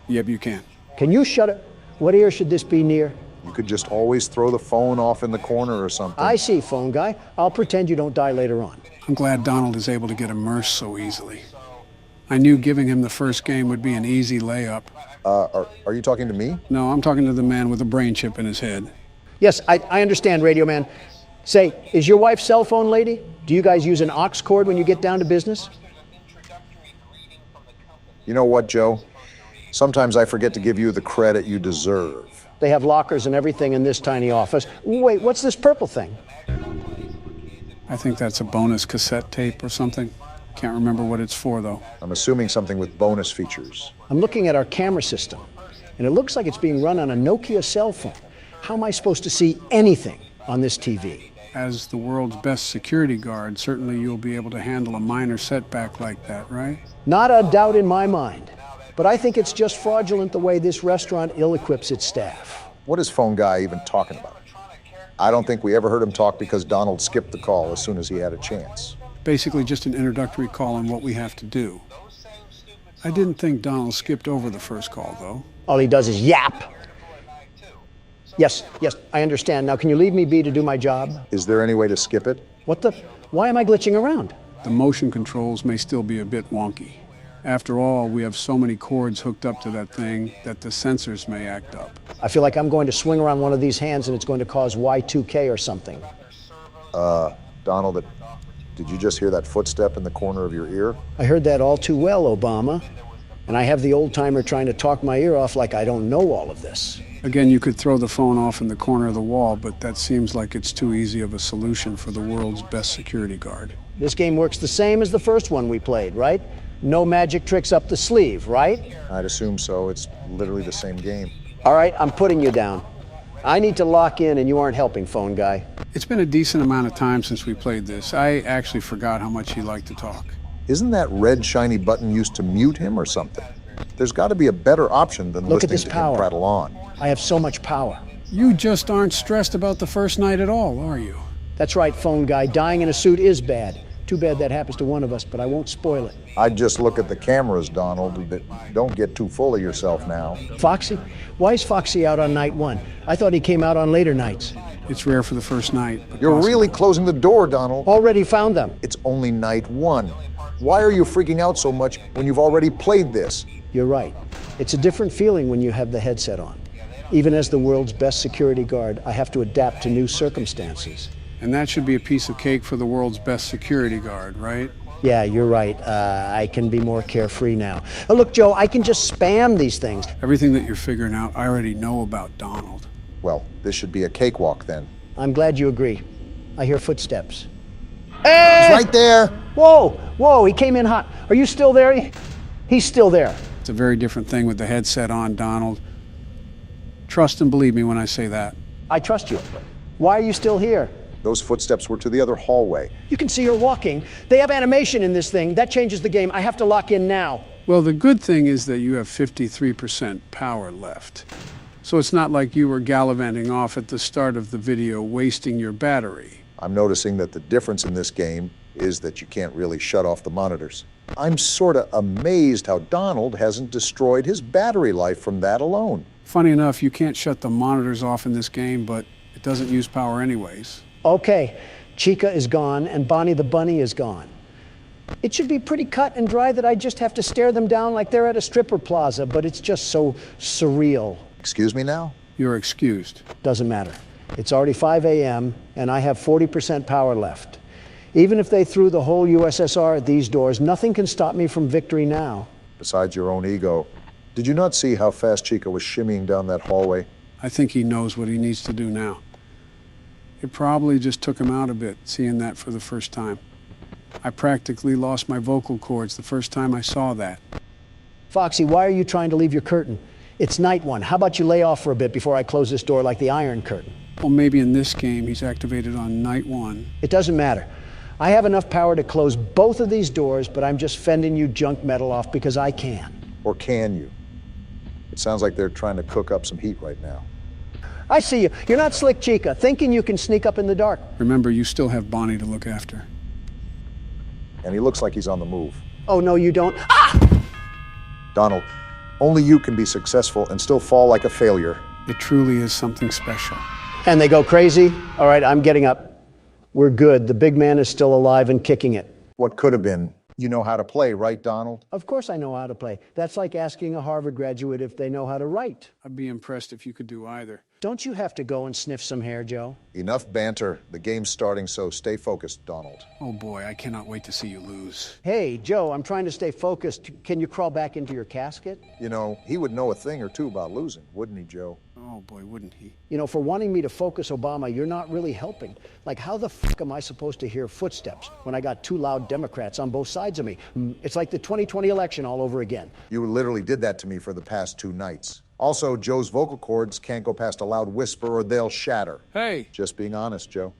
Yep, you can. Can you shut it? What ear should this be near? You could just always throw the phone off in the corner or something. I see, phone guy. I'll pretend you don't die later on. I'm glad Donald is able to get immersed so easily. I knew giving him the first game would be an easy layup. Are you talking to me? No, I'm talking to the man with a brain chip in his head. Yes, I understand, Radio Man. Say, is your wife cell phone lady? Do you guys use an aux cord when you get down to business? You know what, Joe? Sometimes I forget to give you the credit you deserve. They have lockers and everything in this tiny office. Wait, what's this purple thing? I think that's a bonus cassette tape or something. Can't remember what it's for, though. I'm assuming something with bonus features. I'm looking at our camera system, and it looks like it's being run on a Nokia cell phone. How am I supposed to see anything on this TV? As the world's best security guard, certainly you'll be able to handle a minor setback like that, right? Not a doubt in my mind. But I think it's just fraudulent the way this restaurant ill-equips its staff. What is Phone Guy even talking about? I don't think we ever heard him talk because Donald skipped the call as soon as he had a chance. Basically just an introductory call on what we have to do. I didn't think Donald skipped over the first call, though. All he does is yap. Yes, I understand. Now, can you leave me be to do my job? Is there any way to skip it? What the? Why am I glitching around? The motion controls may still be a bit wonky. After all, we have so many cords hooked up to that thing that the sensors may act up. I feel like I'm going to swing around one of these hands and it's going to cause Y2K or something. Donald, did you just hear that footstep in the corner of your ear? I heard that all too well, Obama. And I have the old-timer trying to talk my ear off like I don't know all of this. Again, you could throw the phone off in the corner of the wall, but that seems like it's too easy of a solution for the world's best security guard. This game works the same as the first one we played, right? No magic tricks up the sleeve, right? I'd assume so. It's literally the same game. All right, I'm putting you down. I need to lock in and you aren't helping, Phone Guy. It's been a decent amount of time since we played this. I actually forgot how much he liked to talk. Isn't that red shiny button used to mute him or something? There's got to be a better option than Look at listening this to him prattle on. I have so much power. You just aren't stressed about the first night at all, are you? That's right, Phone Guy. Dying in a suit is bad. Too bad that happens to one of us, but I won't spoil it. I'd just look at the cameras, Donald. Don't get too full of yourself now. Foxy? Why is Foxy out on night one? I thought he came out on later nights. It's rare for the first night. You're really closing the door, Donald. Already found them. It's only night one. Why are you freaking out so much when you've already played this? You're right. It's a different feeling when you have the headset on. Even as the world's best security guard, I have to adapt to new circumstances. And that should be a piece of cake for the world's best security guard, right? Yeah, you're right. I can be more carefree now. Oh, look, Joe, I can just spam these things. Everything that you're figuring out, I already know about Donald. Well, this should be a cakewalk then. I'm glad you agree. I hear footsteps. Hey! He's right there. Whoa, he came in hot. Are you still there? He's still there. It's a very different thing with the headset on, Donald. Trust and believe me when I say that. I trust you. Why are you still here? Those footsteps were to the other hallway. You can see her walking. They have animation in this thing. That changes the game. I have to lock in now. Well, the good thing is that you have 53% power left. So it's not like you were gallivanting off at the start of the video, wasting your battery. I'm noticing that the difference in this game is that you can't really shut off the monitors. I'm sort of amazed how Donald hasn't destroyed his battery life from that alone. Funny enough, you can't shut the monitors off in this game, but it doesn't use power anyways. Okay, Chica is gone and Bonnie the Bunny is gone. It should be pretty cut and dry that I just have to stare them down like they're at a stripper plaza, but it's just so surreal. Excuse me now? You're excused. Doesn't matter. It's already 5 a.m. and I have 40% power left. Even if they threw the whole USSR at these doors, nothing can stop me from victory now. Besides your own ego. Did you not see how fast Chica was shimmying down that hallway? I think he knows what he needs to do now. It probably just took him out a bit, seeing that for the first time. I practically lost my vocal cords the first time I saw that. Foxy, why are you trying to leave your curtain? It's night one. How about you lay off for a bit before I close this door like the Iron Curtain? Well, maybe in this game he's activated on night one. It doesn't matter. I have enough power to close both of these doors, but I'm just fending you junk metal off because I can. Or can you? It sounds like they're trying to cook up some heat right now. I see you. You're not slick, Chica, thinking you can sneak up in the dark. Remember, you still have Bonnie to look after. And he looks like he's on the move. Oh, no, you don't. Ah! Donald, only you can be successful and still fall like a failure. It truly is something special. And they go crazy? All right, I'm getting up. We're good. The big man is still alive and kicking it. What could have been? You know how to play, right, Donald? Of course I know how to play. That's like asking a Harvard graduate if they know how to write. I'd be impressed if you could do either. Don't you have to go and sniff some hair, Joe? Enough banter. The game's starting, so stay focused, Donald. Oh boy, I cannot wait to see you lose. Hey, Joe, I'm trying to stay focused. Can you crawl back into your casket? You know, he would know a thing or two about losing, wouldn't he, Joe? Oh, Oh boy, wouldn't he? You know, for wanting me to focus, Obama, you're not really helping. Like, how the fuck am I supposed to hear footsteps when I got two loud Democrats on both sides of me? It's like the 2020 election all over again. You literally did that to me for the past 2 nights. Also, Joe's vocal cords can't go past a loud whisper or they'll shatter. Hey! Just being honest, Joe.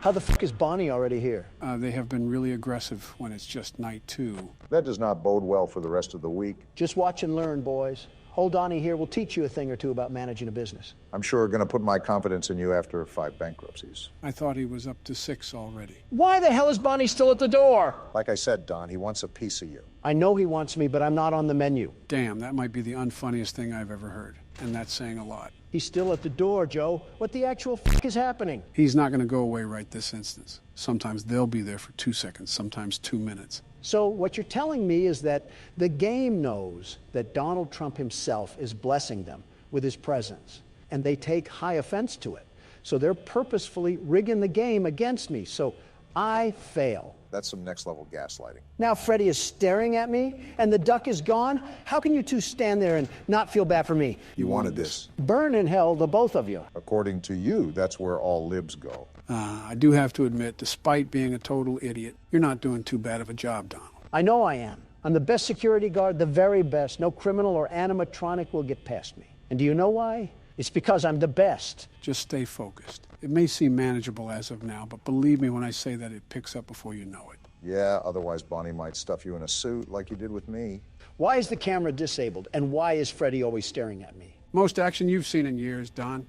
How the fuck is Bonnie already here? They have been really aggressive when it's just night 2. That does not bode well for the rest of the week. Just watch and learn, boys. Old Donnie here will teach you a thing or two about managing a business. I'm sure going to put my confidence in you after 5 bankruptcies. I thought he was up to 6 already. Why the hell is Bonnie still at the door? Like I said, Don, he wants a piece of you. I know he wants me, but I'm not on the menu. Damn, that might be the unfunniest thing I've ever heard. And that's saying a lot. He's still at the door, Joe. What the actual fuck is happening? He's not going to go away right this instance. Sometimes they'll be there for 2 seconds, sometimes 2 minutes. So what you're telling me is that the game knows that Donald Trump himself is blessing them with his presence, and they take high offense to it. So they're purposefully rigging the game against me. So I fail. That's some next-level gaslighting. Now Freddie is staring at me, and the duck is gone? How can you two stand there and not feel bad for me? You wanted this. Burn in hell, the both of you. According to you, that's where all libs go. I do have to admit, despite being a total idiot, you're not doing too bad of a job, Donald. I know I am. I'm the best security guard, the very best. No criminal or animatronic will get past me. And do you know why? It's because I'm the best. Just stay focused. It may seem manageable as of now, but believe me when I say that it picks up before you know it. Yeah, otherwise Bonnie might stuff you in a suit like you did with me. Why is the camera disabled? And why is Freddie always staring at me? Most action you've seen in years, Don.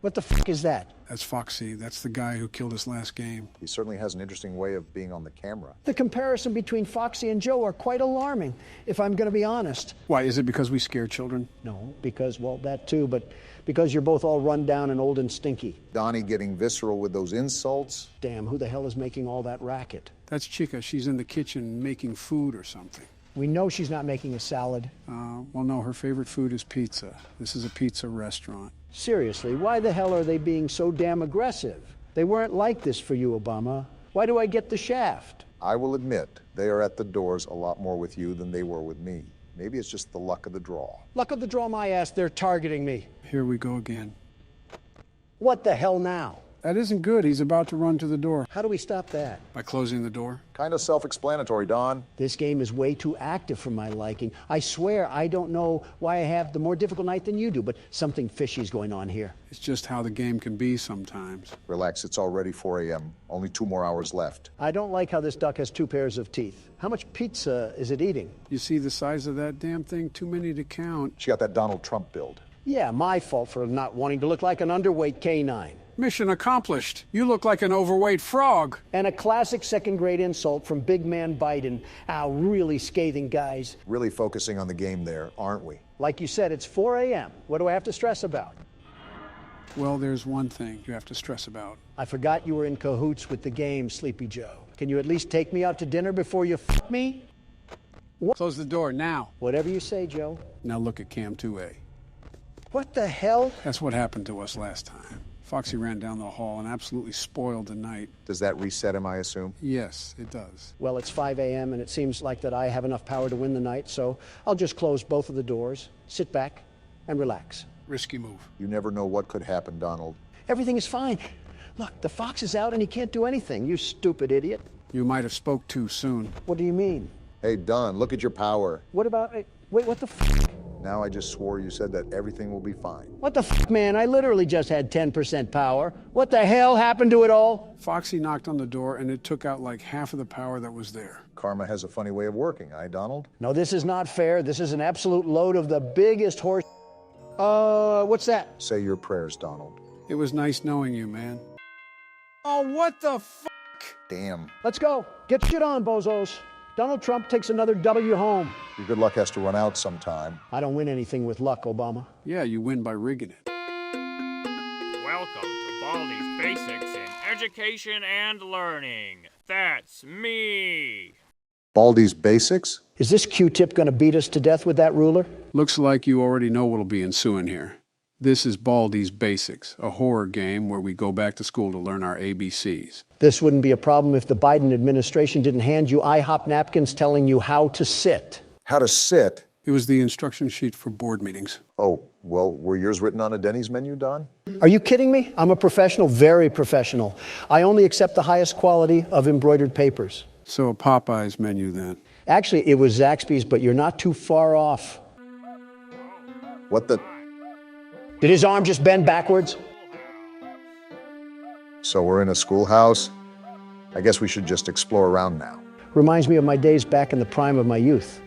What the fuck is that? That's Foxy. That's the guy who killed us last game. He certainly has an interesting way of being on the camera. The comparison between Foxy and Joe are quite alarming, if I'm going to be honest. Why, is it because we scare children? No, because, well, that too, but because you're both all run down and old and stinky. Donnie getting visceral with those insults. Damn, who the hell is making all that racket? That's Chica. She's in the kitchen making food or something. We know she's not making a salad. Well, no, her favorite food is pizza. This is a pizza restaurant. Seriously, why the hell are they being so damn aggressive? They weren't like this for you, Obama. Why do I get the shaft? I will admit, they are at the doors a lot more with you than they were with me. Maybe it's just the luck of the draw. Luck of the draw, my ass, they're targeting me. Here we go again. What the hell now? That isn't good. He's about to run to the door. How do we stop that? By closing the door. Kind of self-explanatory, Don. This game is way too active for my liking. I swear I don't know why I have the more difficult night than you do, but something fishy is going on here. It's just how the game can be sometimes. Relax, it's already 4 a.m. Only 2 more hours left. I don't like how this duck has 2 pairs of teeth. How much pizza is it eating? You see the size of that damn thing? Too many to count. She got that Donald Trump build. Yeah, my fault for not wanting to look like an underweight canine. Mission accomplished. You look like an overweight frog. And a classic second-grade insult from big man Biden. Really scathing, guys. Really focusing on the game there, aren't we? Like you said, it's 4 a.m. What do I have to stress about? Well, there's one thing you have to stress about. I forgot you were in cahoots with the game, Sleepy Joe. Can you at least take me out to dinner before you f*** me? What? Close the door now. Whatever you say, Joe. Now look at Cam 2A. What the hell? That's what happened to us last time. Foxy ran down the hall and absolutely spoiled the night. Does that reset him, I assume? Yes, it does. Well, it's 5 a.m. and it seems like that I have enough power to win the night, so I'll just close both of the doors, sit back, and relax. Risky move. You never know what could happen, Donald. Everything is fine. Look, the fox is out and he can't do anything, you stupid idiot. You might have spoke too soon. What do you mean? Hey, Don, look at your power. What about... Wait, what the f***? Now I just swore you said that everything will be fine. What the f***, man? I literally just had 10% power. What the hell happened to it all? Foxy knocked on the door and it took out like half of the power that was there. Karma has a funny way of working, Donald? No, this is not fair. This is an absolute load of the biggest horse... what's that? Say your prayers, Donald. It was nice knowing you, man. Oh, what the f***? Damn. Let's go. Get shit on, bozos. Donald Trump takes another W home. Your good luck has to run out sometime. I don't win anything with luck, Obama. Yeah, you win by rigging it. Welcome to Baldy's Basics in Education and Learning. That's me. Baldy's Basics? Is this Q-tip going to beat us to death with that ruler? Looks like you already know what'll be ensuing here. This is Baldy's Basics, a horror game where we go back to school to learn our ABCs. This wouldn't be a problem if the Biden administration didn't hand you IHOP napkins telling you how to sit. How to sit? It was the instruction sheet for board meetings. Oh, well, were yours written on a Denny's menu, Don? Are you kidding me? I'm a professional, very professional. I only accept the highest quality of embroidered papers. So a Popeye's menu then. Actually, it was Zaxby's, but you're not too far off. What the? Did his arm just bend backwards? So we're in a schoolhouse? I guess we should just explore around now. Reminds me of my days back in the prime of my youth.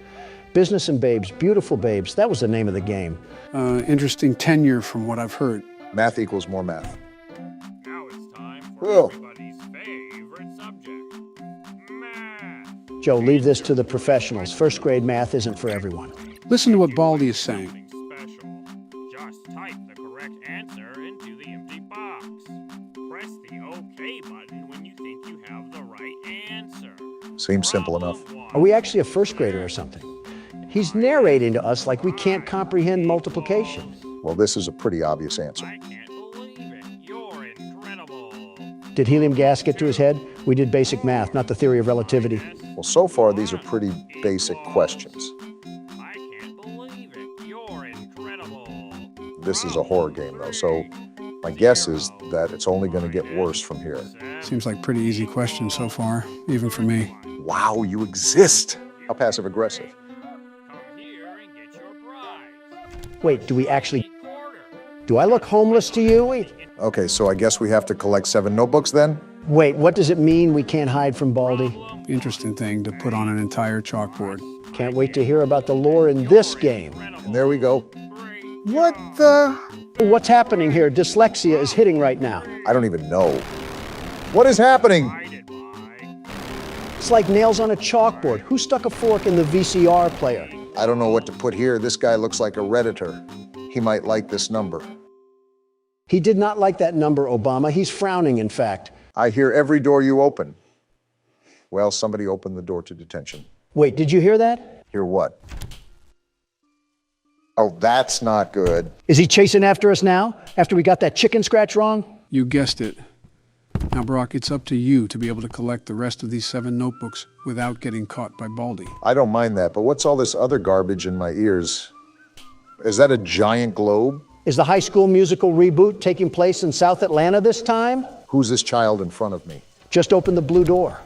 Business and Babes, Beautiful Babes, that was the name of the game. Interesting tenure from what I've heard. Math equals more math. Now it's time for everybody's favorite subject, math. Joe, leave this to the professionals. First grade math isn't for everyone. Listen to what Baldy is saying. Special. Just type the correct answer into the empty box. Press the OK button when you think you have the right answer. Seems simple enough. Are we actually a first grader or something? He's narrating to us like we can't comprehend multiplication. Well, this is a pretty obvious answer. I can't believe it. You're incredible. Did helium gas get to his head? We did basic math, not the theory of relativity. Well, so far, these are pretty basic questions. I can't believe it. You're incredible. This is a horror game, though, so my guess is that it's only going to get worse from here. Seems like pretty easy questions so far, even for me. Wow, you exist! How passive-aggressive. Wait, do I look homeless to you? Wait. Okay, so I guess we have to collect 7 notebooks then? Wait, what does it mean we can't hide from Baldy? Interesting thing to put on an entire chalkboard. Can't wait to hear about the lore in this game. And there we go. What the? What's happening here? Dyslexia is hitting right now. I don't even know. What is happening? It's like nails on a chalkboard. Who stuck a fork in the VCR player? I don't know what to put here. This guy looks like a Redditor. He might like this number. He did not like that number, Obama. He's frowning, in fact. I hear every door you open. Well, somebody opened the door to detention. Wait, did you hear that? Hear what? Oh, that's not good. Is he chasing after us now, after we got that chicken scratch wrong? You guessed it. Now, Brock, it's up to you to be able to collect the rest of these 7 notebooks without getting caught by Baldy. I don't mind that, but what's all this other garbage in my ears? Is that a giant globe? Is the High School Musical reboot taking place in South Atlanta this time? Who's this child in front of me? Just open the blue door.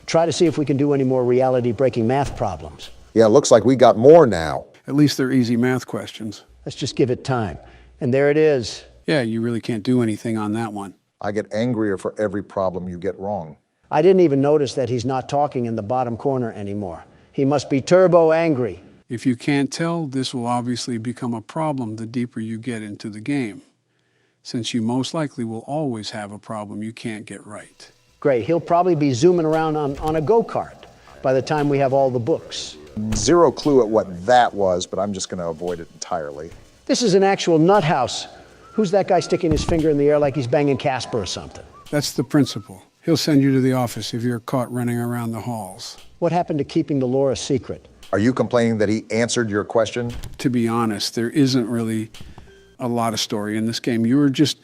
Try to see if we can do any more reality-breaking math problems. Yeah, looks like we got more now. At least they're easy math questions. Let's just give it time. And there it is. Yeah, you really can't do anything on that one. I get angrier for every problem you get wrong. I didn't even notice that he's not talking in the bottom corner anymore. He must be turbo angry. If you can't tell, this will obviously become a problem the deeper you get into the game, since you most likely will always have a problem you can't get right. Great, he'll probably be zooming around on a go-kart by the time we have all the books. Zero clue at what that was, but I'm just going to avoid it entirely. This is an actual nut house. Who's that guy sticking his finger in the air like he's banging Casper or something? That's the principal. He'll send you to the office if you're caught running around the halls. What happened to keeping the lore a secret? Are you complaining that he answered your question? To be honest, there isn't really a lot of story in this game. You were just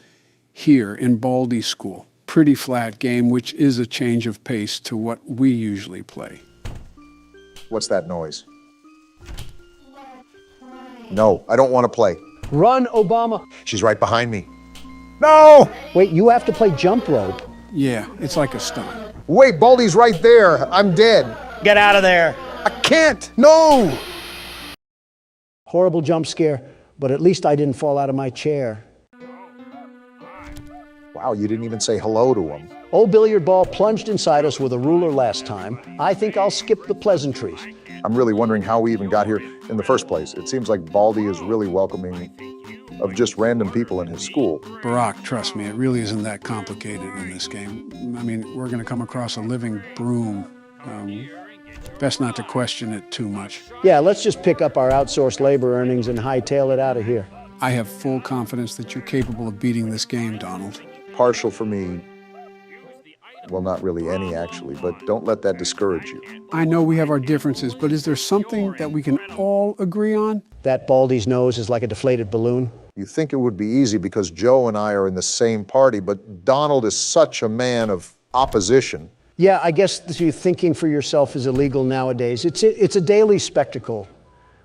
here in Baldy School. Pretty flat game, which is a change of pace to what we usually play. What's that noise? No, I don't want to play. Run, Obama. She's right behind me. No! Wait, you have to play jump rope. Yeah, it's like a stunt. Wait, Baldy's right there. I'm dead. Get out of there. I can't. No! Horrible jump scare, but at least I didn't fall out of my chair. Wow, you didn't even say hello to him. Old billiard ball plunged inside us with a ruler last time. I think I'll skip the pleasantries. I'm really wondering how we even got here in the first place. It seems like Baldy is really welcoming of just random people in his school. Barack, trust me, it really isn't that complicated in this game. I mean, we're going to come across a living broom. Best not to question it too much. Yeah, let's just pick up our outsourced labor earnings and hightail it out of here. I have full confidence that you're capable of beating this game, Donald. Partial for me. Well, not really any, actually, but don't let that discourage you. I know we have our differences, but is there something that we can all agree on? That Baldy's nose is like a deflated balloon. You think it would be easy because Joe and I are in the same party, but Donald is such a man of opposition. Yeah, I guess thinking for yourself is illegal nowadays. It's a daily spectacle.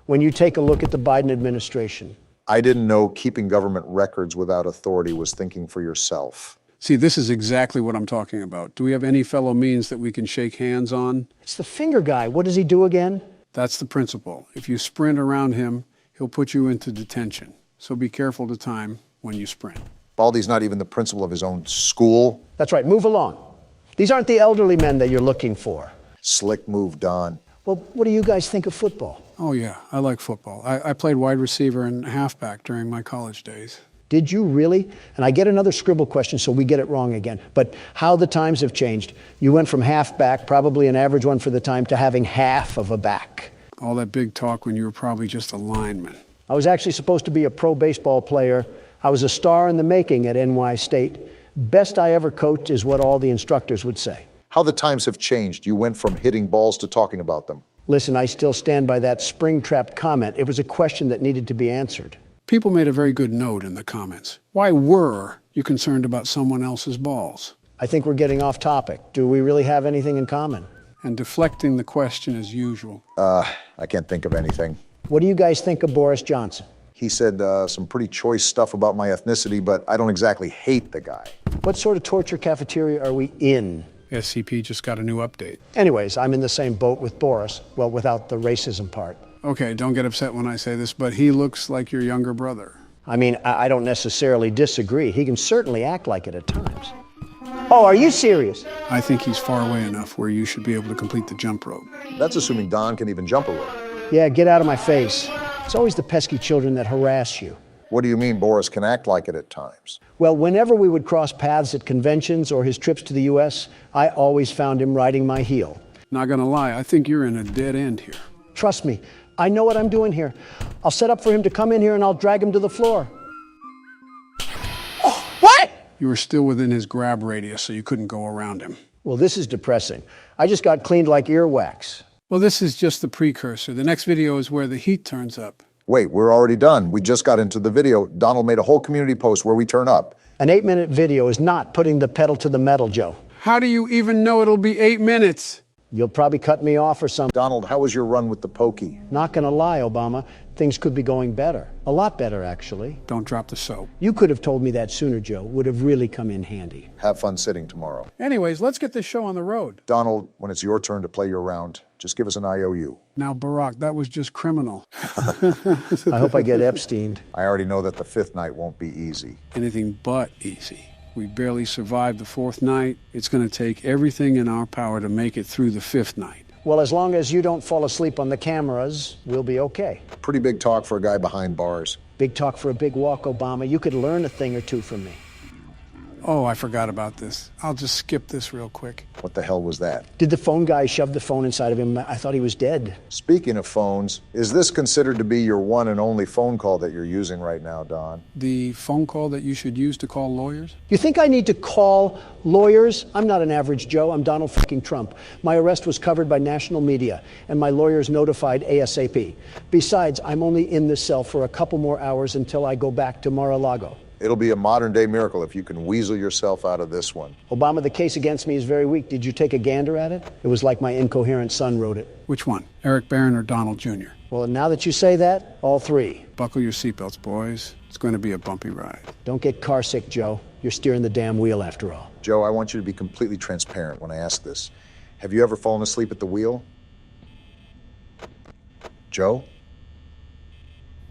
when you take a look at the Biden administration. I didn't know keeping government records without authority was thinking for yourself. See, this is exactly what I'm talking about. Do we have any fellow means that we can shake hands on? It's the finger guy. What does he do again? That's the principle. If you sprint around him, he'll put you into detention. So be careful to time when you sprint. Baldy's not even the principal of his own school. That's right. Move along. These aren't the elderly men that you're looking for. Slick move, Don. Well, what do you guys think of football? Oh, yeah, I like football. I played wide receiver and halfback during my college days. Did you really? And I get another scribble question, so we get it wrong again. But how the times have changed. You went from halfback, probably an average one for the time, to having half of a back. All that big talk when you were probably just a lineman. I was actually supposed to be a pro baseball player. I was a star in the making at NY State. Best I ever coached is what all the instructors would say. How the times have changed. You went from hitting balls to talking about them. Listen, I still stand by that Springtrap comment. It was a question that needed to be answered. People made a very good note in the comments. Why were you concerned about someone else's balls? I think we're getting off topic. Do we really have anything in common? And deflecting the question as usual. I can't think of anything. What do you guys think of Boris Johnson? He said some pretty choice stuff about my ethnicity, but I don't exactly hate the guy. What sort of torture cafeteria are we in? SCP just got a new update. Anyways, I'm in the same boat with Boris. Well, without the racism part. Okay, don't get upset when I say this, but he looks like your younger brother. I mean, I don't necessarily disagree. He can certainly act like it at times. Oh, are you serious? I think he's far away enough where you should be able to complete the jump rope. That's assuming Don can even jump a rope. Yeah, get out of my face. It's always the pesky children that harass you. What do you mean Boris can act like it at times? Well, whenever we would cross paths at conventions or his trips to the U.S., I always found him riding my heel. Not gonna lie, I think you're in a dead end here. Trust me, I know what I'm doing here. I'll set up for him to come in here and I'll drag him to the floor. Oh, what? You were still within his grab radius, so you couldn't go around him. Well, this is depressing. I just got cleaned like earwax. Well, this is just the precursor. The next video is where the heat turns up. Wait, we're already done. We just got into the video. Donald made a whole community post where we turn up. An 8-minute video is not putting the pedal to the metal, Joe. How do you even know it'll be 8 minutes? You'll probably cut me off or something. Donald, how was your run with the pokey? Not gonna lie, Obama. Things could be going better. A lot better, actually. Don't drop the soap. You could have told me that sooner, Joe. Would have really come in handy. Have fun sitting tomorrow. Anyways, let's get this show on the road. Donald, when it's your turn to play your round, just give us an IOU. Now, Barack, that was just criminal. I hope I get Epsteined. I already know that the 5th night won't be easy. Anything but easy. We barely survived the 4th night. It's going to take everything in our power to make it through the 5th night. Well, as long as you don't fall asleep on the cameras, we'll be okay. Pretty big talk for a guy behind bars. Big talk for a big walk, Obama. You could learn a thing or two from me. Oh, I forgot about this. I'll just skip this real quick. What the hell was that? Did the phone guy shove the phone inside of him? I thought he was dead. Speaking of phones, is this considered to be your one and only phone call that you're using right now, Don? The phone call that you should use to call lawyers? You think I need to call lawyers? I'm not an average Joe. I'm Donald fucking Trump. My arrest was covered by national media, and my lawyers notified ASAP. Besides, I'm only in this cell for a couple more hours until I go back to Mar-a-Lago. It'll be a modern-day miracle if you can weasel yourself out of this one. Obama, the case against me is very weak. Did you take a gander at it? It was like my incoherent son wrote it. Which one, Eric Barron or Donald Jr.? Well, now that you say that, all three. Buckle your seatbelts, boys. It's going to be a bumpy ride. Don't get car sick, Joe. You're steering the damn wheel after all. Joe, I want you to be completely transparent when I ask this. Have you ever fallen asleep at the wheel? Joe?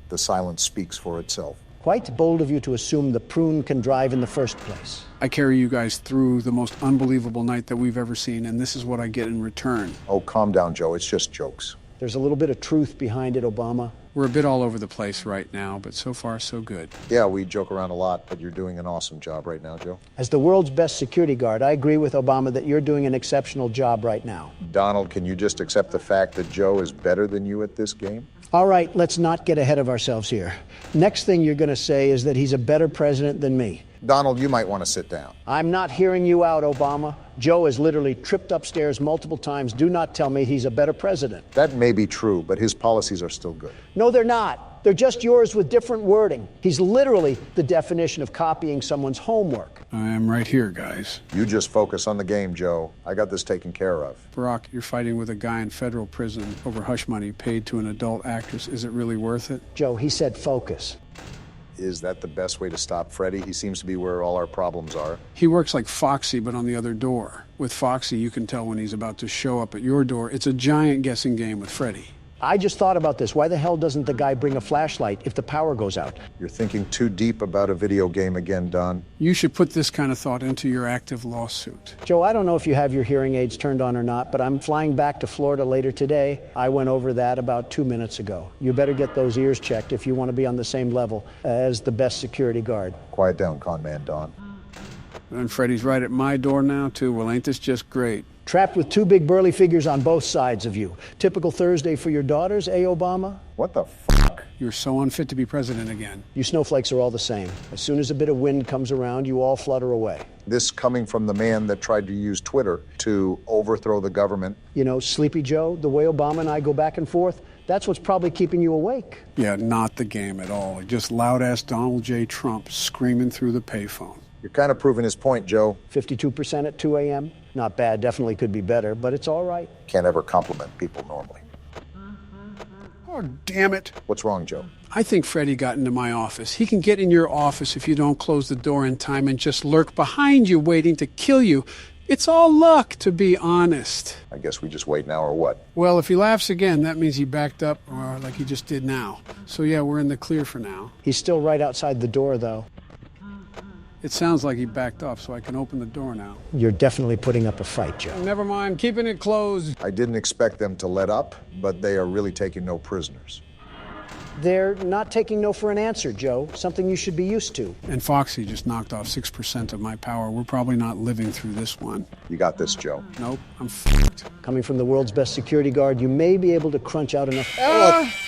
The silence speaks for itself. Quite bold of you to assume the prune can drive in the first place. I carry you guys through the most unbelievable night that we've ever seen, and this is what I get in return. Oh, calm down, Joe. It's just jokes. There's a little bit of truth behind it, Obama. We're a bit all over the place right now, but so far, so good. Yeah, we joke around a lot, but you're doing an awesome job right now, Joe. As the world's best security guard, I agree with Obama that you're doing an exceptional job right now. Donald, can you just accept the fact that Joe is better than you at this game? All right, let's not get ahead of ourselves here. Next thing you're going to say is that he's a better president than me. Donald, you might want to sit down. I'm not hearing you out, Obama. Joe has literally tripped upstairs multiple times. Do not tell me he's a better president. That may be true, but his policies are still good. No, they're not. They're just yours with different wording. He's literally the definition of copying someone's homework. I am right here, guys. You just focus on the game, Joe. I got this taken care of. Barack, you're fighting with a guy in federal prison over hush money paid to an adult actress. Is it really worth it? Joe, he said focus. Is that the best way to stop Freddy? He seems to be where all our problems are. He works like Foxy, but on the other door. With Foxy, you can tell when he's about to show up at your door. It's a giant guessing game with Freddy. I just thought about this. Why the hell doesn't the guy bring a flashlight if the power goes out? You're thinking too deep about a video game again, Don. You should put this kind of thought into your active lawsuit. Joe, I don't know if you have your hearing aids turned on or not, but I'm flying back to Florida later today. I went over that about 2 minutes ago. You better get those ears checked if you want to be on the same level as the best security guard. Quiet down, con man, Don. And Freddy's right at my door now, too. Well, ain't this just great? Trapped with two big burly figures on both sides of you. Typical Thursday for your daughters, eh, Obama? What the fuck? You're so unfit to be president again. You snowflakes are all the same. As soon as a bit of wind comes around, you all flutter away. This coming from the man that tried to use Twitter to overthrow the government. You know, Sleepy Joe, the way Obama and I go back and forth, that's what's probably keeping you awake. Yeah, not the game at all. Just loud-ass Donald J. Trump screaming through the payphone. You're kind of proving his point, Joe. 52% at 2 a.m. Not bad, definitely could be better, but it's all right. Can't ever compliment people normally. Oh, damn it. What's wrong, Joe? I think Freddy got into my office. He can get in your office if you don't close the door in time and just lurk behind you waiting to kill you. It's all luck, to be honest. I guess we just wait now or what? Well, if he laughs again, that means he backed up, or like he just did now. So yeah, we're in the clear for now. He's still right outside the door, though. It sounds like he backed off, so I can open the door now. You're definitely putting up a fight, Joe. Never mind, keeping it closed. I didn't expect them to let up, but they are really taking no prisoners. They're not taking no for an answer, Joe. Something you should be used to. And Foxy just knocked off 6% of my power. We're probably not living through this one. You got this, Joe. Nope, I'm f***ed. Coming from the world's best security guard, you may be able to crunch out enough...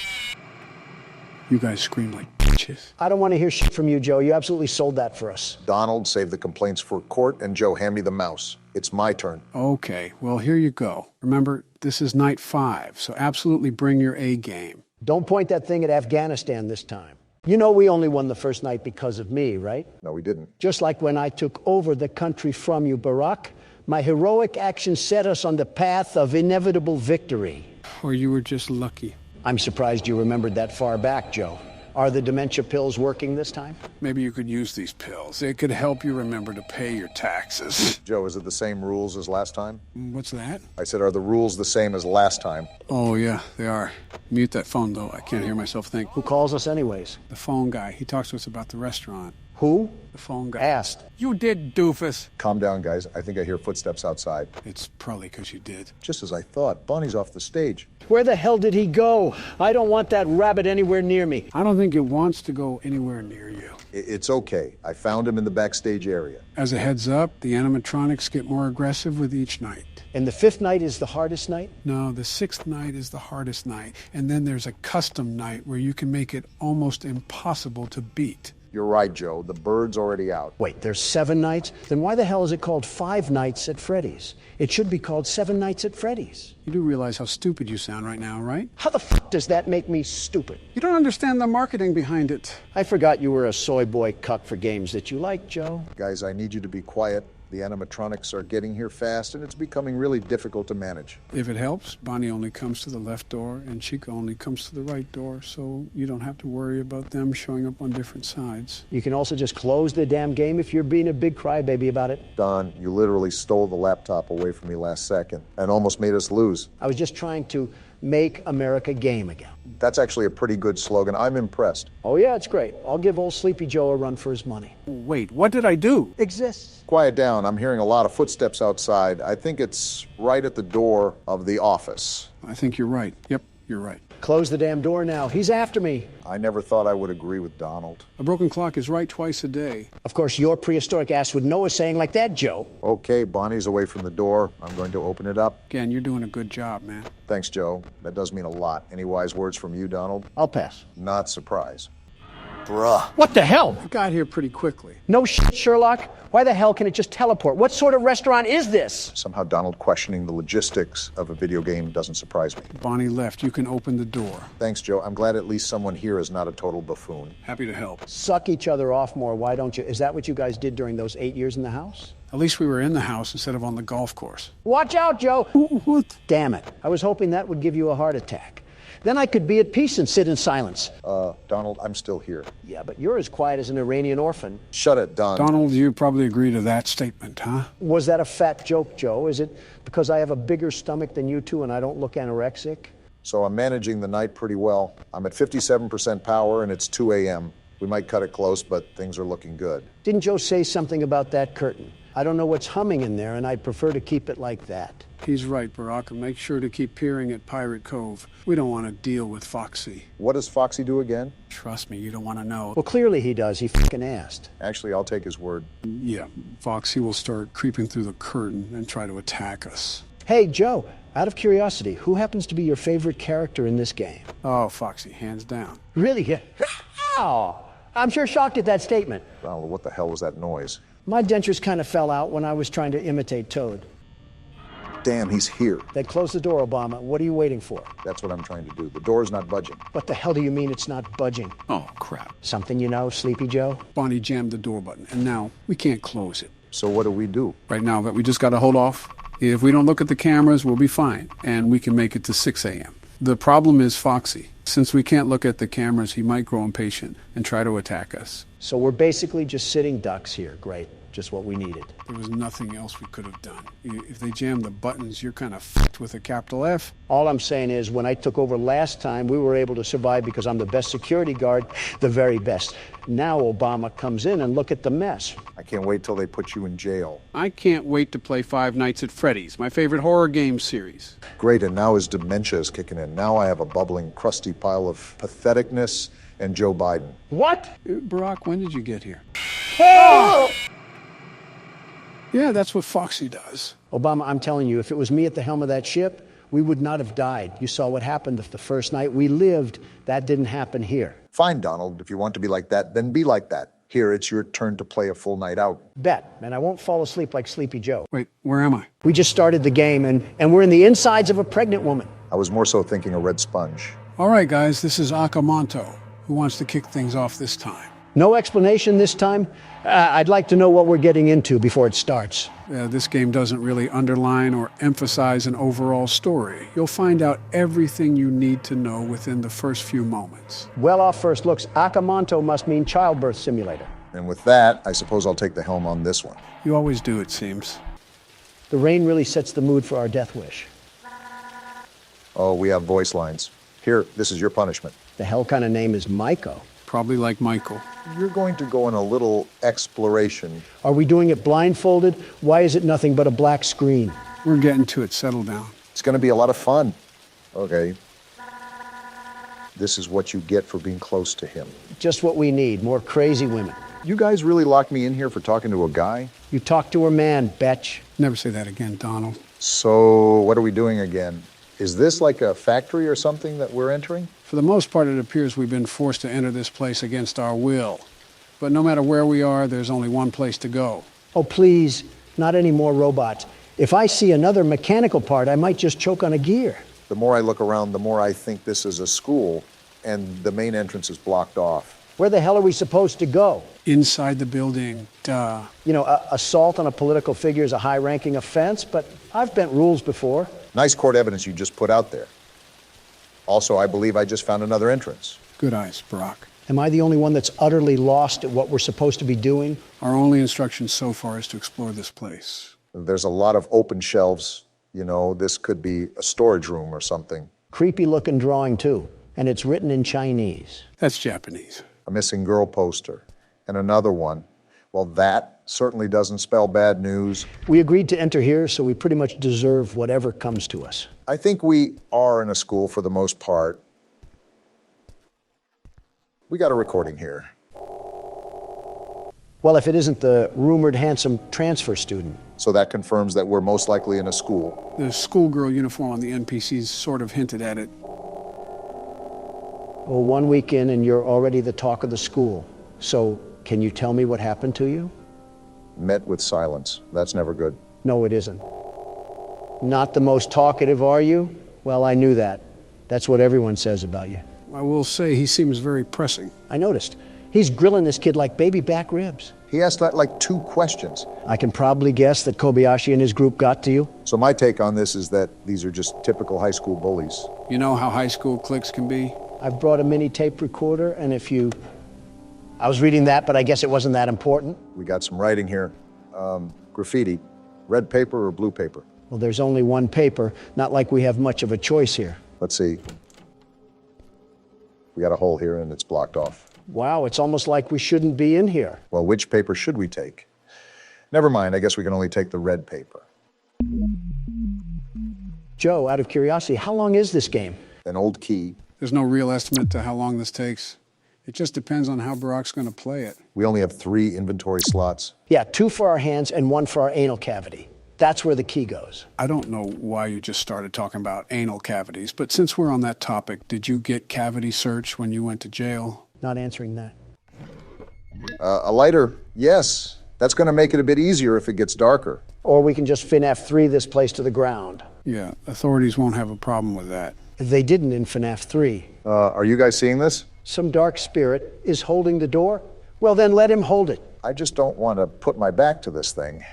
You guys scream like bitches. I don't want to hear shit from you, Joe. You absolutely sold that for us. Donald, save the complaints for court, and Joe, hand me the mouse. It's my turn. Okay, well, here you go. Remember, this is night 5, so absolutely bring your A game. Don't point that thing at Afghanistan this time. You know we only won the first night because of me, right? No, we didn't. Just like when I took over the country from you, Barack. My heroic action set us on the path of inevitable victory. Or you were just lucky. I'm surprised you remembered that far back, Joe. Are the dementia pills working this time? Maybe you could use these pills. It could help you remember to pay your taxes. Joe, is it the same rules as last time? What's that? I said, are the rules the same as last time? Oh, yeah, they are. Mute that phone, though. I can't hear myself think. Who calls us anyways? The phone guy. He talks to us about the restaurant. Who? The phone guy. Asked. You did, doofus. Calm down, guys. I think I hear footsteps outside. It's probably because you did. Just as I thought. Bonnie's off the stage. Where the hell did he go? I don't want that rabbit anywhere near me. I don't think it wants to go anywhere near you. It's okay. I found him in the backstage area. As a heads up, the animatronics get more aggressive with each night. And the 5th night is the hardest night? No, the 6th night is the hardest night. And then there's a custom night where you can make it almost impossible to beat. You're right, Joe. The bird's already out. Wait, there's 7 nights? Then why the hell is it called 5 Nights at Freddy's? It should be called 7 Nights at Freddy's. You do realize how stupid you sound right now, right? How the f*** does that make me stupid? You don't understand the marketing behind it. I forgot you were a soy boy cuck for games that you like, Joe. Guys, I need you to be quiet. The animatronics are getting here fast, and it's becoming really difficult to manage. If it helps, Bonnie only comes to the left door, and Chica only comes to the right door, so you don't have to worry about them showing up on different sides. You can also just close the damn game if you're being a big crybaby about it. Don, you literally stole the laptop away from me last second and almost made us lose. I was just trying to make America game again. That's actually a pretty good slogan. I'm impressed. Oh, yeah, it's great. I'll give old Sleepy Joe a run for his money. Wait, what did I do? Exists. Quiet down. I'm hearing a lot of footsteps outside. I think it's right at the door of the office. I think you're right. Yep, you're right. Close the damn door now. He's after me. I never thought I would agree with Donald. A broken clock is right twice a day. Of course, your prehistoric ass would know a saying like that, Joe. Okay, Bonnie's away from the door. I'm going to open it up. Again, you're doing a good job, man. Thanks, Joe. That does mean a lot. Any wise words from you, Donald? I'll pass. Not surprised. Bruh. What the hell? It got here pretty quickly. No shit, Sherlock. Why the hell can it just teleport? What sort of restaurant is this? Somehow Donald questioning the logistics of a video game doesn't surprise me. Bonnie left. You can open the door. Thanks, Joe. I'm glad at least someone here is not a total buffoon. Happy to help. Suck each other off more, why don't you? Is that what you guys did during those 8 years in the house? At least we were in the house instead of on the golf course. Watch out, Joe. What? Damn it. I was hoping that would give you a heart attack. Then I could be at peace and sit in silence. Donald, I'm still here. Yeah, but you're as quiet as an Iranian orphan. Shut it, Don. Donald, you probably agree to that statement, huh? Was that a fat joke, Joe? Is it because I have a bigger stomach than you two and I don't look anorexic? So I'm managing the night pretty well. I'm at 57% power and it's 2 a.m. We might cut it close, but things are looking good. Didn't Joe say something about that curtain? I don't know what's humming in there, and I'd prefer to keep it like that. He's right, Barack, and make sure to keep peering at Pirate Cove. We don't want to deal with Foxy. What does Foxy do again? Trust me, you don't want to know. Well, clearly he does. He fucking asked. Actually, I'll take his word. Yeah, Foxy will start creeping through the curtain and try to attack us. Hey, Joe, out of curiosity, who happens to be your favorite character in this game? Oh, Foxy, hands down. Really? Yeah. Ow! I'm sure shocked at that statement. Donald, what the hell was that noise? My dentures kind of fell out when I was trying to imitate Toad. Damn, he's here. Then close the door, Obama. What are you waiting for? That's what I'm trying to do. The door's not budging. What the hell do you mean it's not budging? Oh, crap. Something you know, Sleepy Joe? Bonnie jammed the door button, and now we can't close it. So what do we do? Right now, we just got to hold off. If we don't look at the cameras, we'll be fine, and we can make it to 6 a.m. The problem is Foxy. Since we can't look at the cameras, he might grow impatient and try to attack us. So we're basically just sitting ducks here. Great. Just what we needed. There was nothing else we could have done. If they jam the buttons, you're kind of f***ed with a capital F. All I'm saying is, when I took over last time, we were able to survive because I'm the best security guard, the very best. Now Obama comes in and look at the mess. I can't wait till they put you in jail. I can't wait to play Five Nights at Freddy's, my favorite horror game series. Great, and now his dementia is kicking in. Now I have a bubbling, crusty pile of patheticness and Joe Biden. What? Barack, when did you get here? Oh! Yeah, that's what Foxy does. Obama, I'm telling you, if it was me at the helm of that ship, we would not have died. You saw what happened the first night. We lived. That didn't happen here. Fine, Donald. If you want to be like that, then be like that. Here, it's your turn to play a full night out. Bet. And I won't fall asleep like Sleepy Joe. Wait, where am I? We just started the game, and we're in the insides of a pregnant woman. I was more so thinking a red sponge. All right, guys, this is Akamanto. Who wants to kick things off this time? No explanation this time? I'd like to know what we're getting into before it starts. This game doesn't really underline or emphasize an overall story. You'll find out everything you need to know within the first few moments. Well, off first looks, Akamanto must mean childbirth simulator. And with that, I suppose I'll take the helm on this one. You always do, it seems. The rain really sets the mood for our death wish. Oh, we have voice lines. Here, this is your punishment. The hell kind of name is Maiko? Probably like Michael. You're going to go on a little exploration. Are we doing it blindfolded? Why is it nothing but a black screen? We're getting to it. Settle down. It's going to be a lot of fun. Okay. This is what you get for being close to him. Just what we need, more crazy women. You guys really locked me in here for talking to a guy? You talk to a man, betch. Never say that again, Donald. So, what are we doing again? Is this like a factory or something that we're entering? For the most part, it appears we've been forced to enter this place against our will. But no matter where we are, there's only one place to go. Oh, please, not any more robots. If I see another mechanical part, I might just choke on a gear. The more I look around, the more I think this is a school, and the main entrance is blocked off. Where the hell are we supposed to go? Inside the building, duh. You know, assault on a political figure is a high-ranking offense, but I've bent rules before. Nice court evidence you just put out there. Also, I believe I just found another entrance. Good eyes, Barack. Am I the only one that's utterly lost at what we're supposed to be doing? Our only instruction so far is to explore this place. There's a lot of open shelves. You know, this could be a storage room or something. Creepy-looking drawing, too. And it's written in Chinese. That's Japanese. A missing girl poster. And another one. Well, that certainly doesn't spell bad news. We agreed to enter here, so we pretty much deserve whatever comes to us. I think we are in a school for the most part. We got a recording here. Well, if it isn't the rumored handsome transfer student. So that confirms that we're most likely in a school. The schoolgirl uniform on the NPCs sort of hinted at it. Well, 1 week in and you're already the talk of the school. So, can you tell me what happened to you? Met with silence. That's never good. No, it isn't. Not the most talkative, are you? Well, I knew that. That's what everyone says about you. I will say he seems very pressing. I noticed. He's grilling this kid like baby back ribs. He asked that like 2 questions. I can probably guess that Kobayashi and his group got to you. So my take on this is that these are just typical high school bullies. You know how high school cliques can be? I've brought a mini tape recorder, and if you... I was reading that, but I guess it wasn't that important. We got some writing here. Graffiti. Red paper or blue paper? Well, there's only one paper. Not like we have much of a choice here. Let's see. We got a hole here and it's blocked off. Wow, it's almost like we shouldn't be in here. Well, which paper should we take? Never mind, I guess we can only take the red paper. Joe, out of curiosity, how long is this game? An old key. There's no real estimate to how long this takes. It just depends on how Barack's going to play it. We only have 3 inventory slots. Yeah, 2 for our hands and 1 for our anal cavity. That's where the key goes. I don't know why you just started talking about anal cavities, but since we're on that topic, did you get cavity search when you went to jail? Not answering that. A lighter, yes. That's going to make it a bit easier if it gets darker. Or we can just FNAF 3 this place to the ground. Yeah, authorities won't have a problem with that. They didn't in FNAF 3. Are you guys seeing this? Some dark spirit is holding the door? Well, then let him hold it. I just don't want to put my back to this thing.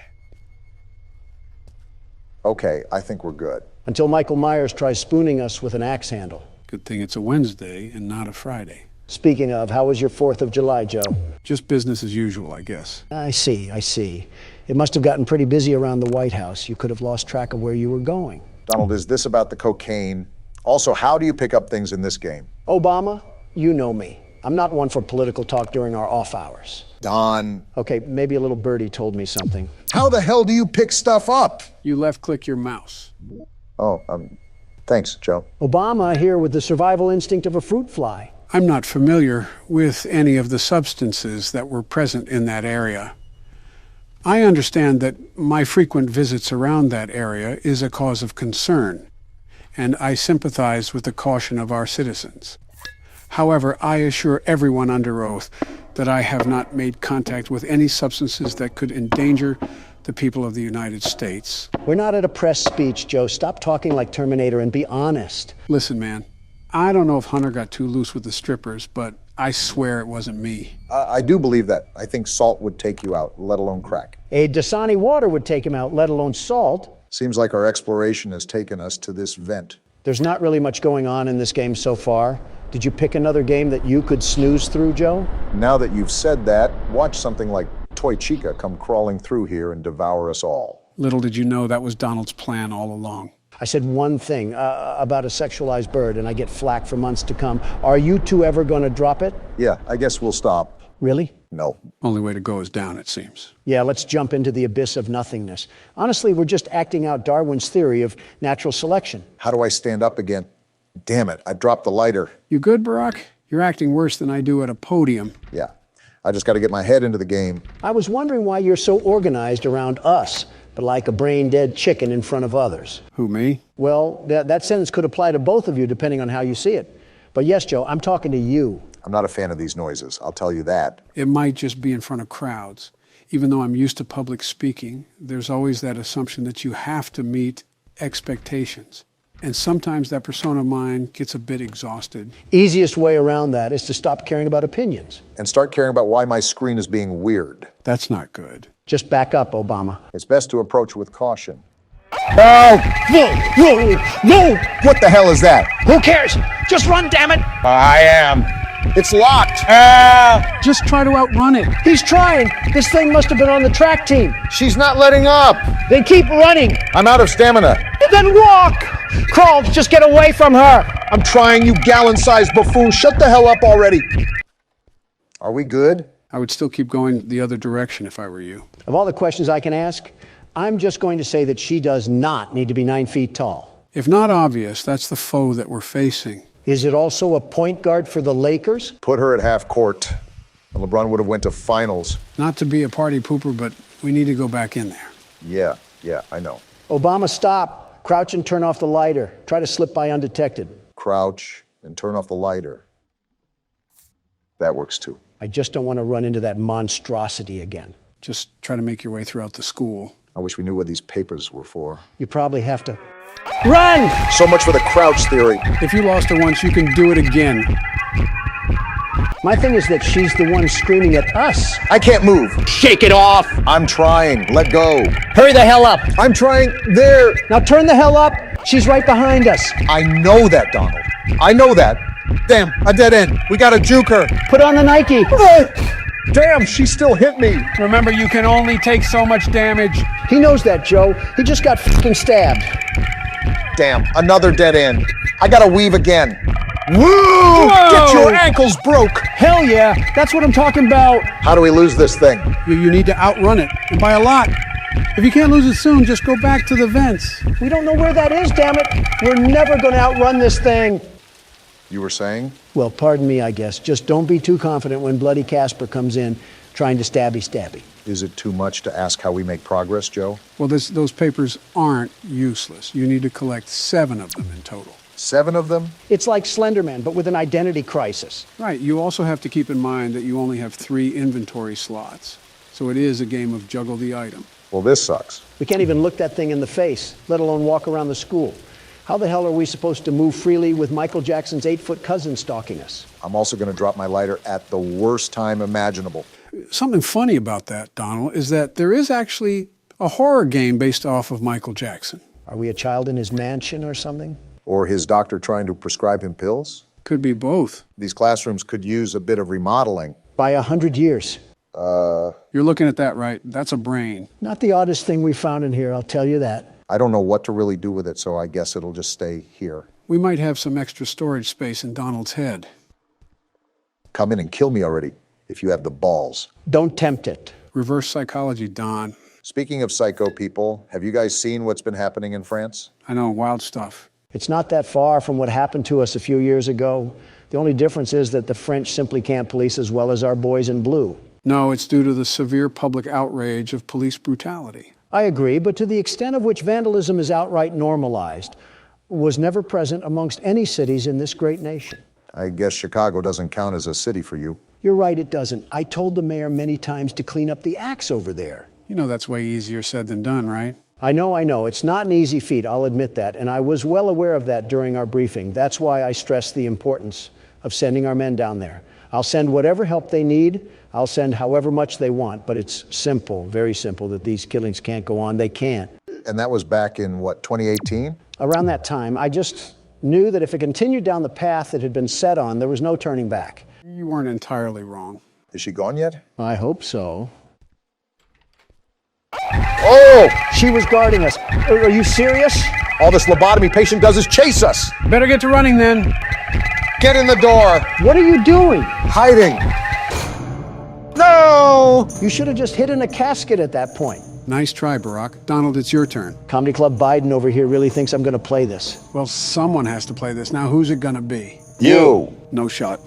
Okay, I think we're good. Until Michael Myers tries spooning us with an axe handle. Good thing it's a Wednesday and not a Friday. Speaking of, how was your 4th of July, Joe? Just business as usual, I guess. I see. It must have gotten pretty busy around the White House. You could have lost track of where you were going. Donald, is this about the cocaine? Also, how do you pick up things in this game? Obama, you know me. I'm not one for political talk during our off hours. Don. Okay, maybe a little birdie told me something. How the hell do you pick stuff up? You left-click your mouse. Oh, thanks, Joe. Obama here with the survival instinct of a fruit fly. I'm not familiar with any of the substances that were present in that area. I understand that my frequent visits around that area is a cause of concern, and I sympathize with the caution of our citizens. However, I assure everyone under oath that I have not made contact with any substances that could endanger the people of the United States. We're not at a press speech, Joe. Stop talking like Terminator and be honest. Listen, man, I don't know if Hunter got too loose with the strippers, but I swear it wasn't me. I do believe that. I think salt would take you out, let alone crack. A Dasani water would take him out, let alone salt. Seems like our exploration has taken us to this vent. There's not really much going on in this game so far. Did you pick another game that you could snooze through, Joe? Now that you've said that, watch something like Toy Chica come crawling through here and devour us all. Little did you know that was Donald's plan all along. I said one thing about a sexualized bird, and I get flack for months to come. Are you two ever going to drop it? Yeah, I guess we'll stop. Really? No. Only way to go is down, it seems. Yeah, let's jump into the abyss of nothingness. Honestly, we're just acting out Darwin's theory of natural selection. How do I stand up again? Damn it, I dropped the lighter. You good, Barack? You're acting worse than I do at a podium. Yeah, I just got to get my head into the game. I was wondering why you're so organized around us, but like a brain-dead chicken in front of others. Who, me? Well, that sentence could apply to both of you depending on how you see it. But yes, Joe, I'm talking to you. I'm not a fan of these noises, I'll tell you that. It might just be in front of crowds. Even though I'm used to public speaking, there's always that assumption that you have to meet expectations. And sometimes that persona of mine gets a bit exhausted. Easiest way around that is to stop caring about opinions. And start caring about why my screen is being weird. That's not good. Just back up, Obama. It's best to approach with caution. No! No! What the hell is that? Who cares? Just run, damn it! I am. It's locked. Just try to outrun it. He's trying. This thing must have been on the track team. She's not letting up. Then keep running. I'm out of stamina. Then walk. Crawl, just get away from her. I'm trying, you gallon-sized buffoon. Shut the hell up already. Are we good? I would still keep going the other direction if I were you. Of all the questions I can ask, I'm just going to say that she does not need to be 9 feet tall. If not obvious, that's the foe that we're facing. Is it also a point guard for the Lakers? Put her at half court. LeBron would have went to finals. Not to be a party pooper, but we need to go back in there. Yeah, I know. Obama, stop. Crouch and turn off the lighter. Try to slip by undetected. Crouch and turn off the lighter. That works too. I just don't want to run into that monstrosity again. Just try to make your way throughout the school. I wish we knew what these papers were for. You probably have to... Run! So much for the crouch theory. If you lost her once, you can do it again. My thing is that she's the one screaming at us. I can't move. Shake it off! I'm trying. Let go. Hurry the hell up! I'm trying. There. Now turn the hell up! She's right behind us. I know that, Donald. I know that. Damn, a dead end. We gotta juke her. Put on the Nike. Damn, she still hit me. Remember, you can only take so much damage. He knows that, Joe. He just got fucking stabbed. Damn, another dead end. I gotta weave again. Woo! Whoa! Get your ankles broke. Hell yeah, that's what I'm talking about. How do we lose this thing? You need to outrun it, and by a lot. If you can't lose it soon, just go back to the vents. We don't know where that is, damn it. We're never gonna outrun this thing. You were saying? Well, pardon me, I guess. Just don't be too confident when Bloody Casper comes in trying to stabby. Is it too much to ask how we make progress, Joe? Well, those papers aren't useless. You need to collect 7 of them in total. 7 of them? It's like Slenderman, but with an identity crisis. Right. You also have to keep in mind that you only have 3 inventory slots. So it is a game of juggle the item. Well, this sucks. We can't even look that thing in the face, let alone walk around the school. How the hell are we supposed to move freely with Michael Jackson's 8-foot cousin stalking us? I'm also going to drop my lighter at the worst time imaginable. Something funny about that, Donald, is that there is actually a horror game based off of Michael Jackson. Are we a child in his mansion or something? Or his doctor trying to prescribe him pills? Could be both. These classrooms could use a bit of remodeling. By 100 years. You're looking at that right. That's a brain. Not the oddest thing we found in here, I'll tell you that. I don't know what to really do with it, so I guess it'll just stay here. We might have some extra storage space in Donald's head. Come in and kill me already, if you have the balls. Don't tempt it. Reverse psychology, Don. Speaking of psycho people, have you guys seen what's been happening in France? I know, wild stuff. It's not that far from what happened to us a few years ago. The only difference is that the French simply can't police as well as our boys in blue. No, it's due to the severe public outrage of police brutality. I agree, but to the extent of which vandalism is outright normalized, was never present amongst any cities in this great nation. I guess Chicago doesn't count as a city for you. You're right, it doesn't. I told the mayor many times to clean up the acts over there. You know that's way easier said than done, right? I know. It's not an easy feat, I'll admit that, and I was well aware of that during our briefing. That's why I stressed the importance of sending our men down there. I'll send whatever help they need. I'll send however much they want, but it's simple, very simple, that these killings can't go on. They can't. And that was back in, what, 2018? Around that time, I just knew that if it continued down the path it had been set on, there was no turning back. You weren't entirely wrong. Is she gone yet? I hope so. Oh! She was guarding us. Are you serious? All this lobotomy patient does is chase us. Better get to running then. Get in the door. What are you doing? Hiding. No! You should have just hidden a casket at that point. Nice try, Barack. Donald, it's your turn. Comedy Club Biden over here really thinks I'm going to play this. Well, someone has to play this. Now, who's it going to be? You. No shot.